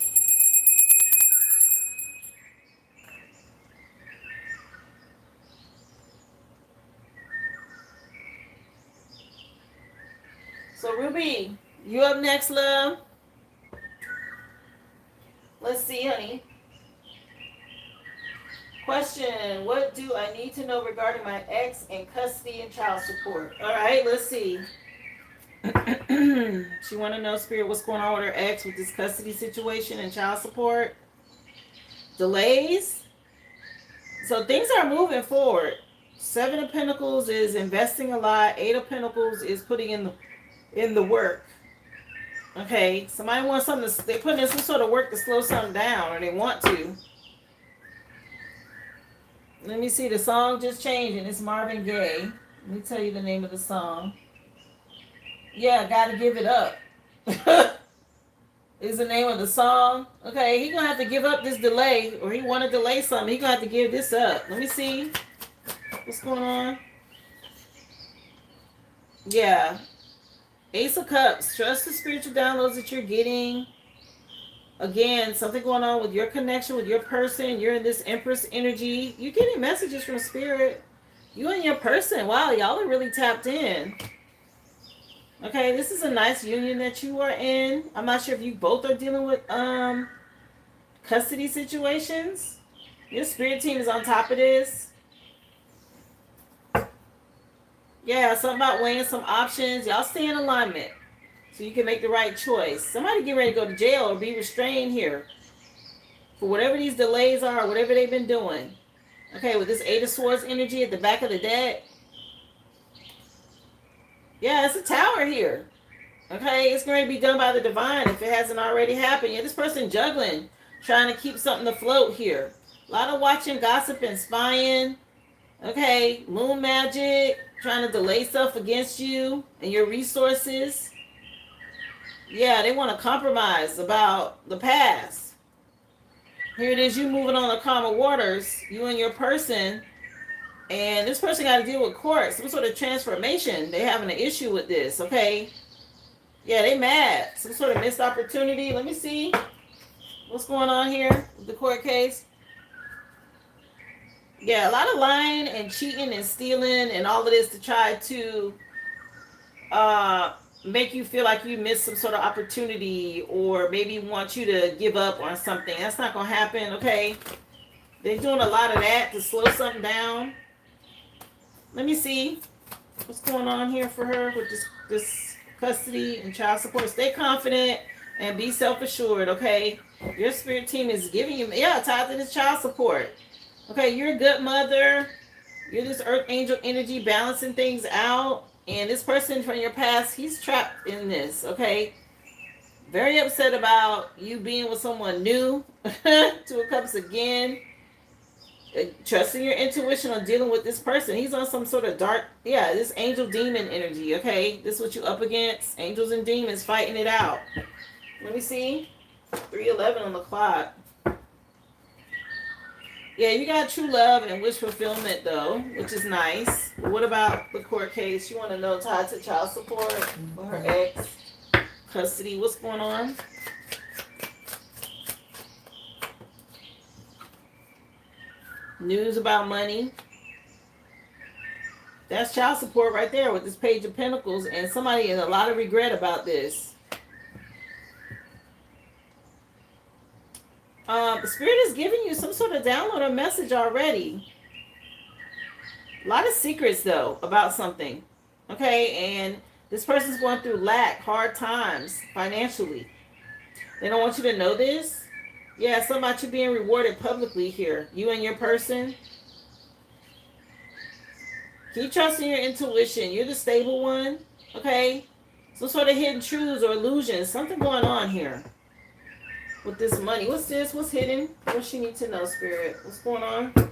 So, Ruby, you up next, love? Let's see, honey. Question, what do I need to know regarding my ex and custody and child support? All right, let's see. She want to know, Spirit, what's going on with her ex with this custody situation and child support? Delays? So things are moving forward. 7 of Pentacles is investing a lot. 8 of Pentacles is putting in the work. Okay, somebody wants something to, they're putting in some sort of work to slow something down, or they want to. Let me see, the song just changed and it's Marvin Gaye. Let me tell you the name of the song. Yeah, gotta give it up. Is the name of the song. Okay, he's gonna have to give up this delay, or he want to delay something. He's gonna have to give this up. Let me see. What's going on? Yeah. Ace of Cups. Trust the spiritual downloads that you're getting. Again, something going on with your connection with your person. You're in this Empress energy. You're getting messages from Spirit. You and your person. Wow, y'all are really tapped in. Okay, this is a nice union that you are in. I'm not sure if you both are dealing with custody situations. Your spirit team is on top of this. Yeah, something about weighing some options. Y'all stay in alignment so you can make the right choice. Somebody get ready to go to jail or be restrained here for whatever these delays are, whatever they've been doing. Okay, with this 8 of Swords energy at the back of the deck. Yeah, it's a tower here. Okay, it's going to be done by the divine if it hasn't already happened. Yeah, this person juggling, trying to keep something afloat here. A lot of watching, gossip, and spying. Okay, moon magic, trying to delay stuff against you and your resources. Yeah, they want to compromise about the past. Here it is, you moving on the calmer waters, you and your person. And this person got to deal with court, some sort of transformation. They're having an issue with this, okay? Yeah, they mad. Some sort of missed opportunity. Let me see what's going on here with the court case. Yeah, a lot of lying and cheating and stealing and all of this to try to uh make you feel like you missed some sort of opportunity, or maybe want you to give up on something. That's not gonna happen, okay? They're doing a lot of that to slow something down. Let me see what's going on here for her with this custody and child support. Stay confident and be self-assured, okay? Your spirit team is giving you, yeah, tied to this child support. Okay, you're a good mother. You're this earth angel energy balancing things out. And this person from your past, he's trapped in this, okay? Very upset about you being with someone new. Two of Cups again. Trusting your intuition on dealing with this person. He's on some sort of dark, yeah, this angel demon energy, okay? This is what you up against. Angels and demons fighting it out. Let me see. 3:11 on the clock. Yeah, you got true love and wish fulfillment, though, which is nice. What about the court case? You want to know tied to child support for her ex, custody. What's going on? News about money. That's child support right there with this Page of Pentacles, and somebody in a lot of regret about this. Spirit is giving you some sort of download or message already. A lot of secrets, though, about something. Okay, and this person's going through lack, hard times, financially. They don't want you to know this. Yeah, something about you being rewarded publicly here. You and your person. Keep trusting your intuition. You're the stable one. Okay? Some sort of hidden truths or illusions. Something going on here with this money. What's this? What's hidden? What she need to know, Spirit? What's going on?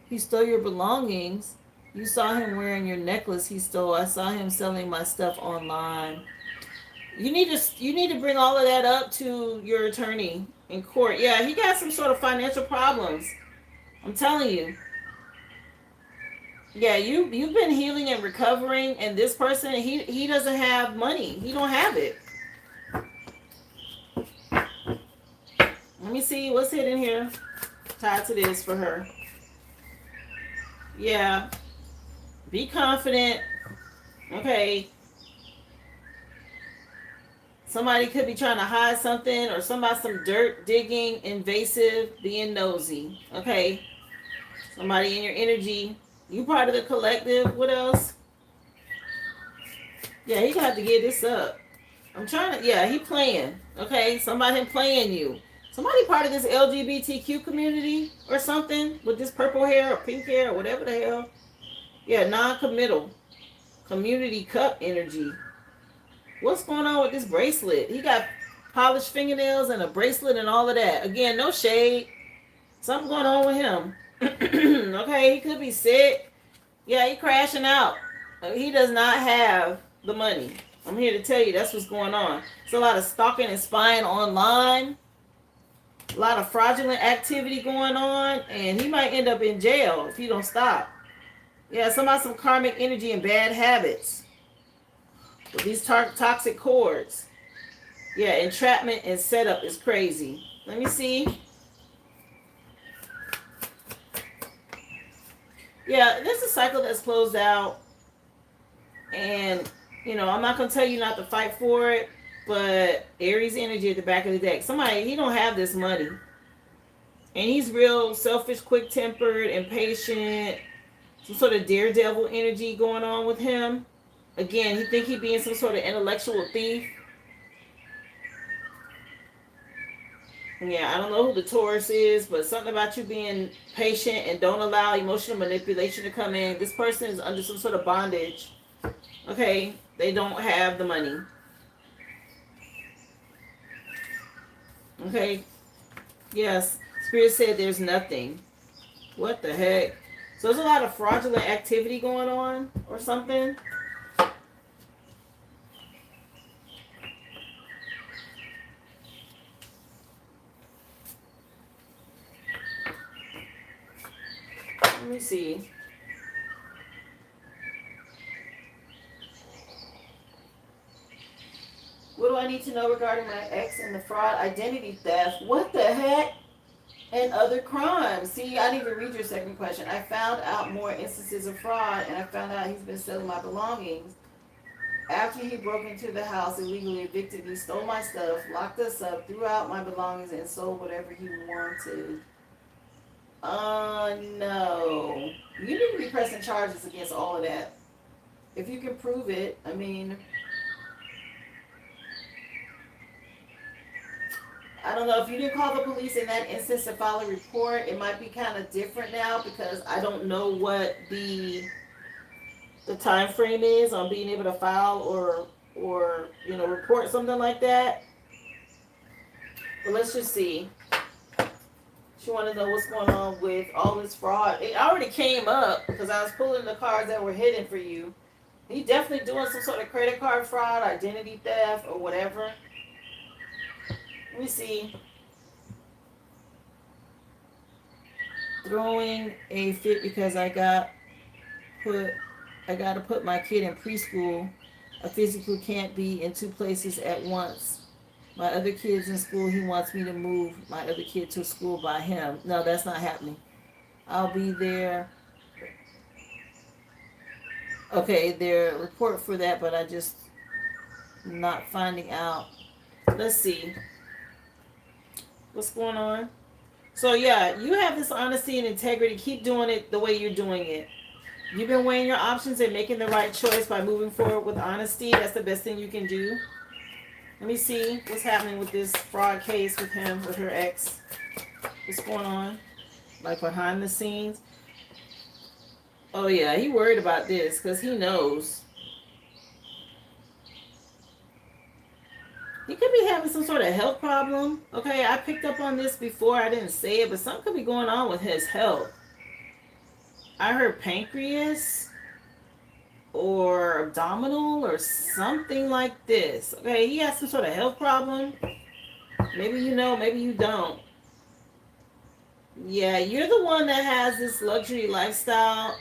He stole your belongings. You saw him wearing your necklace he stole. I saw him selling my stuff online. You need to bring all of that up to your attorney in court. Yeah, he got some sort of financial problems. I'm telling you. Yeah, you've been healing and recovering, and this person, he doesn't have money. He don't have it. Let me see what's hidden here tied to this for her. Yeah. Be confident. Okay. Somebody could be trying to hide something, or somebody some dirt digging, invasive, being nosy. Okay. Somebody in your energy. You part of the collective. What else? Yeah, he gonna have to get this up. I'm trying to, yeah, he playing. Okay. Somebody playing you. Somebody part of this LGBTQ community or something with this purple hair or pink hair or whatever the hell. Yeah, non-committal. Community cup energy. What's going on with this bracelet? He got polished fingernails and a bracelet and all of that. Again, no shade. Something going on with him. Okay, he could be sick. Yeah, he crashing out. He does not have the money. I'm here to tell you that's what's going on. It's a lot of stalking and spying online. A lot of fraudulent activity going on. And he might end up in jail if he don't stop. Yeah, some karmic energy and bad habits. With these toxic cords. Yeah, entrapment and setup is crazy. Let me see. Yeah, this is a cycle that's closed out. And, I'm not going to tell you not to fight for it. But Aries energy at the back of the deck. Somebody, he don't have this money. And he's real selfish, quick-tempered, impatient. Some sort of daredevil energy going on with him. Again, he think he being some sort of intellectual thief. Yeah, I don't know who the Taurus is, but something about you being patient and don't allow emotional manipulation to come in. This person is under some sort of bondage. Okay, they don't have the money. Okay, yes, Spirit said there's nothing. What the heck? So there's a lot of fraudulent activity going on or something. Let me see. need to know regarding my ex and the fraud, identity theft. What the heck? And other crimes. See, I didn't even read your second question. I found out more instances of fraud, and I found out he's been selling my belongings. After he broke into the house, illegally evicted me, stole my stuff, locked us up, threw out my belongings, and sold whatever he wanted. No. You need to be pressing charges against all of that. If you can prove it, I mean, I don't know, if you didn't call the police in that instance to file a report, it might be kind of different now, because I don't know what the time frame is on being able to file or report something like that. But let's just see. She wanted to know what's going on with all this fraud. It already came up because I was pulling the cards that were hidden for you. He definitely doing some sort of credit card fraud, identity theft, or whatever. Let me see. Throwing a fit because I got to put my kid in preschool. I physically can't be in two places at once. My other kid's in school. He wants me to move my other kid to school by him. No, that's not happening. I'll be there. Okay, their report for that, but I just not finding out. Let's see. What's going on? So yeah, you have this honesty and integrity. Keep doing it the way you're doing it. You've been weighing your options and making the right choice by moving forward with honesty. That's the best thing you can do. Let me see what's happening with this fraud case with him, with her ex. What's going on? Like behind the scenes. Oh yeah, he worried about this because he knows. He could be having some sort of health problem. Okay, I picked up on this before. I didn't say it, but something could be going on with his health. I heard pancreas or abdominal or something like this. Okay, he has some sort of health problem. Maybe you know, maybe you don't. Yeah, you're the one that has this luxury lifestyle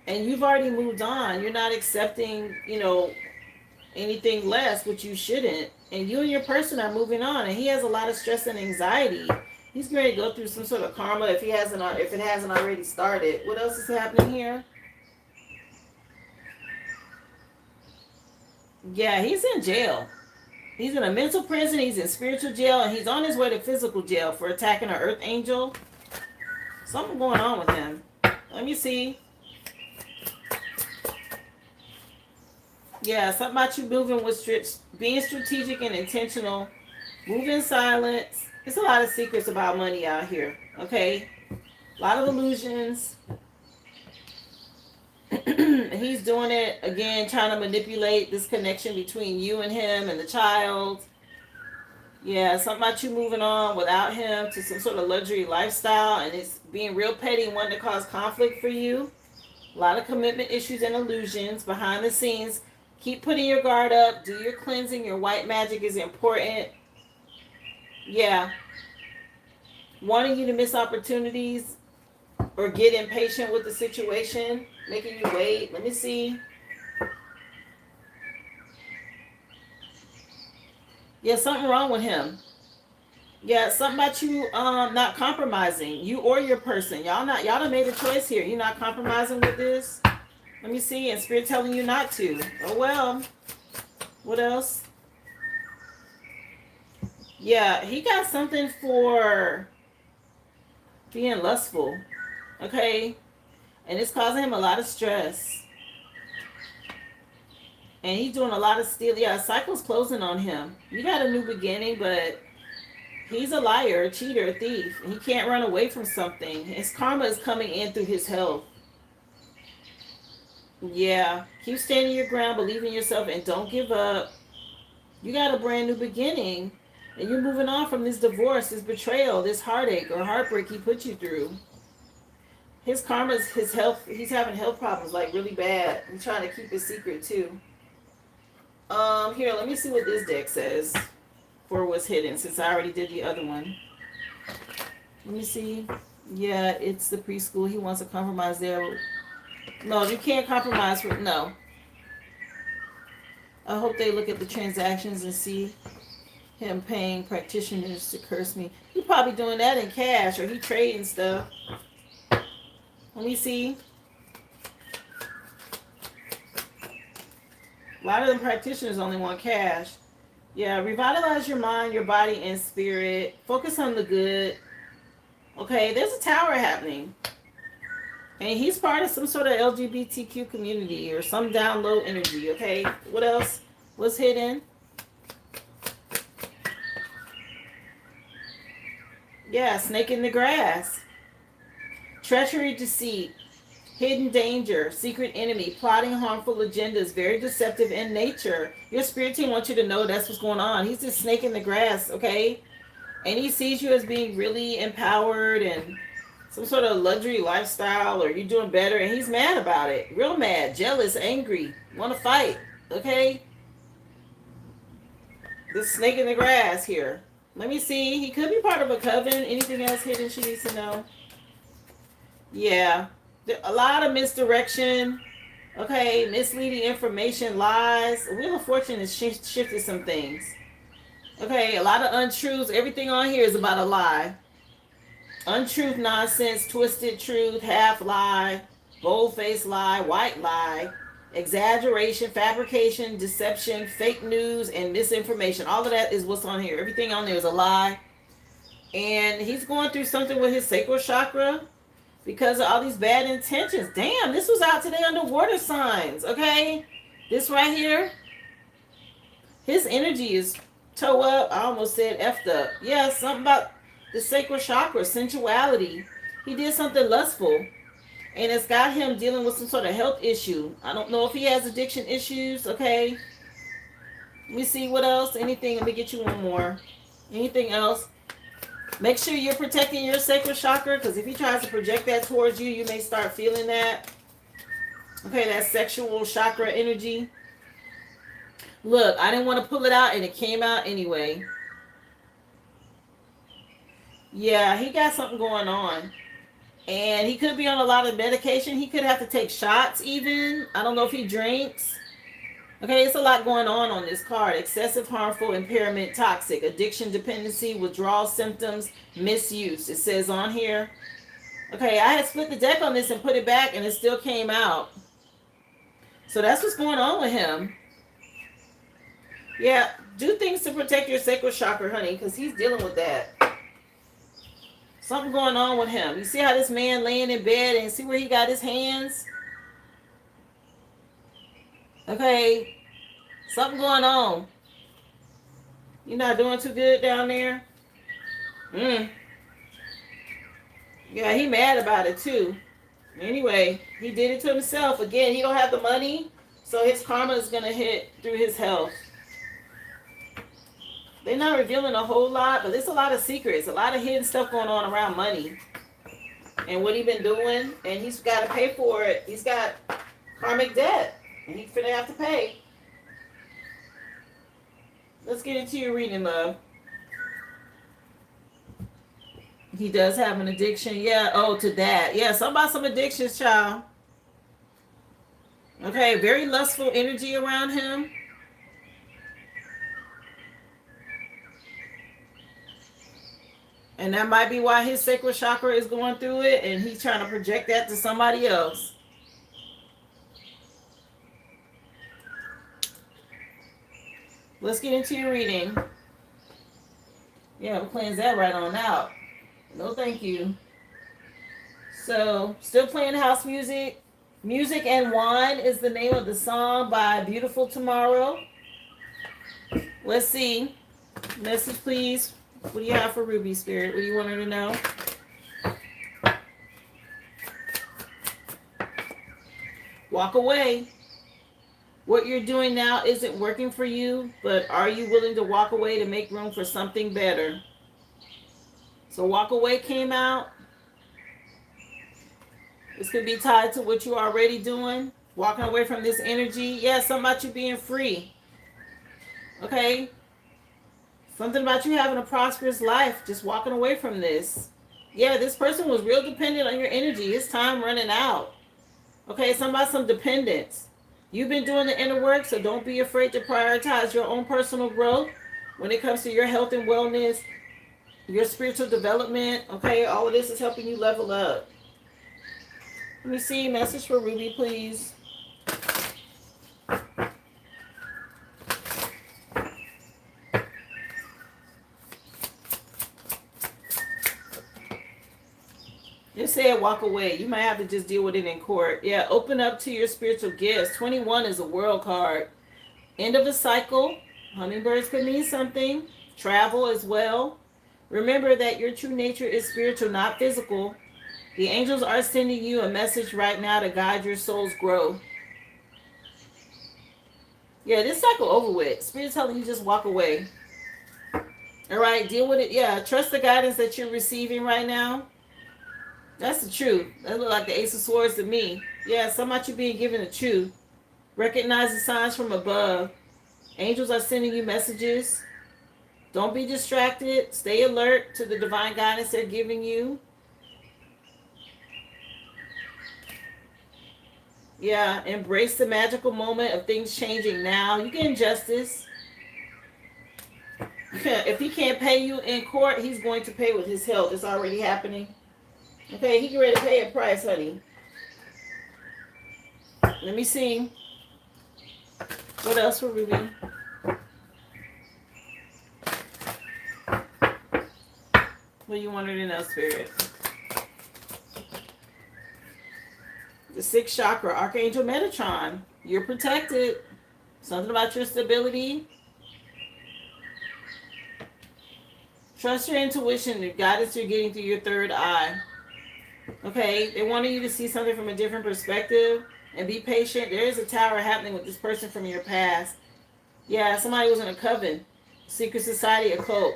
and you've already moved on. You're not accepting, anything less, which you shouldn't. And you and your person are moving on, and he has a lot of stress and anxiety. He's going to go through some sort of karma if it hasn't already started. What else is happening here? Yeah, he's in jail. He's in a mental prison, he's in spiritual jail, and he's on his way to physical jail for attacking an earth angel. Something going on with him. Let me see. Yeah, something about you moving with being strategic and intentional. Move in silence. There's a lot of secrets about money out here, okay? A lot of illusions. He's doing it, again, trying to manipulate this connection between you and him and the child. Yeah, something about you moving on without him to some sort of luxury lifestyle, and it's being real petty and wanting to cause conflict for you. A lot of commitment issues and illusions behind the scenes. Keep putting your guard up. Do your cleansing. Your white magic is important. Yeah. Wanting you to miss opportunities or get impatient with the situation, making you wait. Let me see. Yeah, something wrong with him. Yeah, something about you not compromising. You or your person. Y'all done made a choice here. You're not compromising with this. Let me see. And Spirit telling you not to. Oh well. What else? Yeah, he got something for being lustful. Okay? And it's causing him a lot of stress. And he's doing a lot of steal. Yeah, cycle's closing on him. You got a new beginning, but he's a liar, a cheater, a thief. He can't run away from something. His karma is coming in through his health. Yeah. Keep standing your ground, believe in yourself, and don't give up. You got a brand new beginning. And you're moving on from this divorce, this betrayal, this heartache or heartbreak he put you through. His karma is his health. He's having health problems, like really bad. He's trying to keep it secret too. Here, let me see what this deck says for what's hidden, since I already did the other one. Let me see. Yeah, it's the preschool. He wants to compromise there. No, you can't compromise. No. I hope they look at the transactions and see Him paying practitioners to curse me. He probably doing that in cash, or he trading stuff. Let me see. A lot of them practitioners only want cash. Yeah, revitalize your mind, your body, and spirit. Focus on the good. Okay, there's a tower happening. And he's part of some sort of LGBTQ community or some down low energy, okay? What else was hidden? Yeah, snake in the grass. Treachery, deceit, hidden danger, secret enemy, plotting harmful agendas, very deceptive in nature. Your spirit team wants you to know that's what's going on. He's just snake in the grass, okay? And he sees you as being really empowered and some sort of luxury lifestyle, or you're doing better, and he's mad about it. Real mad, jealous, angry, want to fight, okay? This snake in the grass here. Let me see. He could be part of a coven. Anything else hidden she needs to know? Yeah. A lot of misdirection. Okay. Misleading information, lies. Wheel of Fortune has shifted some things. Okay. A lot of untruths. Everything on here is about a lie. Untruth, nonsense, twisted truth, half lie, bold-faced lie, white lie, exaggeration, fabrication, deception, fake news, and misinformation. All of that is what's on here. Everything on there is a lie. And he's going through something with his sacral chakra because of all these bad intentions. Damn, this was out today under water signs, okay? This right here, his energy is toe up. I almost said effed up. Yeah, something about the sacral chakra, sensuality. He did something lustful. And it's got him dealing with some sort of health issue. I don't know if he has addiction issues, okay? Let me see what else. Anything? Let me get you one more. Anything else? Make sure you're protecting your sacral chakra, because if he tries to project that towards you, you may start feeling that. Okay, that sexual chakra energy. Look, I didn't want to pull it out, and it came out anyway. Yeah, he got something going on. And he could be on a lot of medication. He could have to take shots even. I don't know if he drinks. Okay, it's a lot going on this card. Excessive, harmful, impairment, toxic, addiction, dependency, withdrawal symptoms, misuse. It says on here. Okay, I had split the deck on this and put it back, and it still came out. So that's what's going on with him. Yeah, do things to protect your sacral chakra, honey, because he's dealing with that. Something going on with him. You see how this man laying in bed and see where he got his hands? Okay. Something going on. You're not doing too good down there? Yeah, he mad about it too. Anyway, he did it to himself. Again, he don't have the money, so his karma is going to hit through his health. They're not revealing a whole lot, but there's a lot of secrets, a lot of hidden stuff going on around money and what he's been doing, and he's got to pay for it. He's got karmic debt, and he's finna have to pay. Let's get into your reading, love. He does have an addiction. Yeah, oh, to that. Yeah, something about some addictions, child. Okay, very lustful energy around him. And that might be why his sacral chakra is going through it, and he's trying to project that to somebody else. Let's get into your reading. Yeah, we'll cleanse that right on out. No, thank you. So, still playing house music. Music and Wine is the name of the song by Beautiful Tomorrow. Let's see. Message, please. What do you have for Ruby, Spirit? What do you want her to know? Walk away. What you're doing now isn't working for you, but are you willing to walk away to make room for something better? So walk away came out. This could be tied to what you're already doing. Walking away from this energy. Yeah, something about you being free. Okay? Something about you having a prosperous life, just walking away from this. Yeah, this person was real dependent on your energy. It's time running out. Okay, something about some dependence. You've been doing the inner work, so don't be afraid to prioritize your own personal growth. when it comes to your health and wellness, your spiritual development. Okay, all of this is helping you level up. Let me see. Message for Ruby, please. Just said walk away. You might have to just deal with it in court. Yeah, open up to your spiritual gifts. 21 is a world card. End of a cycle. Hummingbirds could mean something. Travel as well. Remember that your true nature is spiritual, not physical. The angels are sending you a message right now to guide your soul's growth. Yeah, this cycle over with. Spirit's telling you just walk away. All right, deal with it. Yeah, trust the guidance that you're receiving right now. That's the truth. That look like the Ace of Swords to me. Yeah, some about you being given the truth. Recognize the signs from above. Angels are sending you messages. Don't be distracted. Stay alert to the divine guidance they're giving you. Yeah, embrace the magical moment of things changing now. You get justice. If he can't pay you in court, he's going to pay with his health. It's already happening. Okay, he get ready to pay a price, honey. Let me see. What else for Ruby? What do you want her to know, Spirit? The sixth chakra, Archangel Metatron. You're protected. Something about your stability. Trust your intuition, the guidance you're getting through your third eye. Okay, they wanted you to see something from a different perspective and be patient. There is a tower happening with this person from your past. Yeah, somebody was in a coven, secret society, a cult.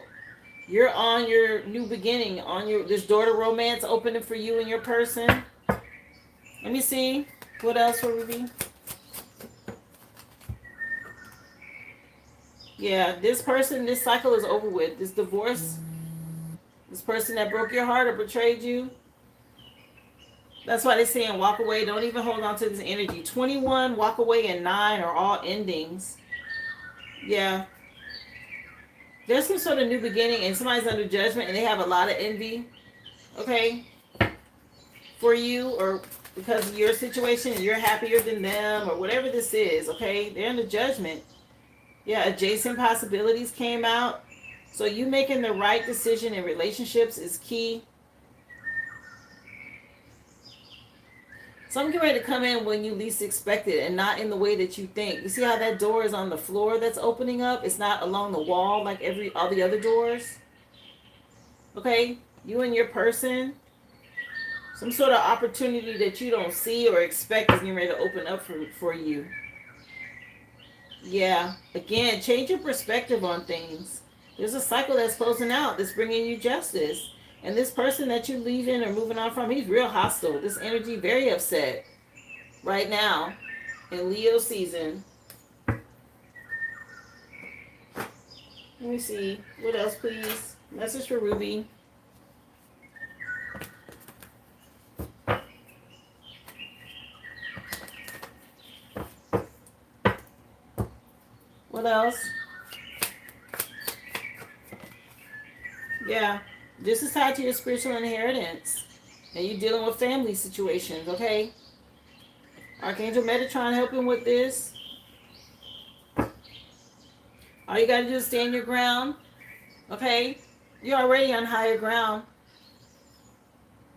You're on your new beginning, on your this daughter romance opening for you and your person. Let me see. What else for Ruby? Yeah, this person, this cycle is over with. This divorce, this person that broke your heart or betrayed you. That's why they're saying walk away. Don't even hold on to this energy. 21, walk away, and 9 are all endings. Yeah. There's some sort of new beginning and somebody's under judgment and they have a lot of envy. Okay? For you or because of your situation and you're happier than them or whatever this is. Okay? They're under judgment. Yeah, adjacent possibilities came out. So you making the right decision in relationships is key. Something ready to come in when you least expect it and not in the way that you think. You see how that door is on the floor that's opening up? It's not along the wall like all the other doors. Okay? You and your person, some sort of opportunity that you don't see or expect is getting ready to open up for you. Yeah. Again, change your perspective on things. There's a cycle that's closing out that's bringing you justice. And this person that you're leaving or moving on from, he's real hostile. This energy, very upset right now in Leo season. Let me see. What else, please? Message for Ruby. What else? Yeah. This is tied to your spiritual inheritance. And you're dealing with family situations, okay? Archangel Metatron helping with this. All you got to do is stand your ground, okay? You're already on higher ground.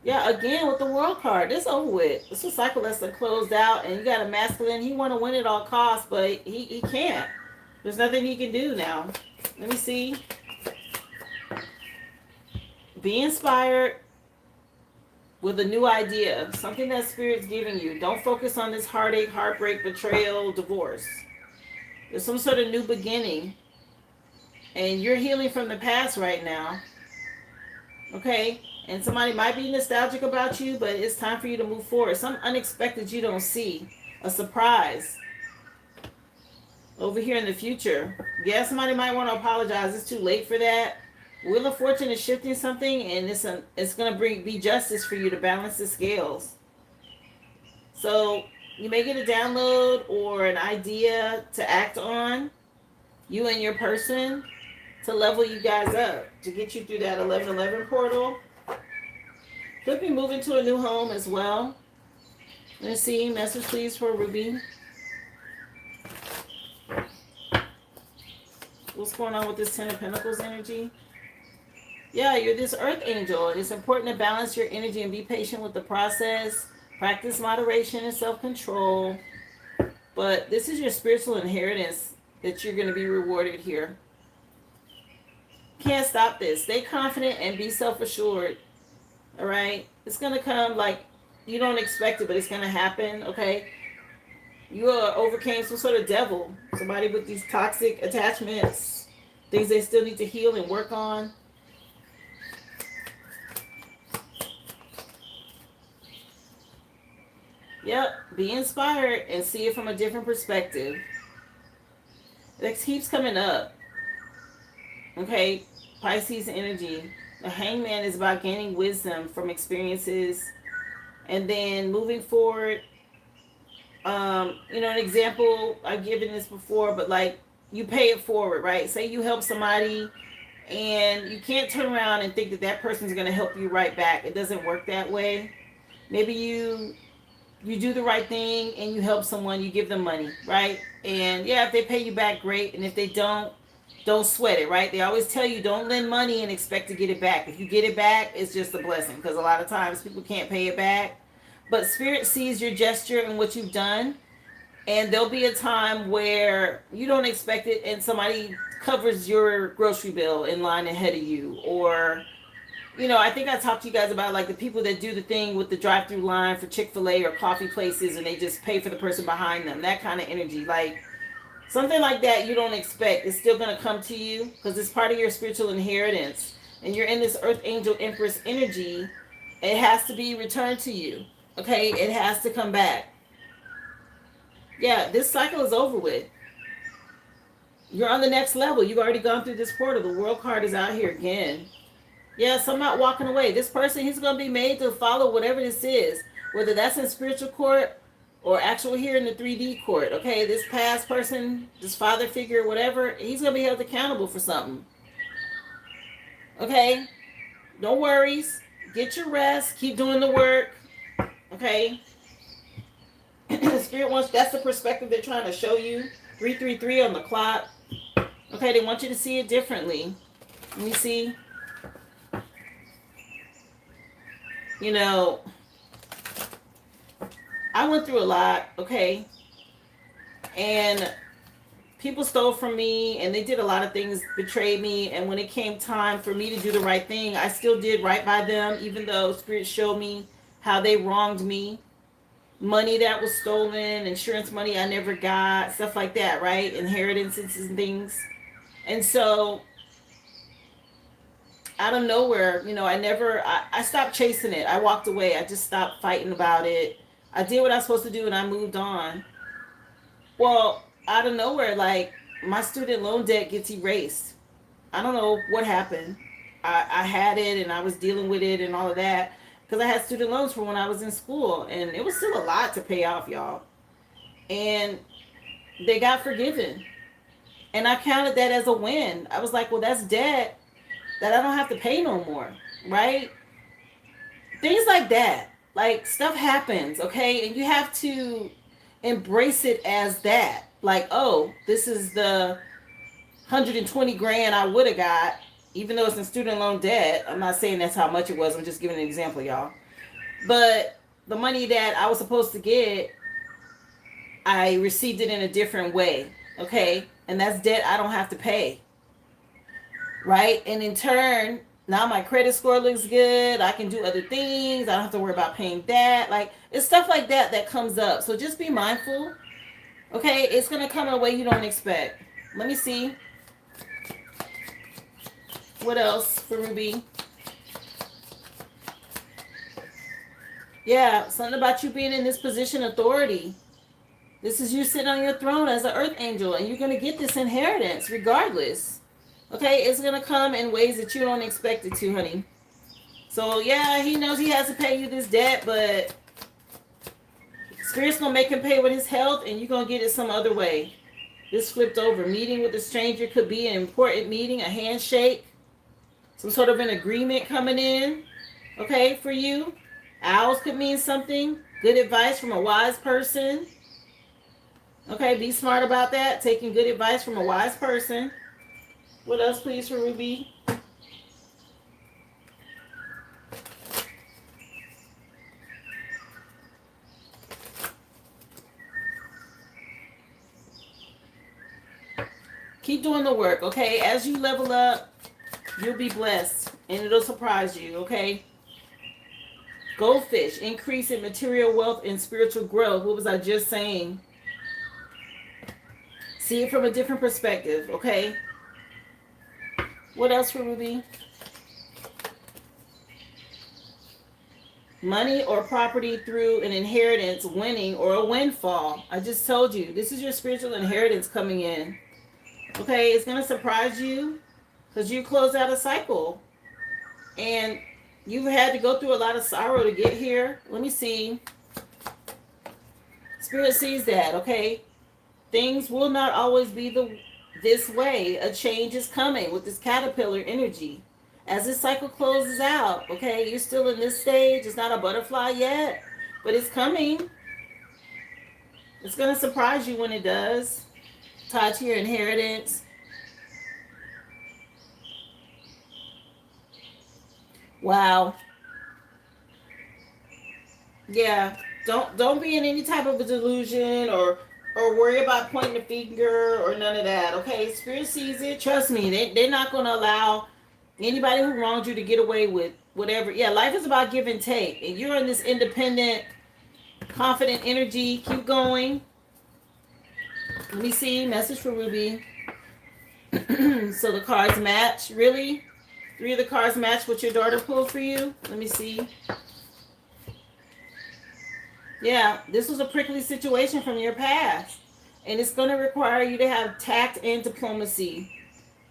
Yeah, again, with the World card, this over with. It's a cycle that's closed out, and you got a masculine. He want to win at all costs, but he can't. There's nothing he can do now. Let me see. Be inspired with a new idea, something that Spirit's giving you. Don't focus on this heartache, heartbreak, betrayal, divorce. There's some sort of new beginning. And you're healing from the past right now. Okay? And somebody might be nostalgic about you, but it's time for you to move forward. Something unexpected you don't see. A surprise. Over here in the future. Yeah, somebody might want to apologize. It's too late for that. Wheel of Fortune is shifting something, and it's going to be justice for you to balance the scales. So you may get a download or an idea to act on, you and your person. to level you guys up, to get you through that 1111 portal. Could be moving to a new home as well. Let's see. Message please for Ruby. What's going on with this Ten of Pentacles energy? Yeah, you're this earth angel. It's important to balance your energy and be patient with the process. Practice moderation and self-control. But this is your spiritual inheritance that you're going to be rewarded here. Can't stop this. Stay confident and be self-assured. All right? It's going to come like you don't expect it, but it's going to happen. Okay? You overcame some sort of devil. Somebody with these toxic attachments. Things they still need to heal and work on. Yep, be inspired and see it from a different perspective. That keeps coming up. Okay, Pisces energy. The Hangman is about gaining wisdom from experiences and then moving forward. An example, I've given this before, but like you pay it forward, right? Say you help somebody and you can't turn around and think that that person's going to help you right back. It doesn't work that way. Maybe you do the right thing and you help someone, you give them money, right? And yeah, if they pay you back, great. And if they don't sweat it, right? They always tell you don't lend money and expect to get it back. If you get it back, it's just a blessing, because a lot of times people can't pay it back. But Spirit sees your gesture and what you've done, and there'll be a time where you don't expect it and somebody covers your grocery bill in line ahead of you. Or I think I talked to you guys about like the people that do the thing with the drive-through line for Chick-fil-A or coffee places, and they just pay for the person behind them. That kind of energy. Like something like that you don't expect. It's still going to come to you because it's part of your spiritual inheritance. And you're in this Earth Angel Empress energy. It has to be returned to you. Okay? It has to come back. Yeah, this cycle is over with. You're on the next level. You've already gone through this portal. The World card is out here again. Yes, I'm not walking away. This person, he's going to be made to follow whatever this is, whether that's in spiritual court or actual here in the 3D court. Okay, this past person, this father figure, whatever, he's going to be held accountable for something. Okay, no worries. Get your rest. Keep doing the work. Okay. Spirit wants, that's the perspective they're trying to show you. 333 on the clock. Okay, they want you to see it differently. Let me see. I went through a lot, okay? And people stole from me, and they did a lot of things, betrayed me, and when it came time for me to do the right thing, I still did right by them, even though Spirit showed me how they wronged me. Money that was stolen, insurance money I never got, stuff like that, right? Inheritances and things. And so out of nowhere, I stopped chasing it. I walked away. I just stopped fighting about it. I did what I was supposed to do and I moved on. Well, out of nowhere, like my student loan debt gets erased. I don't know what happened. I had it and I was dealing with it and all of that because I had student loans from when I was in school, and it was still a lot to pay off, y'all. And they got forgiven. And I counted that as a win. I was like, well, that's debt that I don't have to pay no more, right? Things like that. Like, stuff happens, okay? And you have to embrace it as that. Like, oh, this is the 120 grand I would have got, even though it's in student loan debt. I'm not saying that's how much it was. I'm just giving an example, y'all. But the money that I was supposed to get, I received it in a different way, okay? And that's debt I don't have to pay, right? And in turn, now my credit score looks good. I can do other things. I don't have to worry about paying that. Like, it's stuff like that that comes up. So just be mindful, okay? It's going to come in a way you don't expect. Let me see. What else for Ruby? Yeah, something about you being in this position of authority. This is you sitting on your throne as an earth angel, and you're going to get this inheritance regardless. Okay, it's going to come in ways that you don't expect it to, honey. So, yeah, he knows he has to pay you this debt, but Spirit's going to make him pay with his health, and you're going to get it some other way. This flipped over. Meeting with a stranger could be an important meeting, a handshake, some sort of an agreement coming in, okay, for you. Owls could mean something. Good advice from a wise person. Okay, be smart about that. Taking good advice from a wise person. What else, please, for Ruby? Keep doing the work, okay? As you level up, you'll be blessed, and it'll surprise you, okay? Goldfish, increase in material wealth and spiritual growth. What was I just saying? See it from a different perspective, okay? What else for Ruby? Money or property through an inheritance, winning, or a windfall. I just told you, this is your spiritual inheritance coming in. Okay, it's going to surprise you because you close out a cycle. And you've had to go through a lot of sorrow to get here. Let me see. Spirit sees that, okay? Things will not always be this way. A change is coming with this caterpillar energy. As this cycle closes out, okay? You're still in this stage. It's not a butterfly yet, but it's coming. It's going to surprise you when it does. Tied to your inheritance. Wow. Yeah. Don't be in any type of a delusion or worry about pointing the finger or none of that. Okay, Spirit sees it. Trust me, they're not going to allow anybody who wronged you to get away with whatever. Yeah, life is about give and take, and you're in this independent, confident energy. Keep going. Let me see. Message for Ruby. So the cards match. Really? 3 of the cards match what your daughter pulled for you? Let me see. Yeah, this was a prickly situation from your past. And it's going to require you to have tact and diplomacy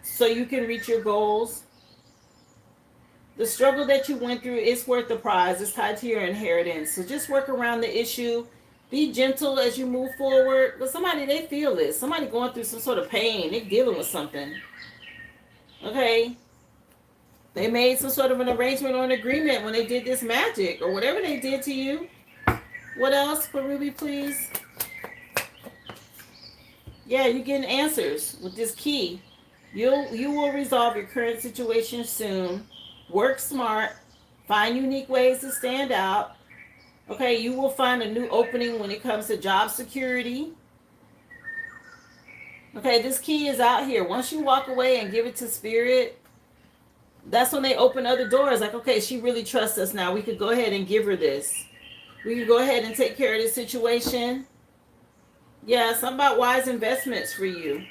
so you can reach your goals. The struggle that you went through is worth the prize. It's tied to your inheritance. So just work around the issue. Be gentle as you move forward. But somebody, they feel this. Somebody going through some sort of pain. They're dealing with something. Okay? They made some sort of an arrangement or an agreement when they did this magic or whatever they did to you. What else for Ruby, please? Yeah, you're getting answers with this key. You will resolve your current situation soon. Work smart. Find unique ways to stand out. Okay, you will find a new opening when it comes to job security. Okay, this key is out here. Once you walk away and give it to Spirit, that's when they open other doors. Like, okay, she really trusts us now. We could go ahead and give her this. We could go ahead and take care of this situation. Yeah, something about wise investments for you.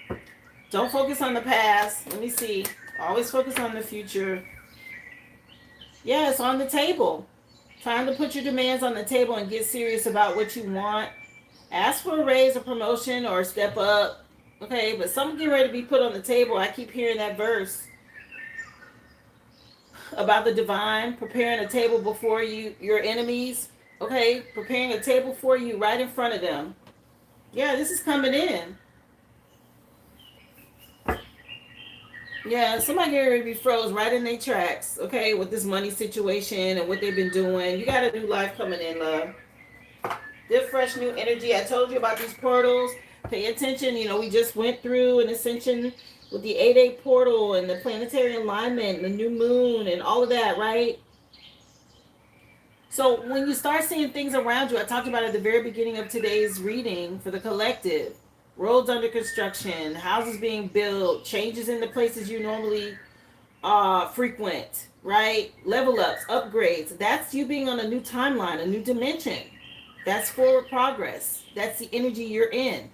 Don't focus on the past. Let me see. Always focus on the future. Yeah, it's on the table. Time to put your demands on the table and get serious about what you want. Ask for a raise, a promotion, or a step up. Okay, but something getting ready to be put on the table. I keep hearing that verse about the divine, preparing a table before you, your enemies. Okay, preparing a table for you right in front of them. Yeah, this is coming in. Yeah, somebody getting ready to be froze right in their tracks, okay, with this money situation and what they've been doing. You got a new life coming in, love. This fresh new energy. I told you about these portals. Pay attention. You know, we just went through an ascension with the 8-8 portal and the planetary alignment and the new moon and all of that, right? So when you start seeing things around you, I talked about at the very beginning of today's reading for the collective. Roads under construction, houses being built, changes in the places you normally frequent, right? Level ups, upgrades. That's you being on a new timeline, a new dimension. That's forward progress. That's the energy you're in.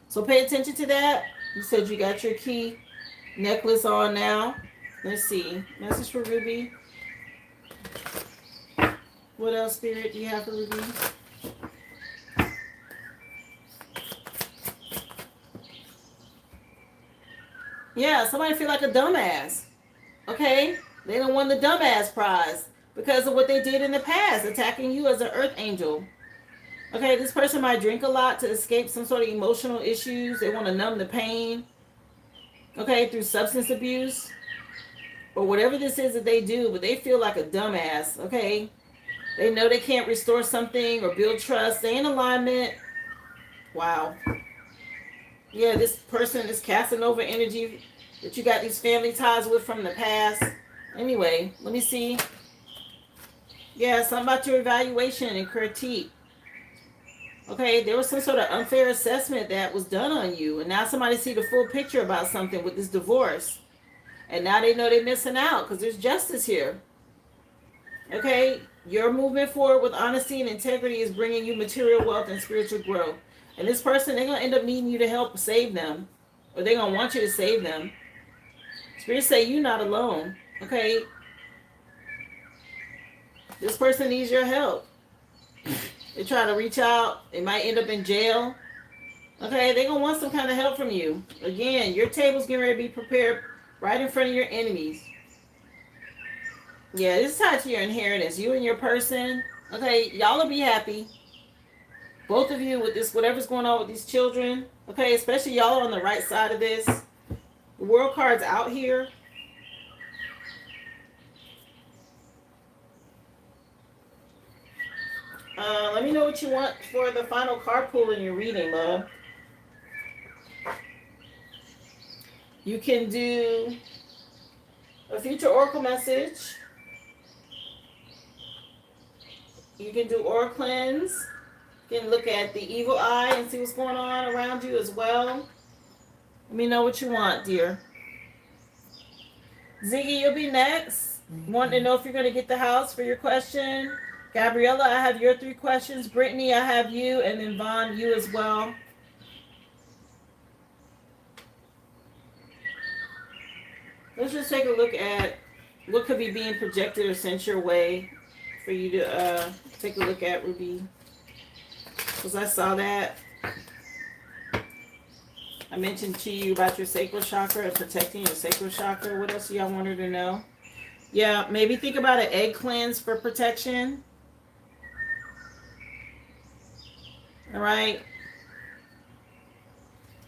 So pay attention to that. You said you got your key necklace on now. Let's see. Message for Ruby. What else, Spirit, do you have for Ruby? Yeah, somebody feel like a dumbass. Okay? They don't won the dumbass prize because of what they did in the past, attacking you as an earth angel. Okay, this person might drink a lot to escape some sort of emotional issues. They want to numb the pain, okay, through substance abuse or whatever this is that they do, but they feel like a dumbass, okay? They know they can't restore something or build trust. They in alignment. Wow. Yeah, this person is casting over energy that you got these family ties with from the past. Anyway, let me see. Yeah, something about your evaluation and critique. Okay, there was some sort of unfair assessment that was done on you, and now somebody see the full picture about something with this divorce, and now they know they're missing out because there's justice here. Okay, your movement forward with honesty and integrity is bringing you material wealth and spiritual growth. And this person, they're gonna end up needing you to help save them, or they're gonna want you to save them. Spirit say you're not alone. Okay, this person needs your help. They try to reach out. They might end up in jail. Okay, they're going to want some kind of help from you. Again, your table's getting ready to be prepared right in front of your enemies. Yeah, this is tied to your inheritance. You and your person. Okay, y'all will be happy. Both of you with this, whatever's going on with these children. Okay, especially y'all on the right side of this. The world card's out here. Let me know what you want for the final card pull in your reading, love. You can do a future oracle message. You can do aura cleanse. You can look at the evil eye and see what's going on around you as well. Let me know what you want, dear. Ziggy, you'll be next. Wanting to know if you're going to get the house for your question. Gabriella, I have your 3 questions. Brittany, I have you. And then Vaughn, you as well. Let's just take a look at what could be being projected or sent your way for you to take a look at, Ruby. Because I saw that. I mentioned to you about your sacral chakra and protecting your sacral chakra. What else do y'all want her to know? Yeah, maybe think about an egg cleanse for protection. All right.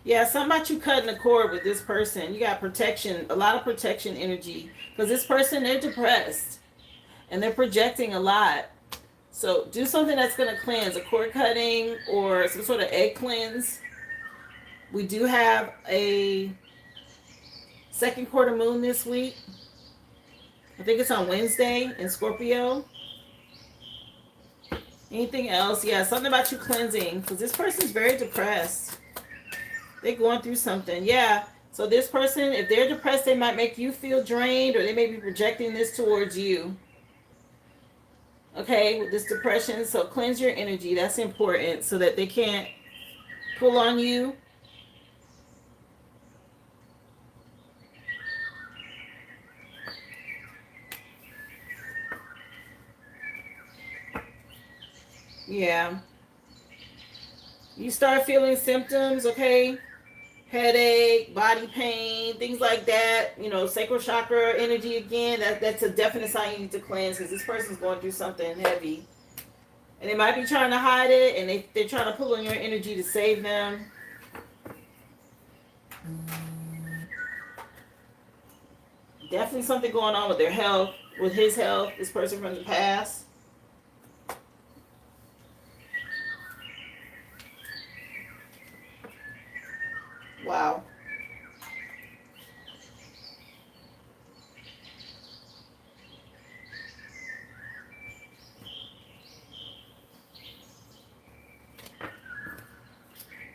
Yeah, something about you cutting a cord with this person. You got protection, a lot of protection energy. Because this person, they're depressed. And they're projecting a lot. So do something that's going to cleanse. A cord cutting or some sort of egg cleanse. We do have a second quarter moon this week. I think it's on Wednesday in Scorpio. Anything else? Yeah, something about you cleansing. Because this person's very depressed. They're going through something. Yeah. So this person, if they're depressed, they might make you feel drained, or they may be projecting this towards you. Okay, with this depression. So cleanse your energy. That's important so that they can't pull on you. Yeah. You start feeling symptoms, okay? Headache, body pain, things like that. You know, sacral chakra energy again. That's a definite sign you need to cleanse because this person's going through something heavy. And they might be trying to hide it, and they're trying to pull on your energy to save them. Definitely something going on with their health, with his health, this person from the past. Wow.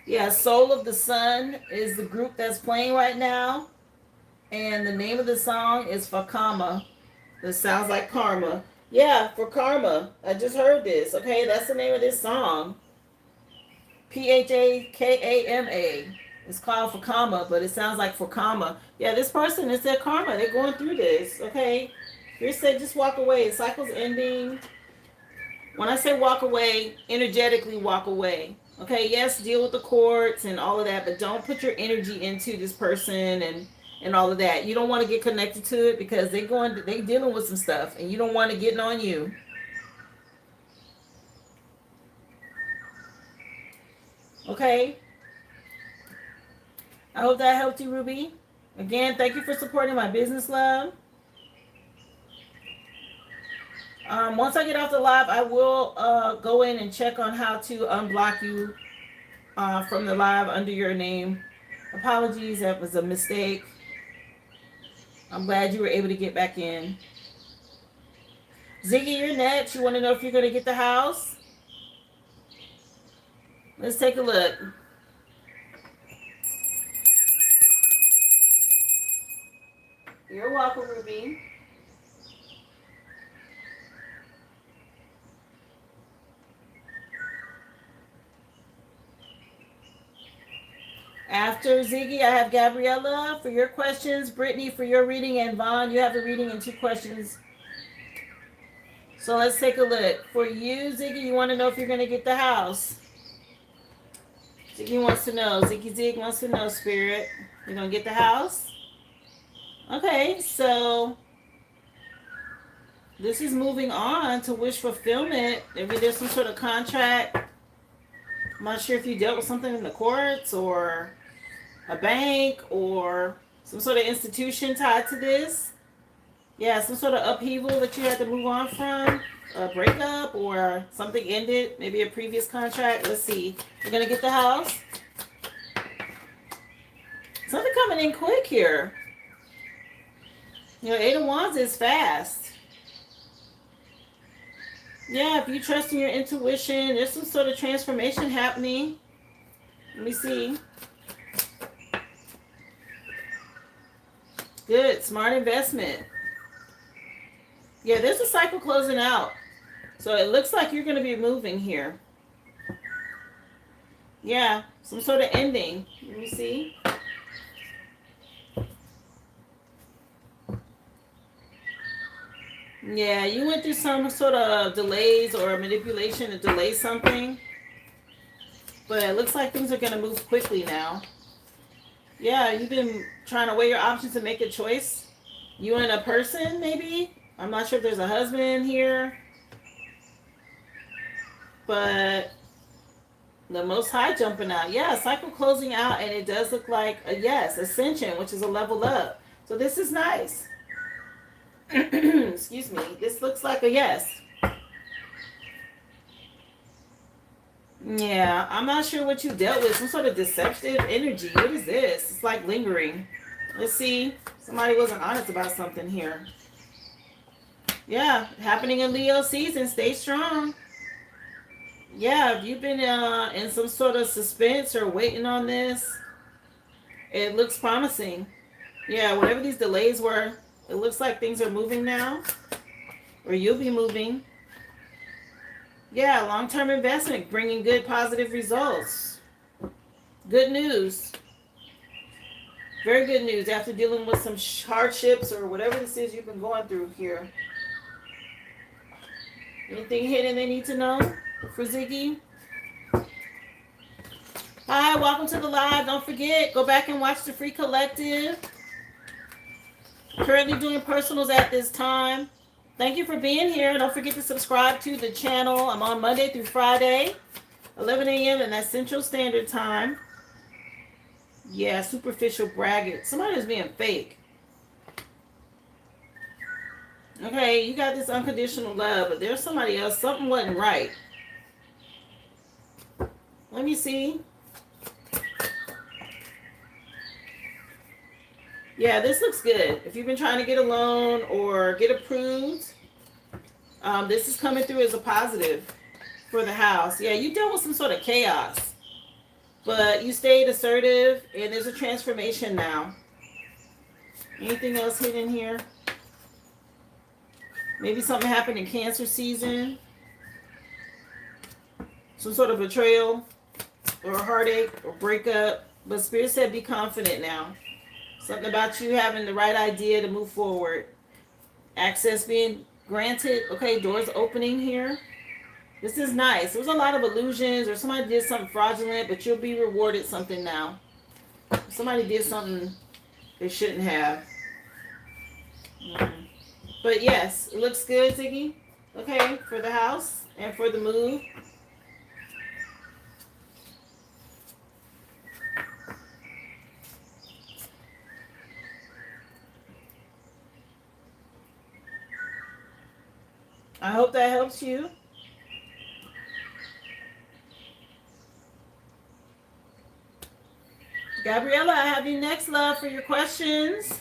Yeah, Soul of the Sun is the group that's playing right now. And the name of the song is Fakama. This sounds like karma. Yeah, for karma. I just heard this. Okay, that's the name of this song. Phakama. It's called Fakama, but it sounds like Fakama. Yeah, this person is their karma. They're going through this. Okay, here said just walk away. The cycle's ending. When I say walk away, energetically walk away. Okay, yes, deal with the courts and all of that, but don't put your energy into this person and all of that. You don't want to get connected to it because they dealing with some stuff and you don't want to get on you. Okay. I hope that helped you, Ruby. Again, thank you for supporting my business, love. Once I get off the live, I will go in and check on how to unblock you from the live under your name. Apologies, that was a mistake. I'm glad you were able to get back in. Ziggy, you're next. You want to know if you're going to get the house? Let's take a look. You're welcome, Ruby. After Ziggy, I have Gabriella for your questions, Brittany for your reading, and Vaughn, you have a reading and 2 questions. So let's take a look. For you, Ziggy, you want to know if you're going to get the house. Ziggy wants to know. Ziggy Zig wants to know, Spirit. You're going to get the house? Okay, so this is moving on to wish fulfillment. Maybe there's some sort of contract. I'm not sure if you dealt with something in the courts or a bank or some sort of institution tied to this. Yeah, some sort of upheaval that you had to move on from, a breakup or something ended, maybe a previous contract. Let's see. You're going to get the house? Something coming in quick here. You know, 8 of Wands is fast. Yeah, if you trust in your intuition, there's some sort of transformation happening. Let me see. Good, smart investment. Yeah, there's a cycle closing out. So it looks like you're going to be moving here. Yeah, some sort of ending. Let me see. Yeah, you went through some sort of delays or manipulation to delay something. But it looks like things are going to move quickly now. Yeah, you've been trying to weigh your options and make a choice. You and a person, maybe? I'm not sure if there's a husband here. But the Most High jumping out. Yeah, cycle closing out, and it does look like a yes, ascension, which is a level up. So this is nice. Excuse me. This looks like a yes. Yeah, I'm not sure what you dealt with. Some sort of deceptive energy. What is this? It's like lingering. Let's see. Somebody wasn't honest about something here. Yeah, happening in Leo season. Stay strong. Yeah, if you've been in some sort of suspense or waiting on this, it looks promising. Yeah, whatever these delays were, it looks like things are moving now. Or you'll be moving. Yeah, long-term investment, bringing good, positive results. Good news. Very good news after dealing with some hardships or whatever this is you've been going through here. Anything hidden they need to know for Ziggy? Hi, welcome to the live. Don't forget, go back and watch the free collective. Currently doing personals at this time. Thank you for being here. Don't forget to subscribe to the channel. I'm on Monday through Friday, 11 a.m. and that's Central Standard Time. Yeah, superficial braggart. Somebody's being fake. Okay, you got this unconditional love, but there's somebody else. Something wasn't right. Let me see. Yeah, this looks good. If you've been trying to get a loan or get approved, this is coming through as a positive for the house. Yeah, you dealt with some sort of chaos, but you stayed assertive, and there's a transformation now. Anything else hidden here? Maybe something happened in Cancer season. Some sort of betrayal or heartache or breakup. But Spirit said be confident now. Something about you having the right idea to move forward. Access being granted. Okay, doors opening here. This is nice. There was a lot of illusions or somebody did something fraudulent, but you'll be rewarded something now. Somebody did something they shouldn't have. But yes, it looks good, Ziggy. Okay, for the house and for the move. I hope that helps you. Gabriella, I have you next, love, for your questions.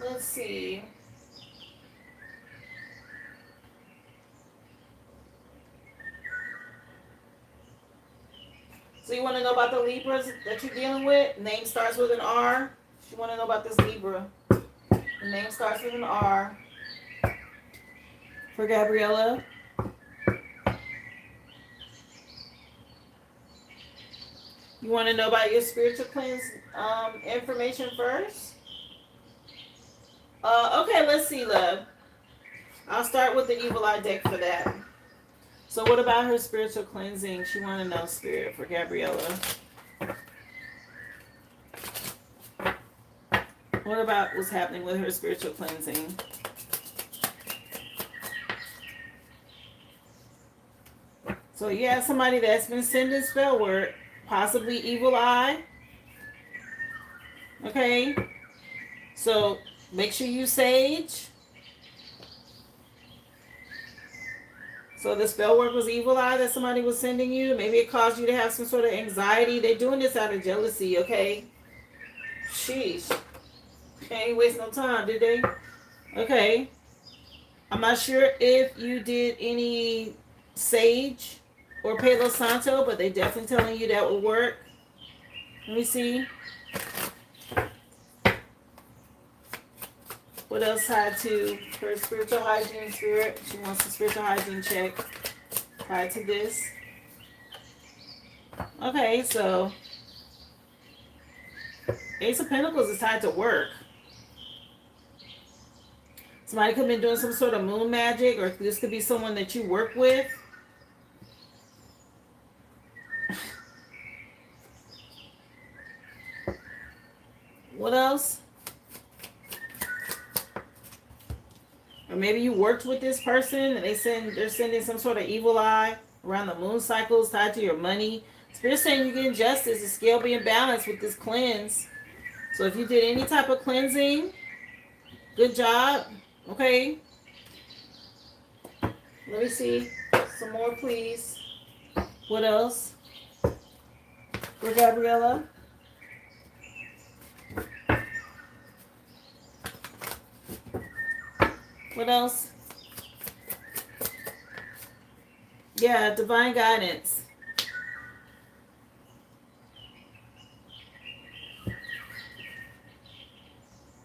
Let's see. So you want to know about the Libras that you're dealing with? Name starts with an R. You want to know about this Libra. The name starts with an R. For Gabriella. You want to know about your spiritual cleanse information first? Okay, let's see, love. I'll start with the Evil Eye deck for that. So what about her spiritual cleansing? She want to know, Spirit, for Gabriella. What about what's happening with her spiritual cleansing? So you have somebody that's been sending spell work, possibly Evil Eye. Okay. So make sure you sage. So the spell work was Evil Eye that somebody was sending you. Maybe it caused you to have some sort of anxiety. They're doing this out of jealousy, okay? Sheesh. They ain't waste no time, did they? Okay. I'm not sure if you did any sage or Palo Santo, but they definitely telling you that will work. Let me see. What else tied to her spiritual hygiene, Spirit? She wants a spiritual hygiene check tied to this. Okay, so Ace of Pentacles is tied to work. Somebody could have been doing some sort of moon magic, or this could be someone that you work with. What else? Or maybe you worked with this person and they're sending some sort of evil eye around the moon cycles tied to your money. Spirit saying you're getting justice, the scale being balanced with this cleanse. So if you did any type of cleansing, good job. Okay. Let me see. Some more, please. What else? For Gabriella. What else? Yeah, divine guidance.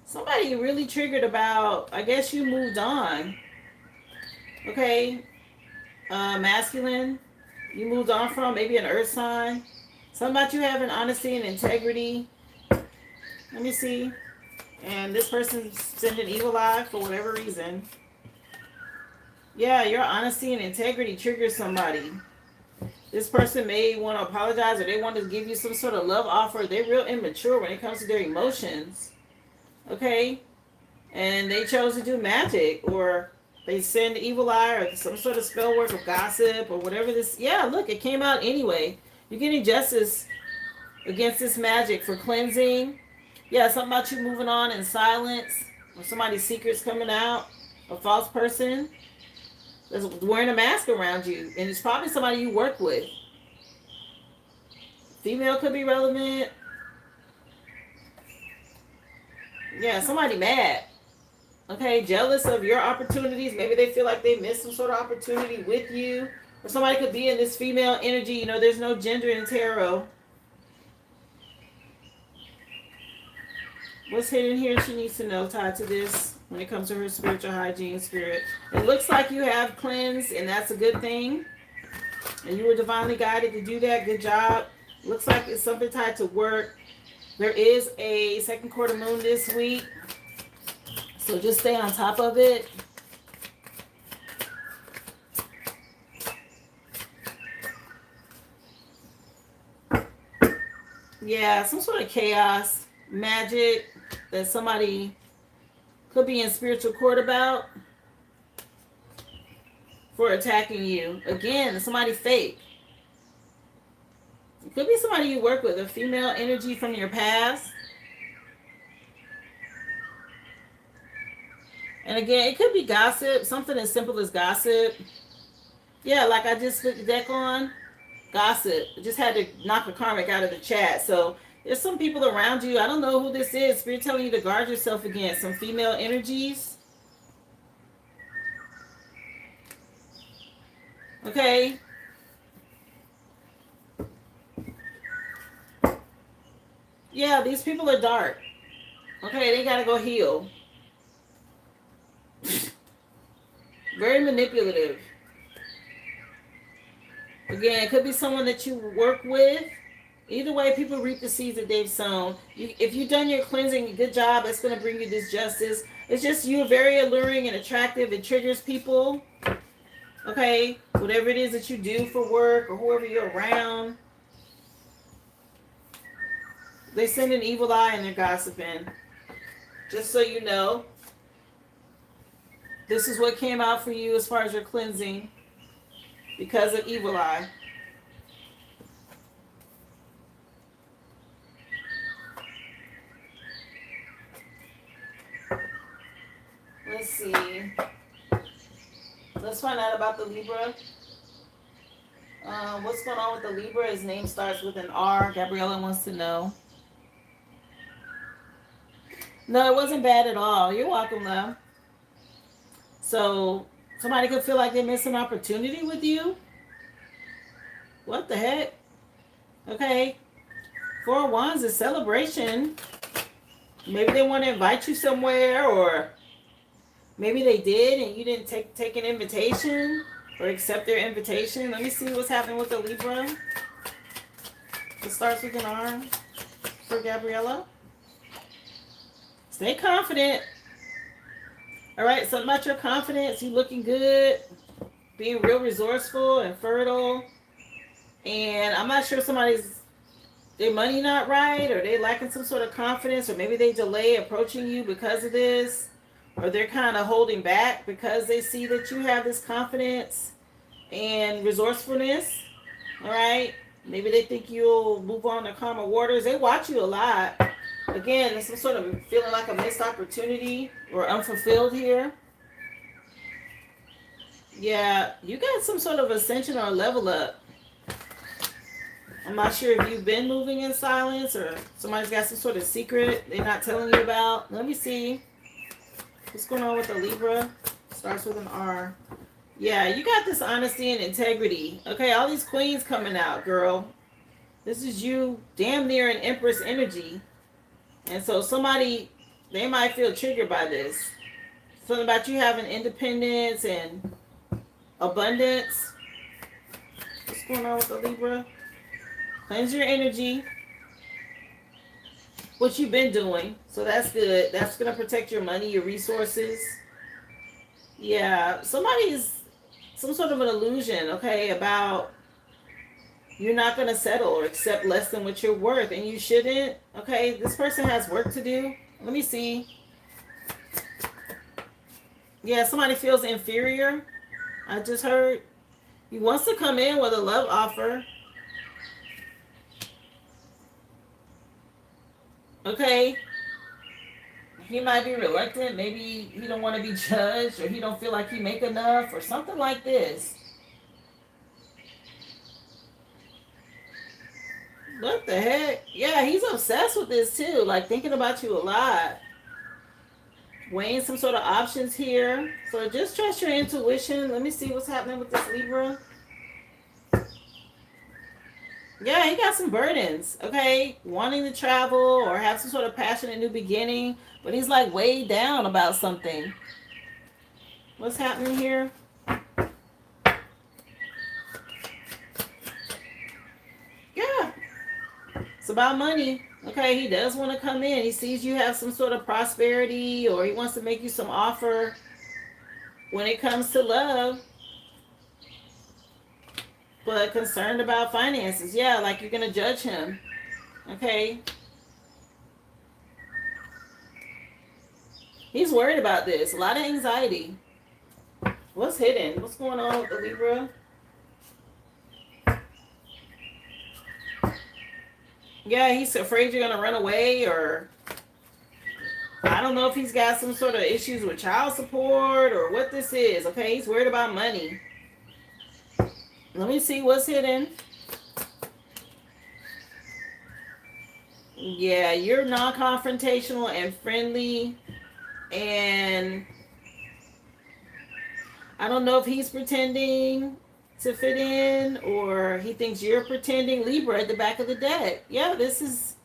Somebody really triggered about, I guess you moved on. Okay. Masculine. You moved on from, maybe an earth sign. Something about you having honesty and integrity. Let me see. And this person's sending evil eye for whatever reason. Yeah, your honesty and integrity triggers somebody. This person may want to apologize, or they want to give you some sort of love offer. They're real immature when it comes to their emotions. Okay? And they chose to do magic, or they send evil eye, or some sort of spell work of gossip, or whatever this. Yeah, look, it came out anyway. You're getting justice against this magic for cleansing. Yeah, something about you moving on in silence, or somebody's secrets coming out, a false person that's wearing a mask around you, and it's probably somebody you work with. Female could be relevant. Yeah, somebody mad. Okay, jealous of your opportunities. Maybe they feel like they missed some sort of opportunity with you. Or somebody could be in this female energy. You know, there's no gender in tarot. What's hidden here she needs to know tied to this when it comes to her spiritual hygiene, Spirit? It looks like you have cleansed, and that's a good thing. And you were divinely guided to do that. Good job. Looks like it's something tied to work. There is a second quarter moon this week, so just stay on top of it. Yeah, some sort of chaos, magic that somebody Could be in spiritual court about for attacking you. Again, somebody fake. It could be somebody you work with, a female energy from your past. And again, it could be gossip, something as simple as gossip. Yeah, like I just put the deck on. Gossip. I just had to knock a karmic out of the chat. So there's some people around you. I don't know who this is. Spirit telling you to guard yourself against some female energies. Okay. Yeah, these people are dark. Okay, they gotta go heal. Very manipulative. Again, it could be someone that you work with. Either way, people reap the seeds that they've sown. If you've done your cleansing, good job. It's going to bring you this justice. It's just you're very alluring and attractive. It triggers people. Okay? Whatever it is that you do for work or whoever you're around. They send an evil eye and they're gossiping. Just so you know. This is what came out for you as far as your cleansing. Because of evil eye. Let's see. Let's find out about the Libra. What's going on with the Libra? His name starts with an R. Gabriella wants to know. No, it wasn't bad at all. You're welcome, love. So, somebody could feel like they missed an opportunity with you. What the heck? Okay. Four of Wands is celebration. Maybe they want to invite you somewhere, or maybe they did and you didn't take an invitation or accept their invitation. Let me see what's happening with the Libra. It starts with an R for Gabriella. Stay confident. All right, something about your confidence. You looking good. Being real resourceful and fertile. And I'm not sure somebody's, their money not right, or they lacking some sort of confidence, or maybe they delay approaching you because of this, or they're kind of holding back because they see that you have this confidence and resourcefulness. All right. Maybe they think you'll move on to calmer waters. They watch you a lot. Again, there's some sort of feeling like a missed opportunity or unfulfilled here. Yeah, you got some sort of ascension or level up. I'm not sure if you've been moving in silence or somebody's got some sort of secret they're not telling you about. Let me see. What's going on with the Libra? Starts with an R. Yeah, you got this honesty and integrity. Okay, all these queens coming out, girl. This is you damn near an Empress energy. And so somebody, they might feel triggered by this. Something about you having independence and abundance. What's going on with the Libra? Cleanse your energy. What you've been doing. So that's good. That's going to protect your money, your resources. Yeah, somebody's some sort of an illusion, okay, about you're not going to settle or accept less than what you're worth, and you shouldn't. Okay, this person has work to do. Let me see. Yeah, somebody feels inferior. I just heard. He wants to come in with a love offer. Okay. He might be reluctant. Maybe he don't want to be judged, or he don't feel like he make enough, or something like this. What the heck? Yeah, he's obsessed with this too. Like thinking about you a lot. Weighing some sort of options here. So just trust your intuition. Let me see what's happening with this Libra. Yeah, he got some burdens. Okay, wanting to travel or have some sort of passionate new beginning. But he's like weighed down about something. What's happening here? Yeah. It's about money. Okay, he does want to come in. He sees you have some sort of prosperity, or he wants to make you some offer when it comes to love. But concerned about finances. Yeah, like you're going to judge him. Okay. He's worried about this. A lot of anxiety. What's hidden? What's going on with the Libra? Yeah, he's afraid you're going to run away, or I don't know if he's got some sort of issues with child support or what this is. Okay, he's worried about money. Let me see what's hidden. Yeah, you're non-confrontational and friendly, and I don't know if he's pretending to fit in or he thinks you're pretending. Libra at the back of the deck. Yeah, this is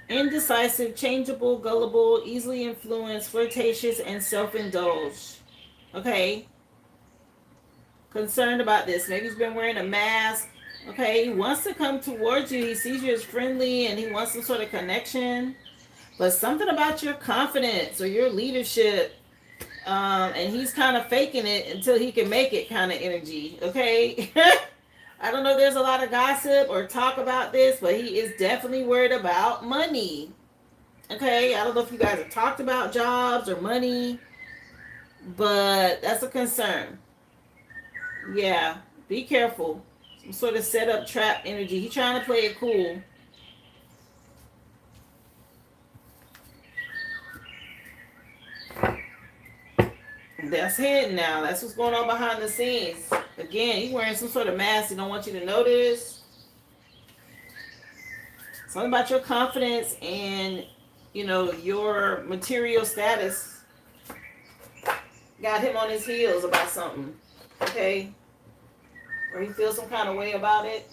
indecisive, changeable, gullible, easily influenced, flirtatious, and self-indulged. Okay. Concerned about this. Maybe he's been wearing a mask. Okay, he wants to come towards you. He sees you as friendly and he wants some sort of connection. But something about your confidence or your leadership, and he's kind of faking it until he can make it kind of energy. Okay. I don't know if there's a lot of gossip or talk about this, but he is definitely worried about money. Okay, I don't know if you guys have talked about jobs or money, but that's a concern. Yeah, be careful. Some sort of setup trap energy. He's trying to play it cool. That's hidden now. That's what's going on behind the scenes. Again, he's wearing some sort of mask. He don't want you to notice. Something about your confidence and, your material status got him on his heels about something. Okay? Or he feels some kind of way about it.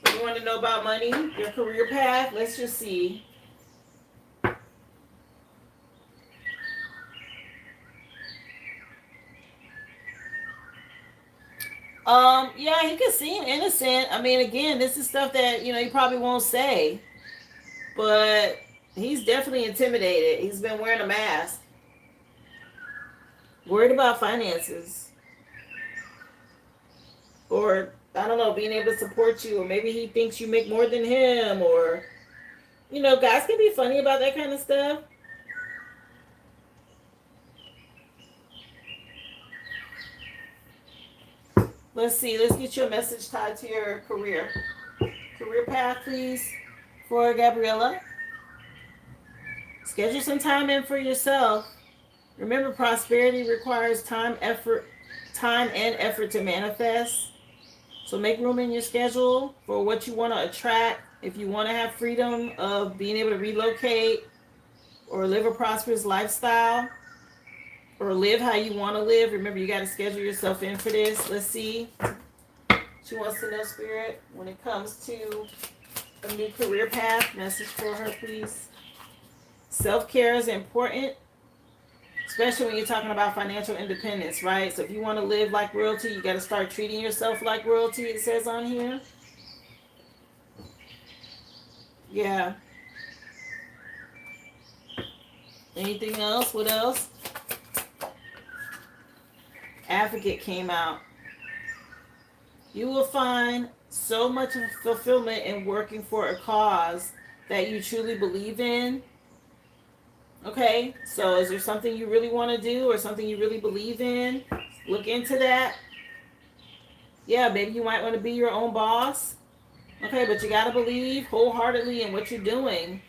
So you want to know about money, your career path? Let's just see. Yeah, he could seem innocent. I mean, again, this is stuff that, he probably won't say. But he's definitely intimidated. He's been wearing a mask. Worried about finances. Or, I don't know, being able to support you. Or maybe he thinks you make more than him. Or, guys can be funny about that kind of stuff. Let's see. Let's get you a message tied to your career. Career path, please, for Gabriella. Schedule some time in for yourself. Remember, prosperity requires time and effort to manifest. So make room in your schedule for what you want to attract. If you want to have freedom of being able to relocate or live a prosperous lifestyle or live how you want to live, remember, you got to schedule yourself in for this. Let's see. She wants to know, Spirit, when it comes to a new career path. Message for her, please. Self-care is important, especially when you're talking about financial independence, right? So if you want to live like royalty, you got to start treating yourself like royalty, it says on here. Yeah. Anything else? What else? Advocate came out. You will find so much fulfillment in working for a cause that you truly believe in. Okay, so is there something you really want to do or something you really believe in? Look into that. Yeah, maybe you might want to be your own boss. Okay, but you got to believe wholeheartedly in what you're doing.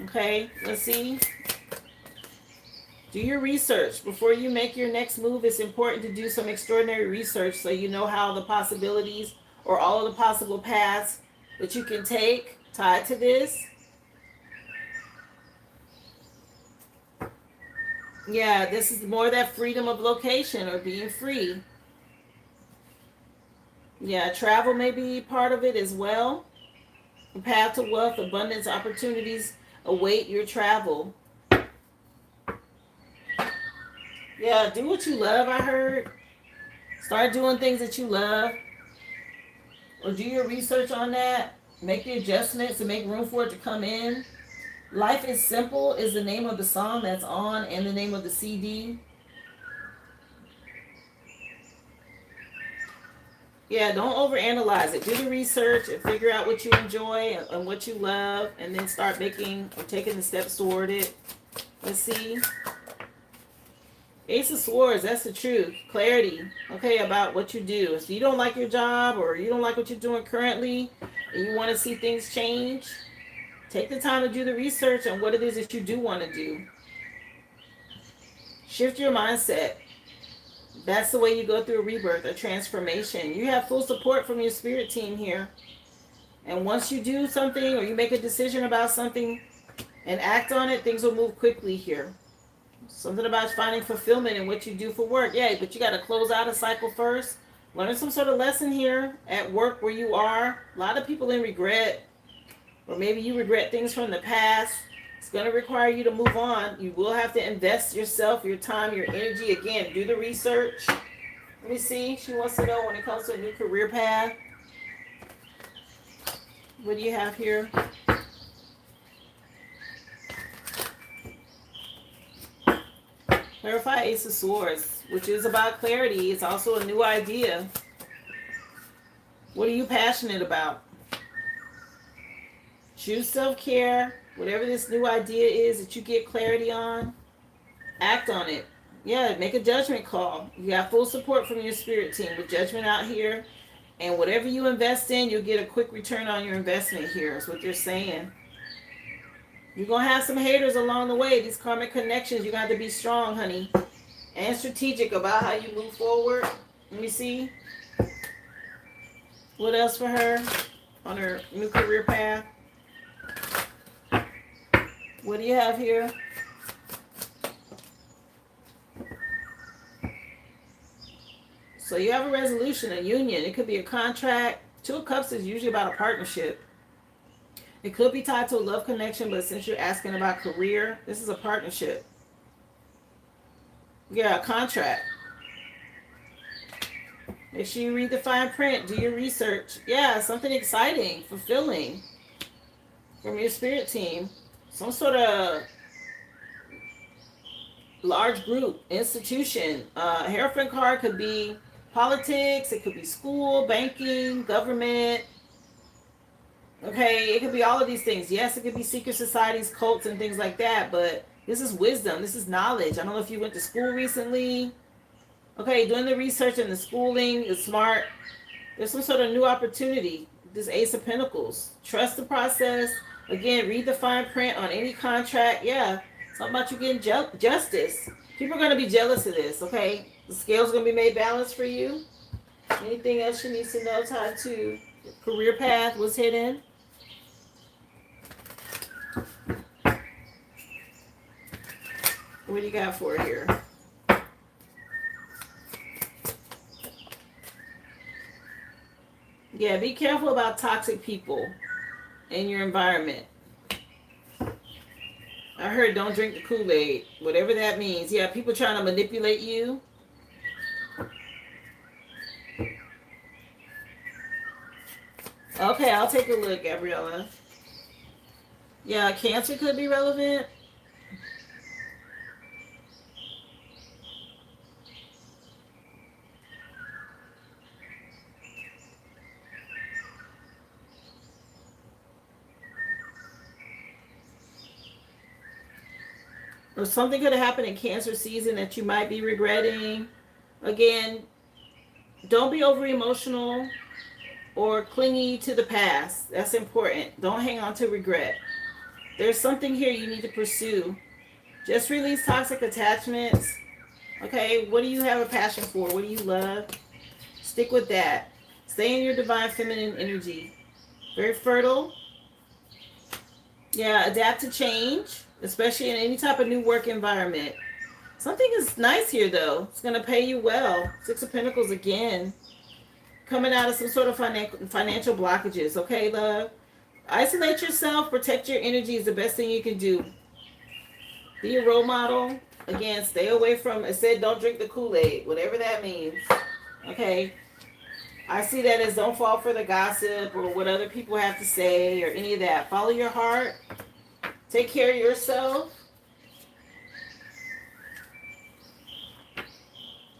Okay, let's see. Do your research. Before you make your next move, it's important to do some extraordinary research so you know how the possibilities or all of the possible paths that you can take tied to this. Yeah, this is more that freedom of location or being free. Yeah, travel may be part of it as well. The path to wealth, abundance, opportunities await your travel. Yeah, do what you love, I heard. Start doing things that you love. Or do your research on that. Make the adjustments and make room for it to come in. Life is Simple is the name of the song that's on and the name of the CD. Yeah, don't overanalyze it. Do the research and figure out what you enjoy and what you love, and then start making or taking the steps toward it. Let's see. Ace of Swords, that's the truth. Clarity, okay, about what you do. If you don't like your job or you don't like what you're doing currently and you want to see things change, take the time to do the research on what it is that you do want to do. Shift your mindset. That's the way you go through a rebirth, a transformation. You have full support from your spirit team here. And once you do something or you make a decision about something and act on it, things will move quickly here. Something about finding fulfillment in what you do for work. Yeah, but you got to close out a cycle first. Learn some sort of lesson here at work where you are. A lot of people in regret, or maybe you regret things from the past. It's going to require you to move on. You will have to invest yourself, your time, your energy. Again, do the research. Let me see. She wants to know when it comes to a new career path. What do you have here? Clarify Ace of Swords, which is about clarity. It's also a new idea. What are you passionate about? Choose self-care. Whatever this new idea is that you get clarity on, act on it. Yeah, make a judgment call. You got full support from your spirit team with judgment out here. And whatever you invest in, you'll get a quick return on your investment here, is what they're saying. You're going to have some haters along the way. These karmic connections, you got to be strong, honey. And strategic about how you move forward. Let me see. What else for her on her new career path? What do you have here? So you have a resolution, a union. It could be a contract. Two of Cups is usually about a partnership. It could be tied to a love connection, but since you're asking about career, this is a partnership. Yeah, a contract. Make sure you read the fine print. Do your research. Yeah, something exciting, fulfilling from your spirit team. Some sort of large group, institution. Hierophant card could be politics. It could be school, banking, government. Okay, it could be all of these things. Yes, it could be secret societies, cults, and things like that, but this is wisdom. This is knowledge. I don't know if you went to school recently. Okay, doing the research and the schooling is smart. There's some sort of new opportunity. This Ace of Pentacles. Trust the process. Again, read the fine print on any contract. Yeah, something about you getting justice. People are going to be jealous of this, okay? The scale's going to be made balanced for you. Anything else she needs to know tied to career path was hidden? What do you got for her here? Yeah, be careful about toxic people in your environment. I heard don't drink the Kool-Aid, whatever that means. Yeah, people trying to manipulate you. Okay, I'll take a look, Gabriella. Yeah, Cancer could be relevant. Or something could have happened in Cancer season that you might be regretting. Again, don't be over emotional or clingy to the past. That's important. Don't hang on to regret. There's something here you need to pursue. Just release toxic attachments. Okay, what do you have a passion for? What do you love? Stick with that. Stay in your divine feminine energy. Very fertile. Yeah, adapt to change, especially in any type of new work environment. Something is nice here, though. It's going to pay you well. Six of Pentacles again. Coming out of some sort of financial blockages. Okay, love? Isolate yourself. Protect your energy is the best thing you can do. Be a role model. Again, stay away from, it said don't drink the Kool-Aid. Whatever that means. Okay? I see that as don't fall for the gossip or what other people have to say or any of that. Follow your heart. Take care of yourself.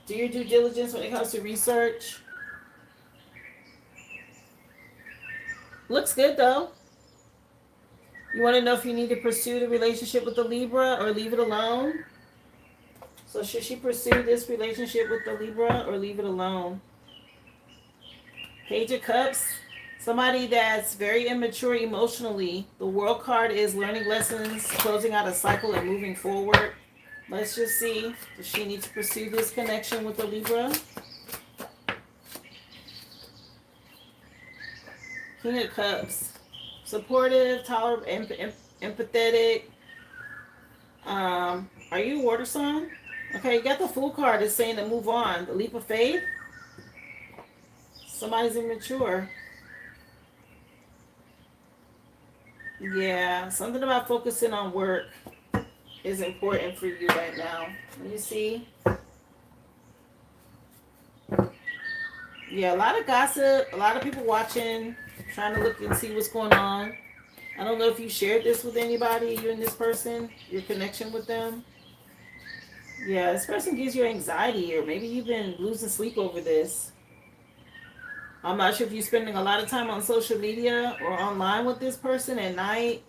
Do your due diligence when it comes to research. Looks good though. You want to know if you need to pursue the relationship with the Libra or leave it alone? So should she pursue this relationship with the Libra or leave it alone? Page of Cups. Somebody that's very immature emotionally. The World card is learning lessons, closing out a cycle, and moving forward. Let's just see. Does she need to pursue this connection with the Libra? King of Cups. Supportive, tolerant, empathetic. Are you a water sign? Okay, you got the Fool card. It's saying to move on. The leap of faith. Somebody's immature. Yeah, something about focusing on work is important for you right now. Let me see. Yeah, a lot of gossip, a lot of people watching, trying to look and see what's going on. I don't know if you shared this with anybody, you and this person, your connection with them. Yeah, this person gives you anxiety, or maybe you've been losing sleep over this. I'm not sure if you're spending a lot of time on social media or online with this person at night.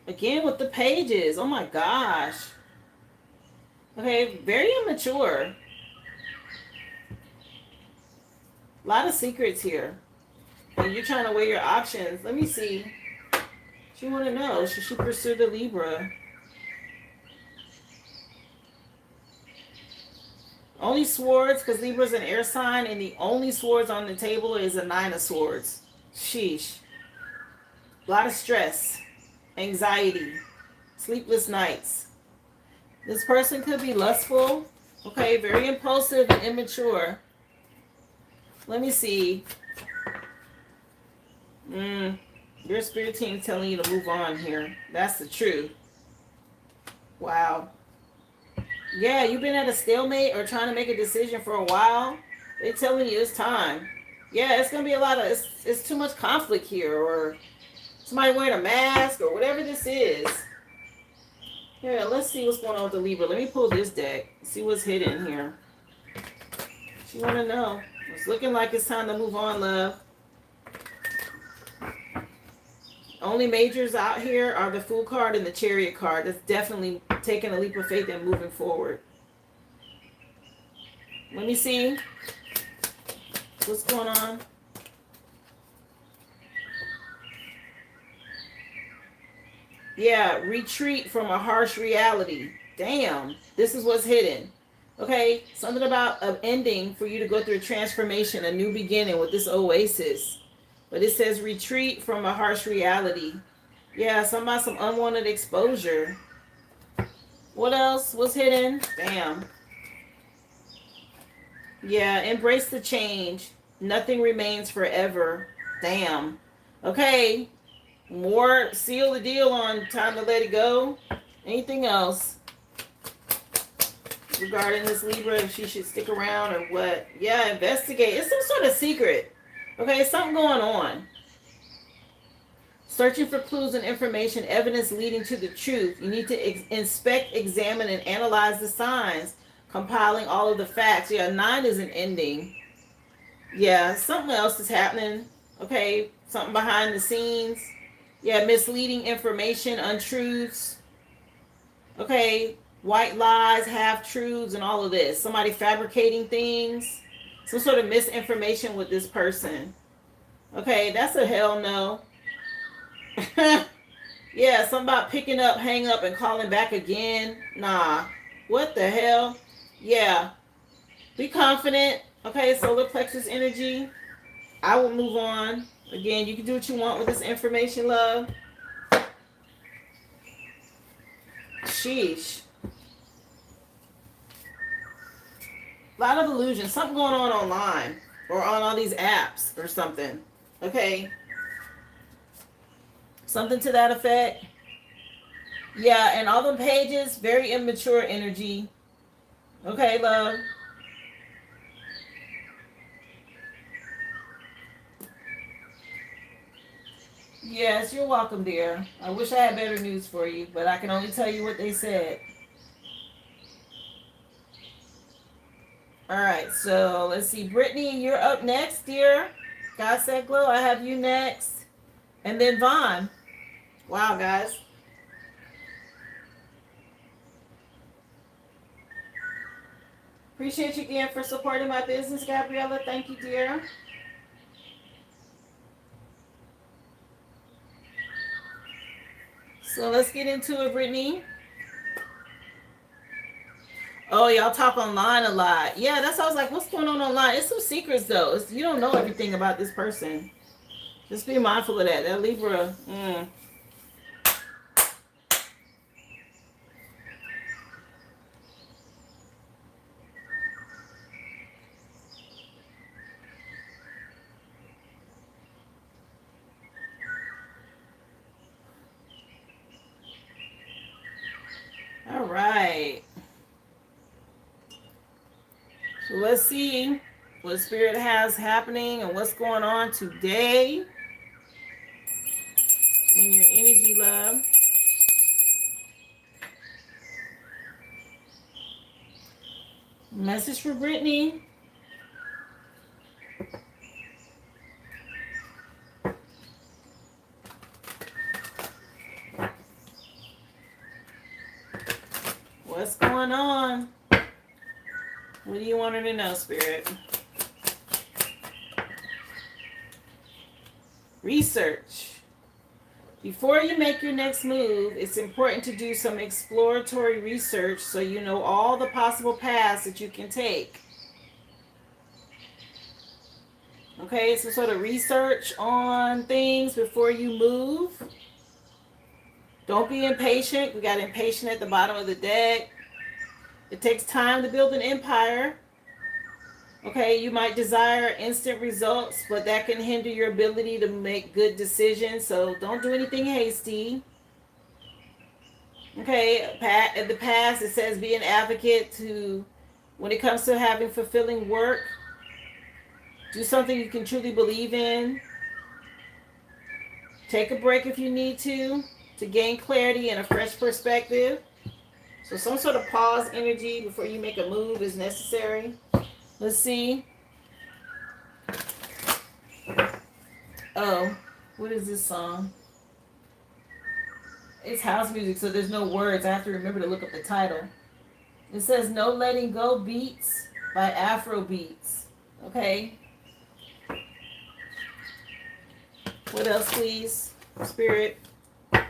Again with the pages. Oh my gosh. Okay, very immature. A lot of secrets here. And you're trying to weigh your options. Let me see. She want to know, should she pursue the Libra? Only swords, because Libra's an air sign, and the only swords on the table is a 9 of swords. Sheesh. A lot of stress, anxiety, sleepless nights. This person could be lustful, okay, very impulsive and immature. Let me see. Your spirit team is telling you to move on here. That's the truth. Wow. Yeah, you've been at a stalemate or trying to make a decision for a while. They're telling you it's time. Yeah, it's going to be a lot of, it's too much conflict here, or somebody wearing a mask, or whatever this is. Here, let's see what's going on with the Libra. Let me pull this deck. See what's hidden here. She want to know. It's looking like it's time to move on, love. Only majors out here are the Fool card and the Chariot card. That's definitely taking a leap of faith and moving forward. Let me see what's going on. Yeah, retreat from a harsh reality. Damn, this is what's hidden. Okay, something about an ending for you to go through a transformation, a new beginning with this oasis. But it says retreat from a harsh reality. Yeah, something about some unwanted exposure. What else was hidden? Damn. Yeah, embrace the change. Nothing remains forever. Damn. Okay. More, seal the deal on time to let it go. Anything else regarding this Libra, if she should stick around or what? Yeah, investigate. It's some sort of secret. Okay, something going on. Searching for clues and information, evidence leading to the truth. You need to inspect, examine, and analyze the signs, compiling all of the facts. Yeah, 9 is an ending. Yeah, something else is happening. Okay, something behind the scenes. Yeah, misleading information, untruths. Okay, white lies, half-truths, and all of this. Somebody fabricating things. Some sort of misinformation with this person. Okay, that's a hell no. Yeah, something about picking up, hang up, and calling back again. Nah. What the hell? Yeah. Be confident. Okay, solar plexus energy. I will move on. Again, you can do what you want with this information, love. Sheesh. A lot of illusion. Something going on online or on all these apps or something. Okay. Something to that effect. Yeah, and all the pages, very immature energy. Okay, love. Yes, you're welcome, dear. I wish I had better news for you, but I can only tell you what they said. All right, so let's see. Brittany, you're up next, dear. God said glow. I have you next. And then Vaughn. Wow, guys. Appreciate you again for supporting my business, Gabriella. Thank you, dear. So let's get into it, Brittany. Oh, y'all talk online a lot. Yeah, that's why I was like, what's going on online? It's some secrets, though. You don't know everything about this person. Just be mindful of that. That Libra. All right. So let's see what Spirit has happening and what's going on today in your energy, love. Message for Brittany. What's going on? What do you want her to know, Spirit? Research. Before you make your next move, it's important to do some exploratory research so you know all the possible paths that you can take. Okay, some sort of research on things before you move. Don't be impatient. We got impatient at the bottom of the deck. It takes time to build an empire. Okay, you might desire instant results, but that can hinder your ability to make good decisions. So don't do anything hasty. Okay, in the past it says be an advocate to, when it comes to having fulfilling work, do something you can truly believe in. Take a break if you need to gain clarity and a fresh perspective. So some sort of pause energy before you make a move is necessary. Let's see. Oh, what is this song? It's house music, so there's no words. I have to remember to look up the title. It says No Letting Go Beats by Afro Beats. Okay. What else, please? Spirit,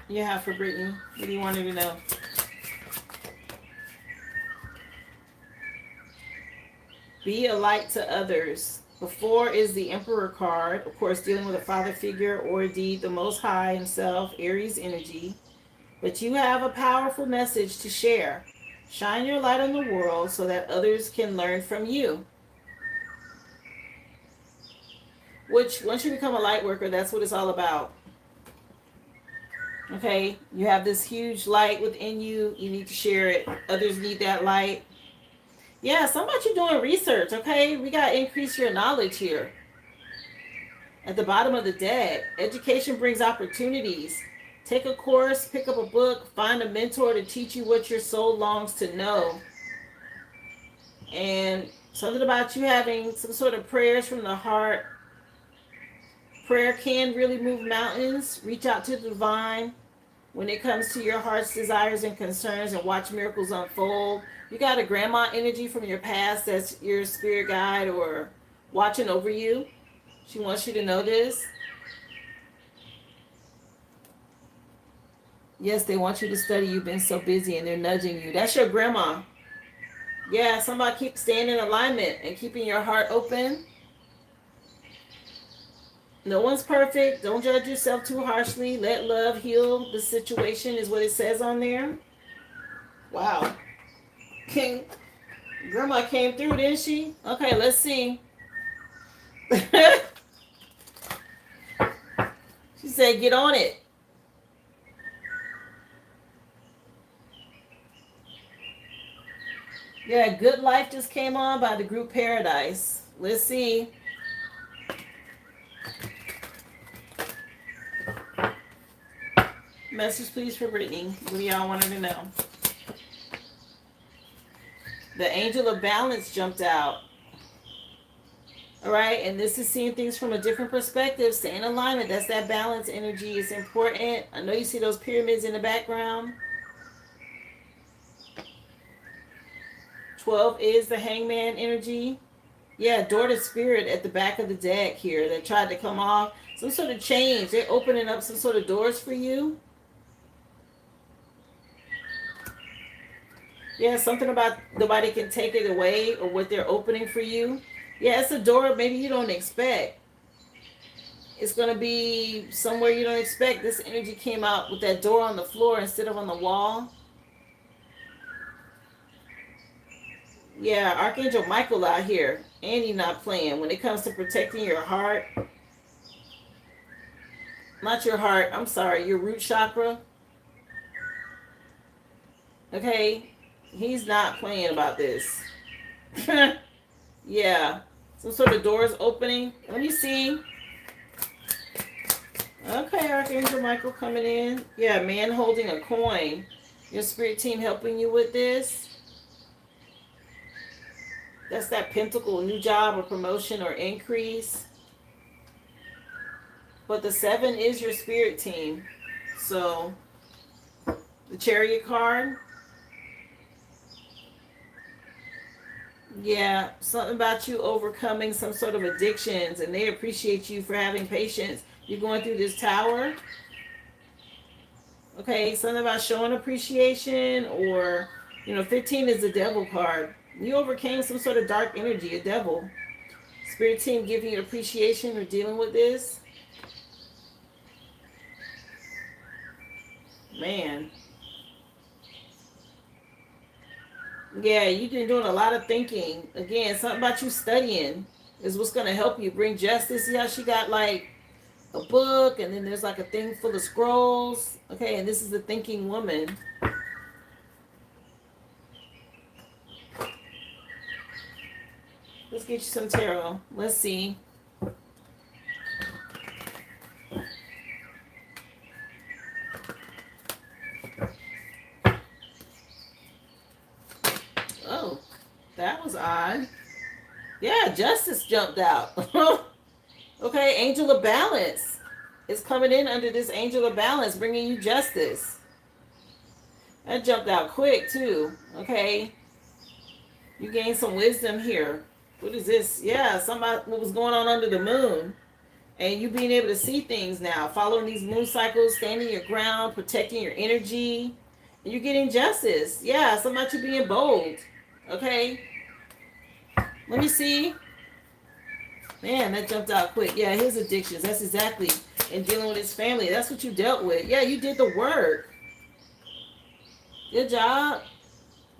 you have for Brittany. What do you want her to know? Be a light to others. Before is the Emperor card, of course, dealing with a father figure or indeed the Most High himself, Aries energy. But you have a powerful message to share. Shine your light on the world so that others can learn from you. Which, once you become a light worker, that's what it's all about. Okay, you have this huge light within you. You need to share it. Others need that light. Yeah, somebody doing research, okay? We got to increase your knowledge here. At the bottom of the deck, education brings opportunities. Take a course, pick up a book, find a mentor to teach you what your soul longs to know. And something about you having some sort of prayers from the heart. Prayer can really move mountains. Reach out to the divine when it comes to your heart's desires and concerns and watch miracles unfold. You got a grandma energy from your past that's your spirit guide or watching over you. She wants you to know this. Yes, they want you to study. You've been so busy and they're nudging you. That's your grandma. Yeah, somebody keep staying in alignment and keeping your heart open. No one's perfect. Don't judge yourself too harshly. Let love heal the situation is what it says on there. Wow. Grandma came through, didn't she? Okay, let's see. She said, get on it. Yeah, Good Life just came on by the group Paradise. Let's see. Message, please, for Brittany. What do y'all want her to know? The Angel of Balance jumped out. All right, and this is seeing things from a different perspective. Stay in alignment. That's that balance energy. It's important. I know you see those pyramids in the background. 12 is the hangman energy. Yeah, door to spirit at the back of the deck here that tried to come off. Some sort of change. They're opening up some sort of doors for you. Yeah, something about nobody can take it away or what they're opening for you. Yeah, it's a door maybe you don't expect. It's going to be somewhere you don't expect. This energy came out with that door on the floor instead of on the wall. Yeah, Archangel Michael out here. And he's not playing when it comes to protecting your heart. Not your heart, I'm sorry, your root chakra. Okay? He's not playing about this. Yeah. Some sort of doors opening. Let me see. Okay, Archangel Michael coming in. Yeah, man holding a coin. Your spirit team helping you with this. That's that pentacle, new job or promotion or increase. But the 7 is your spirit team. So, the Chariot card. Yeah, something about you overcoming some sort of addictions, and they appreciate you for having patience. You're going through this tower. Okay, something about showing appreciation, or, 15 is the devil card. You overcame some sort of dark energy, a devil. Spirit team giving you appreciation or dealing with this. Man. Yeah, you've been doing a lot of thinking. Again, something about you studying is what's going to help you bring justice. See how she got like a book, and then there's like a thing full of scrolls. Okay, and this is the thinking woman. Let's get you some tarot. Let's see. Oh, that was odd. Yeah, justice jumped out. Okay, angel of balance is coming in under this angel of balance, bringing you justice. That jumped out quick too. Okay, you gained some wisdom here. What is this? Yeah, somebody what was going on under the moon, and you being able to see things now, following these moon cycles, standing your ground, protecting your energy, and you're getting justice. Yeah, something about you being bold. Okay, let me see. Man, that jumped out quick. Yeah, his addictions. That's exactly. And dealing with his family. That's what you dealt with. Yeah, you did the work. Good job.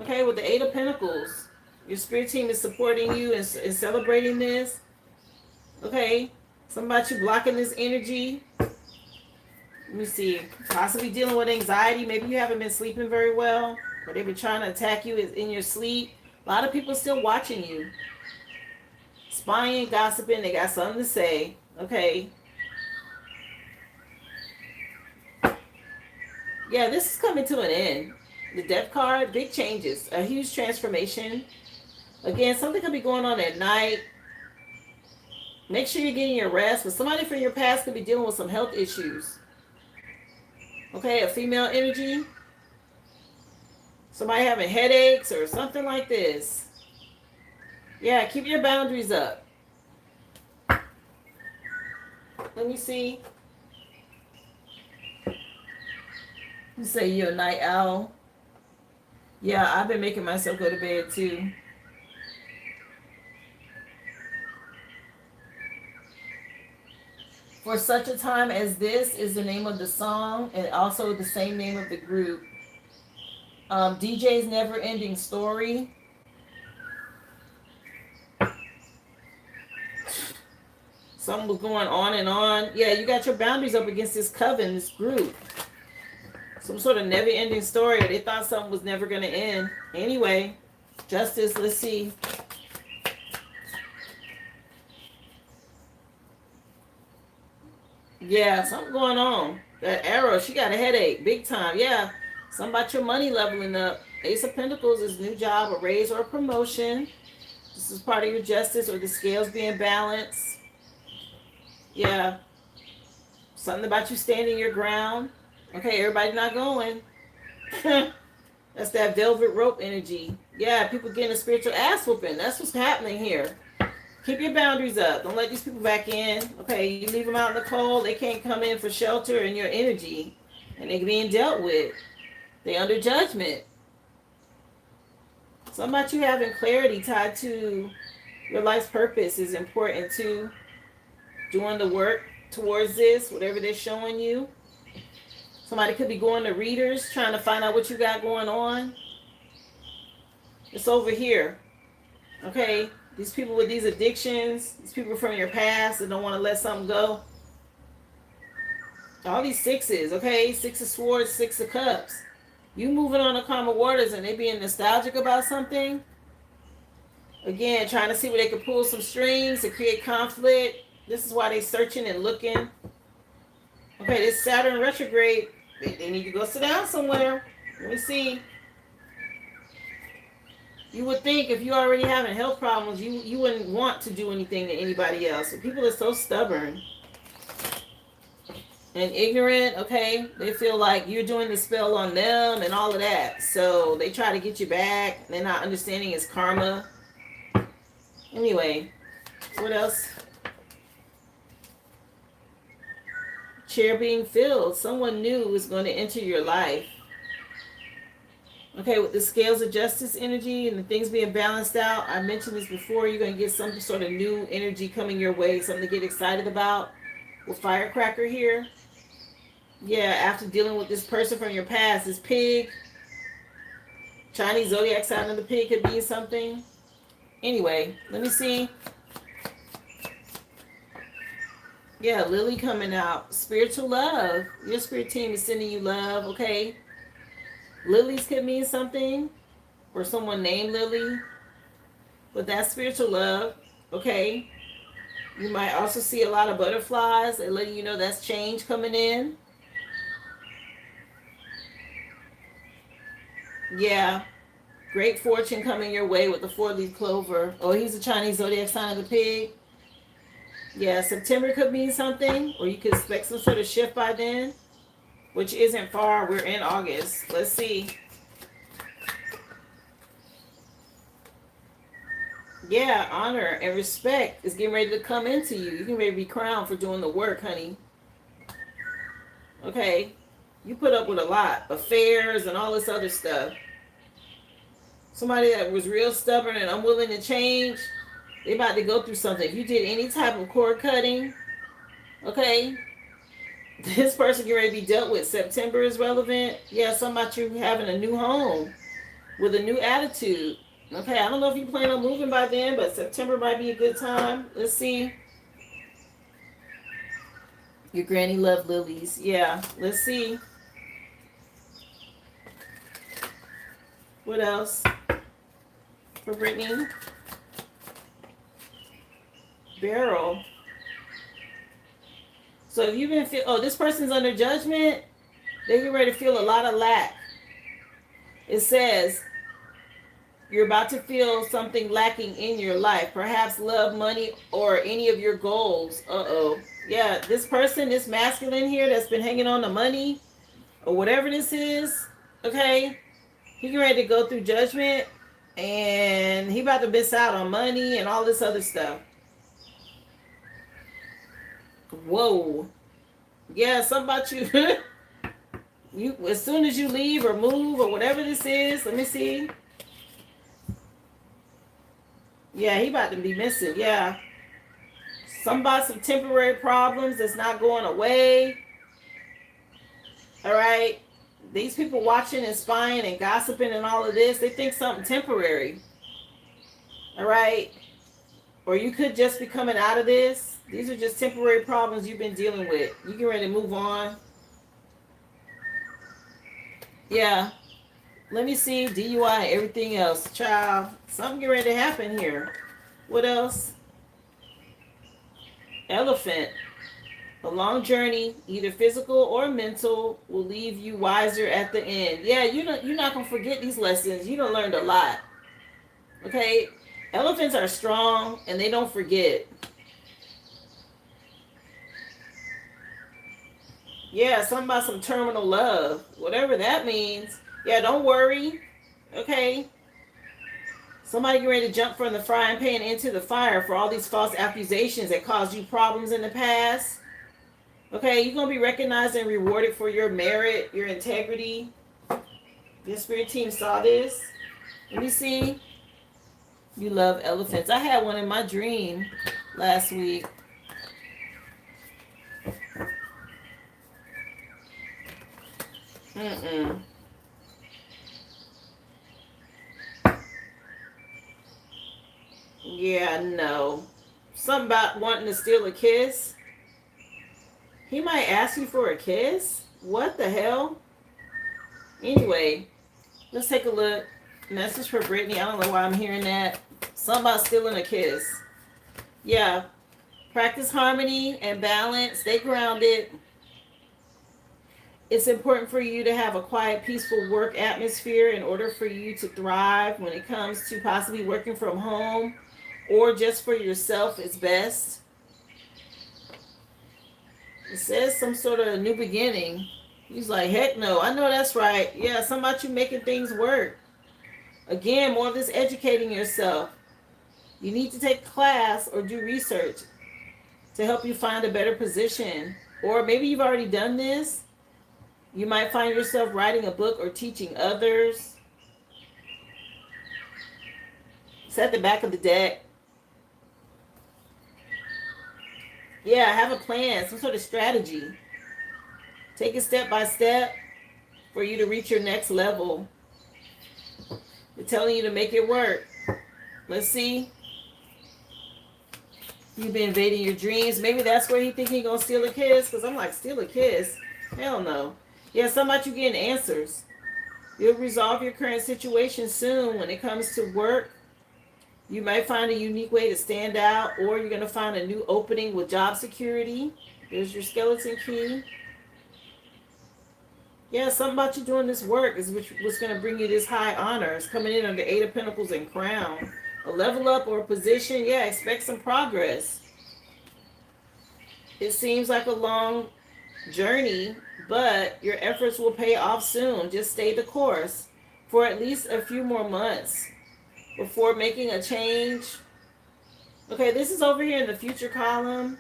Okay, with the 8 of Pentacles. Your spirit team is supporting you and celebrating this. Okay. Something about you blocking this energy. Let me see. Possibly dealing with anxiety. Maybe you haven't been sleeping very well. Or they've been trying to attack you in your sleep. A lot of people still watching you. Spying, gossiping, they got something to say. Okay. Yeah, this is coming to an end. The Death card, big changes. A huge transformation. Again, something could be going on at night. Make sure you're getting your rest. But somebody from your past could be dealing with some health issues. Okay, a female energy. Somebody having headaches or something like this. Yeah, keep your boundaries up. Let me see. You say you're a night owl. Yeah, I've been making myself go to bed too. For Such a Time as This is the name of the song, and also the same name of the group. DJ's Never Ending Story. Something was going on and on. Yeah, you got your boundaries up against this coven, this group. Some sort of never ending story. They thought something was never going to end. Anyway, justice, let's see. Yeah, something going on. That arrow, she got a headache, big time. Yeah, something about your money leveling up. Ace of Pentacles is new job, a raise or a promotion. This is part of your justice or the scales being balanced. Yeah. Something about you standing your ground. Okay, everybody not going. That's that velvet rope energy. Yeah, people getting a spiritual ass whooping. That's what's happening here. Keep your boundaries up. Don't let these people back in. Okay, you leave them out in the cold. They can't come in for shelter and your energy. And they're being dealt with. They under judgment. Something about you having clarity tied to your life's purpose is important too. Doing the work towards this, whatever they're showing you. Somebody could be going to readers, trying to find out what you got going on. It's over here. Okay? These people with these addictions, these people from your past that don't want to let something go. All these sixes, okay? Six of Swords, Six of Cups. You moving on the karma waters and they being nostalgic about something. Again, trying to see where they can pull some strings to create conflict. This is why they searching and looking. Okay, this Saturn retrograde, they need to go sit down somewhere. Let me see. You would think if you already having health problems, you wouldn't want to do anything to anybody else. But people are so stubborn and ignorant, okay? They feel like you're doing the spell on them and all of that. So they try to get you back. They're not understanding it's karma. Anyway, what else? Chair being filled. Someone new is going to enter your life. Okay, with the scales of justice energy and the things being balanced out, I mentioned this before, you're going to get some sort of new energy coming your way, something to get excited about. With Firecracker here. Yeah, after dealing with this person from your past, this pig. Chinese zodiac sign of the pig could be something. Anyway, let me see. Yeah, Lily coming out. Spiritual love. Your spirit team is sending you love, okay? Lilies could mean something. Or someone named Lily. But that's spiritual love, okay? You might also see a lot of butterflies and letting you know that's change coming in. Yeah. Great fortune coming your way with the 4-leaf clover. Oh, he's a Chinese zodiac sign of the pig. Yeah, September could mean something. Or you could expect some sort of shift by then. Which isn't far. We're in August. Let's see. Yeah, honor and respect is getting ready to come into you. You're getting ready to be crowned for doing the work, honey. Okay. You put up with a lot. Affairs and all this other stuff. Somebody that was real stubborn and unwilling to change, they about to go through something. If you did any type of cord cutting, okay, this person getting ready to be dealt with. September is relevant. Yeah, something about you having a new home with a new attitude. Okay, I don't know if you plan on moving by then, but September might be a good time. Let's see. Your granny loved lilies. Yeah, let's see. What else? For Brittany. Barrel. So if you've been this person's under judgment, they get ready to feel a lot of lack. It says you're about to feel something lacking in your life, perhaps love, money, or any of your goals. Yeah, this person, this masculine here that's been hanging on to money or whatever this is, okay, he getting ready to go through judgment and he about to miss out on money and all this other stuff. Whoa. Yeah, something about you. You as soon as you leave or move or whatever this is, let me see. Yeah, he about to be missing. Yeah. Some temporary problems that's not going away. All right. These people watching and spying and gossiping and all of this, they think something temporary. All right. Or you could just be coming out of this. These are just temporary problems you've been dealing with. You get ready to move on. Yeah. Let me see. DUI and everything else. Child. Something get ready to happen here. What else? Elephant. A long journey, either physical or mental, will leave you wiser at the end. Yeah, you're not going to forget these lessons. You done learned a lot. Okay? Elephants are strong and they don't forget. Yeah, something about some terminal love. Whatever that means. Yeah, don't worry. Okay. Somebody getting ready to jump from the frying pan into the fire for all these false accusations that caused you problems in the past. Okay, you're going to be recognized and rewarded for your merit, your integrity. Your spirit team saw this. Let me see. You love elephants. I had one in my dream last week. Mm-mm. Yeah, no. Something about wanting to steal a kiss. He might ask you for a kiss? What the hell? Anyway, let's take a look. Message for Brittany. I don't know why I'm hearing that. Something about stealing a kiss. Yeah. Practice harmony and balance. Stay grounded. It's important for you to have a quiet, peaceful work atmosphere in order for you to thrive when it comes to possibly working from home or just for yourself is best. It says some sort of new beginning. He's like, heck no. I know that's right. Yeah, something about you making things work. Again, more of this educating yourself. You need to take a class or do research to help you find a better position. Or maybe you've already done this. You might find yourself writing a book or teaching others. It's at the back of the deck. Yeah, have a plan, some sort of strategy. Take it step by step for you to reach your next level. They're telling you to make it work. Let's see. You've been invading your dreams. Maybe that's where he think he gonna steal a kiss. Because I'm like, steal a kiss? Hell no. Yeah, something about you getting answers. You'll resolve your current situation soon when it comes to work. You might find a unique way to stand out, or you're going to find a new opening with job security. There's your skeleton key. Yeah, something about you doing this work is what's going to bring you this high honor. It's coming in under Eight of Pentacles and Crown. A level up or a position, yeah, expect some progress. It seems like a long journey, but your efforts will pay off soon. Just stay the course for at least a few more months before making a change. Okay, this is over here in the future column.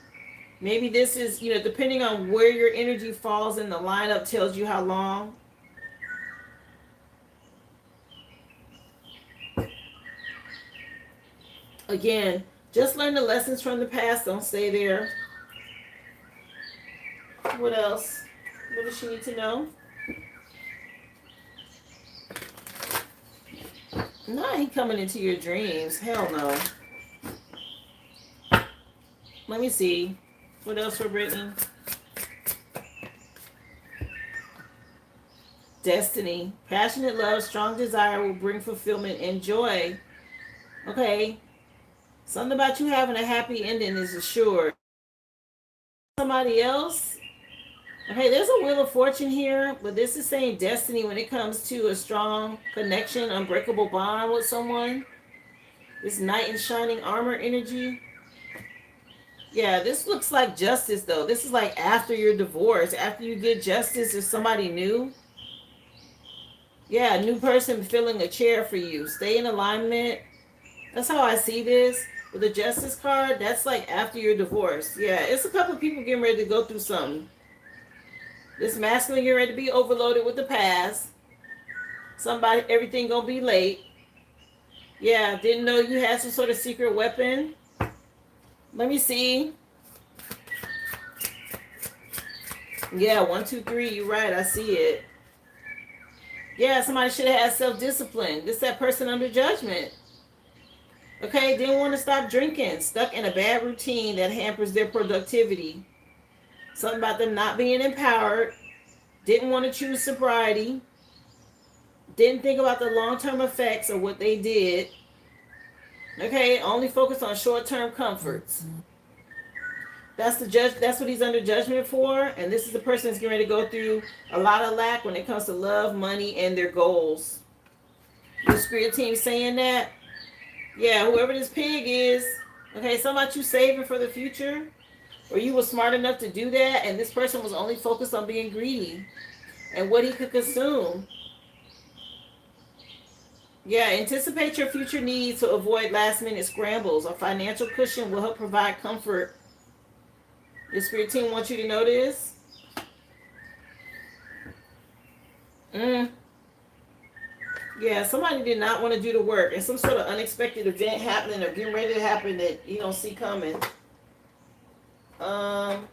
Maybe this is, depending on where your energy falls in the lineup tells you how long. Again, just learn the lessons from the past. Don't stay there. What else? What does she need to know? Not he coming into your dreams. Hell no. Let me see. What else for Brittany? Destiny. Passionate love, strong desire will bring fulfillment and joy. Okay. Something about you having a happy ending is assured. Somebody else? Okay, there's a Wheel of Fortune here, but this is saying destiny when it comes to a strong connection, unbreakable bond with someone. This knight in shining armor energy. Yeah, this looks like justice, though. This is like after your divorce. After you get justice, there's somebody new. Yeah, a new person filling a chair for you. Stay in alignment. That's how I see this. With the Justice card, that's like after your divorce. Yeah, it's a couple of people getting ready to go through something. This masculine getting ready to be overloaded with the past. Somebody, everything gonna be late. Yeah, didn't know you had some sort of secret weapon. Let me see. Yeah, 1, 2, 3. You're right. I see it. Yeah, somebody should have had self-discipline. This that person under judgment. Okay, didn't want to stop drinking. Stuck in a bad routine that hampers their productivity. Something about them not being empowered. Didn't want to choose sobriety. Didn't think about the long-term effects of what they did. Okay, only focus on short-term comforts. That's the judge. That's what he's under judgment for. And this is the person that's getting ready to go through a lot of lack when it comes to love, money, and their goals. Your spirit team saying that. Yeah, whoever this pig is. Okay, something about you saving for the future. Or you were smart enough to do that, and this person was only focused on being greedy and what he could consume. Yeah, anticipate your future needs to avoid last minute scrambles. A financial cushion will help provide comfort. Your spirit team wants you to know this. Mm. Yeah, somebody did not want to do the work, and some sort of unexpected event happening or getting ready to happen that you don't see coming.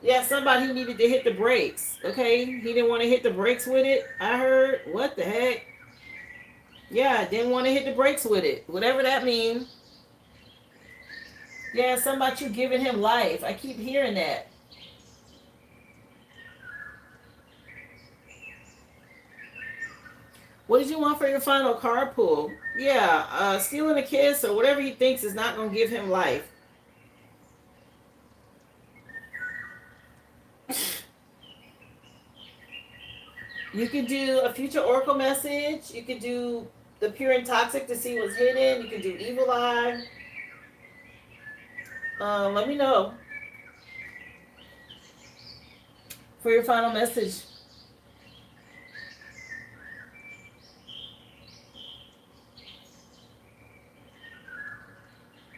Yeah, somebody needed to hit the brakes. Okay, he didn't want to hit the brakes with it. I heard. What the heck? Yeah, didn't want to hit the brakes with it. Whatever that means. Yeah, something about you giving him life. I keep hearing that. What did you want for your final card pull? Yeah, stealing a kiss or whatever he thinks is not going to give him life. You could do a future oracle message. You could do the pure and toxic to see what's hidden. You could do evil eye. Let me know for your final message.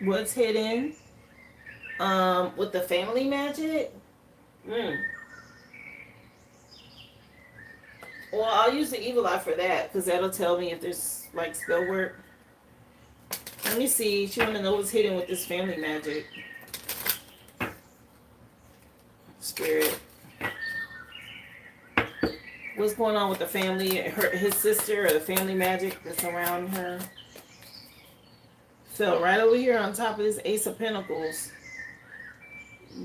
What's hidden? With the family magic? Well, I'll use the evil eye for that because that'll tell me if there's like spell work. Let me see. She want to know what's hidden with this family magic. Spirit. What's going on with the family? His sister or the family magic that's around her. Fell right over here on top of this Ace of Pentacles.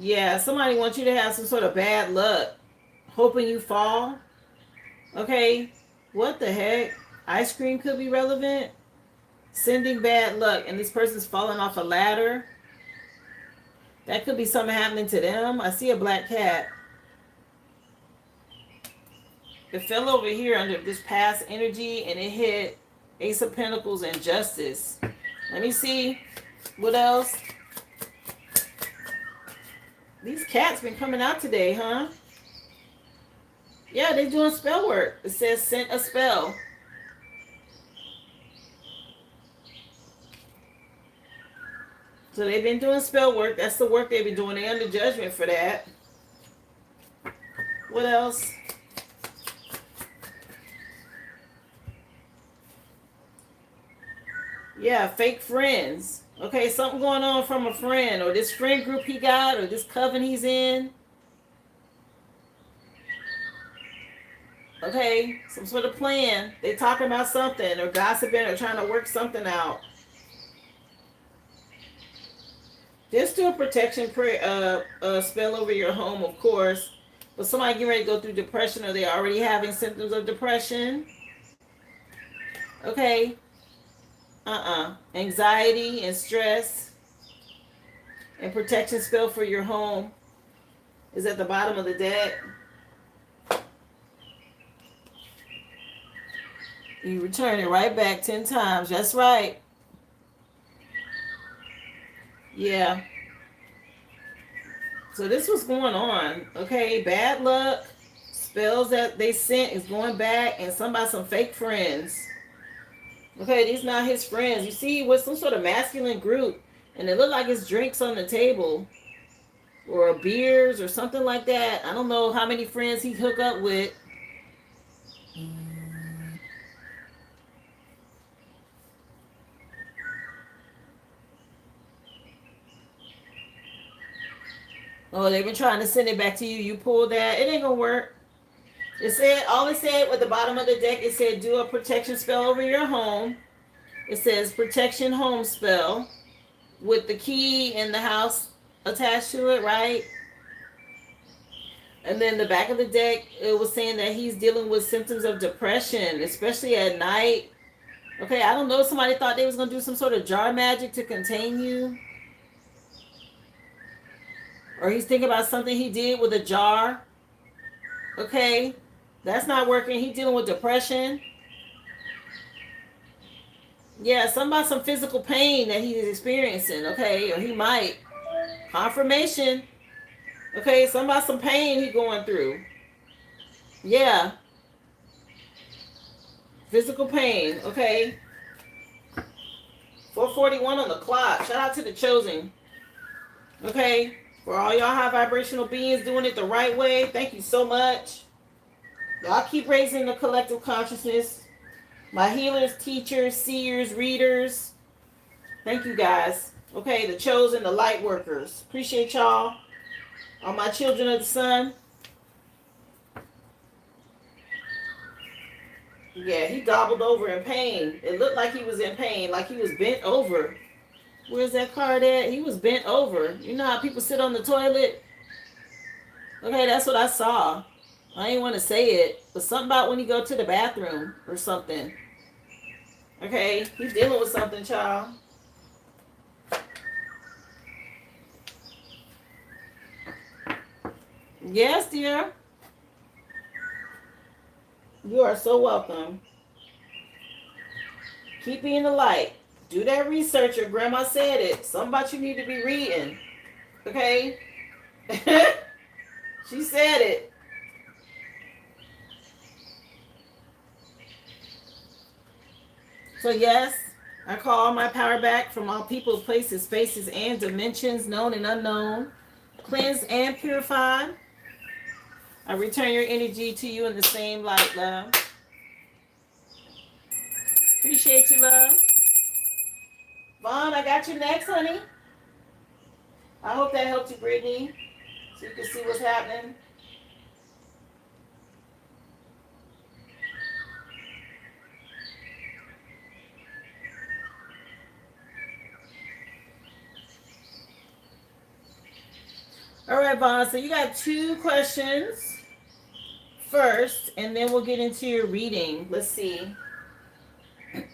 Yeah, somebody wants you to have some sort of bad luck. Hoping you fall. Okay, what the heck? Ice cream could be relevant. Sending bad luck, and this person's falling off a ladder. That could be something happening to them. I see a black cat. It fell over here under this past energy, and it hit Ace of Pentacles and Justice. Let me see. What else? These cats been coming out today, huh? Yeah, they're doing spell work. It says sent a spell. So they've been doing spell work. That's the work they've been doing. They're under judgment for that. What else? Yeah, fake friends. Okay, something going on from a friend or this friend group he got or this coven he's in. Okay, some sort of plan. They're talking about something or gossiping or trying to work something out. Just do a protection prayer, spell over your home, of course. But somebody getting ready to go through depression or they're already having symptoms of depression. Okay. Anxiety and stress. And protection spell for your home is at the bottom of the deck. You return it right back 10 times. That's right. Yeah. So this was going on. Okay, bad luck. Spells that they sent is going back, and somebody some fake friends. Okay, these not his friends. You see, with some sort of masculine group, and it looked like it's drinks on the table, or beers, or something like that. I don't know how many friends he hook up with. Oh, they've been trying to send it back to you. You pulled that. It ain't gonna work. It said, all it said at the bottom of the deck, it said do a protection spell over your home. It says protection home spell with the key in the house attached to it, right? And then the back of the deck, it was saying that he's dealing with symptoms of depression, especially at night. Okay, I don't know. Somebody thought they was going to do some sort of jar magic to contain you. Or he's thinking about something he did with a jar. Okay, that's not working. He's dealing with depression. Yeah, something about some physical pain that he's experiencing, okay? Or he might. Confirmation. Okay, something about some pain he going through. Yeah. Physical pain, okay? 4:41 on the clock. Shout out to the chosen. Okay? For all y'all high vibrational beings doing it the right way, thank you so much. Y'all keep raising the collective consciousness. My healers, teachers, seers, readers. Thank you guys. Okay, the chosen, the light workers. Appreciate y'all. All my children of the sun. Yeah, he gobbled over in pain. It looked like he was in pain, like he was bent over. Where's that card at? He was bent over. You know how people sit on the toilet? Okay, that's what I saw. I ain't want to say it, but something about when you go to the bathroom or something. Okay, he's dealing with something, child. Yes, dear. You are so welcome. Keep being the light. Do that research. Your grandma said it. Something about you need to be reading. Okay? She said it. So yes, I call my power back from all people, places, spaces, and dimensions, known and unknown. Cleansed and purified. I return your energy to you in the same light, love. Appreciate you, love. Vaughn, I got you next, honey. I hope that helped you, Brittany, so you can see what's happening. All right, Vaughn, so you got 2 questions first, and then we'll get into your reading. Let's see.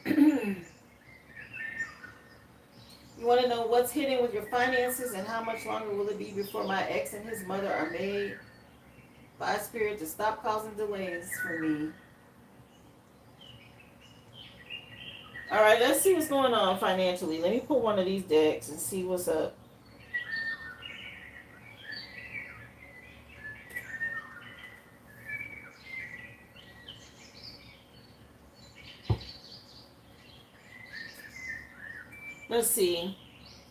You want to know what's hidden with your finances and how much longer will it be before my ex and his mother are made by spirit to stop causing delays for me. All right, let's see what's going on financially. Let me pull one of these decks and see what's up. Let's see.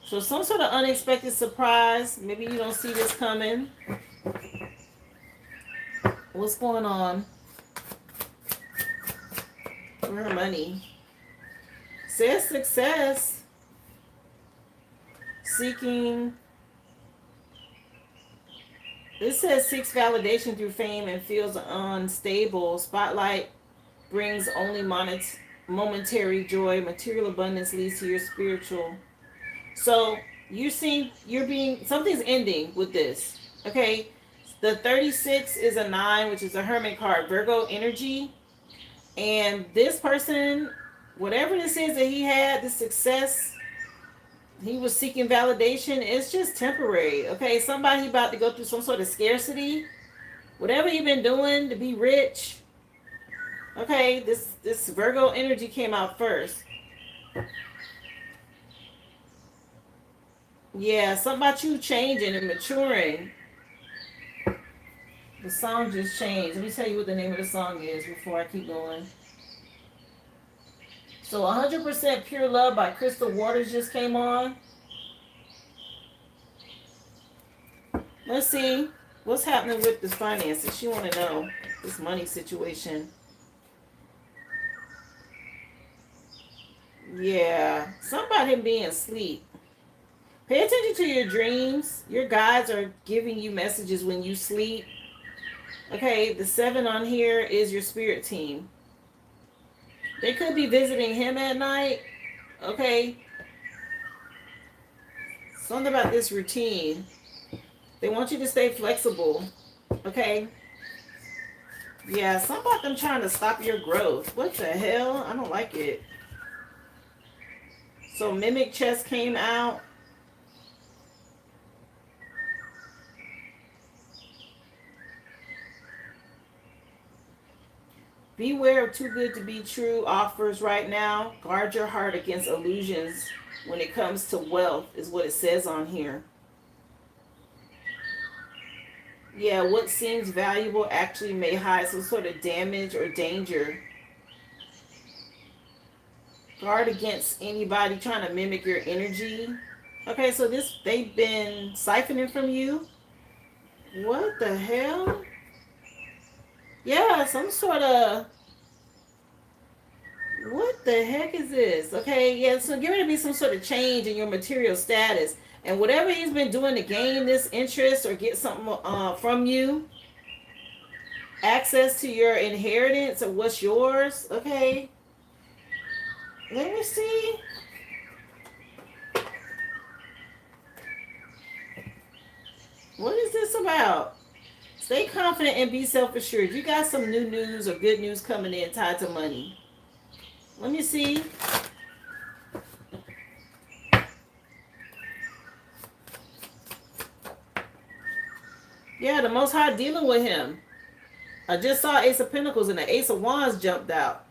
So some sort of unexpected surprise. Maybe you don't see this coming. What's going on? For her money. Says success. Seeking. This says seeks validation through fame and feels unstable. Spotlight brings only momentary joy. Material abundance leads to your spiritual. So you're being, something's ending with this. Okay. The 36 is a 9, which is a hermit card, Virgo energy. And this person, whatever this is that he had, the success, he was seeking validation, it's just temporary. Okay, somebody about to go through some sort of scarcity. Whatever you've been doing to be rich. Okay, this Virgo energy came out first. Yeah, something about you changing and maturing. The song just changed. Let me tell you what the name of the song is before I keep going. So 100% Pure Love by Crystal Waters just came on. Let's see what's happening with this finances. She want to know this money situation. Yeah, somebody being asleep. Pay attention to your dreams. Your guides are giving you messages when you sleep. Okay, the 7 on here is your spirit team. They could be visiting him at night. Okay. Something about this routine. They want you to stay flexible. Okay. Yeah, something about them trying to stop your growth. What the hell? I don't like it. So Mimic Chess came out. Beware of too good to be true offers right now. Guard your heart against illusions when it comes to wealth, is what it says on here. Yeah, what seems valuable actually may hide some sort of damage or danger. Guard against anybody trying to mimic your energy. Okay, so they've been siphoning from you. What the hell? Yeah, some sort of... What the heck is this? Okay, yeah, so get ready to be some sort of change in your material status. And whatever he's been doing to gain this interest or get something from you, access to your inheritance or what's yours, okay? Let me see. What is this about? Stay confident and be self-assured. You got some new news or good news coming in tied to money. Let me see. Yeah, the Most High dealing with him. I just saw Ace of Pentacles and the Ace of Wands jumped out.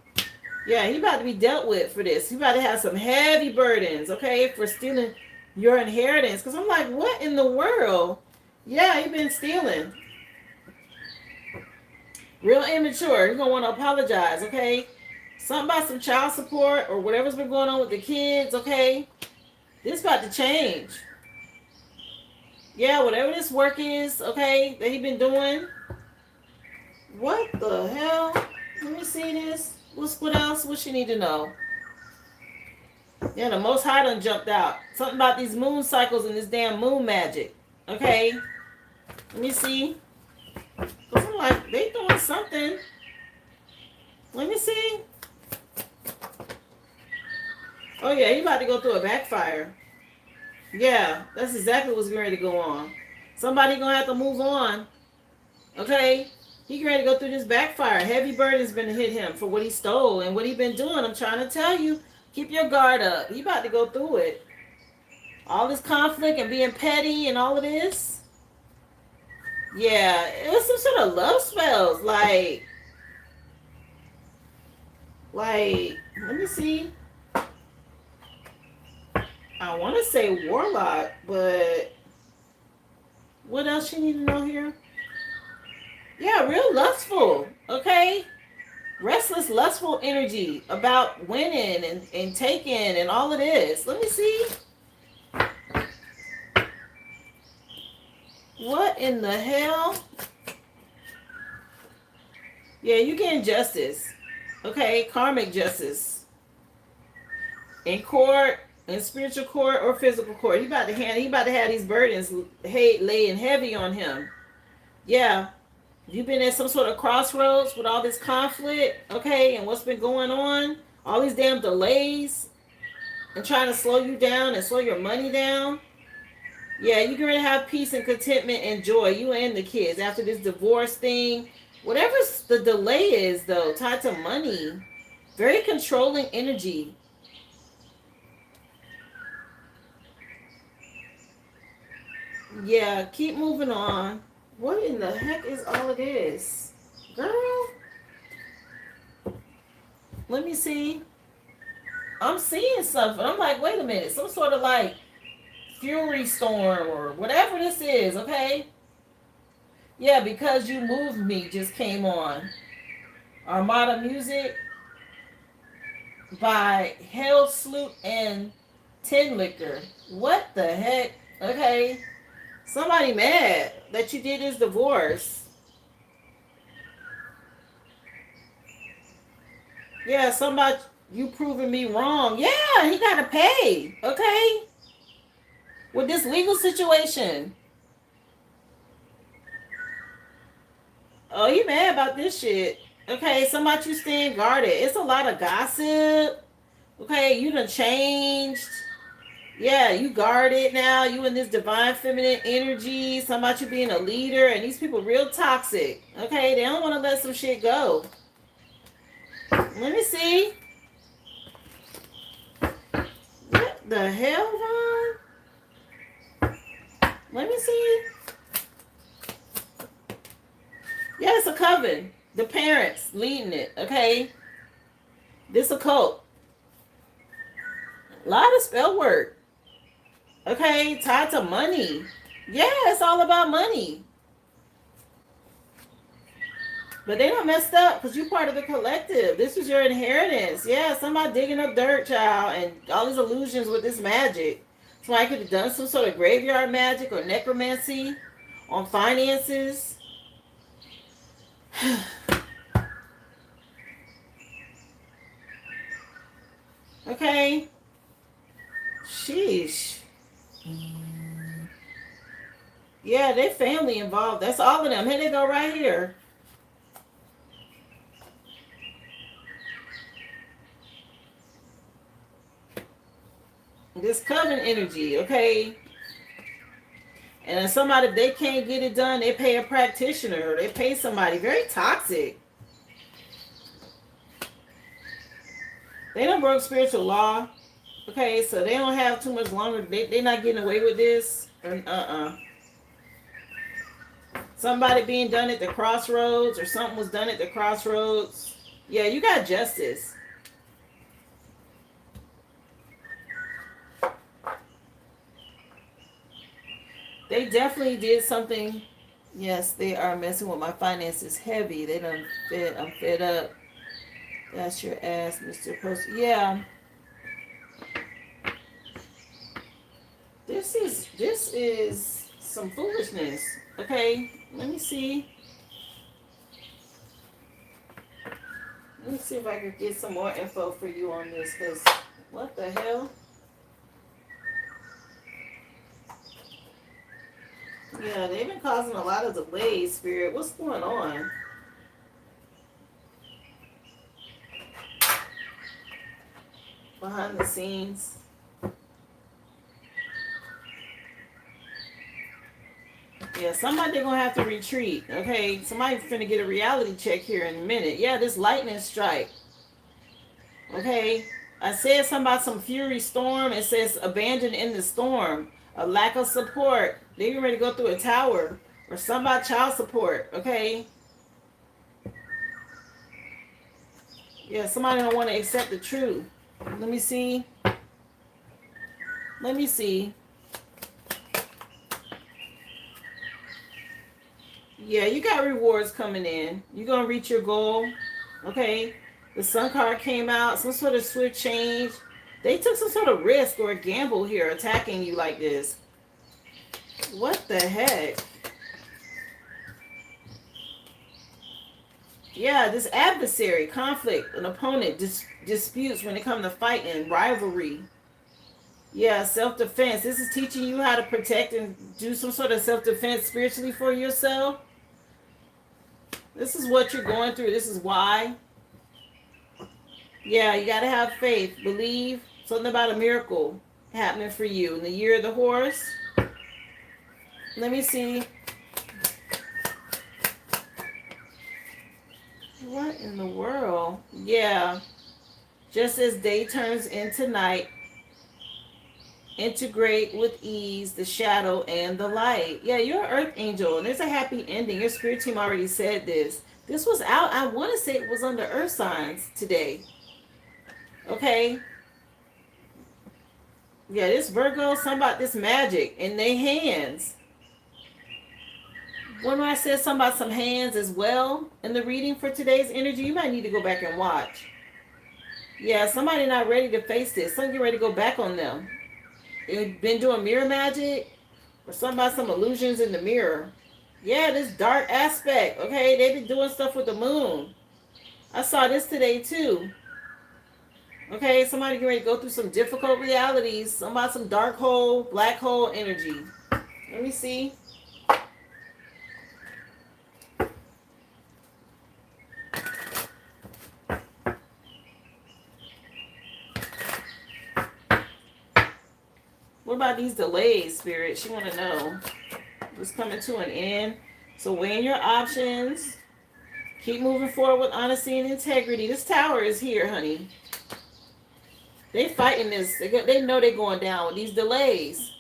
Yeah, he about to be dealt with for this. He about to have some heavy burdens, okay, for stealing your inheritance. Because I'm like, what in the world? Yeah, he been stealing. Real immature. You're going to want to apologize, okay? Something about some child support or whatever's been going on with the kids, okay? This about to change. Yeah, whatever this work is, okay, that he been doing. What the hell? Let me see this. What else? What you need to know? Yeah, the Most High done jumped out. Something about these moon cycles and this damn moon magic. Okay. Let me see. Because I'm like, they doing something. Let me see. Oh, yeah, he about to go through a backfire. Yeah, that's exactly what's getting ready to go on. Somebody gonna have to move on. Okay? He getting ready to go through this backfire. Heavy burden's been hit him for what he stole and what he been doing. I'm trying to tell you, keep your guard up. He about to go through it. All this conflict and being petty and all of this. Yeah, it was some sort of love spells. Like, let me see. I want to say warlock, but what else you need to know here? Yeah, real lustful, okay? Restless, lustful energy about winning and taking and all of this. Let me see. What in the hell? Yeah, you getting justice, okay? Karmic justice. In court, in spiritual court or physical court. He about to have these burdens laying heavy on him. Yeah. You've been at some sort of crossroads with all this conflict, okay, and what's been going on, all these damn delays, and trying to slow you down and slow your money down. Yeah, you're going to have peace and contentment and joy, you and the kids, after this divorce thing. Whatever the delay is, though, tied to money, very controlling energy. Yeah, keep moving on. What in the heck is all of this? Girl? Let me see. I'm seeing something. I'm like, wait a minute. Some sort of like fury storm or whatever this is, okay? Yeah, Because You Moved Me just came on. Armada Music by Hell Sloot and Tin Liquor. What the heck? Okay. Somebody mad that you did this divorce. Yeah, somebody, you proving me wrong. Yeah, he got to pay. Okay? With this legal situation. Oh, you mad about this shit. Okay, somebody you staying guarded. It's a lot of gossip. Okay, you done changed. Yeah, you guarded now. You in this divine feminine energy. Somebody you being a leader. And these people real toxic. Okay, they don't want to let some shit go. Let me see. What the hell, Ron? Let me see. Yeah, it's a coven. The parents leading it, okay? This occult. A lot of spell work, okay? Tied to money. Yeah, it's all about money. But they don't messed up because you're part of the collective. This was your inheritance. Yeah, somebody digging up dirt, child, and all these illusions with this magic. Somebody could have done some sort of graveyard magic or necromancy on finances. Okay. Sheesh. Yeah, they family involved. That's all of them. Here they go right here. This coven energy, okay? And then somebody, if they can't get it done, they pay a practitioner or they pay somebody. Very toxic. They done broke spiritual law. Okay, so they don't have too much longer. They're not getting away with this. Somebody being done at the crossroads or something was done at the crossroads. Yeah, you got justice. They definitely did something. Yes, they are messing with my finances heavy. They done fed. I'm fed up. That's your ass, Mr. Post. Yeah. This is some foolishness. Okay, let me see. Let me see if I could get some more info for you on this. Cause what the hell? Yeah, they've been causing a lot of delays, Spirit. What's going on? Behind the scenes. Yeah, somebody gonna have to retreat. Okay, somebody's finna get a reality check here in a minute. Yeah, this lightning strike. Okay, I said something about some fury storm. It says abandoned in the storm. A lack of support. They get ready to go through a tower or somebody child support. Okay. Yeah, somebody don't want to accept the truth. Let me see. Let me see. Yeah, you got rewards coming in. You're going to reach your goal. Okay. The Sun card came out. Some sort of swift change. They took some sort of risk or a gamble here attacking you like this. What the heck? Yeah, this adversary, conflict, an opponent, disputes when it comes to fighting, rivalry. Yeah, self-defense. This is teaching you how to protect and do some sort of self-defense spiritually for yourself. This is what you're going through. This is why. Yeah, you got to have faith. Believe something about a miracle happening for you. In the year of the horse. Let me see. What in the world? Yeah. Just as day turns into night, integrate with ease the shadow and the light. Yeah, you're an earth angel, and there's a happy ending. Your spirit team already said this. This was out, I want to say it was under earth signs today. Okay. Yeah, this Virgo, something about this magic in their hands. When I said something about some hands as well in the reading for today's energy, you might need to go back and watch. Yeah, somebody not ready to face this. Some get ready to go back on them. They've been doing mirror magic or something about some illusions in the mirror. Yeah, this dark aspect. Okay, they've been doing stuff with the moon. I saw this today too. Okay, somebody get ready to go through some difficult realities. Some about some dark hole, black hole energy. Let me see. What about these delays, Spirit? She want to know. It's coming to an end. So weighing your options. Keep moving forward with honesty and integrity. This tower is here, honey. They fighting this. They know they're going down with these delays.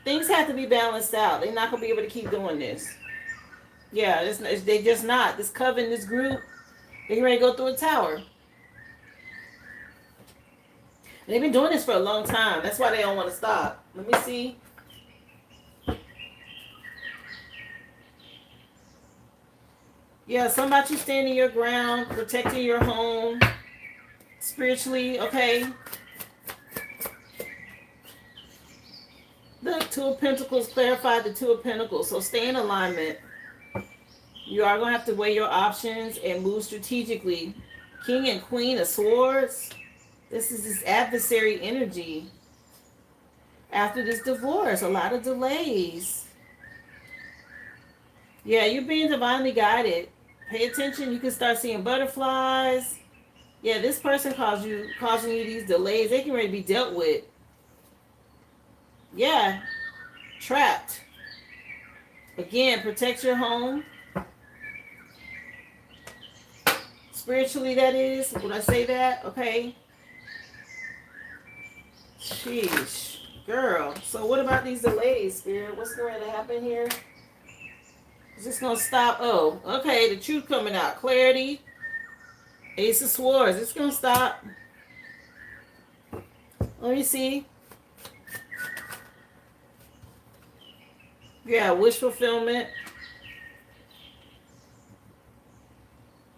Things have to be balanced out. They're not going to be able to keep doing this. Yeah, they just not. This coven, this group, they ready to go through a tower. They've been doing this for a long time. That's why they don't want to stop. Let me see. Yeah, something about you standing your ground, protecting your home spiritually, okay? The Two of Pentacles clarified the Two of Pentacles. So stay in alignment. You are going to have to weigh your options and move strategically. King and Queen of Swords. This is this adversary energy. After this divorce, a lot of delays. Yeah, you're being divinely guided. Pay attention. You can start seeing butterflies. Yeah, this person causing you these delays. They can ready to be dealt with. Yeah, trapped. Again, protect your home. Spiritually, that is. Would I say that? Okay. Sheesh. Girl. So what about these delays, Spirit? What's going to happen here? Is this going to stop? Oh, okay. The truth coming out. Clarity. Ace of Swords. It's going to stop. Let me see. Yeah, wish fulfillment.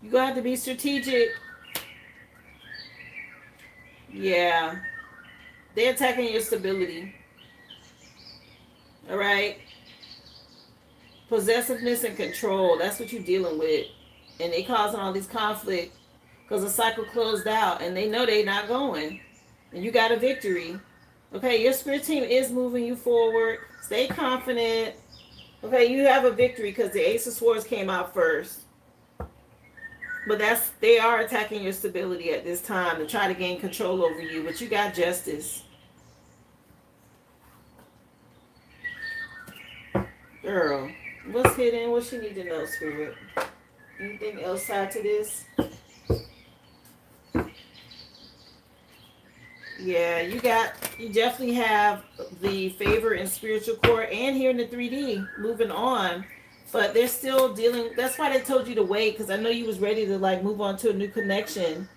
You're going to have to be strategic. Yeah. They're attacking your stability. All right. Possessiveness and control. That's what you're dealing with. And they causing all these conflict because the cycle closed out and they know they're not going. And you got a victory. Okay, your spirit team is moving you forward. Stay confident. Okay, you have a victory because the Ace of Swords came out first. But they are attacking your stability at this time to try to gain control over you. But you got justice. Girl, what's hidden? What you need to know, Spirit? Anything else tied to this? Yeah, you definitely have the favor in spiritual court and here in the 3D moving on. But they're still dealing. That's why they told you to wait, because I know you was ready to like move on to a new connection.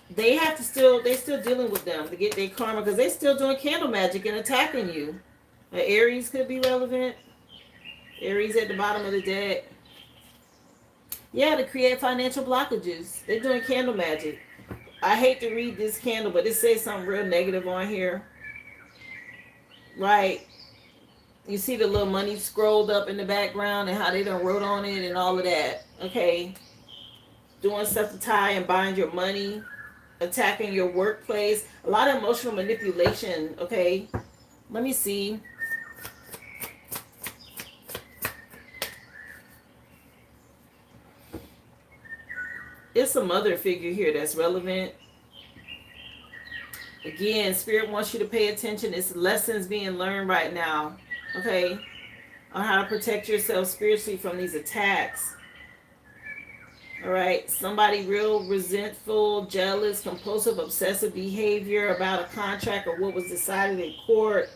They're still dealing with them to get their karma, because they're still doing candle magic and attacking you. Aries could be relevant. Aries at the bottom of the deck. Yeah, to create financial blockages. They're doing candle magic. I hate to read this candle, but it says something real negative on here. Right. You see the little money scrolled up in the background and how they done wrote on it and all of that. Okay. Doing stuff to tie and bind your money. Attacking your workplace. A lot of emotional manipulation. Okay. Let me see. It's a mother figure here that's relevant. Again, Spirit wants you to pay attention. It's lessons being learned right now. Okay? On how to protect yourself spiritually from these attacks. Alright? Somebody real resentful, jealous, compulsive, obsessive behavior about a contract or what was decided in court.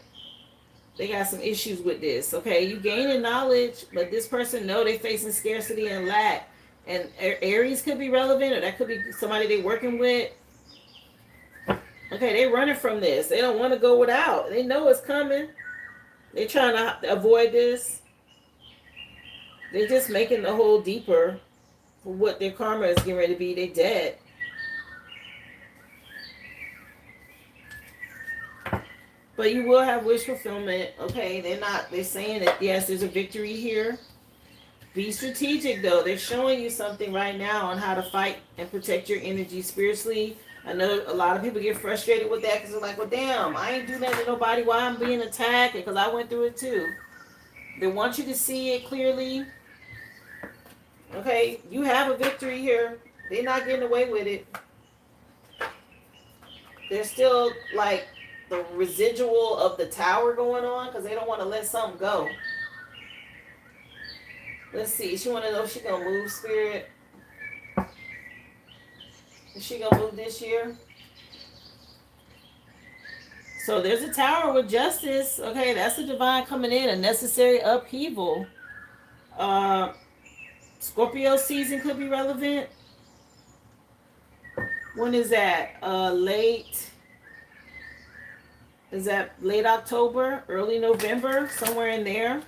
They got some issues with this. Okay? You gaining knowledge, but this person know they're facing scarcity and lack. And Aries could be relevant, or that could be somebody they're working with. Okay, they're running from this. They don't want to go without. They know it's coming. They're trying to avoid this. They're just making the hole deeper for what their karma is getting ready to be. They're dead. But you will have wish fulfillment. Okay, they're saying that, yes, there's a victory here. Be strategic, though. They're showing you something right now on how to fight and protect your energy spiritually. I know a lot of people get frustrated with that because they're like, well, damn, I ain't doing that to nobody. Why I'm being attacked? Because I went through it too. They want you to see it clearly. Okay, you have a victory here. They're not getting away with it. There's still like the residual of the tower going on because they don't want to let something go. Let's see. She want to know if she gonna move, Spirit. Is she gonna move this year? So there's a tower with justice. Okay, that's the divine coming in. A necessary upheaval. Scorpio season could be relevant. When is that? Is that late October, early November, somewhere in there?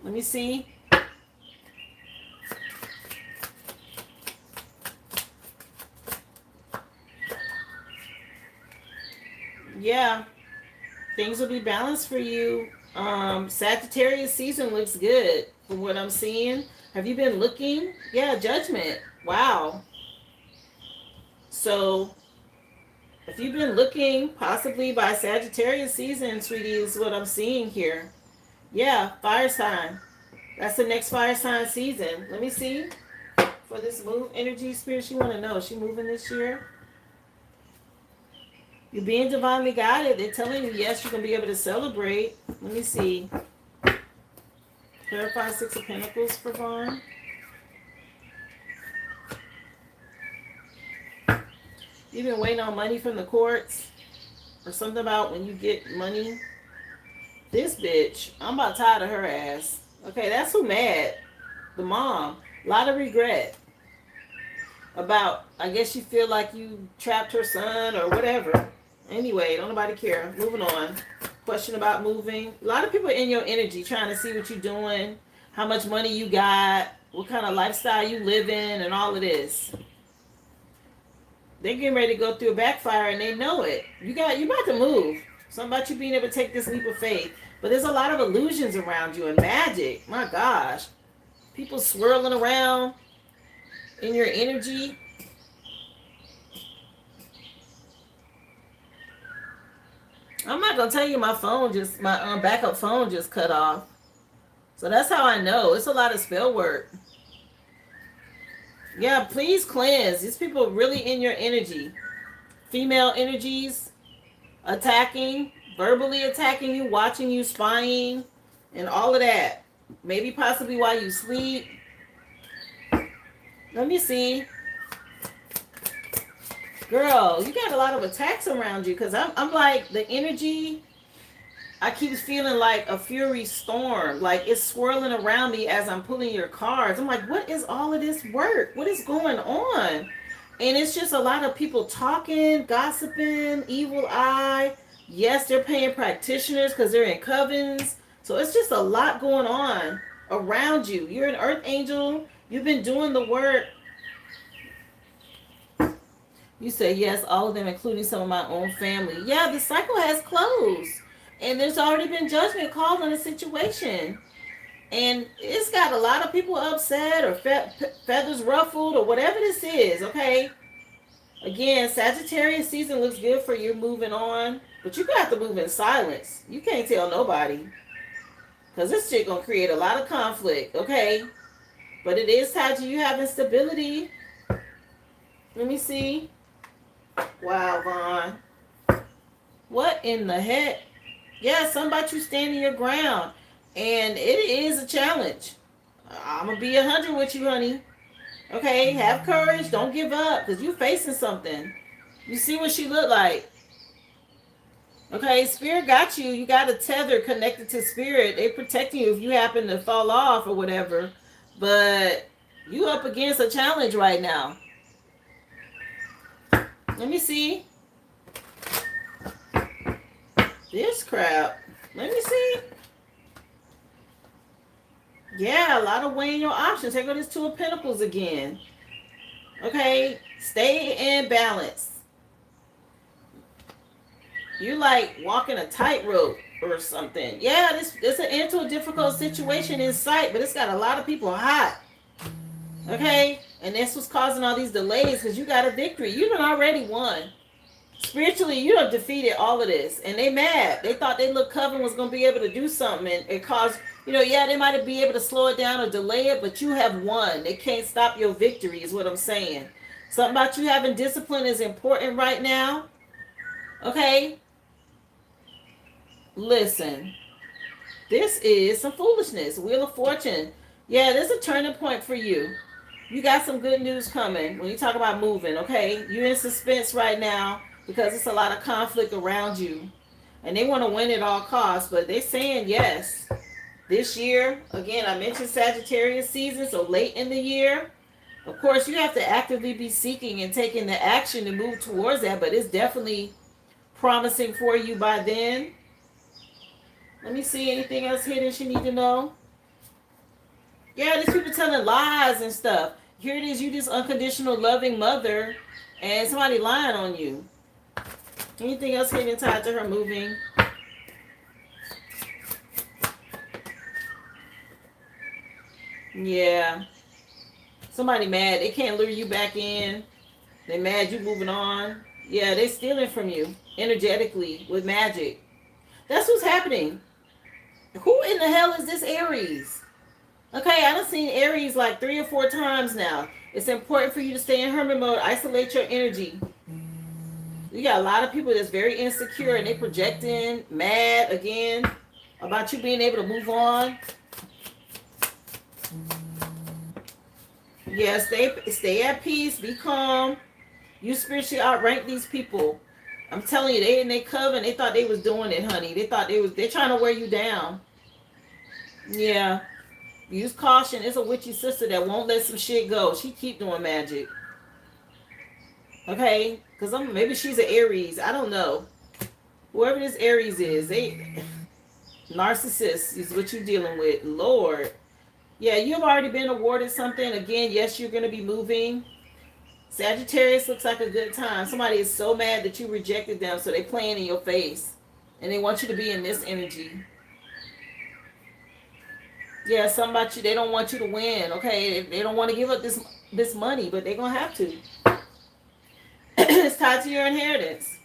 Let me see. Yeah, things will be balanced for you. Sagittarius season looks good from what I'm seeing. Have you been looking? Yeah, Judgment. Wow. So if you've been looking, possibly by Sagittarius season, sweetie, is what I'm seeing here. Yeah, fire sign. That's the next fire sign season. Let me see. For this move energy spirit, she want to know. Is she moving this year? You're being divinely guided. They're telling you, yes, you're going to be able to celebrate. Let me see. Clarify Six of Pentacles for Vaughn. You've been waiting on money from the courts. Or something about when you get money. This bitch, I'm about tired of her ass. Okay, that's who mad. The mom. A lot of regret. About, I guess you feel like you trapped her son or whatever. Anyway, don't nobody care. Moving on. Question about moving. A lot of people in your energy trying to see what you're doing, how much money you got, what kind of lifestyle you live in, and all of this. They're getting ready to go through a backfire and they know it. You about to move. Something about you being able to take this leap of faith. But there's a lot of illusions around you and magic. My gosh. People swirling around in your energy. I'm not gonna tell you my backup phone just cut off. So that's how I know. It's a lot of spell work. Yeah, please cleanse. These people really in your energy. Female energies attacking, verbally attacking you, watching you, spying, and all of that. Maybe possibly while you sleep. Let me see. Girl, you got a lot of attacks around you because I'm like the energy. I keep feeling like a fury storm. Like it's swirling around me as I'm pulling your cards. I'm like, what is all of this work? What is going on? And it's just a lot of people talking, gossiping, evil eye. Yes, they're paying practitioners because they're in covens. So it's just a lot going on around you. You're an earth angel. You've been doing the work. You say, yes, all of them, including some of my own family. Yeah, the cycle has closed. And there's already been judgment called on the situation. And it's got a lot of people upset or feathers ruffled or whatever this is, okay? Again, Sagittarius season looks good for you moving on. But you got to move in silence. You can't tell nobody. Because this shit going to create a lot of conflict, okay? But it is tied to you having stability. Let me see. Wow, Vaughn. What in the heck? Yeah, something about you standing your ground. And it is a challenge. I'm going to be 100 with you, honey. Okay, have courage. Don't give up because you're facing something. You see what she look like. Okay, spirit got you. You got a tether connected to spirit. They protecting you if you happen to fall off or whatever. But you up against a challenge right now. Let me see. This crap. Let me see. Yeah, a lot of weighing your options. Here go this Two of Pentacles again. Okay, stay in balance. You like walking a tightrope or something. Yeah, this into a difficult situation in sight, but it's got a lot of people hot. Okay, and this was causing all these delays because you got a victory. You done already won. Spiritually, you have defeated all of this, and they mad. They thought their little coven was gonna be able to do something, and it caused, yeah, they might be able to slow it down or delay it, but you have won. They can't stop your victory, is what I'm saying. Something about you having discipline is important right now. Okay. Listen, this is some foolishness. Wheel of Fortune. Yeah, there's a turning point for you. You got some good news coming when you talk about moving, okay? You're in suspense right now because it's a lot of conflict around you. And they want to win at all costs, but they're saying yes. this year. Again, I mentioned Sagittarius season, so late in the year. Of course, you have to actively be seeking and taking the action to move towards that, but it's definitely promising for you by then. Let me see, anything else hidden she need to know? Yeah, these people telling lies and stuff. Here it is, you this unconditional loving mother, and somebody lying on you. Anything else hidden tied to her moving? Yeah. Somebody mad. They can't lure you back in. They mad you moving on. Yeah, they stealing from you energetically with magic. That's what's happening. Who in the hell is this Aries? Okay, I done seen Aries like 3 or 4 times now. It's important for you to stay in hermit mode. Isolate your energy. You got a lot of people that's very insecure and they projecting, mad again about you being able to move on. Yeah, stay at peace, be calm. You spiritually outrank these people. I'm telling you, they in their coven, they thought they was doing it, honey. They're trying to wear you down. Yeah. Use caution. It's a witchy sister that won't let some shit go. She keep doing magic. Okay? Because maybe she's an Aries. I don't know. Whoever this Aries is, they narcissist is what you're dealing with. Lord. Yeah, you've already been awarded something. Again, yes, you're going to be moving. Sagittarius looks like a good time. Somebody is so mad that you rejected them, so they playing in your face. And they want you to be in this energy. Yeah, some about you, they don't want you to win, okay? They don't want to give up this money, but they're going to have to. It's tied to your inheritance.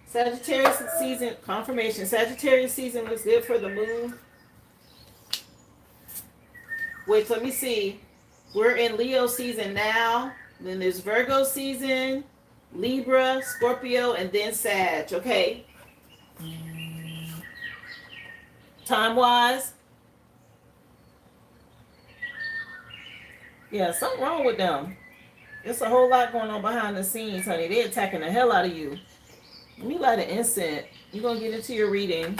Sagittarius season, confirmation. Sagittarius season looks good for the move. Wait, let me see. We're in Leo season now. Then there's Virgo season, Libra, Scorpio, and then Sag, okay? Time-wise. Yeah, something wrong with them. There's a whole lot going on behind the scenes, honey. They're attacking the hell out of you. Let me light an incense. You're going to get into your reading.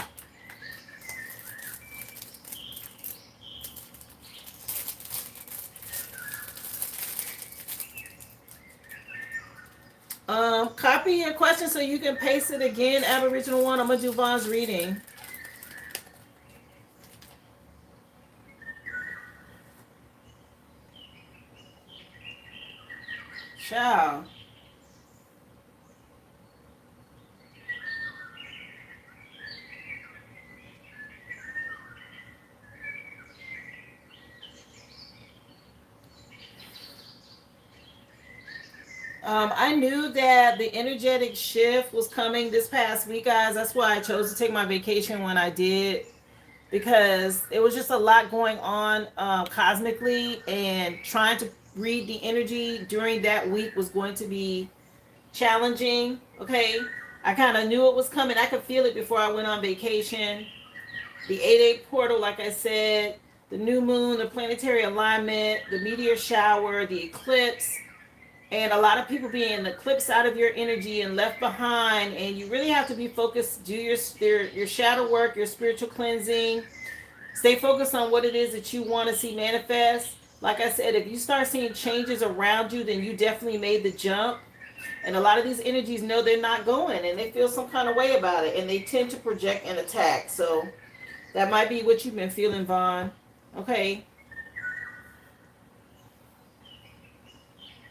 Copy your question so you can paste it again, Aboriginal One. I'm going to do Vaughn's reading. Ciao. I knew that the energetic shift was coming this past week, guys. That's why I chose to take my vacation when I did, because it was just a lot going on cosmically, and trying to read the energy during that week was going to be challenging. Okay, I kind of knew it was coming. I could feel it before I went on vacation. The 8-8 portal, like I said, the new moon, the planetary alignment, the meteor shower, the eclipse, and a lot of people being eclipsed out of your energy and left behind. And you really have to be focused. Do your shadow work, your spiritual cleansing. Stay focused on what it is that you want to see manifest. Like I said, if you start seeing changes around you, then you definitely made the jump. And a lot of these energies know they're not going, and they feel some kind of way about it, and they tend to project and attack. So that might be what you've been feeling, Vaughn. Okay.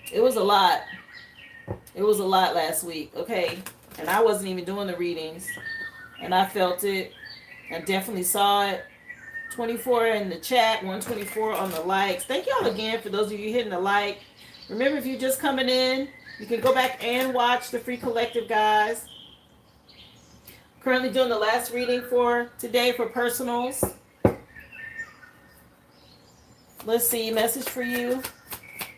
It was a lot. It was a lot last week, okay? And I wasn't even doing the readings. And I felt it. I definitely saw it. 24 in the chat, 124 on the likes. Thank y'all again for those of you hitting the like. Remember, if you're just coming in, you can go back and watch the free collective, guys. Currently doing the last reading for today for personals. Let's see, message for you.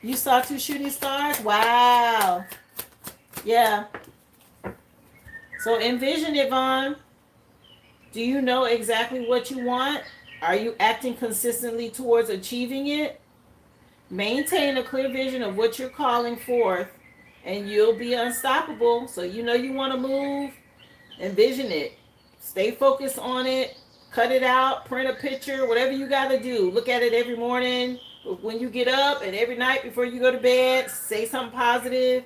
You saw 2 shooting stars? Wow. Yeah. So envision it, Vaughn. Do you know exactly what you want? Are you acting consistently towards achieving it? Maintain a clear vision of what you're calling forth, and you'll be unstoppable. So you know you want to move. Envision it. Stay focused on it. Cut it out. Print a picture. Whatever you got to do. Look at it every morning when you get up, and every night before you go to bed. Say something positive.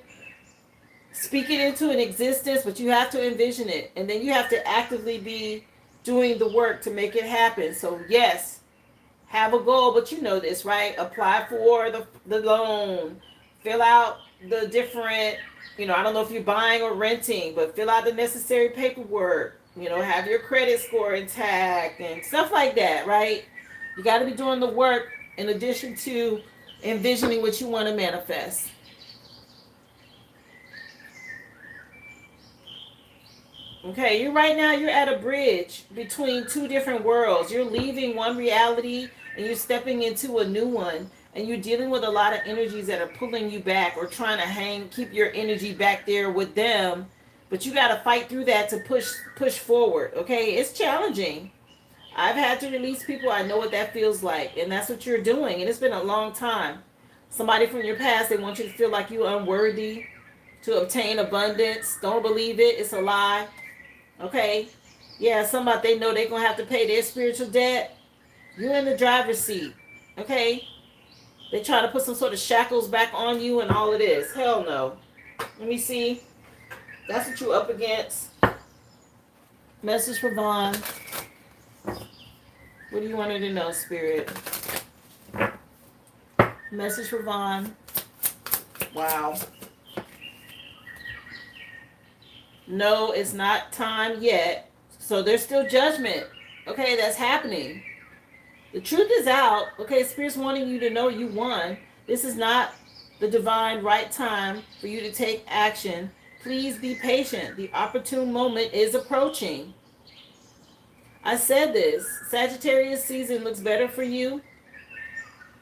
Speak it into an existence, but you have to envision it. And then you have to actively be doing the work to make it happen. So yes, have a goal, but you know this, right? Apply for the loan. Fill out the different, I don't know if you're buying or renting, but fill out the necessary paperwork. Have your credit score intact and stuff like that, right? You got to be doing the work in addition to envisioning what you want to manifest. Okay, you're at a bridge between two different worlds. You're leaving one reality and you're stepping into a new one. And you're dealing with a lot of energies that are pulling you back or trying to keep your energy back there with them. But you got to fight through that to push forward. Okay, it's challenging. I've had to release people. I know what that feels like. And that's what you're doing. And it's been a long time. Somebody from your past, they want you to feel like you're unworthy to obtain abundance. Don't believe it. It's a lie. Okay? Yeah, somebody they know they're going to have to pay their spiritual debt. You're in the driver's seat. Okay? They try to put some sort of shackles back on you and all of this. Hell no. Let me see. That's what you're up against. Message for Vaughn. What do you want her to know, Spirit? Message for Vaughn. Wow. No, it's not time yet. So there's still judgment. Okay, that's happening. The truth is out. Okay, Spirit's wanting you to know you won. This is not the divine right time for you to take action. Please be patient. The opportune moment is approaching. I said this. Sagittarius season looks better for you.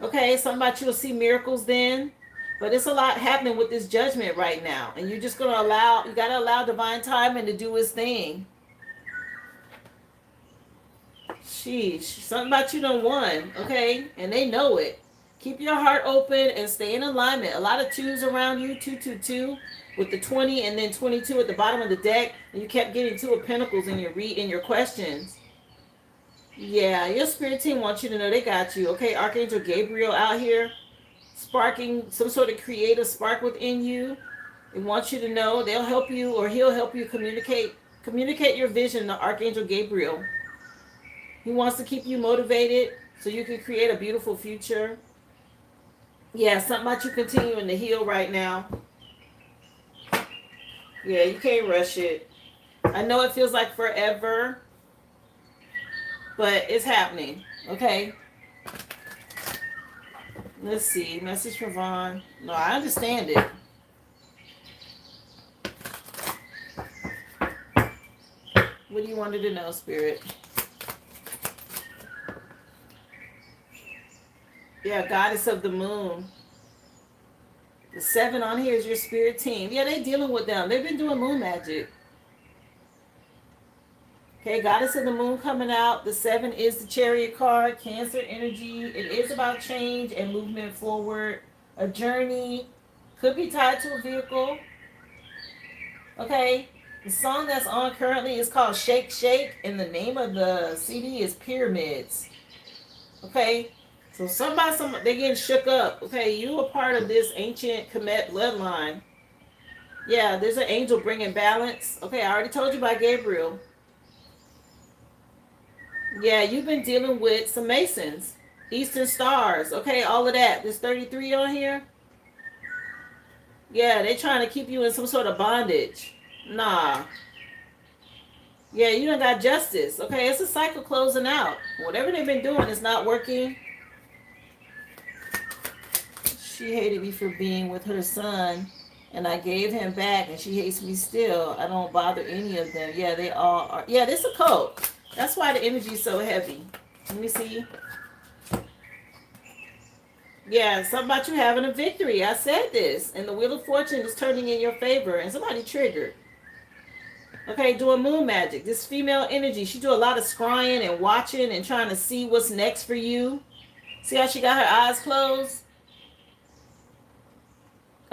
Okay, something about you'll see miracles then. But it's a lot happening with this judgment right now. And you're just going to you got to allow divine timing to do its thing. Sheesh, something about you done won, okay? And they know it. Keep your heart open and stay in alignment. A lot of twos around you, 222, with the 20 and then 22 at the bottom of the deck. And you kept getting two of pentacles in your questions. Yeah, your spirit team wants you to know they got you, okay? Archangel Gabriel out here sparking some sort of creative spark within you. They want you to know they'll help you, or he'll help you communicate your vision to Archangel Gabriel. He wants to keep you motivated so you can create a beautiful future. Yeah, something about you continuing to heal right now. Yeah, you can't rush it. I know it feels like forever, but it's happening, okay? Let's see. Message for Vaughn. No, I understand it. What do you want her to know, Spirit? Yeah, Goddess of the Moon. The 7 on here is your spirit team. Yeah, they're dealing with them. They've been doing moon magic. Okay, Goddess of the Moon coming out. The 7 is the Chariot card. Cancer energy. It is about change and movement forward. A journey. Could be tied to a vehicle. Okay. The song that's on currently is called Shake Shake. And the name of the CD is Pyramids. Okay. So somebody, they're getting shook up. Okay, you are part of this ancient Kemet bloodline. Yeah, there's an angel bringing balance. Okay, I already told you about Gabriel. Yeah, you've been dealing with some Masons. Eastern Stars. Okay, all of that. There's 33 on here. Yeah, they're trying to keep you in some sort of bondage. Nah. Yeah, you done got justice. Okay, it's a cycle closing out. Whatever they've been doing is not working. She hated me for being with her son, and I gave him back, and she hates me still. I don't bother any of them. Yeah, they all are. Yeah, this is a cult. That's why the energy is so heavy. Let me see. Yeah, something about you having a victory. I said this, and the Wheel of Fortune is turning in your favor, and somebody triggered. Okay, doing moon magic. This female energy, she do a lot of scrying and watching and trying to see what's next for you. See how she got her eyes closed?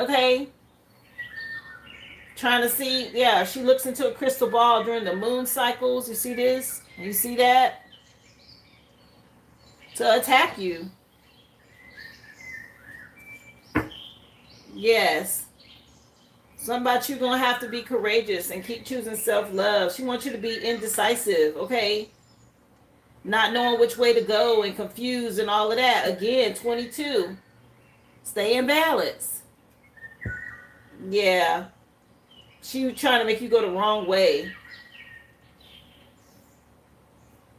Okay. Trying to see, yeah, she looks into a crystal ball during the moon cycles. You see this? You see that? To attack you. Yes. Something about you gonna have to be courageous and keep choosing self-love. She wants you to be indecisive, okay? Not knowing which way to go and confused and all of that. Again, 22. Stay in balance. Yeah. She trying to make you go the wrong way.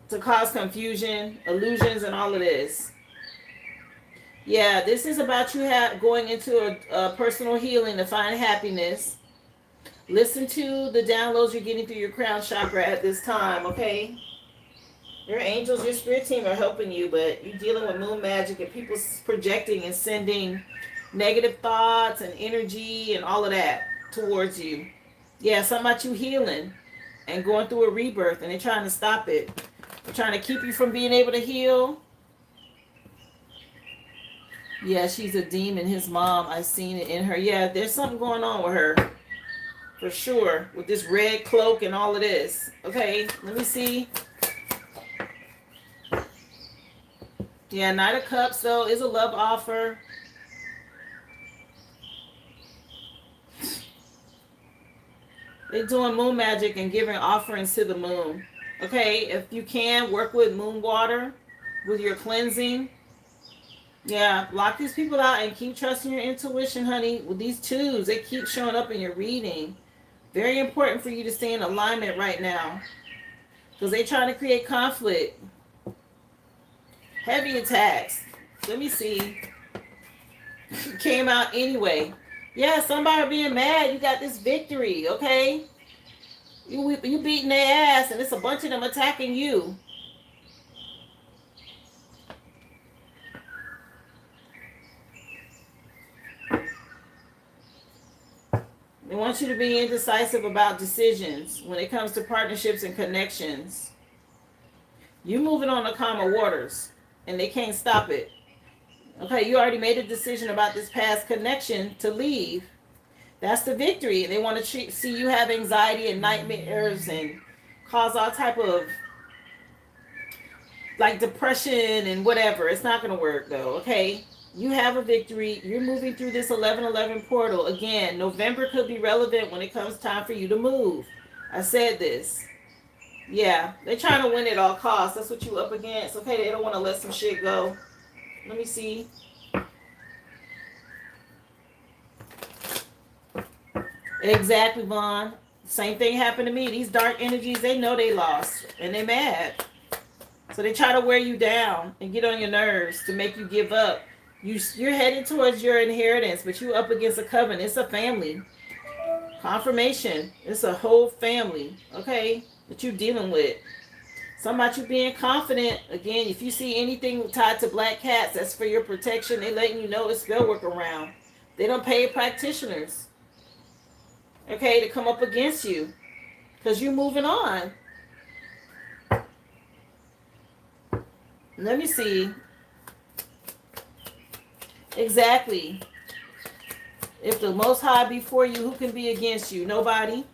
To cause confusion, illusions, and all of this. Yeah, this is about you going into a personal healing to find happiness. Listen to the downloads you're getting through your crown chakra at this time, okay? Your angels, your spirit team are helping you, but you're dealing with moon magic and people projecting and sending negative thoughts and energy and all of that towards you. Yeah, something about you healing and going through a rebirth, and they're trying to stop it. They're trying to keep you from being able to heal. Yeah, she's a demon. His mom, I seen it in her. Yeah, there's something going on with her. For sure. With this red cloak and all of this. Okay, let me see. Yeah, Knight of Cups, though, is a love offer. They're doing moon magic and giving offerings to the moon. Okay, if you can, work with moon water with your cleansing. Yeah, block these people out and keep trusting your intuition, honey. With these twos, they keep showing up in your reading. Very important for you to stay in alignment right now. Because they're trying to create conflict. Heavy attacks. Let me see. Came out anyway. Yeah, somebody being mad. You got this victory, okay? You beating their ass and it's a bunch of them attacking you. They want you to be indecisive about decisions when it comes to partnerships and connections. You're moving on the calmer waters, and they can't stop it. Okay, you already made a decision about this past connection to leave. That's the victory. They want to see you have anxiety and nightmares and cause all type of like depression and whatever. It's not going to work though, okay? You have a victory. You're moving through this 1111 portal. Again, November could be relevant when it comes time for you to move. I said this. Yeah, they're trying to win at all costs. That's what you up against. Okay, they don't want to let some shit go. Let me see. Exactly, Vaughn. Same thing happened to me. These dark energies, they know they lost. And they mad. So they try to wear you down and get on your nerves to make you give up. You're headed towards your inheritance, but you up against a covenant. It's a family. Confirmation. It's a whole family, okay, that you're dealing with. Something about you being confident. Again, if you see anything tied to black cats, that's for your protection. They letting you know it's spell work around. They don't pay practitioners, okay, to come up against you because you're moving on. Let me see. Exactly. If the Most High be for you, who can be against you? Nobody.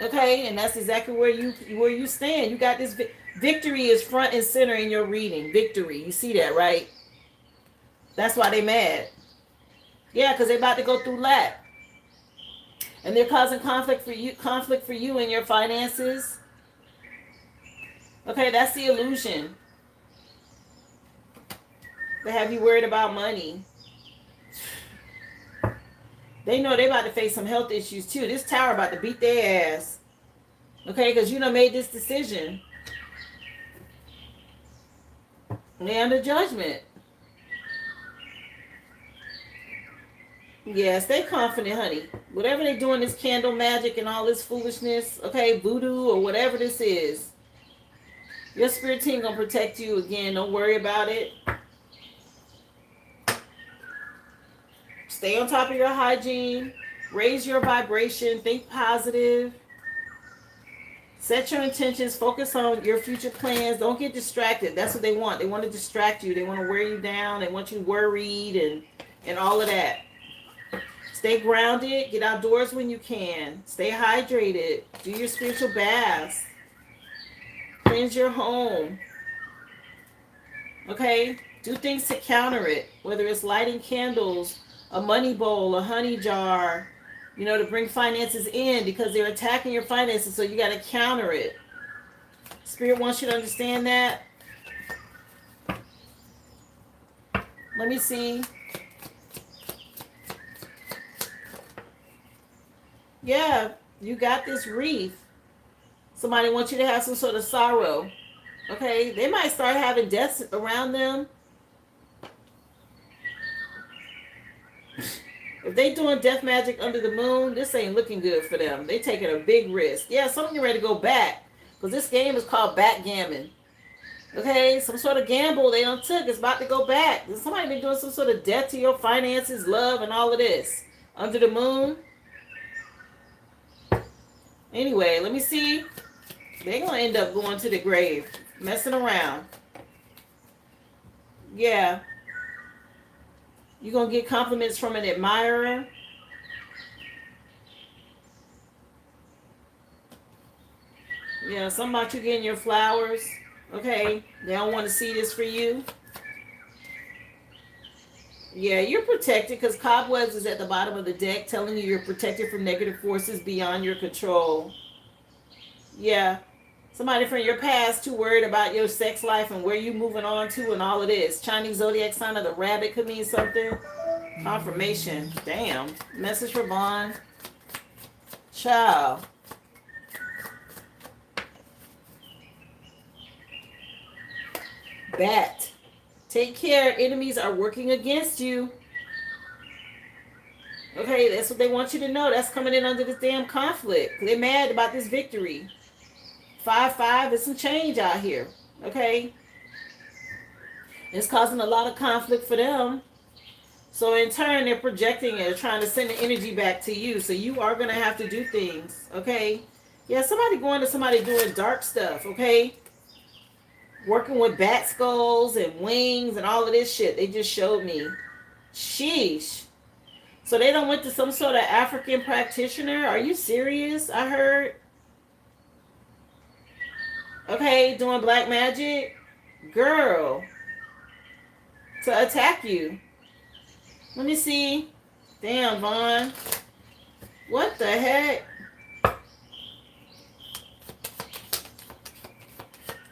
Okay, and that's exactly where you stand. You got this victory is front and center in your reading. Victory. You see that, right? That's why they mad. Yeah, because they're about to go through lack. And they're causing conflict for you in your finances. Okay, that's the illusion. They have you worried about money. They know they're about to face some health issues too. This tower about to beat their ass. Okay, because you done made this decision. They're under judgment. Yeah, stay confident, honey. Whatever they're doing, this candle magic and all this foolishness, okay, voodoo or whatever this is, your spirit team gonna protect you again. Don't worry about it. Stay on top of your hygiene. Raise your vibration. Think positive. Set your intentions. Focus on your future plans. Don't get distracted. That's what they want. They want to distract you. They want to wear you down. They want you worried and all of that. Stay grounded. Get outdoors when you can. Stay hydrated. Do your spiritual baths. Cleanse your home. Okay? Do things to counter it. Whether it's lighting candles, a money bowl, a honey jar, you know, to bring finances in because they're attacking your finances. So you got to counter it. Spirit wants you to understand that. Let me see. Yeah, you got this wreath. Somebody wants you to have some sort of sorrow. Okay? They might start having deaths around them. If they doing death magic under the moon, this ain't looking good for them. They taking a big risk. Yeah, something ready to go back. Because this game is called backgammon. Okay? Some sort of gamble they done took is about to go back. Somebody been doing some sort of death to your finances, love, and all of this. Under the moon. Anyway, let me see. They're going to end up going to the grave. Messing around. Yeah. You're going to get compliments from an admirer. Yeah, something about you getting your flowers. Okay. They don't want to see this for you. Yeah, you're protected because cobwebs is at the bottom of the deck telling you you're protected from negative forces beyond your control. Yeah. Somebody from your past too worried about your sex life and where you moving on to and all of this. Chinese zodiac sign of the rabbit could mean something. Confirmation. Damn. Message for Vaughn. Child. Bat. Take care. Enemies are working against you. Okay, that's what they want you to know. That's coming in under this damn conflict. They're mad about this victory. 5-5, there's some change out here. Okay? It's causing a lot of conflict for them. So in turn, they're projecting it, trying to send the energy back to you. So you are going to have to do things. Okay? Yeah, somebody going to somebody doing dark stuff. Okay? Working with bat skulls and wings and all of this shit. They just showed me. Sheesh. So they done went to some sort of African practitioner. Are you serious? I heard. Okay, doing black magic. Girl. To attack you. Let me see. Damn, Vaughn. What the heck?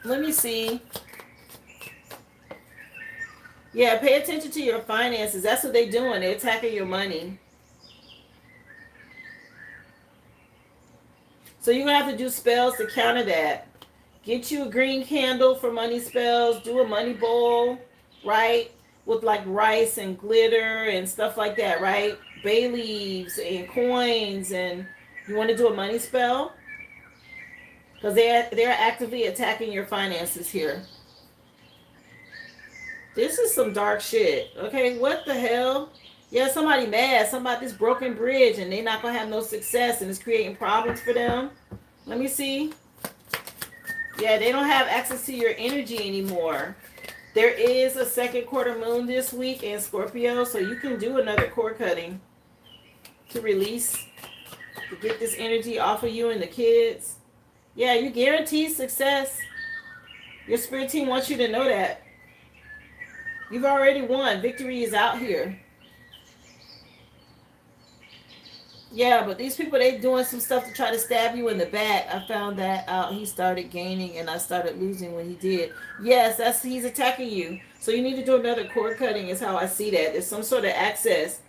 Let me see. Yeah, pay attention to your finances. That's what they're doing. They're attacking your money. So you're going to have to do spells to counter that. Get you a green candle for money spells. Do a money bowl, right? With like rice and glitter and stuff like that, right? Bay leaves and coins. And you want to do a money spell? Because they're actively attacking your finances here. This is some dark shit. Okay, what the hell? Yeah, somebody mad. Somebody this broken bridge and they're not going to have no success and it's creating problems for them. Let me see. Yeah, they don't have access to your energy anymore. There is a second quarter moon this week in Scorpio, so you can do another cord cutting to release, to get this energy off of you and the kids. Yeah, you guarantee success. Your spirit team wants you to know that. You've already won. Victory is out here. Yeah, but these people, they doing some stuff to try to stab you in the back. I found that out. He started gaining and I started losing when he did. Yes, he's attacking you. So you need to do another cord cutting is how I see that. There's some sort of access.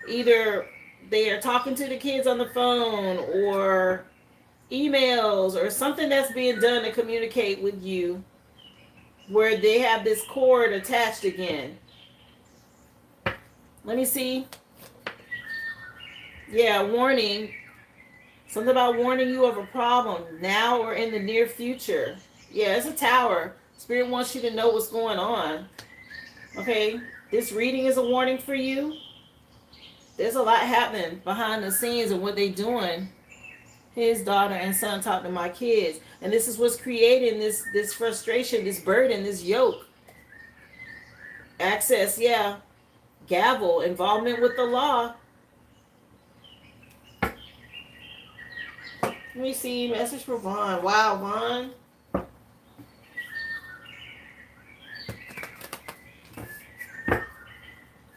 Either they are talking to the kids on the phone or emails or something that's being done to communicate with you where they have this cord attached again. Let me see. Yeah, warning. Something about warning you of a problem now or in the near future. Yeah, it's a tower. Spirit wants you to know what's going on. Okay, this reading is a warning for you. There's a lot happening behind the scenes of what they're doing. His daughter and son talk to my kids. And this is what's creating this frustration, this burden, this yoke. Access, yeah. Gavel, involvement with the law. Let me see. Message for Vaughn. Wow, Vaughn.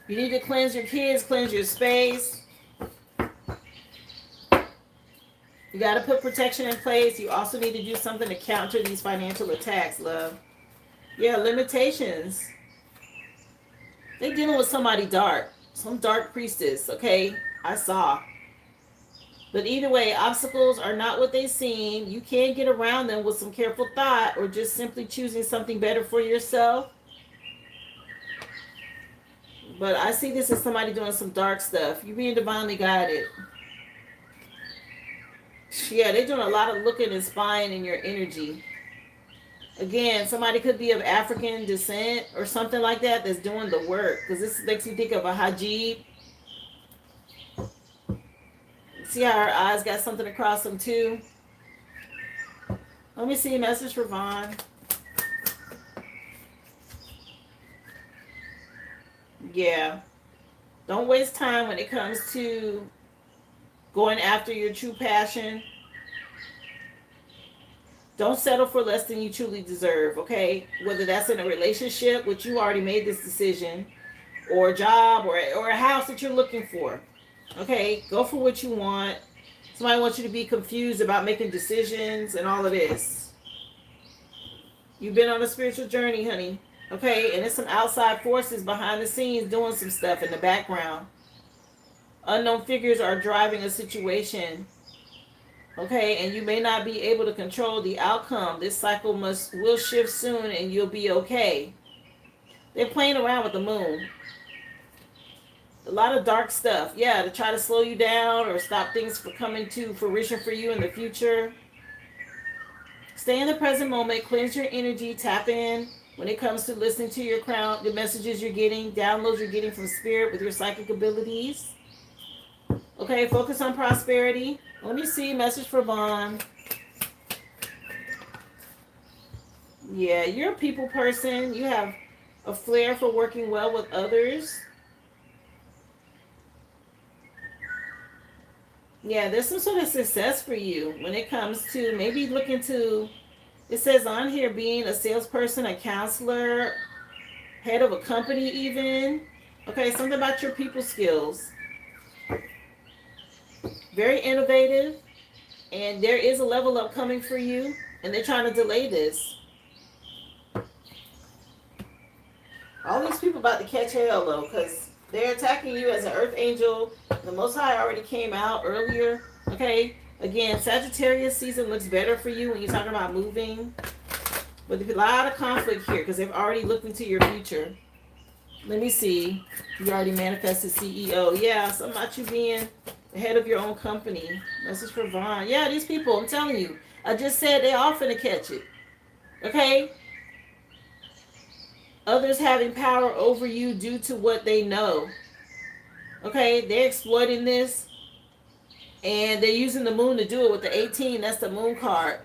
You need to cleanse your kids, cleanse your space. You got to put protection in place. You also need to do something to counter these financial attacks, love. Yeah, limitations. They're dealing with somebody dark. Some dark priestess, okay? I saw. But either way, obstacles are not what they seem. You can get around them with some careful thought or just simply choosing something better for yourself. But I see this as somebody doing some dark stuff. You're being divinely guided. Yeah, they're doing a lot of looking and spying in your energy. Again, somebody could be of African descent or something like that that's doing the work. Because this makes you think of a Hajib. See how her eyes got something across them too? Let me see a message for Vaughn. Yeah. Don't waste time when it comes to going after your true passion. Don't settle for less than you truly deserve, okay? Whether that's in a relationship, which you already made this decision, or a job, or a house that you're looking for. Okay? Go for what you want. Somebody wants you to be confused about making decisions and all of this. You've been on a spiritual journey, honey. Okay? And there's some outside forces behind the scenes doing some stuff in the background. Unknown figures are driving a situation. Okay, and you may not be able to control the outcome. This cycle will shift soon and you'll be okay. They're playing around with the moon. A lot of dark stuff. Yeah, to try to slow you down or stop things from coming to fruition for you in the future. Stay in the present moment. Cleanse your energy. Tap in when it comes to listening to your crown, the messages you're getting, downloads you're getting from spirit with your psychic abilities. Okay, focus on prosperity. Let me see. Message for Vaughn. Yeah, you're a people person. You have a flair for working well with others. Yeah, there's some sort of success for you when it comes to maybe looking to, it says on here, being a salesperson, a counselor, head of a company even. Okay, something about your people skills. Very innovative, and there is a level up coming for you, and they're trying to delay this. All these people about to catch hell though, because they're attacking you as an earth angel. The Most High already came out earlier. Okay, again, Sagittarius season looks better for you when you're talking about moving, but there's a lot of conflict here because they've already looked into your future. Let me see. You already manifested CEO. Yeah, something about you being the head of your own company. Message for Vaughn. Yeah, these people, I'm telling you. I just said they all finna catch it. Okay? Others having power over you due to what they know. Okay? They're exploiting this. And they're using the moon to do it with the 18. That's the moon card.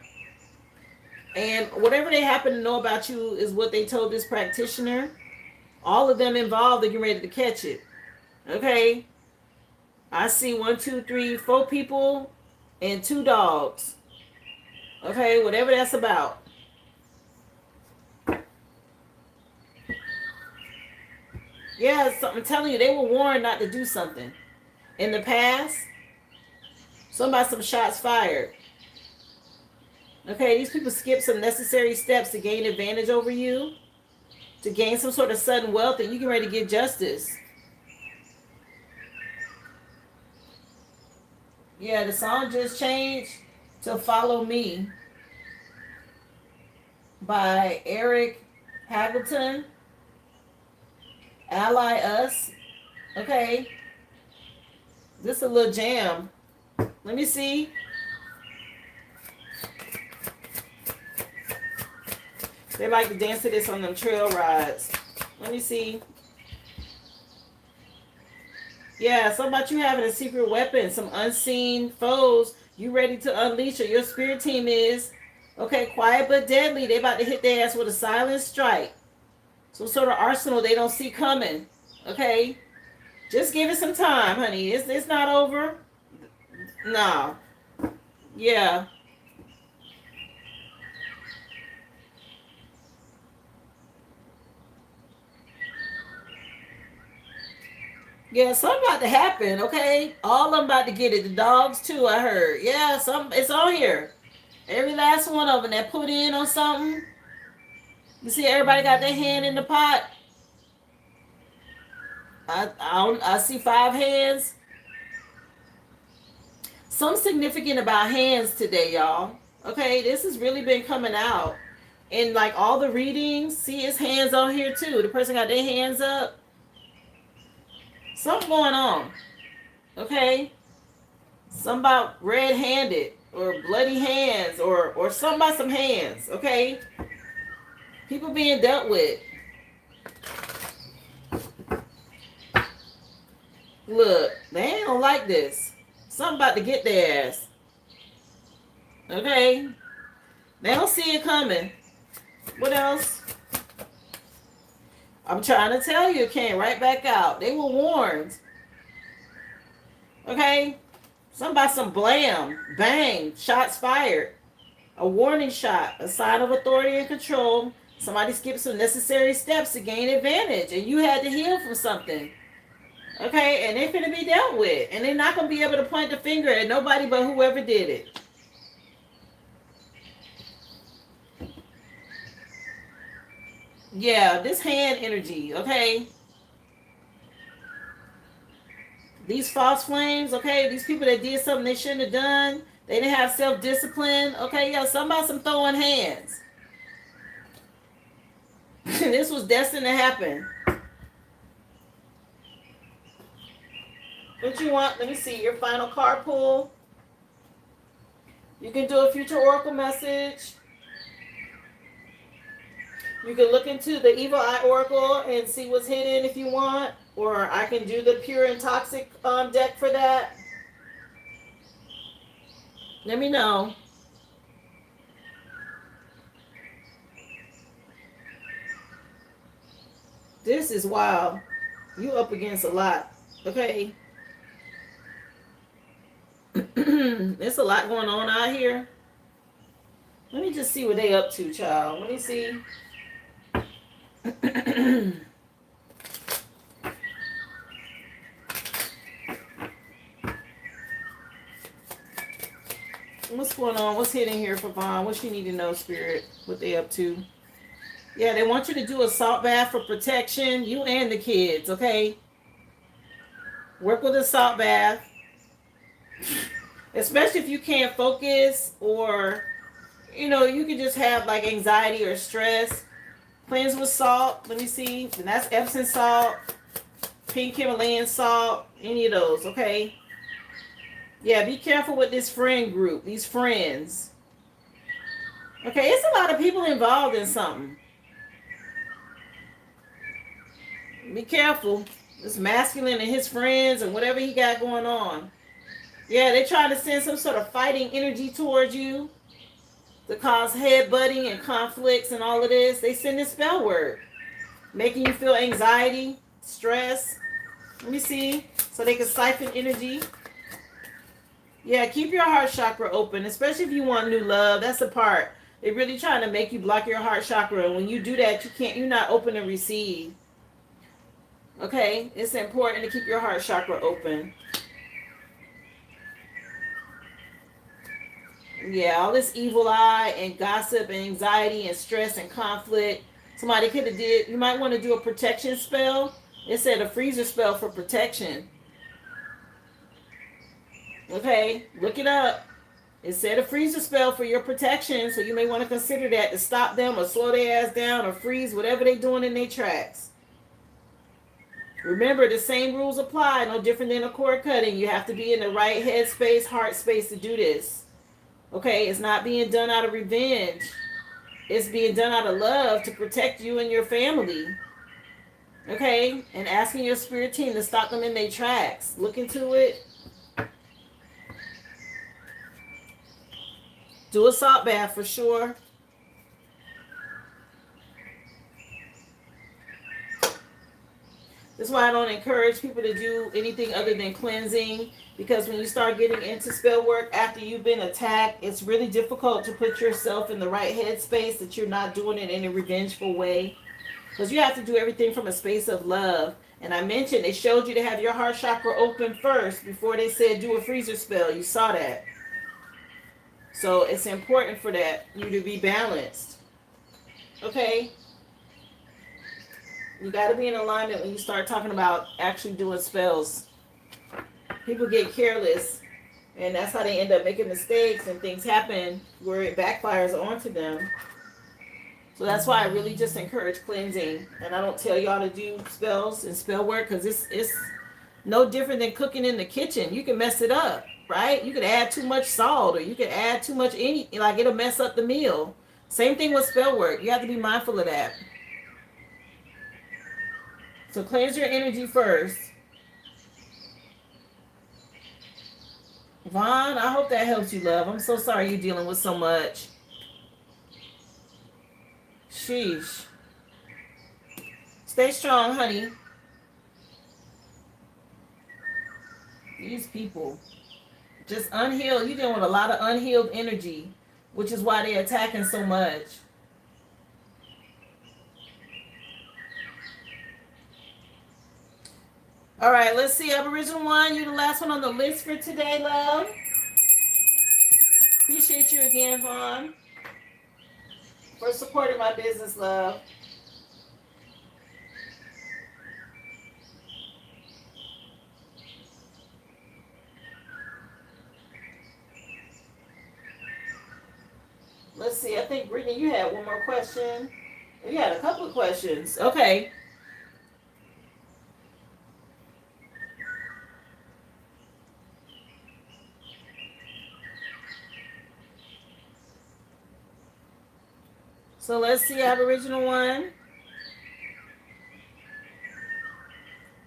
And whatever they happen to know about you is what they told this practitioner. All of them involved are getting ready to catch it. Okay? I see 1, 2, 3, 4 people and 2 dogs. Okay, whatever that's about. Yeah, I'm telling you, they were warned not to do something. In the past, some shots fired. Okay, these people skip some necessary steps to gain advantage over you, to gain some sort of sudden wealth, and you get ready to get justice. Yeah, the song just changed to Follow Me by Eric Haggleton. Ally Us. Okay. This is a little jam. Let me see. They like to dance to this on them trail rides. Let me see. Yeah, something about you having a secret weapon, some unseen foes you ready to unleash, or your spirit team is. Okay, quiet but deadly. They about to hit their ass with a silent strike. Some sort of arsenal they don't see coming. Okay? Just give it some time, honey. It's not over. No. Yeah. Yeah, something about to happen, okay? All of them about to get it. The dogs too, I heard. Yeah, it's on here. Every last one of them that put in on something. You see everybody got their hand in the pot. I see 5 hands. Some significant about hands today, y'all. Okay, this has really been coming out. And like all the readings, see his hands on here too. The person got their hands up. Something going on. Okay? Something about red-handed or bloody hands or something about some hands. Okay? People being dealt with. Look, they ain't gonna like this. Something about to get their ass. Okay? They don't see it coming. What else? I'm trying to tell you, it came right back out. They were warned. Okay? Something about some blam, bang, shots fired. A warning shot, a sign of authority and control. Somebody skipped some necessary steps to gain advantage, and you had to heal from something. Okay? And they're going to be dealt with. And they're not going to be able to point the finger at nobody but whoever did it. Yeah, this hand energy, okay? These false flames, okay? These people that did something they shouldn't have done. They didn't have self-discipline. Okay, yeah, some throwing hands. This was destined to happen. What you want? Let me see. Your final card pull. You can do a future oracle message. You can look into the Evil Eye Oracle and see what's hidden if you want. Or I can do the Pure and Toxic deck for that. Let me know. This is wild. You up against a lot. Okay. There's a lot going on out here. Let me just see what they up to, child. Let me see. What's going on? What's hidden here for Vaughn? What you need to know, Spirit? What they up to? Yeah, they want you to do a salt bath for protection. You and the kids, okay? Work with a salt bath. Especially if you can't focus or, you can just have like anxiety or stress. Cleanse with salt. Let me see. And that's Epsom salt, pink Himalayan salt, any of those, okay? Yeah, be careful with this friend group, these friends. Okay, it's a lot of people involved in something. Be careful. This masculine and his friends and whatever he got going on. Yeah, they're trying to send some sort of fighting energy towards you to cause headbutting and conflicts and all of this. They send this spell word, making you feel anxiety, stress. Let me see. So they can siphon energy. Yeah, keep your heart chakra open, especially if you want new love. That's the part. They're really trying to make you block your heart chakra. And when you do that, you're not open to receive. Okay? It's important to keep your heart chakra open. Yeah, all this evil eye and gossip and anxiety and stress and conflict. Somebody could have did. You might want to do a protection spell. It said a freezer spell for protection. Okay, look it up. It said a freezer spell for your protection, so you may want to consider that to stop them or slow their ass down or freeze whatever they're doing in their tracks. Remember, the same rules apply, no different than a cord cutting. You have to be in the right head space, heart space to do this. Okay, it's not being done out of revenge. It's being done out of love to protect you and your family. Okay, and asking your spirit team to stop them in their tracks. Look into it. Do a salt bath for sure. That's why I don't encourage people to do anything other than cleansing, because when you start getting into spell work after you've been attacked, it's really difficult to put yourself in the right headspace that you're not doing it in a revengeful way. Because you have to do everything from a space of love. And I mentioned they showed you to have your heart chakra open first before they said do a freezer spell. You saw that. So it's important for that, you to be balanced. Okay? You got to be in alignment when you start talking about actually doing spells. People get careless, and that's how they end up making mistakes, and things happen where it backfires onto them. So that's why I really just encourage cleansing. And I don't tell y'all to do spells and spell work, because it's no different than cooking in the kitchen. You can mess it up, right? You could add too much salt, or you could add too much like it'll mess up the meal. Same thing with spell work. You have to be mindful of that. So cleanse your energy first. Vaughn, I hope that helps you, love. I'm so sorry you're dealing with so much. Sheesh. Stay strong, honey. These people just unhealed. You're dealing with a lot of unhealed energy, which is why they're attacking so much. All right, let's see. Aboriginal 1, you're the last one on the list for today, love. Appreciate you again, Vaughn, for supporting my business, love. Let's see. I think, Brittany, you had one more question. You had a couple of questions. Okay. So let's see, Aboriginal 1.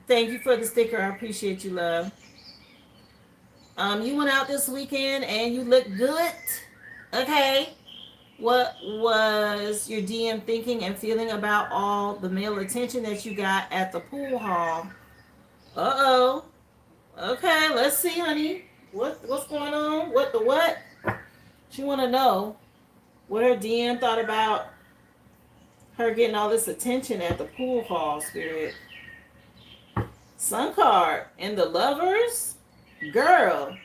Thank you for the sticker. I appreciate you, love. You went out this weekend and you look good. Okay. What was your DM thinking and feeling about all the male attention that you got at the pool hall? Uh-oh. Okay, let's see, honey. What's going on? What the what? She want to know what her DM thought about her getting all this attention at the pool hall, Spirit. Sun card and the lovers? Girl.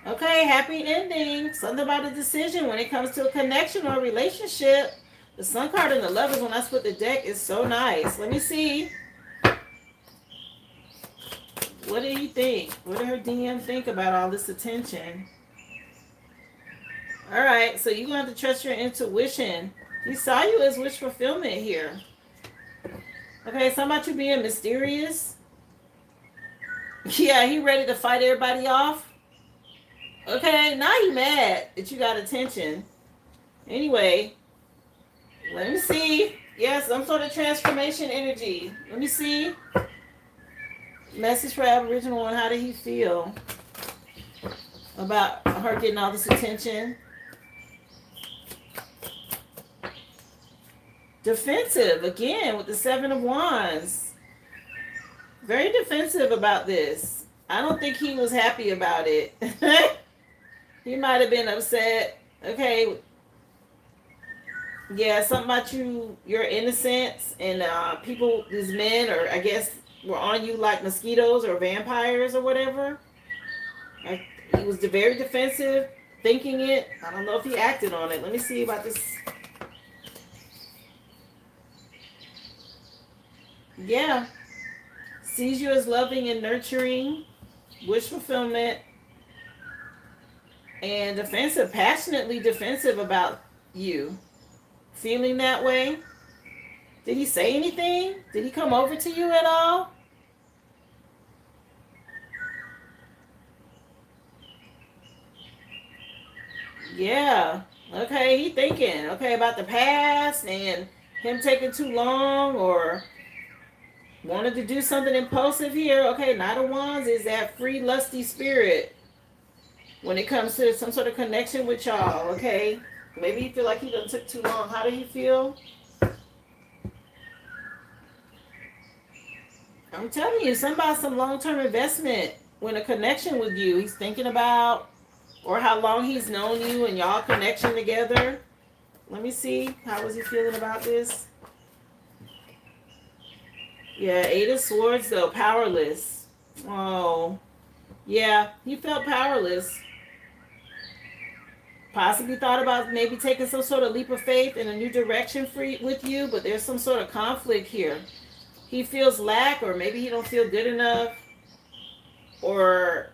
Okay, happy ending. Something about a decision when it comes to a connection or a relationship. The Sun card and the lovers, when I split the deck, is so nice. Let me see. What do you think? What did her DM think about all this attention? All right, so you're going to have to trust your intuition. He saw you as wish fulfillment here. Okay, something about you being mysterious. Yeah, he ready to fight everybody off. Okay, now you mad that you got attention. Anyway, let me see. Yeah, some sort of transformation energy. Let me see. Message for Aboriginal 1. How did he feel about her getting all this attention? Defensive again with the 7 of Wands. Very defensive about this. I don't think he was happy about it. He might have been upset. Okay. Yeah, something about your innocence, and people, these men, or I guess, were on you like mosquitoes or vampires or whatever. He was very defensive, thinking it. I don't know if he acted on it. Let me see about this. Yeah. Sees you as loving and nurturing, wish fulfillment, and defensive, passionately defensive about you. Feeling that way. Did he say anything? Did he come over to you at all? Yeah. Okay, he thinking, okay, about the past and him taking too long, or wanted to do something impulsive here. Okay, Knight of Wands is that free, lusty spirit when it comes to some sort of connection with y'all, okay? Maybe you feel like he done took too long. How did he feel? I'm telling you, somebody some long-term investment when a connection with you. He's thinking about, or how long he's known you and y'all connection together. Let me see. How was he feeling about this? Yeah, Eight of Swords though, powerless. Oh, yeah, he felt powerless. Possibly thought about maybe taking some sort of leap of faith in a new direction with you, but there's some sort of conflict here. He feels lack, or maybe he don't feel good enough, or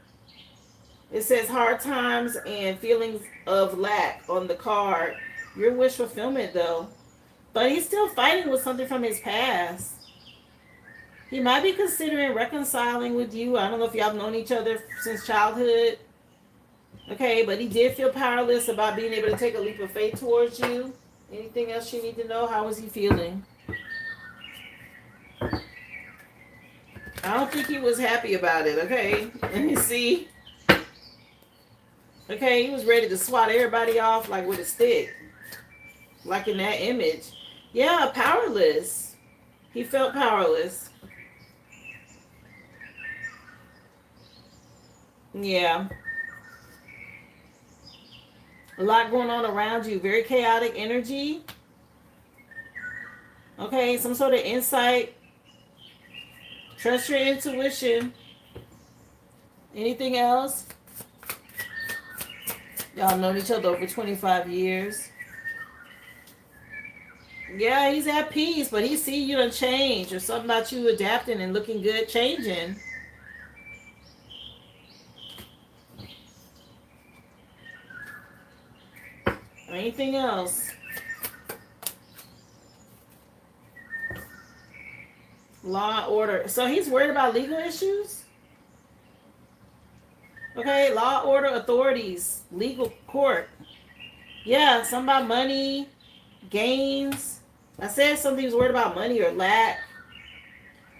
it says hard times and feelings of lack on the card. Your wish fulfillment though, but he's still fighting with something from his past. He might be considering reconciling with you. I don't know if y'all have known each other since childhood. Okay, but he did feel powerless about being able to take a leap of faith towards you. Anything else you need to know? How was he feeling? I don't think he was happy about it, okay? Let me see. Okay, he was ready to swat everybody off like with a stick. Like in that image. Yeah, powerless. He felt powerless. Yeah. A lot going on around you. Very chaotic energy. Okay, some sort of insight. Trust your intuition. Anything else? Y'all known each other over 25 years. Yeah, he's at peace, but he see you done change, or something about you adapting and looking good, changing. Anything else? Law and order. So he's worried about legal issues? Okay, law, order, authorities, legal, court. Yeah, something about money, gains. I said something he was worried about money or lack.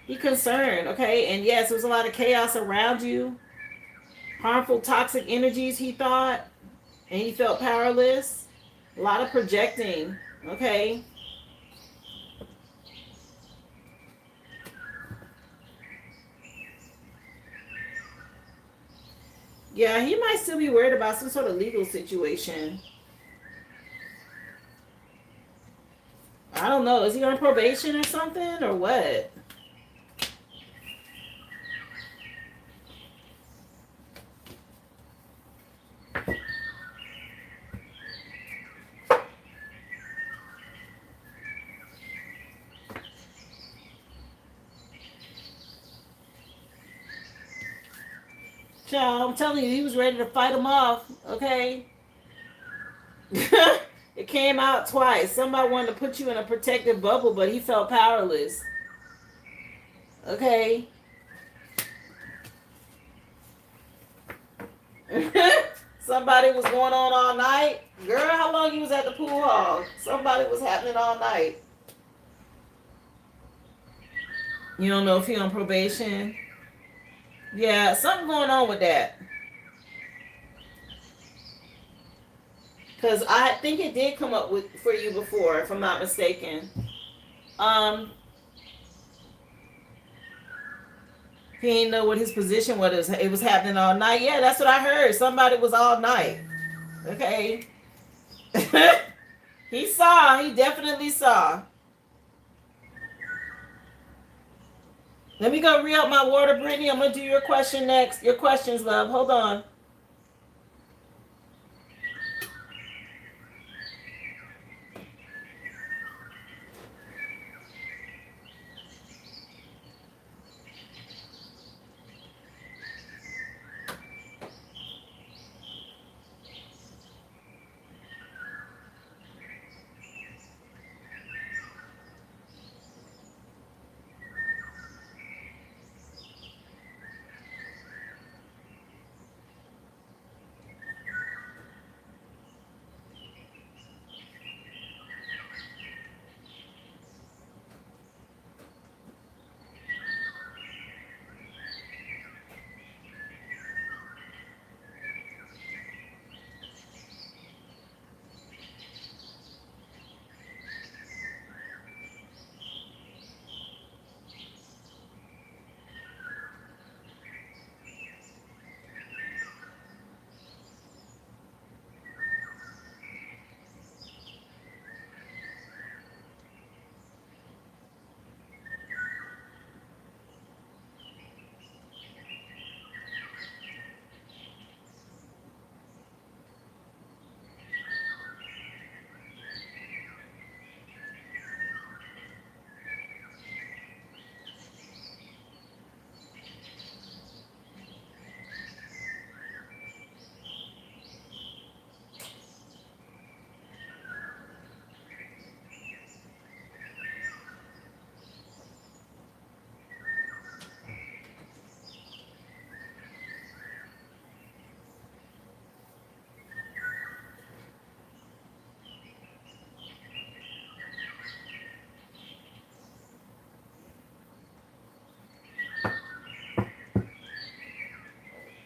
He concerned, okay? And yes, there was a lot of chaos around you. Harmful, toxic energies, he thought. And he felt powerless. A lot of projecting, okay? Yeah, he might still be worried about some sort of legal situation. I don't know. Is he on probation or something, or what? Child, I'm telling you, he was ready to fight him off, okay? It came out twice. Somebody wanted to put you in a protective bubble, but he felt powerless. Okay? Somebody was going on all night. Girl, how long you was at the pool hall? Somebody was happening all night. You don't know if he on probation? Yeah, something going on with that. Because I think it did come up with for you before, if I'm not mistaken. He didn't know what his position was. It was happening all night. Yeah, that's what I heard. Somebody was all night. Okay. He saw. He definitely saw. Let me go re-up my water, Brittany. I'm going to do your question next. Your questions, love. Hold on.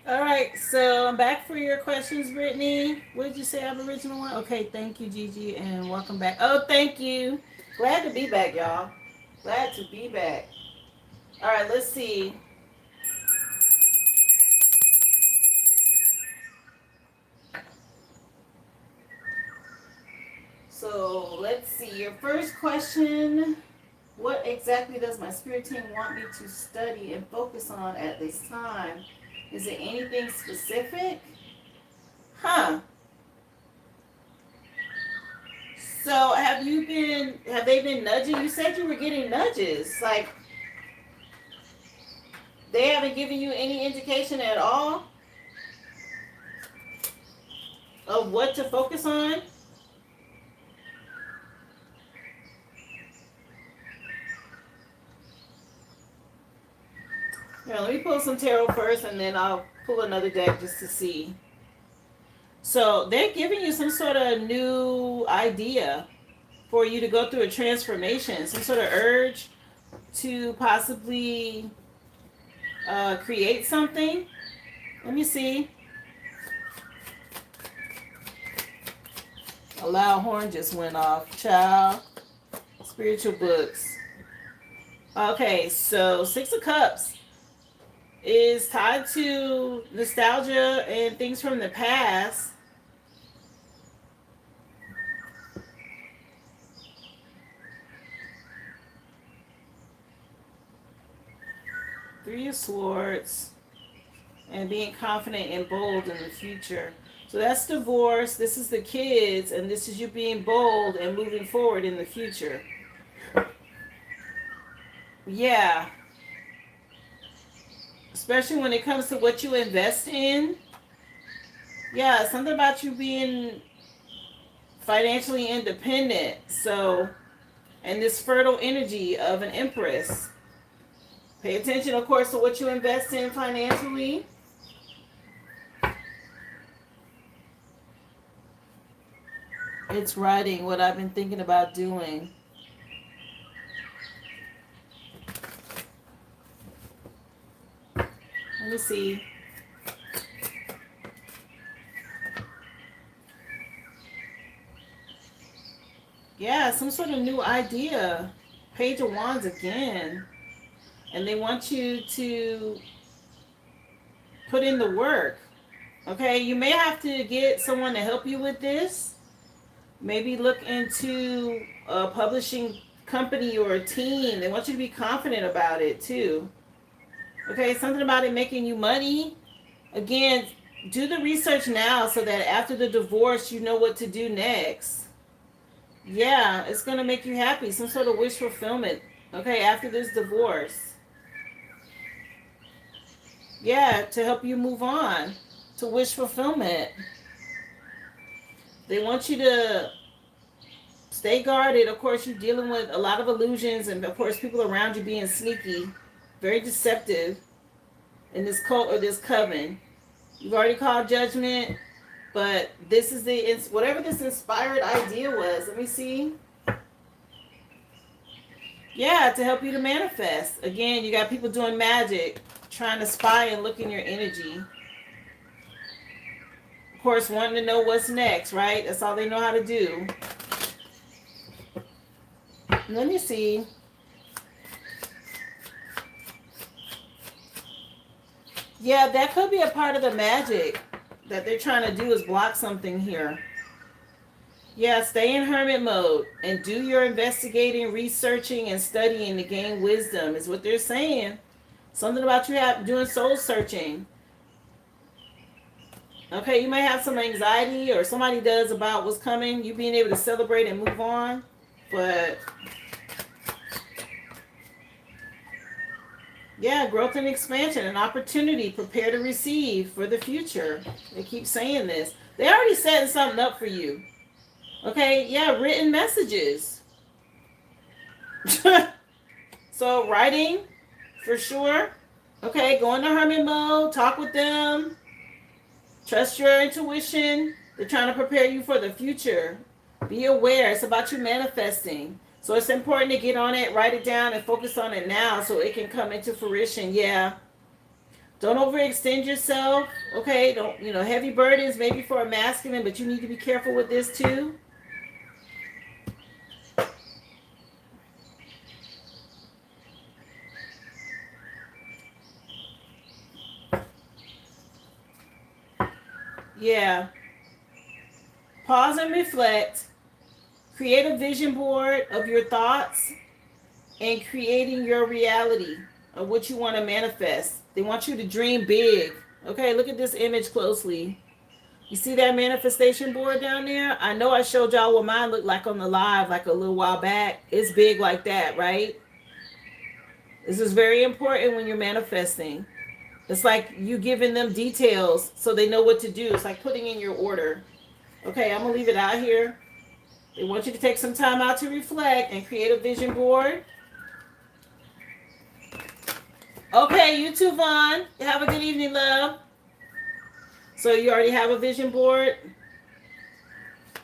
All right, so I'm back for your questions, Brittany. What did you say, Aboriginal one? Okay, thank you, Gigi, and welcome back. Oh, thank you. Glad to be back, y'all. Glad to be back. All right, let's see. So let's see. Your first question: what exactly does my spirit team want me to study and focus on at this time? Is it anything specific? Huh. So have they been nudging? You said you were getting nudges. Like, they haven't given you any indication at all of what to focus on? Here, let me pull some tarot first and then I'll pull another deck just to see. So they're giving you some sort of new idea for you to go through a transformation, some sort of urge to possibly create something. Let me see. A loud horn just went off. Child. Spiritual books. Okay, so Six of Cups is tied to nostalgia and things from the past. Three of Swords and being confident and bold in the future. So that's divorce. This is the kids, and this is you being bold and moving forward in the future. Yeah. Especially when it comes to what you invest in. Yeah, something about you being financially independent. So, and this fertile energy of an empress. Pay attention, of course, to what you invest in financially. It's writing what I've been thinking about doing. Let me see. Yeah, some sort of new idea. Page of Wands again. And they want you to put in the work. Okay, you may have to get someone to help you with this. Maybe look into a publishing company or a team. They want you to be confident about it too. Okay, something about it making you money. Again, do the research now so that after the divorce, you know what to do next. Yeah, it's going to make you happy. Some sort of wish fulfillment. Okay, after this divorce. Yeah, to help you move on to wish fulfillment. They want you to stay guarded. Of course, you're dealing with a lot of illusions and, of course, people around you being sneaky, very deceptive in this cult or this coven. You've already called judgment, but this is whatever this inspired idea was. Let me see. Yeah, to help you to manifest. Again, you got people doing magic, trying to spy and look in your energy. Of course, wanting to know what's next, right? That's all they know how to do. Let me see. Yeah, that could be a part of the magic that they're trying to do is block something here. Yeah, stay in hermit mode and do your investigating, researching, and studying to gain wisdom is what they're saying. Something about you doing soul searching. Okay, you may have some anxiety or somebody does about what's coming. You being able to celebrate and move on. But yeah, growth and expansion, an opportunity, prepare to receive for the future. They keep saying this. They're already setting something up for you. Okay, yeah, written messages. So writing, for sure. Okay, go into hermit mode, talk with them. Trust your intuition. They're trying to prepare you for the future. Be aware. It's about you manifesting. So it's important to get on it, write it down, and focus on it now so it can come into fruition. Yeah. Don't overextend yourself. Okay, don't, heavy burdens maybe for a masculine, but you need to be careful with this too. Yeah. Pause and reflect. Create a vision board of your thoughts and creating your reality of what you want to manifest. They want you to dream big. Okay, look at this image closely. You see that manifestation board down there? I know I showed y'all what mine looked like on the live like a little while back. It's big like that, right? This is very important when you're manifesting. It's like you giving them details so they know what to do. It's like putting in your order. Okay, I'm going to leave it out here. They want you to take some time out to reflect and create a vision board. Okay, you too, Vaughn. Have a good evening, love. So you already have a vision board?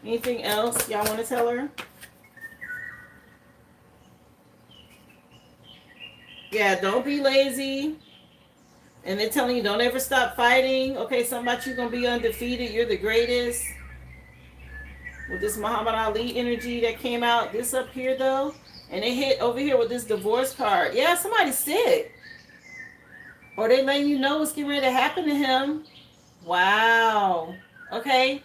Anything else y'all want to tell her? Yeah, don't be lazy. And they're telling you don't ever stop fighting. Okay, something about you going to be undefeated. You're the greatest. With this Muhammad Ali energy that came out. This up here, though. And they hit over here with this divorce card. Yeah, somebody's sick. Or they letting you know what's getting ready to happen to him. Wow. Okay.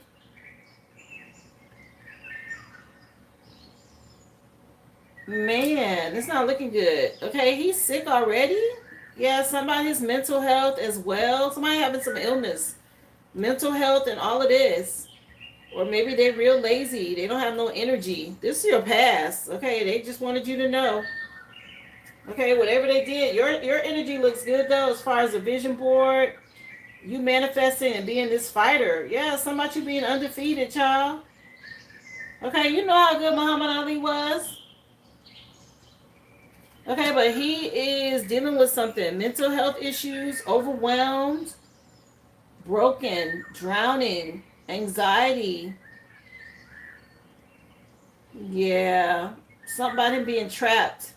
Man, it's not looking good. Okay, he's sick already? Yeah, somebody's mental health as well. Somebody having some illness. Mental health and all of this. Or maybe they're real lazy. They don't have no energy. This is your past. Okay, they just wanted you to know. Okay, whatever they did, your energy looks good though as far as a vision board. You manifesting and being this fighter. Yeah, something about you being undefeated, child. Okay, you know how good Muhammad Ali was. Okay, but he is dealing with something. Mental health issues, overwhelmed, broken, drowning, anxiety. Yeah, something about him being trapped.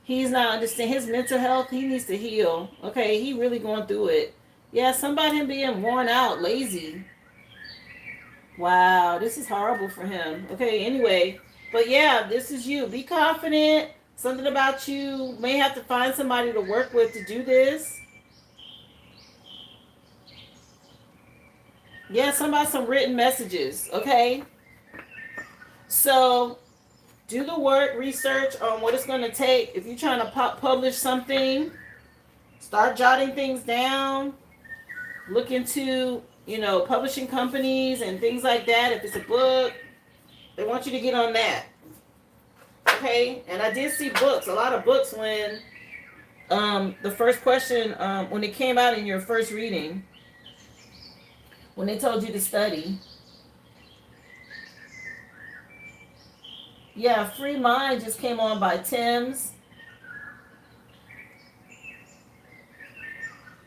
He's not understanding his mental health. He needs to heal. Okay, he really going through it. Yeah, somebody him being worn out, lazy. Wow, this is horrible for him. Okay, anyway, but yeah, this is you. Be confident. Something about you may have to find somebody to work with to do this. Yeah, somebody some written messages. Okay, so do the work, research on what it's going to take. If you're trying to publish something, start jotting things down. Look into, publishing companies and things like that. If it's a book, they want you to get on that. Okay? And I did see books, a lot of books when the first question, when it came out in your first reading, when they told you to study. Yeah, Free Mind just came on by Tim's.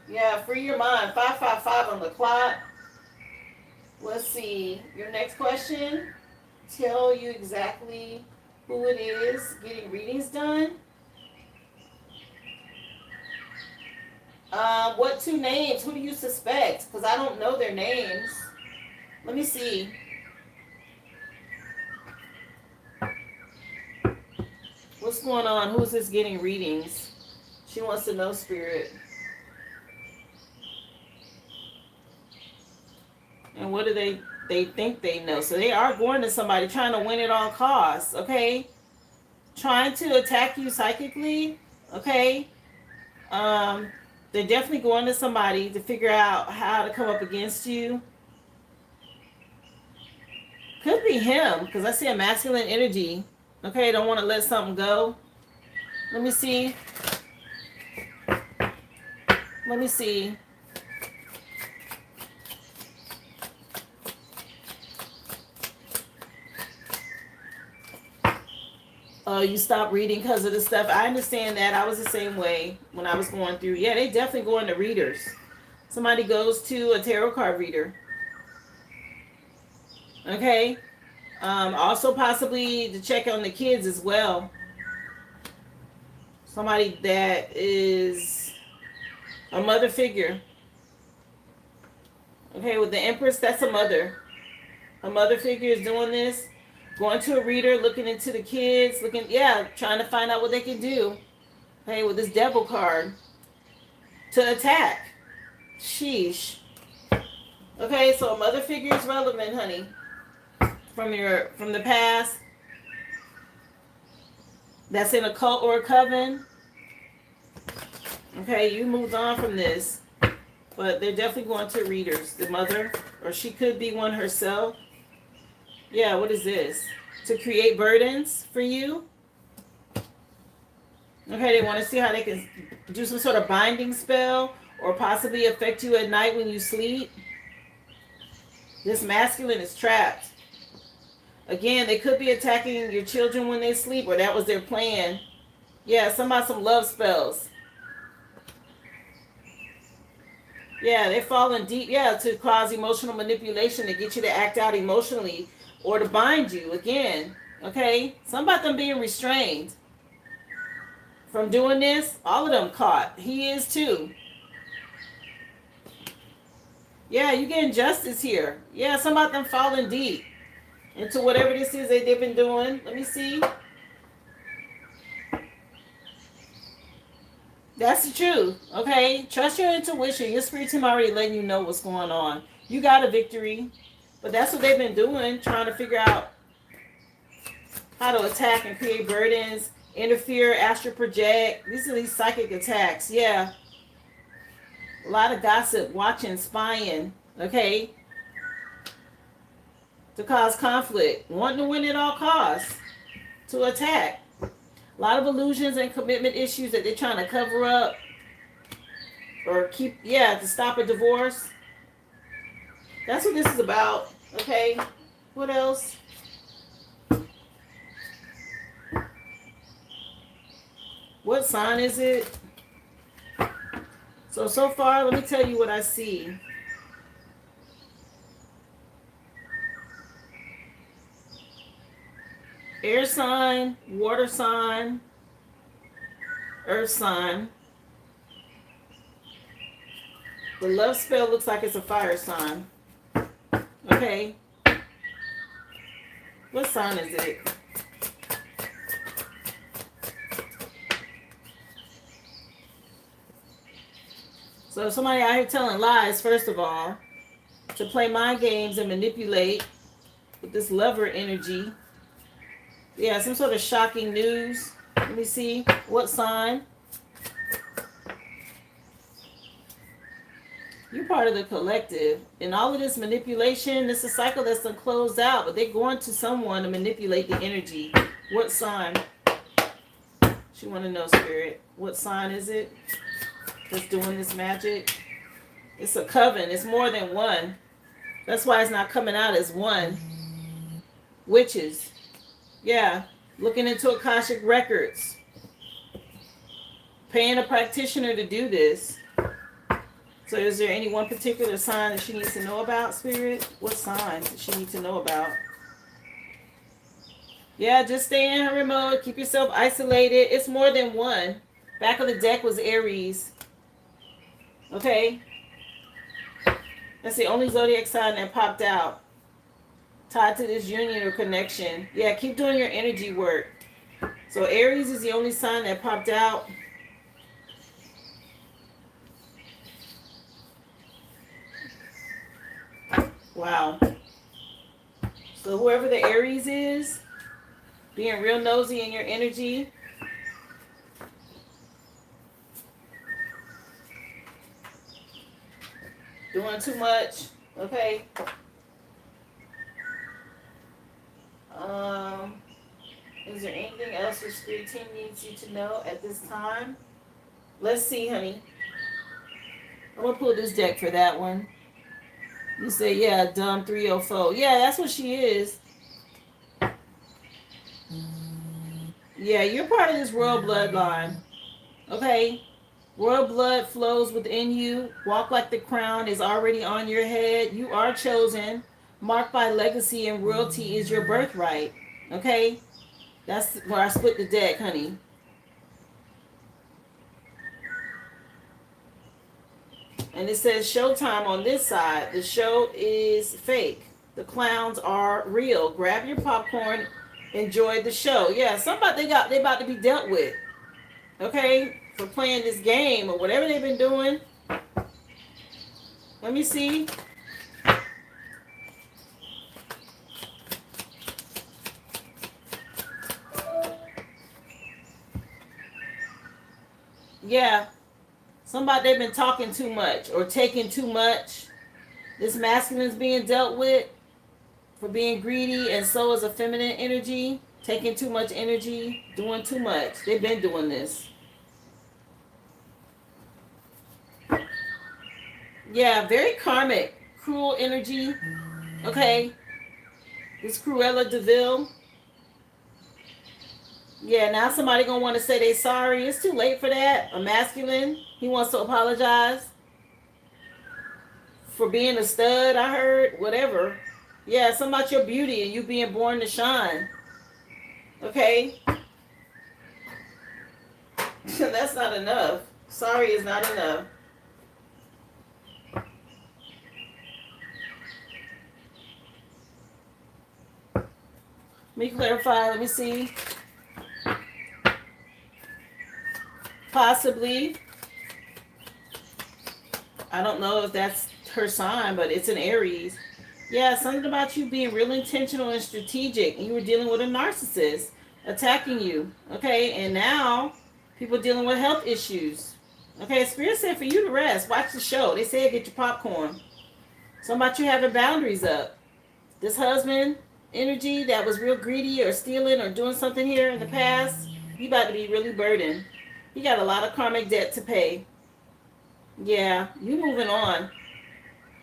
Yeah, free your mind. 555 on the clock. Let's see. Your next question. Tell you exactly who it is getting readings done. What two names? Who do you suspect? Because I don't know their names. Let me see. What's going on? Who's this getting readings? She wants to know, Spirit. And what do they think they know? So they are going to somebody trying to win at all costs, okay? Trying to attack you psychically, okay? They're definitely going to somebody to figure out how to come up against you. Could be him, because I see a masculine energy. Okay, don't want to let something go. Let me see. Let me see. Oh, you stopped reading because of the stuff. I understand that. I was the same way when I was going through. Yeah, they definitely go into readers. Somebody goes to a tarot card reader. Okay. Also possibly to check on the kids as well. Somebody that is A mother figure. Okay, with the Empress, that's a mother. A mother figure is doing this. Going to a reader, looking into the kids, trying to find out what they can do. Hey, with this devil card. To attack. Sheesh. Okay, so a mother figure is relevant, honey. From the past. That's in a cult or a coven. Okay, you moved on from this. But they're definitely going to readers. The mother, or she could be one herself. Yeah, what is this? To create burdens for you. Okay, they want to see how they can do some sort of binding spell or possibly affect you at night when you sleep. This masculine is trapped. Again, they could be attacking your children when they sleep, or that was their plan. Yeah, some love spells. Yeah, they're falling deep, to cause emotional manipulation to get you to act out emotionally or to bind you again. Okay? Some about them being restrained from doing this. All of them caught. He is too. Yeah, you getting justice here. Yeah, some about them falling deep into whatever this is that they've been doing. Let me see. That's the truth. Okay? Trust your intuition. Your spirit team already letting you know what's going on. You got a victory. But that's what they've been doing, trying to figure out how to attack and create burdens, interfere, astral project. These are these psychic attacks. Yeah. A lot of gossip, watching, spying. Okay? To cause conflict. Wanting to win at all costs. To attack. A lot of illusions and commitment issues that they're trying to cover up. Or keep, to stop a divorce. That's what this is about. Okay? What else? What sign is it? So far, let me tell you what I see. Air sign, water sign, earth sign. The love spell looks like it's a fire sign. Okay. What sign is it? So somebody out here telling lies, first of all, to play mind games and manipulate with this lover energy. Yeah, some sort of shocking news. Let me see. What sign? You're part of the collective. And all of this manipulation, this is a cycle that's been closed out, but they're going to someone to manipulate the energy. What sign? She want to know, Spirit. What sign is it that's doing this magic? It's a coven. It's more than one. That's why it's not coming out as one. Witches. Yeah. Looking into Akashic records. Paying a practitioner to do this. So is there any one particular sign that she needs to know about, Spirit? What signs does she need to know about? Yeah, just stay in her remote. Keep yourself isolated. It's more than one. Back of the deck was Aries. Okay? That's the only zodiac sign that popped out. Tied to this union or connection. Yeah, keep doing your energy work. So Aries is the only sign that popped out. Wow. So whoever the Aries is, being real nosy in your energy. Doing too much. Okay. Is there anything else your spirit team needs you to know at this time? Let's see, honey. I'm going to pull this deck for that one. You say, yeah, dumb 304. Yeah, that's what she is. Yeah, you're part of this royal bloodline. Okay? Royal blood flows within you. Walk like the crown is already on your head. You are chosen. Marked by legacy and royalty is your birthright. Okay? That's where I split the deck, honey. And it says showtime on this side. The show is fake. The clowns are real. Grab your popcorn. Enjoy the show. Yeah, somebody they about to be dealt with. Okay? For playing this game or whatever they've been doing. Let me see. Yeah. Somebody they've been talking too much or taking too much. This masculine is being dealt with for being greedy, and so is a feminine energy. Taking too much energy, doing too much. They've been doing this. Yeah, very karmic. Cruel energy. Okay. This Cruella DeVille. Yeah, now somebody gonna want to say they sorry. It's too late for that. A masculine. He wants to apologize for being a stud, I heard. Whatever. Yeah, something about your beauty and you being born to shine. Okay? That's not enough. Sorry is not enough. Let me clarify. Let me see. Possibly. I don't know if that's her sign, but it's an Aries. Yeah, something about you being real intentional and strategic. And you were dealing with a narcissist attacking you. Okay, and now people dealing with health issues. Okay, Spirit said for you to rest. Watch the show. They said get your popcorn. Something about you having boundaries up. This husband energy that was real greedy or stealing or doing something here in the past, he about to be really burdened. He got a lot of karmic debt to pay. Yeah, you moving on.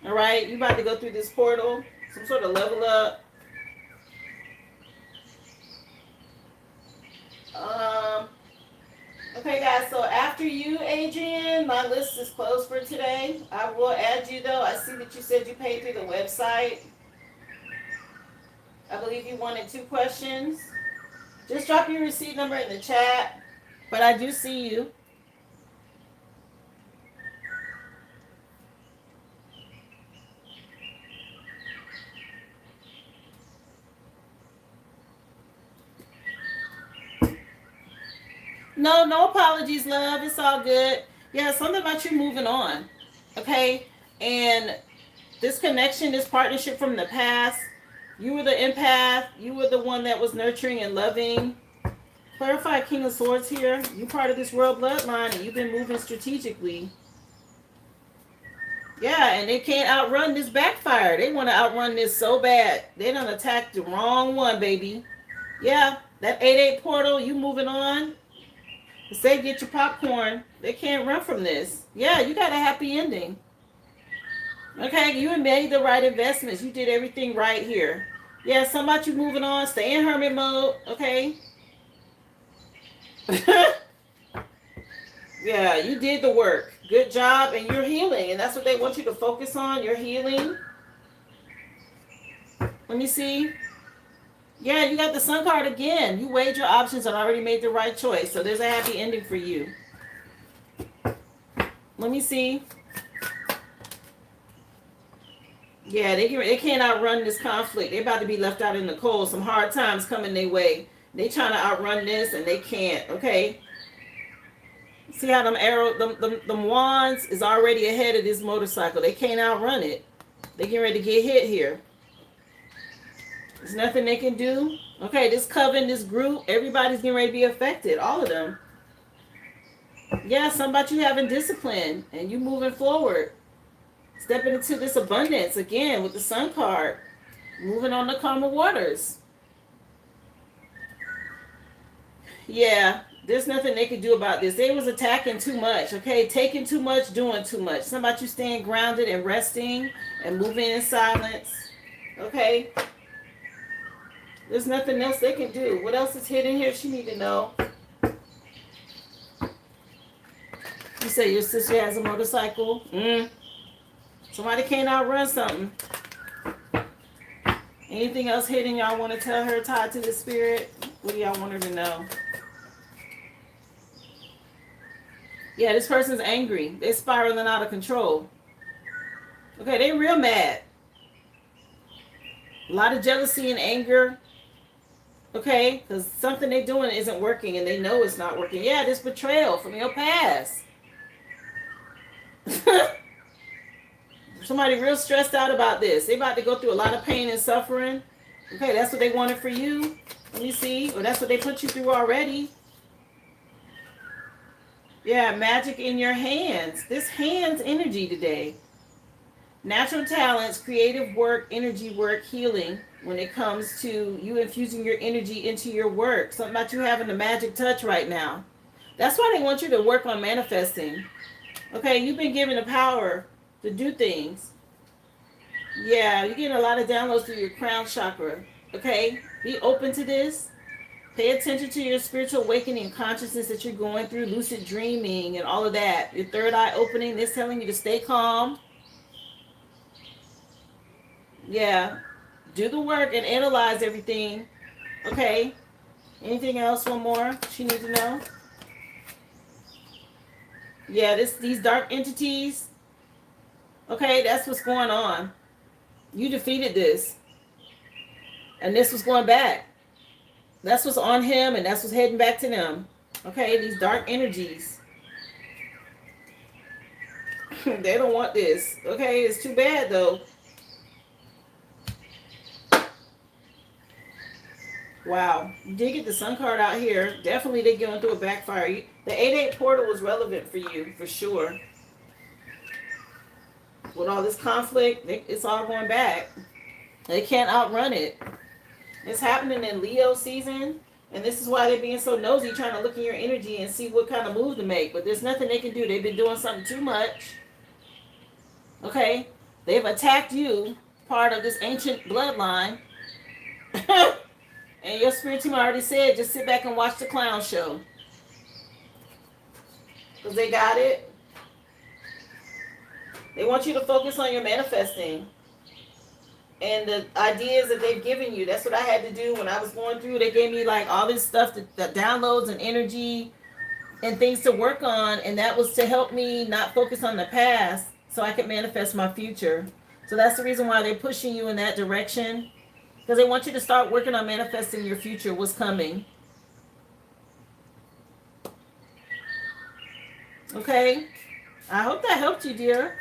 All right, you about to go through this portal, some sort of level up. Okay, guys, so after you, Adrian, my list is closed for today. I will add you, though. I see that you said you paid through the website. I believe you wanted 2 questions. Just drop your receipt number in the chat. But I do see you. No apologies, love. It's all good. Yeah, something about you moving on. Okay? And this connection, this partnership from the past, you were the empath. You were the one that was nurturing and loving. Clarify King of Swords here. You're part of this royal bloodline and you've been moving strategically. Yeah, and they can't outrun this backfire. They want to outrun this so bad. They done attacked the wrong one, baby. Yeah, that 8-8 portal, you moving on. Say get your popcorn. They can't run from this. Yeah, you got a happy ending. Okay, you made the right investments. You did everything right here. Yeah, somebody you moving on. Stay in hermit mode. Okay. Yeah, you did the work. Good job, and you're healing, and that's what they want you to focus on. You're healing. Let me see. Yeah, you got the Sun card again. You weighed your options and already made the right choice. So there's a happy ending for you. Let me see. Yeah, they can't outrun this conflict. They're about to be left out in the cold. Some hard times coming their way. They trying to outrun this and they can't. Okay. See how them arrows, them wands is already ahead of this motorcycle. They can't outrun it. They getting ready to get hit here. There's nothing they can do. Okay, this coven, this group, everybody's getting ready to be affected. All of them. Yeah, somebody you having discipline and you moving forward. Stepping into this abundance again with the Sun card. Moving on the calmer waters. Yeah, there's nothing they can do about this. They was attacking too much, okay? Taking too much, doing too much. Somebody you staying grounded and resting and moving in silence, okay? There's nothing else they can do. What else is hidden here she need to know? You say your sister has a motorcycle? Somebody can't outrun something. Anything else hidden y'all want to tell her tied to the spirit? What do y'all want her to know? Yeah, this person's angry. They're spiraling out of control. Okay, they real mad. A lot of jealousy and anger. Okay, because something they're doing isn't working and they know it's not working. Yeah, this betrayal from your past. Somebody real stressed out about this. They about to go through a lot of pain and suffering. Okay, that's what they wanted for you. Let me see. Or that's what they put you through already. Yeah, magic in your hands. This hands energy today. Natural talents, creative work, energy work, healing. When it comes to you infusing your energy into your work. Something about you having the magic touch right now. That's why they want you to work on manifesting. Okay, you've been given the power to do things. Yeah, you're getting a lot of downloads through your crown chakra. Okay, be open to this. Pay attention to your spiritual awakening consciousness that you're going through, lucid dreaming and all of that. Your third eye opening, this telling you to stay calm. Yeah, do the work and analyze everything. Okay, anything else? One more she needs to know. Yeah, these dark entities. Okay, that's what's going on. You defeated this. And this was going back. That's what's on him and that's what's heading back to them. Okay, these dark energies. They don't want this. Okay, it's too bad though. Wow. You did get the sun card out here. Definitely they're going through a backfire. The 8-8 portal was relevant for you, for sure. With all this conflict, it's all going back. They can't outrun it. It's happening in Leo season, and this is why they're being so nosy, trying to look in your energy and see what kind of move to make. But there's nothing they can do. They've been doing something too much. Okay? They've attacked you, part of this ancient bloodline. And your spirit team already said, just sit back and watch the clown show. Because they got it. They want you to focus on your manifesting. And the ideas that they've given you. That's what I had to do when I was going through. They gave me like all this stuff, that downloads and energy and things to work on. And that was to help me not focus on the past so I could manifest my future. So that's the reason why they're pushing you in that direction. Because they want you to start working on manifesting your future, what's coming. Okay? I hope that helped you, dear.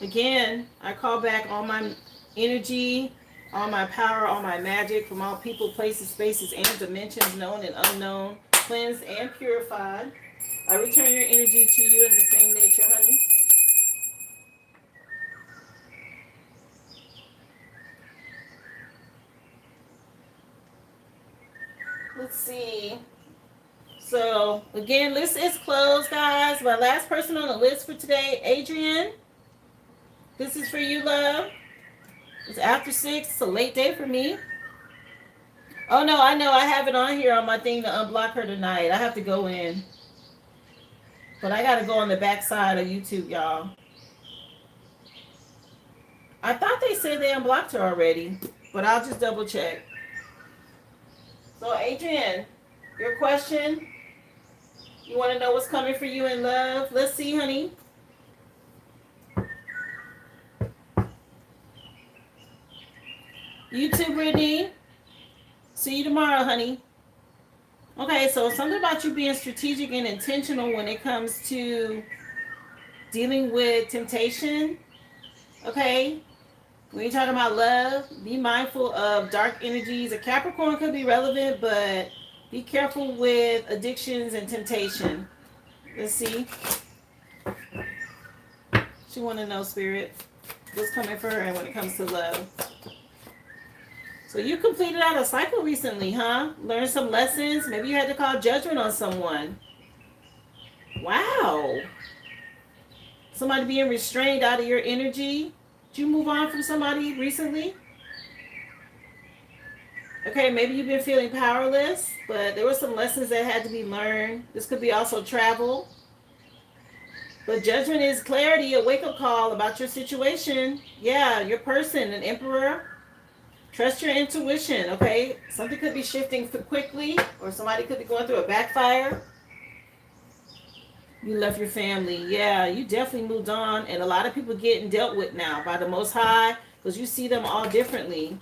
Again, I call back all my energy, all my power, all my magic from all people, places, spaces, and dimensions, known and unknown, cleansed and purified. I return your energy to you in the same nature, honey. Let's see. So, again, list is closed, guys. My last person on the list for today, Adrian. This is for you, love. It's after 6. It's a late day for me. Oh, no, I know. I have it on here on my thing to unblock her tonight. I have to go in. But I got to go on the back side of YouTube, y'all. I thought they said they unblocked her already. But I'll just double check. So, Adrian, your question? You want to know what's coming for you in love? Let's see, honey. You too, Brittany. See you tomorrow, honey. Okay, so something about you being strategic and intentional when it comes to dealing with temptation. Okay? When you're talking about love, be mindful of dark energies. A Capricorn could be relevant, but be careful with addictions and temptation. Let's see. She want to know, Spirit, what's coming for her and when it comes to love. So you completed out a cycle recently, huh? Learned some lessons. Maybe you had to call judgment on someone. Wow. Somebody being restrained out of your energy. Did you move on from somebody recently? Okay, maybe you've been feeling powerless, but there were some lessons that had to be learned. This could be also travel. But judgment is clarity, a wake-up call about your situation. Yeah, your person, an emperor. Trust your intuition, okay? Something could be shifting quickly, or somebody could be going through a backfire. You left your family. Yeah, you definitely moved on. And a lot of people getting dealt with now by the Most High because you see them all differently,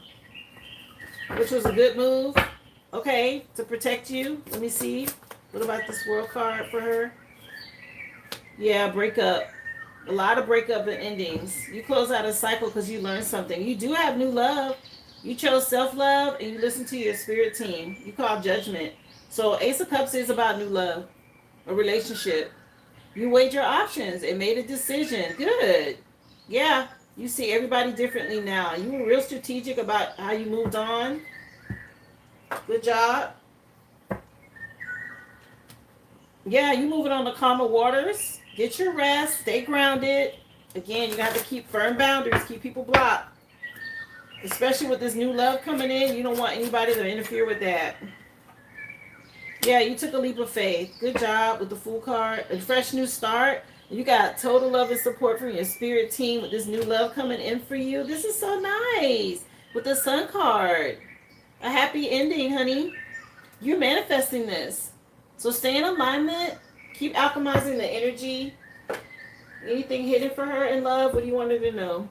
which was a good move. Okay, to protect you. Let me see. What about this world card for her? Yeah, breakup. A lot of breakup and endings. You close out a cycle because you learned something. You do have new love. You chose self-love and you listen to your spirit team. You call judgment. So Ace of Cups is about new love, a relationship. You weighed your options and made a decision. Good. Yeah, you see everybody differently now. You were real strategic about how you moved on. Good job. Yeah, you moving on to calmer waters. Get your rest. Stay grounded. Again, you got to keep firm boundaries. Keep people blocked. Especially with this new love coming in. You don't want anybody to interfere with that. Yeah, you took a leap of faith. Good job with the Fool card. A fresh new start. You got total love and support from your spirit team with this new love coming in for you. This is so nice. With the Sun card. A happy ending, honey. You're manifesting this. So stay in alignment. Keep alchemizing the energy. Anything hidden for her in love? What do you want her to know?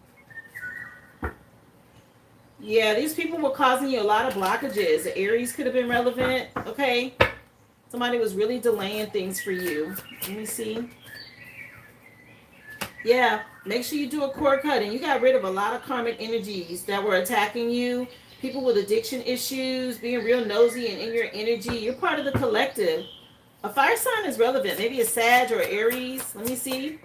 Yeah, these people were causing you a lot of blockages. The Aries could have been relevant. Okay. Somebody was really delaying things for you. Let me see. Yeah, make sure you do a cord cutting. You got rid of a lot of karmic energies that were attacking you. People with addiction issues, being real nosy and in your energy. You're part of the collective. A fire sign is relevant. Maybe a Sag or Aries. Let me see.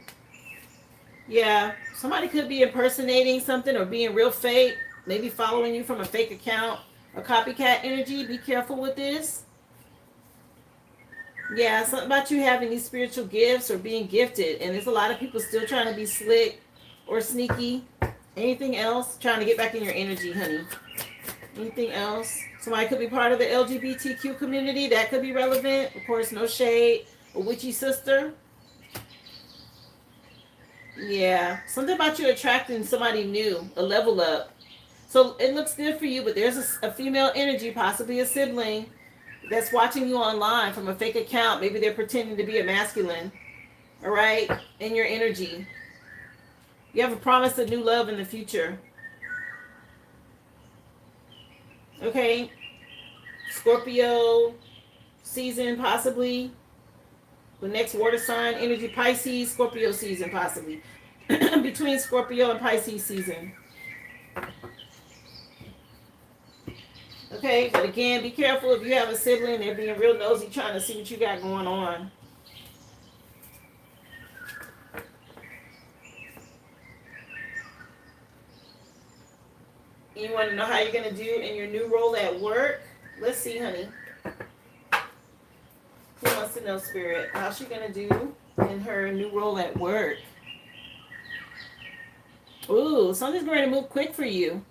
Yeah, somebody could be impersonating something or being real fake. Maybe following you from a fake account. A copycat energy. Be careful with this. Yeah, something about you having these spiritual gifts or being gifted. And there's a lot of people still trying to be slick or sneaky. Anything else? Trying to get back in your energy, honey. Anything else? Somebody could be part of the LGBTQ community. That could be relevant. Of course, no shade. A witchy sister. Yeah. Something about you attracting somebody new. A level up. So it looks good for you, but there's a female energy, possibly a sibling, that's watching you online from a fake account. Maybe they're pretending to be a masculine. All right? In your energy. You have a promise of new love in the future. Okay? Scorpio season, possibly. The next water sign, energy, Pisces, Scorpio season, possibly. Between Scorpio and Pisces season. Okay, but again, be careful if you have a sibling. They're being real nosy, trying to see what you got going on. You want to know how you're going to do in your new role at work? Let's see, honey. Who wants to know, Spirit? How's she going to do in her new role at work? Ooh, something's going to move quick for you.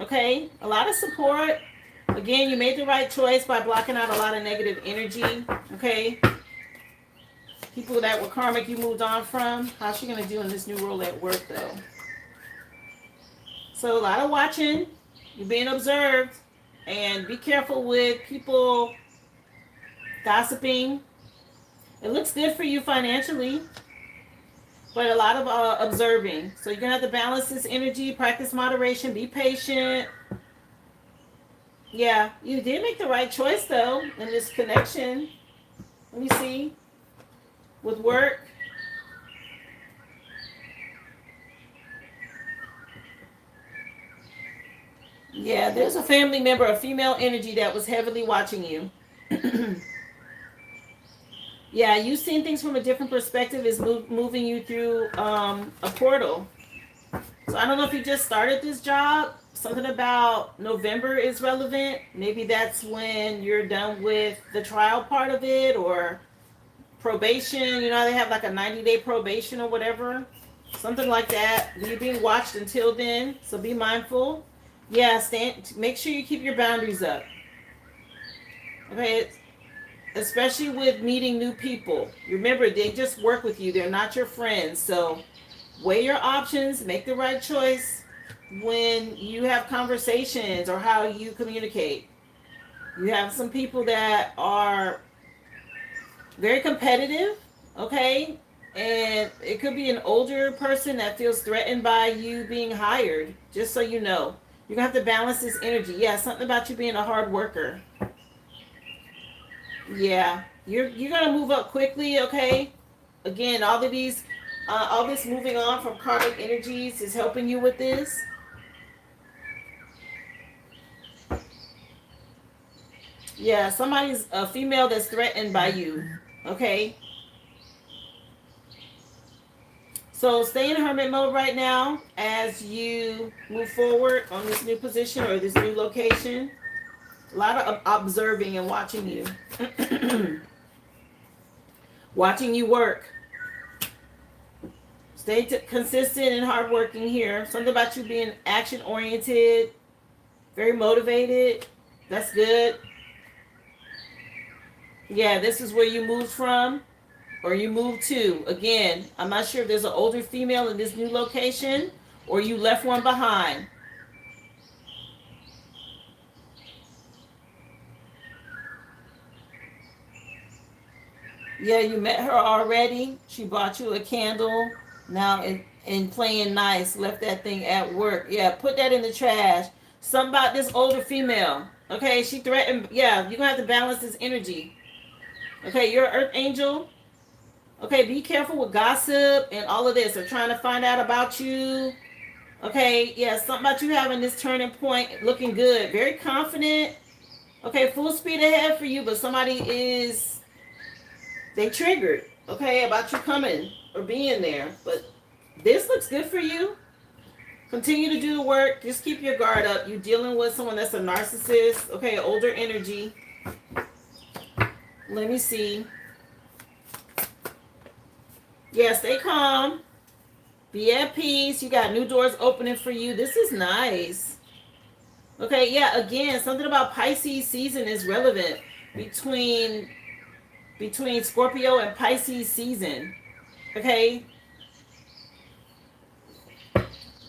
Okay? A lot of support. Again, you made the right choice by blocking out a lot of negative energy. Okay? People that were karmic you moved on from. How's she going to do in this new role at work, though? So a lot of watching. You're being observed. And be careful with people gossiping. It looks good for you financially. But a lot of observing. So you're going to have to balance this energy. Practice moderation. Be patient. Yeah, you did make the right choice, though, in this connection. Let me see. With work. Yeah, there's a family member, a female energy that was heavily watching you. Yeah, you seeing things from a different perspective is moving you through a portal. So I don't know if you just started this job. Something about November is relevant. Maybe that's when you're done with the trial part of it, or probation. You know, they have like a 90-day probation or whatever. Something like that. You're being watched until then, so be mindful. Yeah, make sure you keep your boundaries up. Okay, especially with meeting new people. Remember, they just work with you. They're not your friends. So weigh your options, make the right choice when you have conversations or how you communicate. You have some people that are very competitive. Okay? And it could be an older person that feels threatened by you being hired, just so you know. You're going to have to balance this energy. Yeah, something about you being a hard worker. Yeah. You're going to move up quickly, okay? Again, all this moving on from karmic energies is helping you with this. Yeah, somebody's a female that's threatened by you. Okay? So stay in hermit mode right now as you move forward on this new position or this new location. A lot of observing and watching you. Watching you work. Stay consistent and hardworking here. Something about you being action oriented, very motivated. That's good. Yeah, this is where you moved from or you moved to. Again, I'm not sure if there's an older female in this new location or you left one behind. Yeah, you met her already. She bought you a candle. Now, in playing nice, left that thing at work. Yeah, put that in the trash. Something about this older female. Okay, she threatened. Yeah, you're going to have to balance this energy. Okay, you're an earth angel. Okay, be careful with gossip and all of this. They're trying to find out about you. Okay, yeah, something about you having this turning point, looking good. Very confident. Okay, full speed ahead for you, but they triggered, okay, about you coming or being there. But this looks good for you. Continue to do the work. Just keep your guard up. You're dealing with someone that's a narcissist. Okay, older energy. Let me see. Yeah, stay calm. Be at peace. You got new doors opening for you. This is nice. Okay, yeah, again, something about Pisces season is relevant between Scorpio and Pisces season. Okay?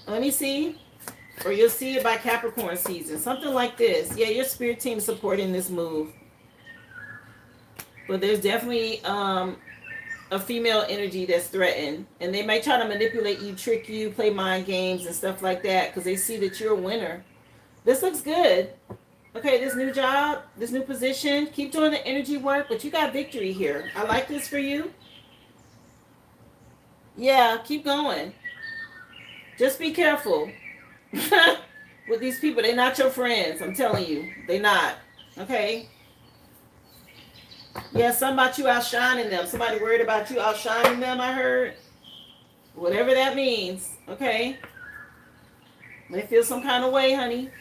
Let me see. Or you'll see it by Capricorn season. Something like this. Yeah, your spirit team supporting this move. But there's definitely a female energy that's threatened. And they might try to manipulate you, trick you, play mind games and stuff like that because they see that you're a winner. This looks good. Okay, this new job, this new position, keep doing the energy work, but you got victory here. I like this for you. Yeah, keep going. Just be careful with these people. They're not your friends. I'm telling you. They're not. Okay? Yeah, something about you outshining them. Somebody worried about you outshining them, I heard. Whatever that means. Okay? They feel some kind of way, honey.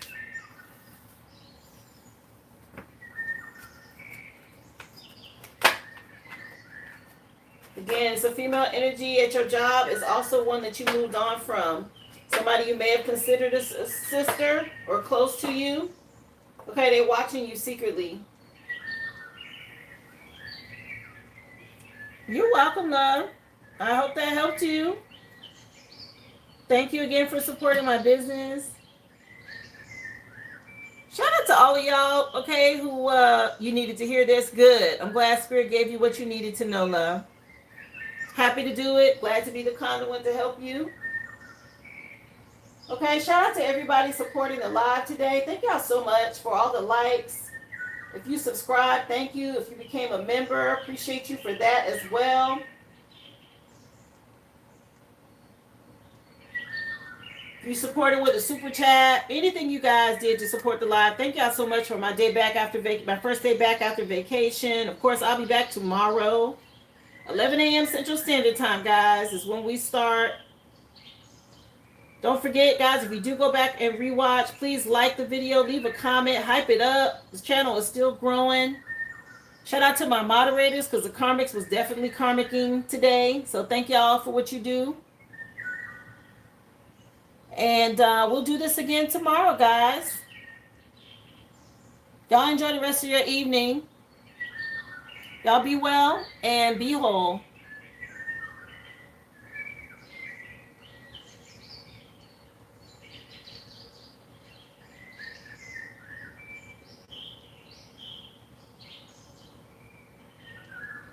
Again, it's a female energy at your job. Is also one that you moved on from. Somebody you may have considered a sister or close to you. Okay, they're watching you secretly. You're welcome, love. I hope that helped you. Thank you again for supporting my business. Shout out to all of y'all, okay, who you needed to hear this. Good. I'm glad Spirit gave you what you needed to know, love. Happy to do it. Glad to be the conduit to help you. Okay, shout out to everybody supporting the live today. Thank y'all so much for all the likes. If you subscribe, thank you. If you became a member, appreciate you for that as well. If you supported with a super chat, anything you guys did to support the live, thank y'all so much for my day back after my first day back after vacation. Of course, I'll be back tomorrow. 11 a.m. Central Standard Time, guys, is when we start. Don't forget, guys, if you do go back and rewatch, please like the video, leave a comment, hype it up. This channel is still growing. Shout out to my moderators because the karmics was definitely karmicking today. So thank y'all for what you do. And we'll do this again tomorrow, guys. Y'all enjoy the rest of your evening. Y'all be well and be whole.